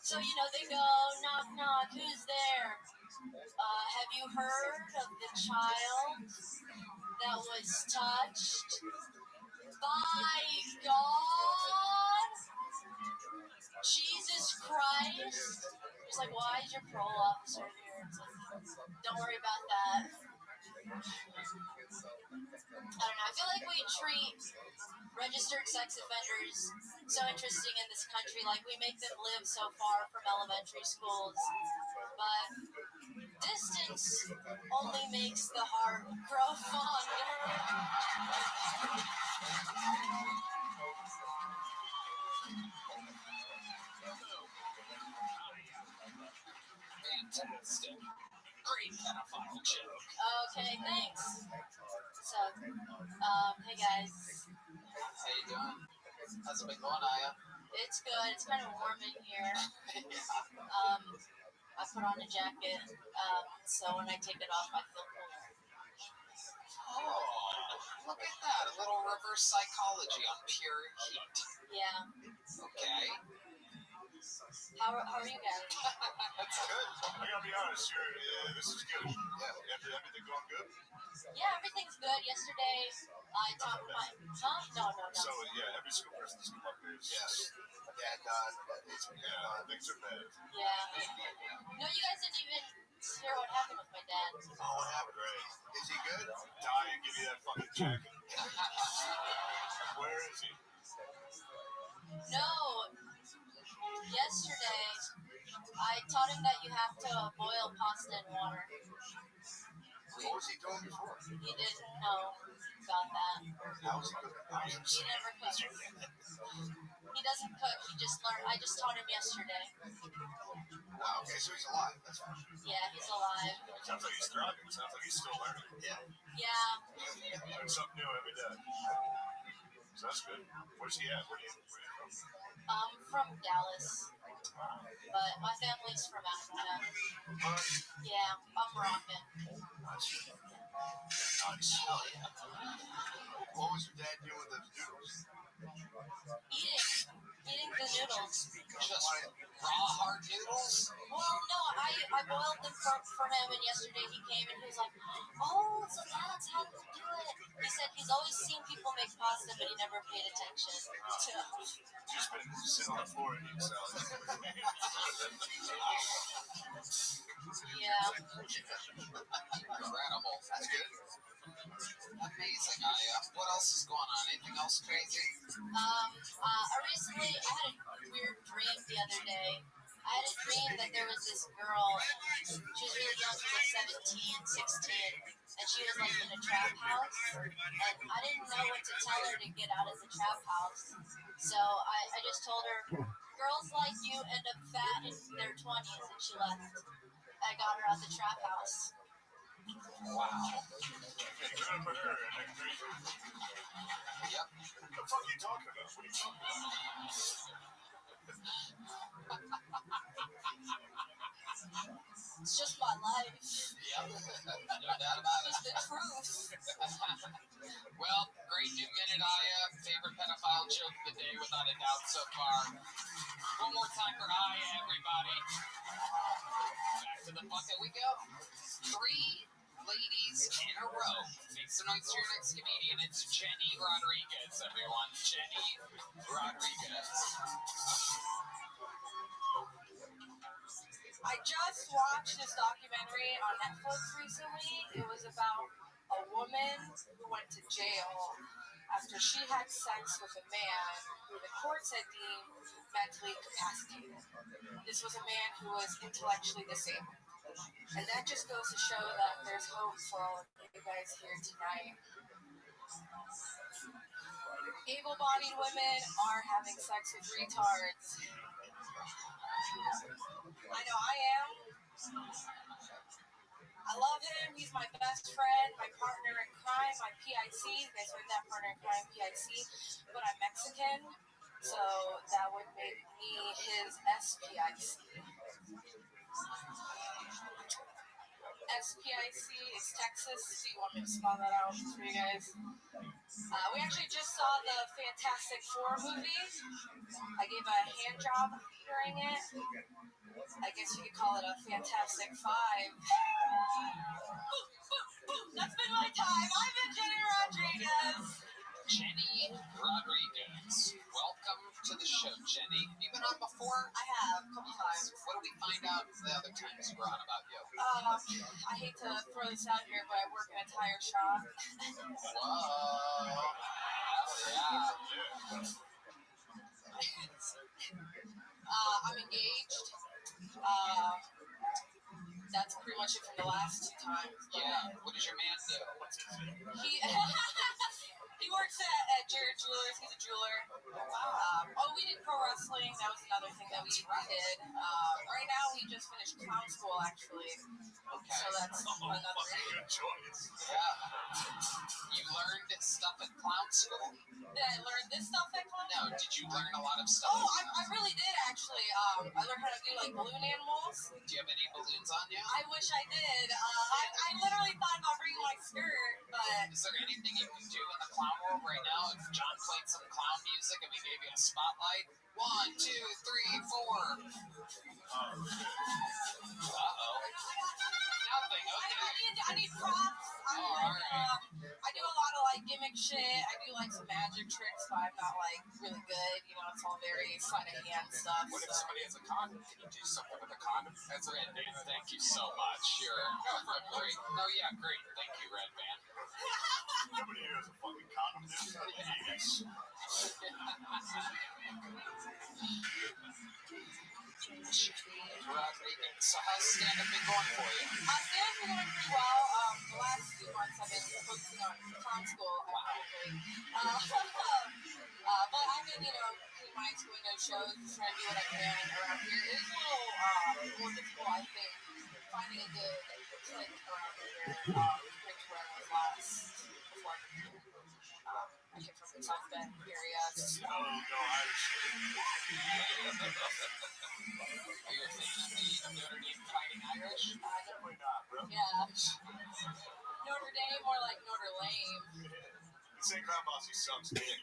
So, you know, they go, knock, knock, who's there? Have you heard of the child that was touched by God? Jesus Christ? It's like, why is your parole officer here? It's like, don't worry about that. I don't know. I feel like we treat registered sex offenders so interesting in this country. Like, we make them live so far from elementary schools. But distance only makes the heart grow fonder. Fantastic. Great pedophile joke. Okay, thanks. So, hey guys. How you doing? How's it been going, Aya? It's good. It's kind of warm in here. I put on a jacket, so when I take it off, I feel cooler. Oh, look at that. A little reverse psychology on pure heat. Yeah. Okay. How are you guys? That's good. I gotta be honest, this is good. Yeah, everything going good? Yeah, everything's good. Yesterday, I talked with my... Huh? No. So, yeah, every single person that's come up here is just... Dad died. Things are bad. Yeah. No, you guys didn't even hear what happened with my dad. Oh, what happened, Ray? Is he good? Die and give you that fucking jacket. Where is he? No. Yesterday, I taught him that you have to boil pasta in water. What was he doing before? He didn't know about that. How was he cooking? He never cooked. He doesn't cook. He just learned. I just taught him yesterday. Wow, okay, so he's alive. That's fine. Yeah, he's alive. Sounds like he's thriving. Sounds like he's still learning. Yeah. Learn something new every day. So that's good. Where's he at? Where are you from? I'm from Dallas, but my family's from Africa. Yeah, I'm Moroccan. Nice. Hell yeah. What was your dad doing with those noodles? Eating the noodles. Just raw hard noodles? Well, no, I boiled them for him, and yesterday he came and he was like, oh, so that's how you do it. He said he's always seen people make pasta, but he never paid attention to Just been sitting on the floor and eating salad. Yeah. Incredible. That's good. Amazing, Aya. What else is going on? Anything else crazy? Recently, I had a weird dream the other day. I had a dream that there was this girl, she was really young, she was like 17, 16, and she was like in a trap house, and I didn't know what to tell her to get out of the trap house. So I just told her, girls like you end up fat in their 20s, and she left. I got her out the trap house. Wow. Good for her. Yep. What the fuck are you talking about? What are you talking about? It's just my life. Yep. No doubt about it. It's the truth. Well, great new minute, Aya. Favorite pedophile joke of the day, without a doubt, so far. One more time for Aya, everybody. Back to the bucket we go. 3 ladies in a row. Make some noise to your next comedian. It's Jenny Rodriguez, everyone. Jenny Rodriguez. I just watched this documentary on Netflix recently. It was about a woman who went to jail after she had sex with a man who the courts had deemed mentally incapacitated. This was a man who was intellectually disabled. And that just goes to show that there's hope for all of you guys here tonight. Able-bodied women are having sex with retards. I know I am. I love him. He's my best friend, my partner in crime, my PIC. You guys heard that, partner in crime, PIC. But I'm Mexican, so that would make me his SPIC. SPIC is Texas. Do you want me to spell that out for you guys? We actually just saw the Fantastic Four movie. I gave a hand job during it. I guess you could call it a Fantastic Five. That's been my time. I've been Jenny Rodriguez. Jenny Rodriguez. Welcome to the show, Jenny. Have you been on before? I have, a couple times. What did we find out the other times you were on about you? I hate to throw this out here, but I work in a tire shop. Whoa. Yeah. I'm engaged. That's pretty much it from the last two times. Yeah. What does your man do? He works at Jared Jewelers. He's a jeweler. We did pro wrestling. That was another thing that we did. Right now, we just finished clown school, actually. Okay. So that's another Good choice. Yeah. You learned stuff at clown school? Did I learn this stuff at clown school? No. Did you learn a lot of stuff? Oh, I really did, actually. I learned how to do, like, balloon animals. Do you have any balloons on you? I wish I did. I literally thought about bringing my skirt, but... Is there anything you can do in the clown world right now? If John played some clown music and we gave you a spotlight? 1, 2, 3, 4. Uh-oh. Nothing, okay. I need props. Alright. I do a lot of, like, gimmick shit. I do, like, some magic tricks, but I'm not, like, really good. You know, it's all very sleight-of-hand stuff. What if somebody has a condom? Can you do something with a condom? That's Red Band. Thank you so much. You're great. No, yeah, great. Thank you, Red Band. Nobody here has a fucking condom, dude. Yes. Rodriguez. So how's stand-up been going for you? Stand-up's been going pretty well. The last few months I've been focusing on clown school, ironically. But I've been, hitting my school no shows, just trying to do what I can around here. It is a little more difficult, I think, finding a good clique around here compared to where I was last. Before I came from the South Bend area. No Irish. Are you a fan of the Notre Dame Fighting Irish? Definitely not, bro. Yeah. Notre Dame or like Notre Lame. St. Grandma's sucks dick.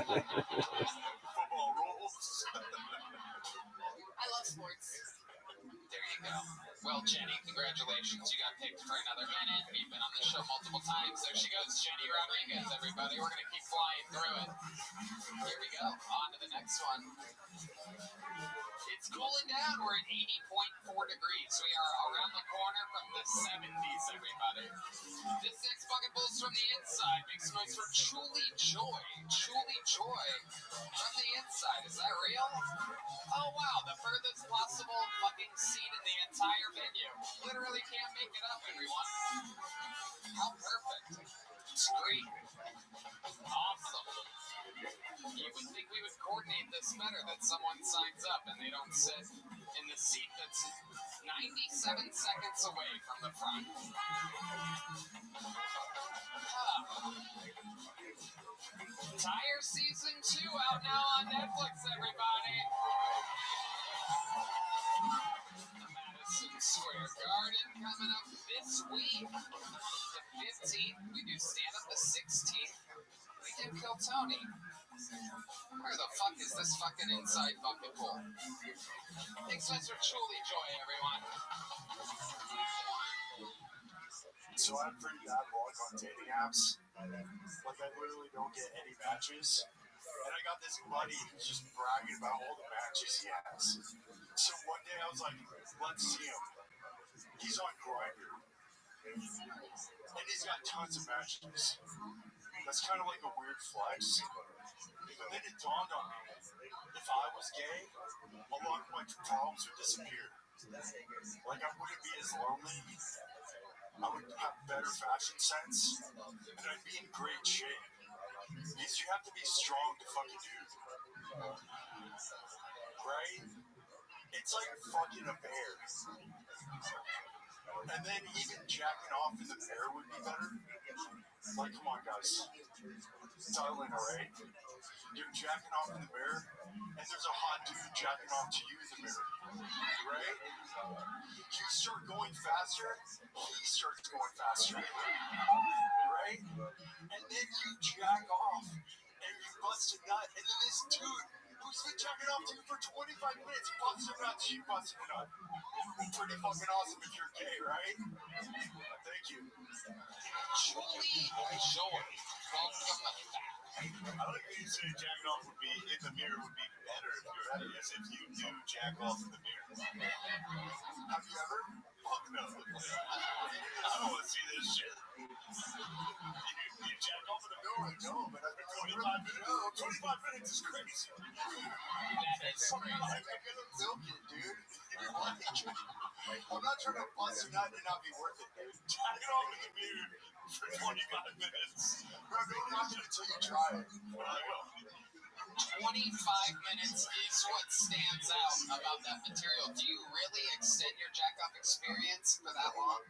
Football rules. I love sports. There you go. Well, Jenny, congratulations. You got picked for another minute. You've been on the show multiple times. There she goes, Jenny Rodriguez, everybody. We're going to keep flying through it. Here we go. On to the next one. It's cooling down. We're at 80.4 degrees. We are around the corner from the 70s, everybody. This next fucking bull's from the inside. Makes noise for Truly Joy. Truly Joy from the inside. Is that real? Oh, wow. The furthest possible fucking seat in the entire venue. Literally can't make it up, everyone. How perfect. It's great. Awesome. You would think we would coordinate this better, that someone signs up and they don't sit in the seat that's 97 seconds away from the front. Tire Season 2 out now on Netflix, everybody. The Madison Square Garden coming up this week. The 15th. We do stand up the 16th. We do Kill Tony. Where the fuck is this fucking inside bucket pool? Thanks for Truly Joy, everyone. So I have pretty bad luck on dating apps. Like, I literally don't get any matches. And I got this buddy who's just bragging about all the matches he has. So one day I was like, let's see him. He's on Grindr. And he's got tons of matches. That's kind of like a weird flex. But then it dawned on me, if I was gay, a lot of my problems would disappear. Like, I wouldn't be as lonely. I would have better fashion sense, and I'd be in great shape. Because you have to be strong to fucking do. Right? It's like fucking a bear. And then even jacking off in the mirror would be better. Like, come on, guys. Dial in, alright? You're jacking off in the mirror, and there's a hot dude jacking off to you in the mirror. Right? You start going faster, he starts going faster. Right? And then you jack off, and you bust a nut, and then this dude who's been jacking off to you for 25 minutes busts a nut to you busting a nut. Pretty fucking awesome if you're gay, right? Thank you. Julie Joy, welcome back. I like when you say jacking off would be in the mirror would be better if you're at it, as if you do jack off in the mirror. Have you ever? Fuck no. I don't want to see this shit. You jack off in the mirror? I know, but I've been 25 minutes. 25 minutes is crazy. That is I'm gonna milk it, dude. I'm not trying to bust a nut and not be worth it, dude. Jacking off in the mirror for 25 minutes. Bro, don't watch it until you try it. 25 minutes is what stands out about that material. Do you really extend your jack off experience for that long?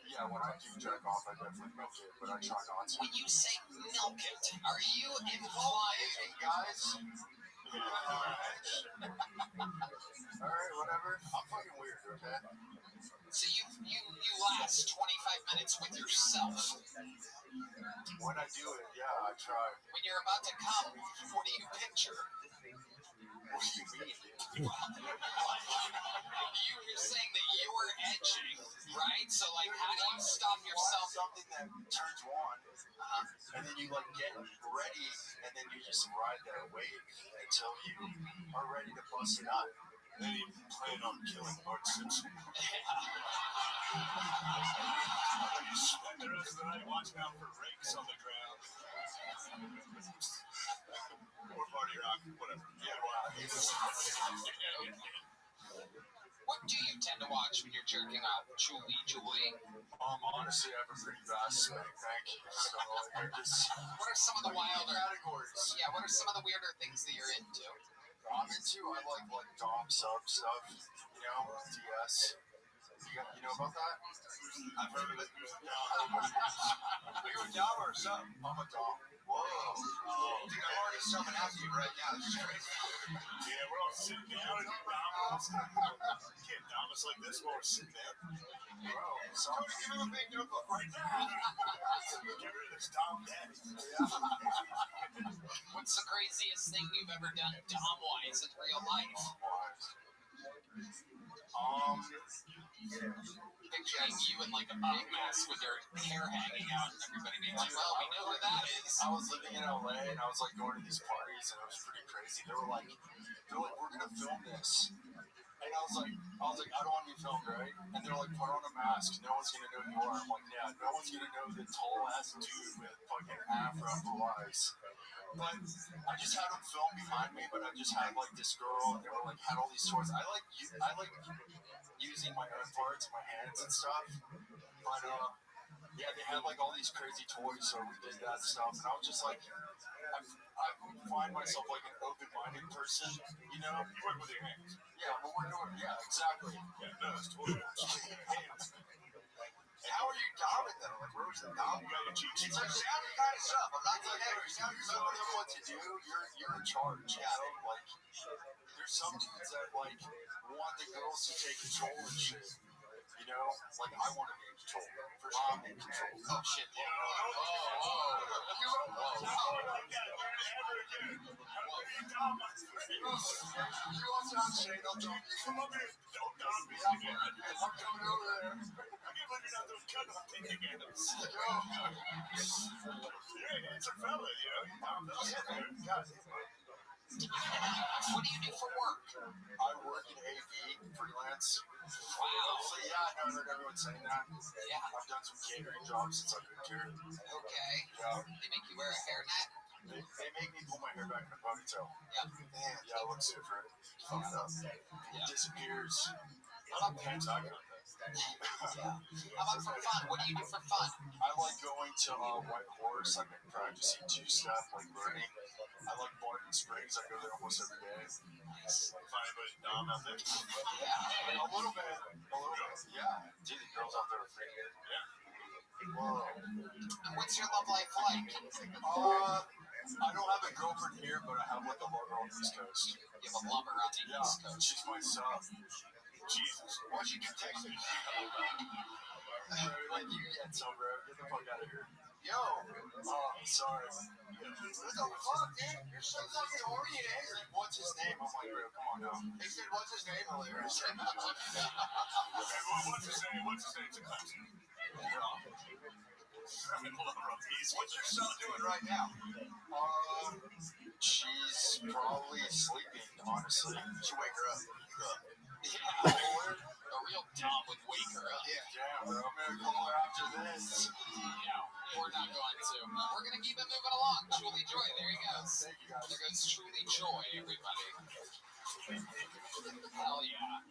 Yeah, when I do jack off, I definitely milk it, but I try not to. When you say milk it, are you implying, Hey, guys? Alright, whatever. I'm fucking weird, okay? so you last 25 minutes with yourself? When I do it, yeah, I try. When you're about to come, what do you picture? What do you mean? You're saying that you were edging, right? So, like, how do you stop yourself? Something that turns you on, and then you, like, get ready, and then you just ride that wave until you are ready to bust it out. And then you plan on killing Bart Simpson. You spend the rest of the night watching out for rakes on the ground. Or Party Rock, whatever. Yeah, wow. What do you tend to watch when you're jerking off, Julie? Honestly, I have a pretty vast bank, thank you. So, I just... What are some of the wilder categories? Yeah, what are some of the weirder things that you're into? I'm into, I like Dom sub stuff, you know, DS. You know about that? I've heard of it. Are you a Dom or a sub? I'm a Dom. Whoa. Dude, I'm already subbing after you right now. This is crazy. Yeah, we're all sitting down and Dom. You can't Dom us like this while we're sitting there. Bro, somebody give him a big notebook right now. Get rid of this Dom daddy. What's the craziest thing you've ever done Dom-wise in real life? Picturing you in like a big mask with your hair hanging out and everybody being like, well, we know who that is. I was living in LA and I was like going to these parties and it was pretty crazy. They were like, we're gonna film this. And I was like, I don't want to be filmed, right? And they're like, put on a mask. No one's gonna know who you are. I'm like, yeah, no one's gonna know the tall ass dude with fucking afro blue eyes. But I just had them film behind me, but I just had like this girl and they were like, had all these toys. I like using my own parts, my hands and stuff. But yeah, they had like all these crazy toys, so we did that stuff. And I was just like, I find myself like an open-minded person, you know? You work with your hands. Yeah, but we're doing, yeah, exactly. Yeah, no, it's totally hands. How are you dominant though? Like, where was the dominant? You got your cheat sheet. It's like sounding kind of stuff. I'm not saying, hey, you're telling what to do. You're in charge. You know? Like, there's some dudes that like want the girls to take control and shit. You know, like I want to be in control. First, I'm in control. Oh shit! You won't like that, dude, ever again. I'm gonna be Dom on screen. You want to have Shane? I'll join you. Come over here. Don't Dom me again. I'm coming over there. I can't believe you're not doing cut on thing again. You're a handsome fella, you know. You're Dom. God, What do you do for work? I work in AV, freelance. Wow. So yeah, I know that everyone's saying that. Yeah. I've done some catering jobs since I've been here. Okay. Yeah. They make you wear a hairnet? They make me pull my hair back in a ponytail. Yeah. Man, yeah, it looks different. Fucked up. It disappears. How about pants I got? Yeah. How about for fun? What do you do for fun? I like going to White Horse. I've been practicing two-step, like learning. I like Barton Springs. I go there almost every day. Fine, but No, nothing. Yeah, a little bit. Yeah. Gee, the girls out there are freaking it. Yeah. Whoa. And what's your love life like? I don't have a girlfriend here, but I have like a lover on the East Coast. You have a lover on the East Coast. She's my son. Jesus. Why'd you get texting? Like you yet, so bro. Get the fuck out of here. Yo. Oh, sorry. What the fuck, dude? You're so fucking horny and angry. What's his name? I'm like, bro, come on now. He said, what's his name? Hilarious. Hey, what's his name? What's his name? It's a cousin. What's your son doing right now? She's probably sleeping, honestly. Should wake her up. Yeah, a real Tom would wake her up. Yeah, bro. I'm gonna call her after this. Yeah, we're not going to. We're gonna keep it moving along. Truly Joy, there he goes. Thank you, guys. There goes Truly Joy, everybody. Hell yeah.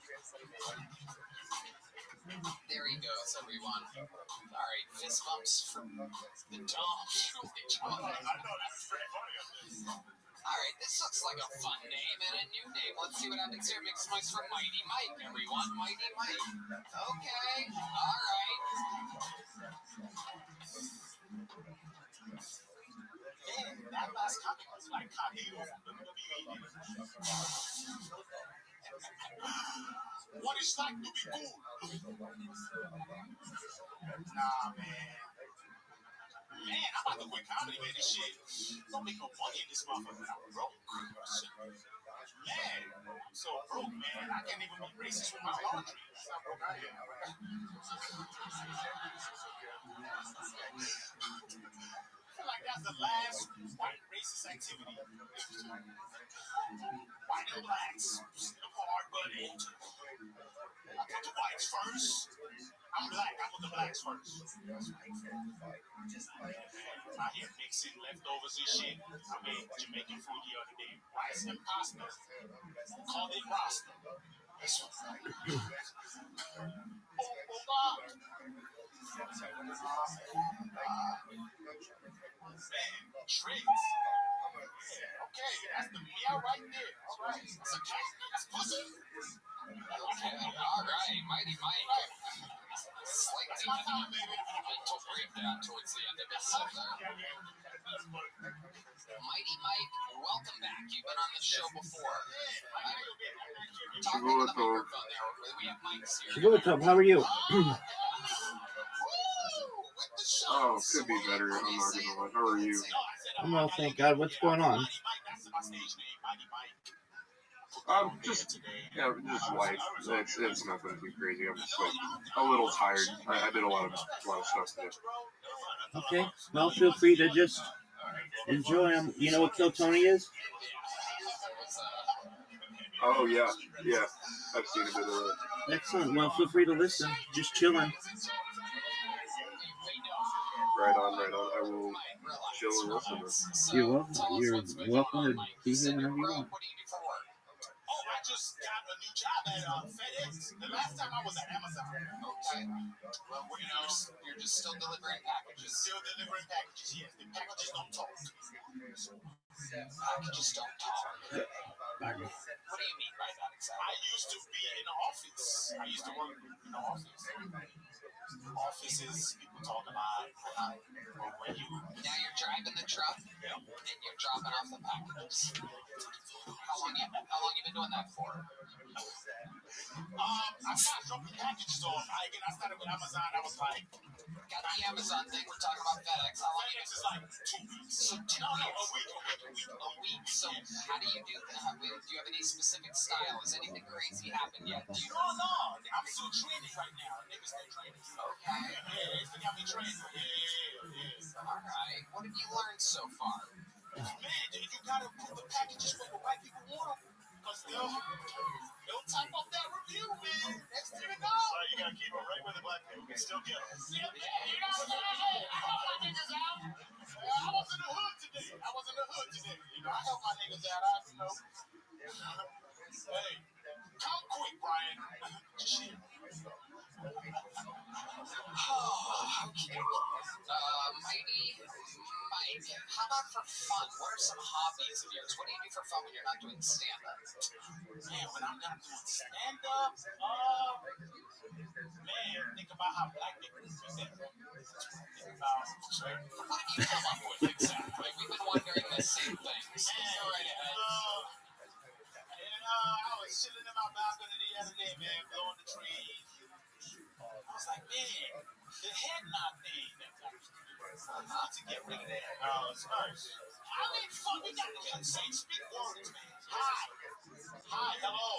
There he goes, everyone. All right, fist bumps from the Tom. Truly Joy. I thought it was pretty funny up there. All right, this looks like a fun name and a new name. Let's see what happens here. Make some noise for Mighty Mike, everyone. Mighty Mike. Okay, all right. Man, that last comment was like Carlito from WWE. What it's like to be cool. Nah, man. Man, I'm about to quit comedy, man. This shit don't make no money in this motherfucker. I'm broke. Man, I'm so broke, man. I can't even be racist with my laundry. That's how broke I am. I feel like that's the last white racist activity. White and blacks, still hard buddy. I put the whites first. I'm black. I put the blacks first. I hear mixing leftovers and shit. I made Jamaican food the other day. Rice and pasta. Called it Rasta. This one. Oh, God. Man, tricks. Okay, that's the meow right there. All right. That's a cat. That's pussy. Okay, all right. Mighty Mike. Slightly mental breakdown towards the end of his set there. Mighty Mike, welcome back. You've been on the show before. Talking to the microphone there. We have mics here. What's up? How are you? Oh, could be better. I'm not gonna lie. How are you? I'm well, thank God. What's going on? Just life. It's nothing too crazy. I'm just like a little tired. I did a lot of stuff today. Okay. Well, feel free to just enjoy them. You know what Kill Tony is? Oh yeah. I've seen a bit of it. Excellent. Well, feel free to listen. Just chilling. Right on. I will chill and listen. You're welcome. You're welcome to be here whenever you want. Oh, I just got a new job at FedEx. The last time I was at Amazon. Okay. Well, you're just still delivering packages. Still delivering packages, yes. The packages don't talk. Packages don't talk. What do you mean by that exactly? I used to be in the office. I used to work in the office. Offices, people talk a lot. Now you're driving the truck and you're dropping off the packages. How long you been doing that for? I'm not dropping packages off. I started with Amazon. I was like, got the Amazon thing. We're talking about FedEx. How long? FedEx is like 2 weeks. So 2 weeks. A week. So how do you do that? Do you have any specific style? Has anything crazy happened yet? No. I'm still training right now. Niggas still training. Okay. Yeah, they got me training. Yeah. All right. What have you learned so far? Man, you gotta put the packages where the white people want them. Because they'll type up that review, man. Next thing you know. So you gotta keep them right where the black people can still get them. Yeah, you know what I'm saying? I help my niggas out. I was in the hood today. You know, I help my niggas out. Hey, come quick, Brian. Shit. Okay. Mighty Mike, how about for fun? What are some hobbies of yours? What do you do for fun when you're not doing stand-up? Man, when I'm not doing stand-up, man, think about how black people do that. Think about, What did you come up with exactly? We've been wondering the same things. Go right ahead. I was chilling in my balcony the other day, man, blowing the trees. I was like, man, the head nod thing that I used to do. I need to get rid of that. Oh, it's nice. I mean, fuck, we got to say, speak words, man. Hi. Hi, hello.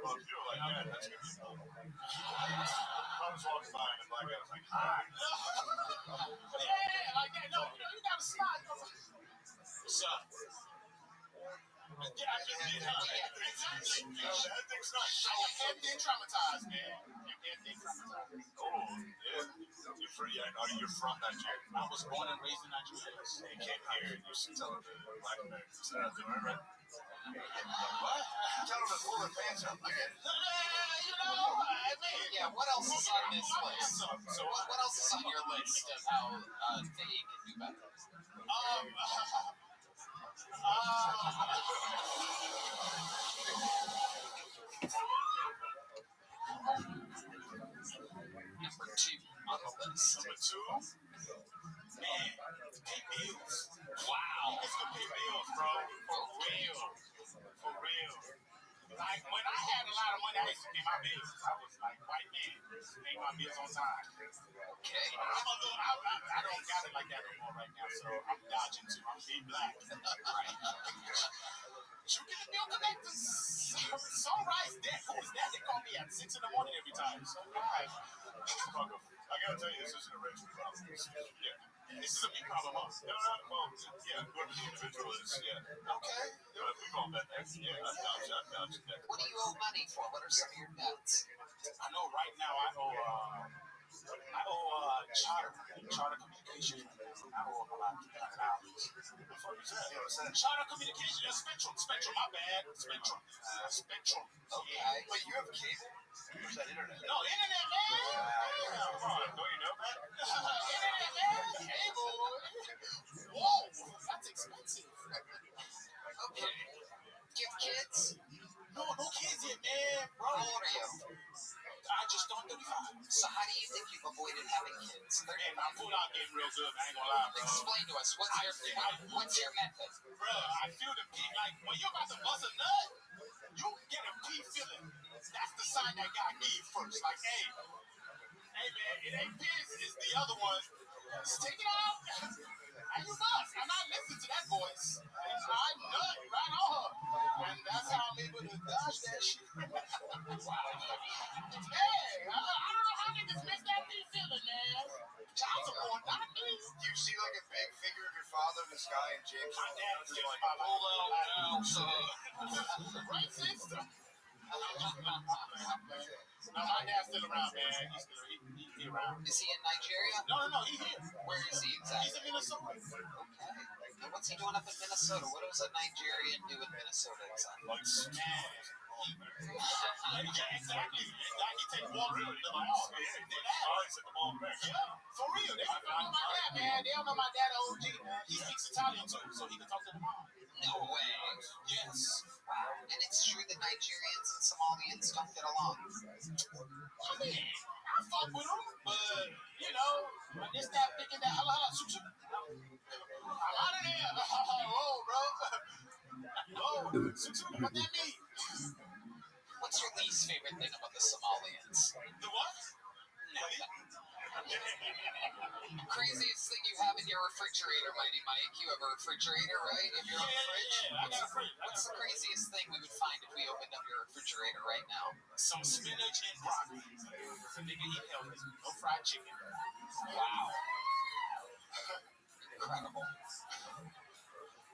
Well, if you do it like that, that's going to be cool. I was walking by and the black guy was like, hi. Yeah, like that. No, you got to slide. What's up? Yeah, I just did, huh? Exactly. That thing's nice. I am dead traumatized, man. Oh, yeah. You're free. Are you from Nigeria? I was born and raised in Nigeria. You came here and you're telling the black Americans that I'm doing right. What? Tell them to pull their pants up. I get it. You know, I mean, Yeah, what else is on this list? So what else is on your list of how they can do better? Number 2 on the list. Number 2? man, pay bills. Wow. It's gonna pay bills, bro. For real. For real. Like, when I had a lot of money, I used to pay my bills. I was like, white man, pay my bills on time. Okay. I don't got it like that anymore right now, so I'm dodging too. I'm being black. Right. You get the bill collector. Sunrise deck. Who is that? They call me at 6 in the morning every time. Sunrise. I gotta tell you, this isn't a racial problem. Yeah. This is a big problem, huh? No, well, yeah, whoever the individual is, yeah. Okay. We've all been there. Yeah, I've dodged that. What do you owe money for? What are some of your debts? I know right now I owe charter communication. I owe about $200. Charter communication, Spectrum, my bad. Spectrum. Okay. Wait, you have cable? Or is that internet? No, internet, man. Don't you know that? Internet, man. Cable. Whoa, that's expensive. Okay. Do you have kids? No kids yet, man. Bro. How old are you? I just turned 35. So how do you think you've avoided having kids? Man, my food out getting real good. I ain't gonna lie, bro. Explain to us. What's your method? Bro, I feel the pee. Like, when you're about to bust a nut, you get a pee feeling. That's the sign that God gave first. Like, hey, man, it ain't piss. It's the other one. Stick it out. And you must. And I listen to that voice. And I nut right on her. And that's how I'm able to dodge that shit. Wow. Hey, I don't know how niggas miss that pee feeling, man. Child support, not me. Do you see like a big figure of your father in the sky and James? My dad is just like, pull out now, racist. No, my dad's still around, man. He's around. Is he in Nigeria? No, he's here. Where is he exactly? He's in Minnesota. Okay. And what's he doing up in Minnesota? What does a Nigerian do in Minnesota exactly? Like smash. Yeah, exactly. Like, he takes water. They're like, oh, yeah, they ass. Yeah, for real. They don't know my dad, man. They don't know my dad OG, man. He speaks Italian too, so he can talk to the mom. No way. Yes. Wow. And it's true that Nigerians and Somalians don't get along. I mean, I fuck with them, but, you know, when they start thinking that, I'm out of there. Oh, bro. Oh, what that mean? What's your least favorite thing about the Somalians? The what? Craziest thing you have in your refrigerator, Mighty Mike? You have a refrigerator, right? In your own fridge? Yeah, I got a fridge. What's the craziest thing we would find if we opened up your refrigerator right now? Some spinach and broccoli. So nigga eat healthy. No fried chicken. Wow. Incredible.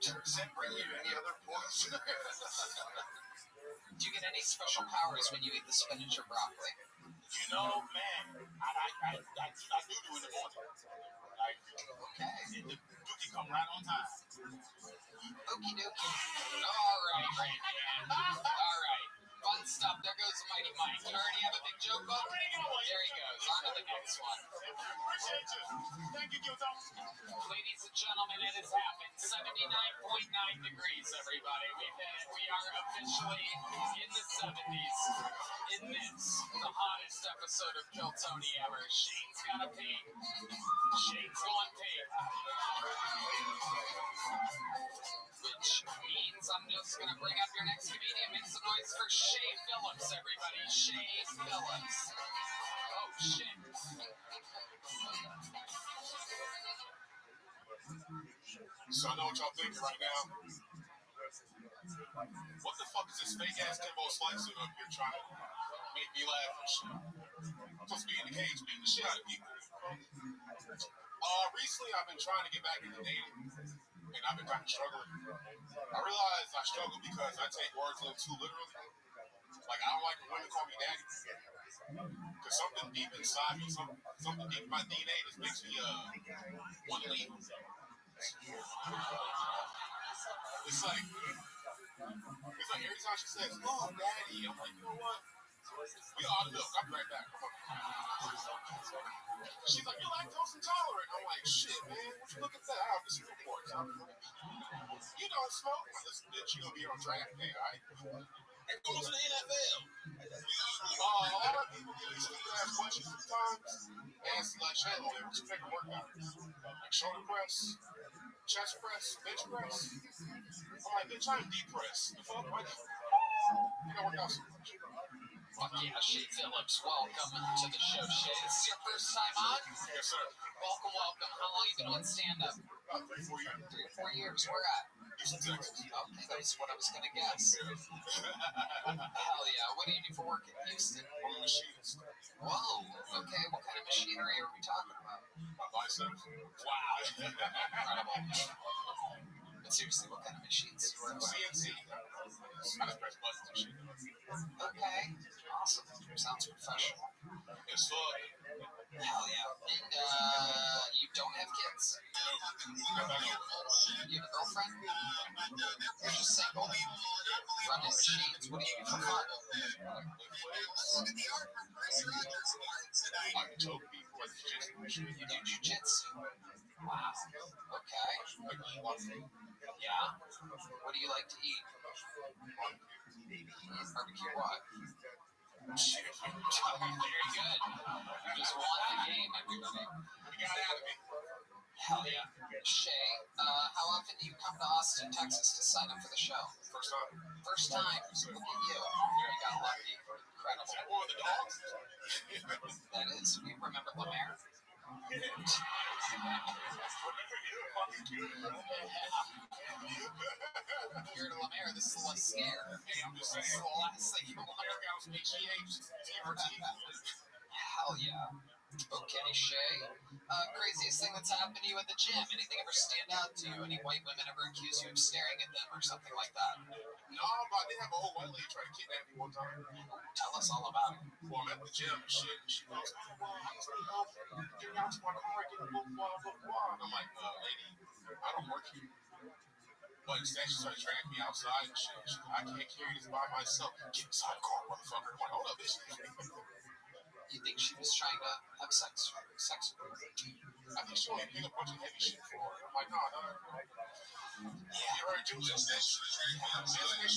Does that bring you any other points? Do you get any special powers when you eat the spinach or broccoli? You know, man, I do in the morning. Like, okay, the dookie come right on time. Okie dokie. All right. All right. Fun stuff. There goes my Alrighty, Mike. You already have a big joke book? There he goes. On to the next one. Appreciate you. Thank you, Gildo. Ladies and gentlemen, it has happened. 79.9 degrees, everybody. We are officially in the 70s. In this, the hottest episode of Kill Tony ever. Shane's got a pee. Shane's going pee. Which means I'm just going to bring up your next comedian. Make some noise for Shay Phillips, everybody. Shay Phillips. Oh, shit. So I know what y'all thinking right now. What the fuck is this fake ass Timbo Slice suit up here trying to make me laugh and shit? I'm supposed to be in the cage beating the shit out of people. Recently I've been trying to get back into dating, and I've been kind of struggling. I realize I struggle because I take words a little too literally. Like, I don't like when women call me daddy. Because something deep inside me, something deep in my DNA just makes me want to leave. It's like every time she says, "Oh, daddy," I'm like, you know what? We ought to milk. I'll be right back. She's like, "You're lactose intolerant." I'm like, "Shit, man. What you look at that? I'll get some reports. You don't smoke." Listen, bitch, you gonna be on draft day, all right? And go to the NFL. A lot of people get these stupid ass questions sometimes. Ask like, "Hey, what's your favorite workout?" Like shoulder press, chest press, bench press. I'm like, bitch, I'm deep press. The fuck, why you gotta work out so much? Fuck yeah, Shay Phillips, welcome to the show, Shay. This is your first time on? Yes, sir. Welcome. How long you been on stand-up? About 3 or 4 years. 3 or 4 years. Where at? Houston, Texas. Okay, that was what I was gonna guess. Hell yeah. What do you do for work in Houston? I'm a machinist. Whoa. Okay, what kind of machinery are we talking about? My biceps. Wow. Incredible. But seriously, what kind of machines do you work with? CNC. I just press buttons and shit. Okay. Awesome. Sounds professional. It's fun. Hell yeah. And you don't have kids? No. You have a girlfriend? You're just single? Running machines? What do you do for fun? I can choke people like jiu-jitsu. You do jiu-jitsu? Wow. Okay. Yeah? What do you like to eat? Barbecue what? Very good. You just won the game, everybody. You got out of me. Hell yeah. Shay, how often do you come to Austin, Texas to sign up for the show? First time. First time? Look at you. You got lucky. Incredible. Or the dogs. That is. You remember Lemaire? You're to Lemaire, this is less scare. Hey, I'm just saying. This is the last thing you want. That guy was HGH. Hell yeah. Okay, Shay. Craziest thing that's happened to you at the gym? Anything ever stand out to you? Any white women ever accuse you of staring at them or something like that? No, but I did have a whole white lady try to kidnap me one time. Tell us all about it. Well, I'm at the gym and shit. And she goes, "Well, I just need help getting out to my car, getting blah, blah, blah." And I'm like, "Lady, I don't work here." But instead, she started dragging me outside and shit. She's like, "I can't carry this by myself. Get inside the car, motherfucker." I'm like, "Hold up, bitch." You think she was trying to have sex with you? I think she wanted to pick a bunch of heavy shit for her. I'm like, "No. Yeah, you heard you just this. Absolutely.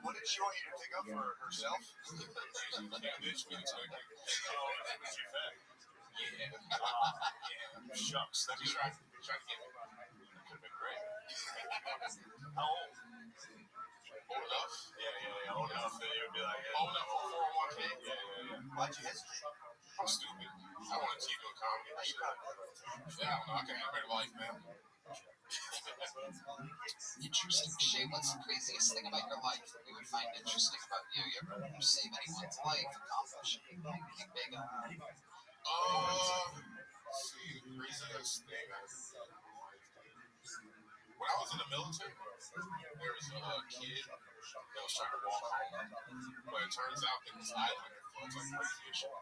What did she want you to pick up for herself? Yeah, bitch, we expect it. Oh, that's what you think. Yeah. Yeah. Shucks. That's trying to get me. Could have been great. How old? Old enough? Yeah. Old enough that you'd be like, yeah. Old enough for 401k? Yeah. Why'd you hesitate? I'm stupid. I want to see you doing comedy. Yeah, I don't know. I can have a better life, man. Interesting. Shay, what's the craziest thing about your life that you would find interesting about you? You ever save anyone's life, accomplish anything big on that? See, the craziest thing. When I was in the military, there was a kid that was trying to walk home, but it turns out it was island floods like crazy as shit.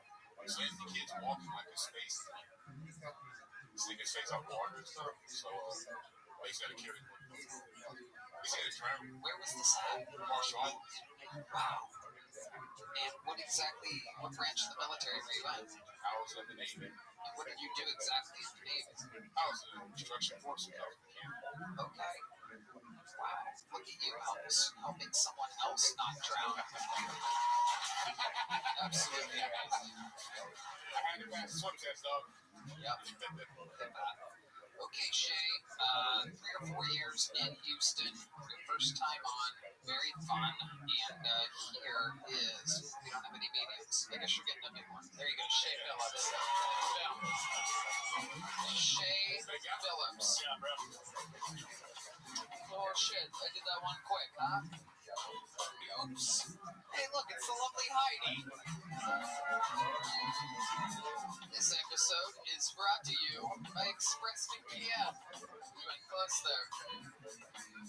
So if the kid's walking like his face, sticking his face out water and stuff, so they just gotta carry him. We stayed in Toronto. Where was this at? Marshall Islands. Wow. And what branch of the military were you in? I was in the Navy. And what did you do exactly in the Navy? I was in construction forces out in Canada. Okay. Wow. Look at you helping someone else not drown. Absolutely amazing. I had to pass the swim test, dog. Yep. Okay, Shay. 3 or 4 years in Houston. Your first time on. Very fun. And here is, we don't have any mediums. I guess you're getting a new one. There you go, Shay Phillips. Shay Phillips. Yeah, bro. Oh shit, I did that one quick, huh? Oops. Hey, look, it's the lovely Heidi. This episode is brought to you by ExpressVPN. You went close there.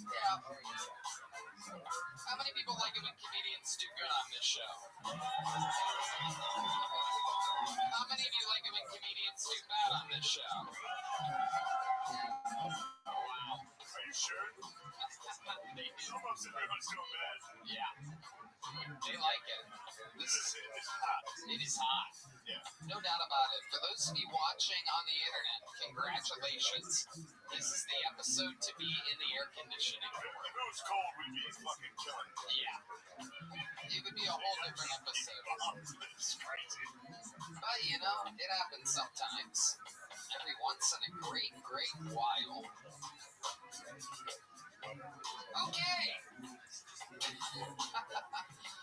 Yeah. How many people like it when comedians do good on this show? How many of you like it when comedians do bad on this show? Wow. Are you sure? They do. Almost everyone's doing bad. Yeah. They like it. It's hot. It is hot. Yeah. No doubt about it. For those of you watching on the internet, congratulations. This is the episode to be in the air conditioning. If it was cold, we'd be fucking killing it. Yeah. It would be a whole different episode. It's crazy. But, you know, it happens sometimes. Every once in a great, great while. Okay.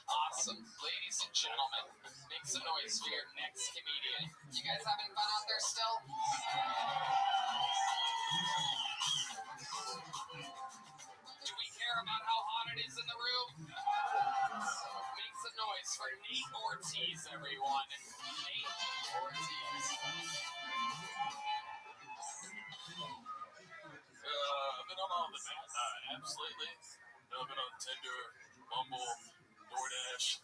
Awesome. Ladies and gentlemen, make some noise for your next comedian. You guys having fun out there still? Do we care about how hot it is in the room? Make some noise for Nate Ortiz, everyone. Nate Ortiz. I've been on all the apps lately. I've been on Tinder, Bumble, DoorDash.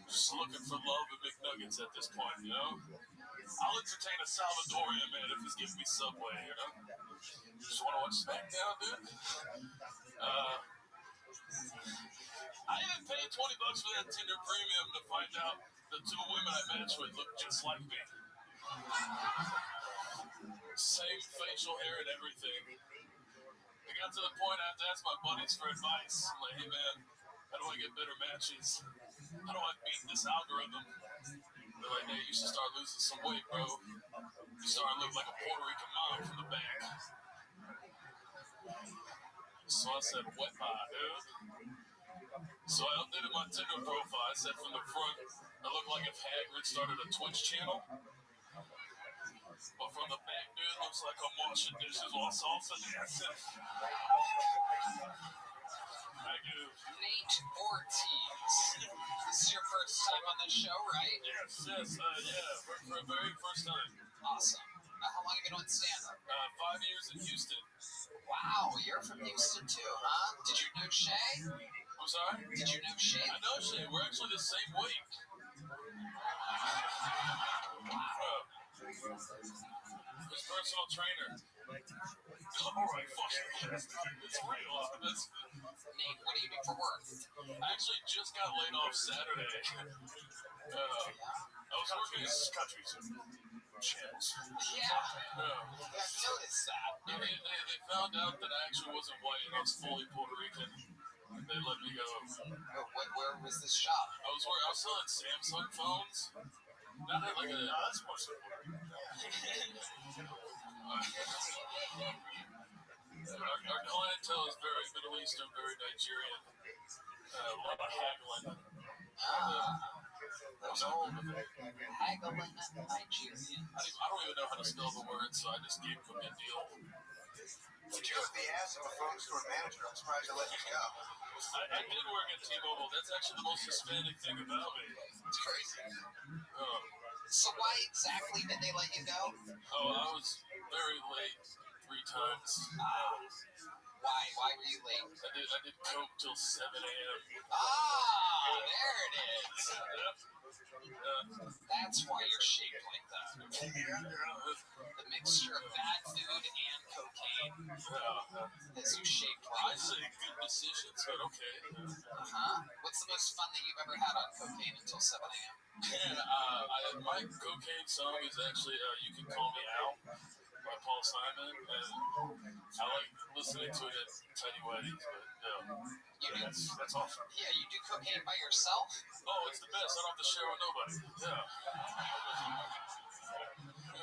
Just looking for love and McNuggets at this point, you know? I'll entertain a Salvadorian, man, if it's giving me Subway, you know? Just want to watch SmackDown, dude. I even paid $20 for that Tinder Premium to find out the 2 women I matched with look just like me. Same facial hair and everything. It got to the point I had to ask my buddies for advice. I'm like, hey man, how do I get better matches? How do I beat this algorithm? They're like, hey, you should start losing some weight, bro. You start looking like a Puerto Rican mom from the back. So I said, what pie, dude? So I updated my Tinder profile. I said from the front, I look like if Hagrid started a Twitch channel. But from the back, dude, looks like I'm washing dishes while salsa dancing. Thank you. Nate Ortiz. This is your first time on this show, right? Yes, for the very first time. Awesome. How long have you been on stand-up? 5 years in Houston. Wow, you're from Houston too, huh? Did you know Shay? I'm sorry? Did you know Shay? I know Shay. We're actually the same weight. His personal trainer. Alright, fuck it. It's real. Nate, what do you do for work? I actually just got laid off Saturday. I was working in country channels. Yeah. I've noticed that. They found out that I actually wasn't white and I was fully Puerto Rican. They let me go. Where was this shop? I was selling Samsung phones. Not like a. That's more simple. Our clientele is very Middle Eastern, very Nigerian. A lot of haggling. Those old haggling Nigerian. I don't even know how to spell the word, so I just gave them a good deal. Did you have the ass of a phone store manager? I'm surprised I let you go. I did work at T-Mobile. That's actually the most Hispanic thing about me. It's crazy. So why exactly did they let you go? I was very late 3 times. Why were you late? I did coke till 7 a.m. Ah, there it is. That's why you're shaped like that. The mixture of bad food and cocaine has you shaped I like say good decisions, but okay. What's the most fun that you've ever had on cocaine until 7 a.m.? And my cocaine song is actually You Can Call Me Al by Paul Simon, and I like listening to it at Tiny Weddings, but that's awesome. Yeah, you do cocaine by yourself? Oh, it's the best. I don't have to share with nobody. Yeah.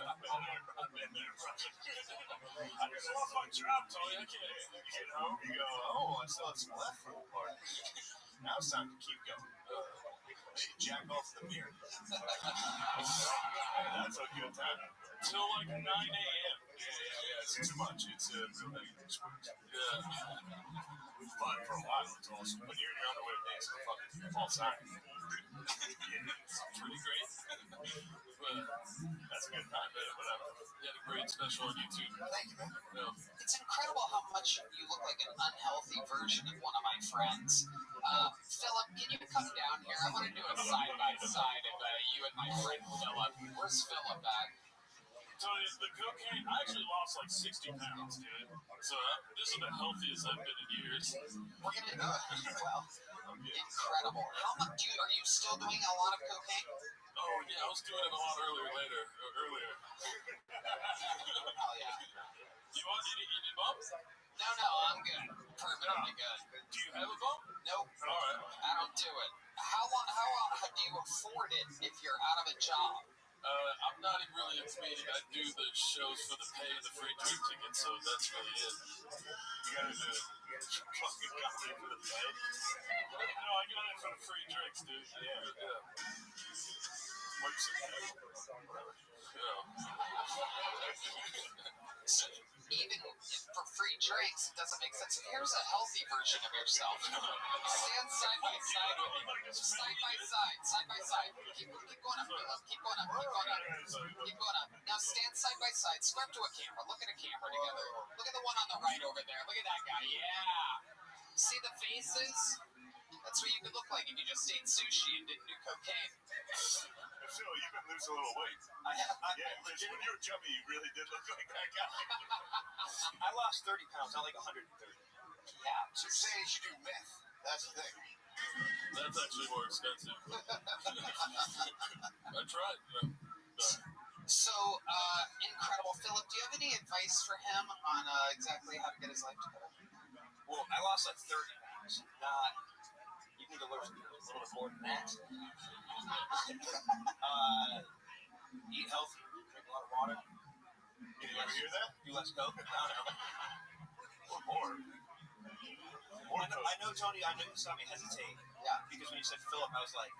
I've been there, brother. I just lost my job, Tony. I can't. You get home, you go, oh, I still have some left for the party. Now it's time to keep going. Jack off the mirror. That's a good time. Till like 9 a.m. Yeah, it's too much. It's a real negative experience. Yeah. Fun for a while, it's awesome. When you're in your underwear dancing a fucking false sign. It's pretty great. But that's a good time, man. Whatever. You had a great special on YouTube. Thank you, man. Yeah. It's incredible how much you look like an unhealthy version of one of my friends. Philip, can you come down here? I want to do a side-by-side of you and my friend Philip. Where's Philip at? So the cocaine, I actually lost like 60 pounds, dude. So this is the healthiest I've been in years. We're going to do it. Well, incredible. How much are you still doing a lot of cocaine? Oh, yeah, I was doing it a lot earlier. Oh, yeah. You need bumps? No, I'm good. Permanently good. Do you have a bump? Nope. All right. I don't do it. How do you afford it if you're out of a job? I'm not really into meeting. I do the shows for the pay and the free drink tickets, so that's really it. You gotta do it. Fucking comedy for the pay. No, I got it for the free drinks, dude. Yeah. What you say? So even for free drinks, it doesn't make sense. Here's a healthy version of yourself. Stand side by side with me. Side by side. Keep going up, Philip. Keep going up. Now stand side by side. Square up to a camera. Look at a camera together. Look at the one on the right over there. Look at that guy. Yeah. See the faces? That's what you could look like if you just ate sushi and didn't do cocaine. Phil, you've been losing a little weight. I have. When you were chubby, you really did look like that guy. I lost 30 pounds. I like 130. Yeah. So you're saying you should do meth. That's the thing. That's actually more expensive. I tried. So, incredible. Philip, do you have any advice for him on exactly how to get his life together? Well, I lost like 30 pounds. You need to lose a little bit more than that. Eat healthy, drink a lot of water. You ever hear that? Do less coke. I don't know. Or more. I know, Tony, I know you saw me hesitate. Yeah. Because when you said Philip, I was like,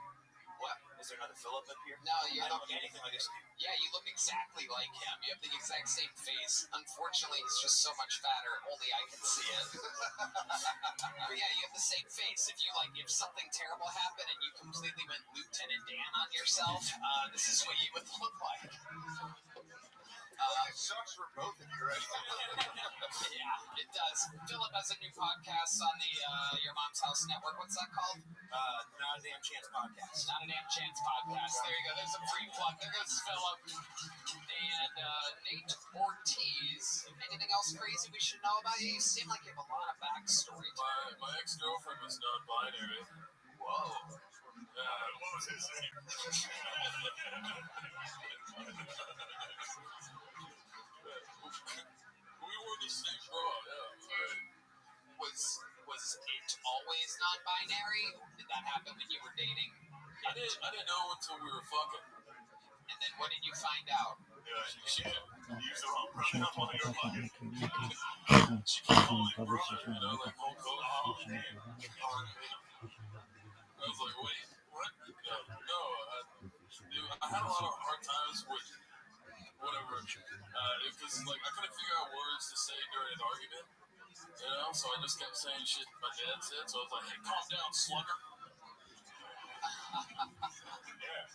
what? Is there another Philip up here? No, you I look don't look anything like this dude. Yeah, you look exactly like him. You have the exact same face. Unfortunately, he's just so much fatter. Only I can see it. But yeah, you have the same face. If something terrible happened and you completely went Lieutenant Dan on yourself, this is what you would look like. It sucks for both of you, right? Yeah, it does. Philip has a new podcast on the Your Mom's House Network. What's that called? Not a Damn Chance podcast. Not a Damn Chance podcast. There you go. There's a free plug. There goes Philip. And Nate Ortiz. Anything else crazy we should know about you? You seem like you have a lot of backstory. My ex-girlfriend was non-binary. Whoa. What was his name? We wore the same bra, yeah. Was it always non-binary? Did that happen when you were dating? I didn't know until we were fucking. And then what did you find out? Yeah, she used the wrong pronoun while you were fucking. She She kept calling covers brother, the like Hulk Hogan. I was like, wait, what? No, I had a lot of hard times with whatever. Because I couldn't figure out words to say during an argument. So I just kept saying shit my dad said. So I was like, hey, calm down, slugger. Yeah.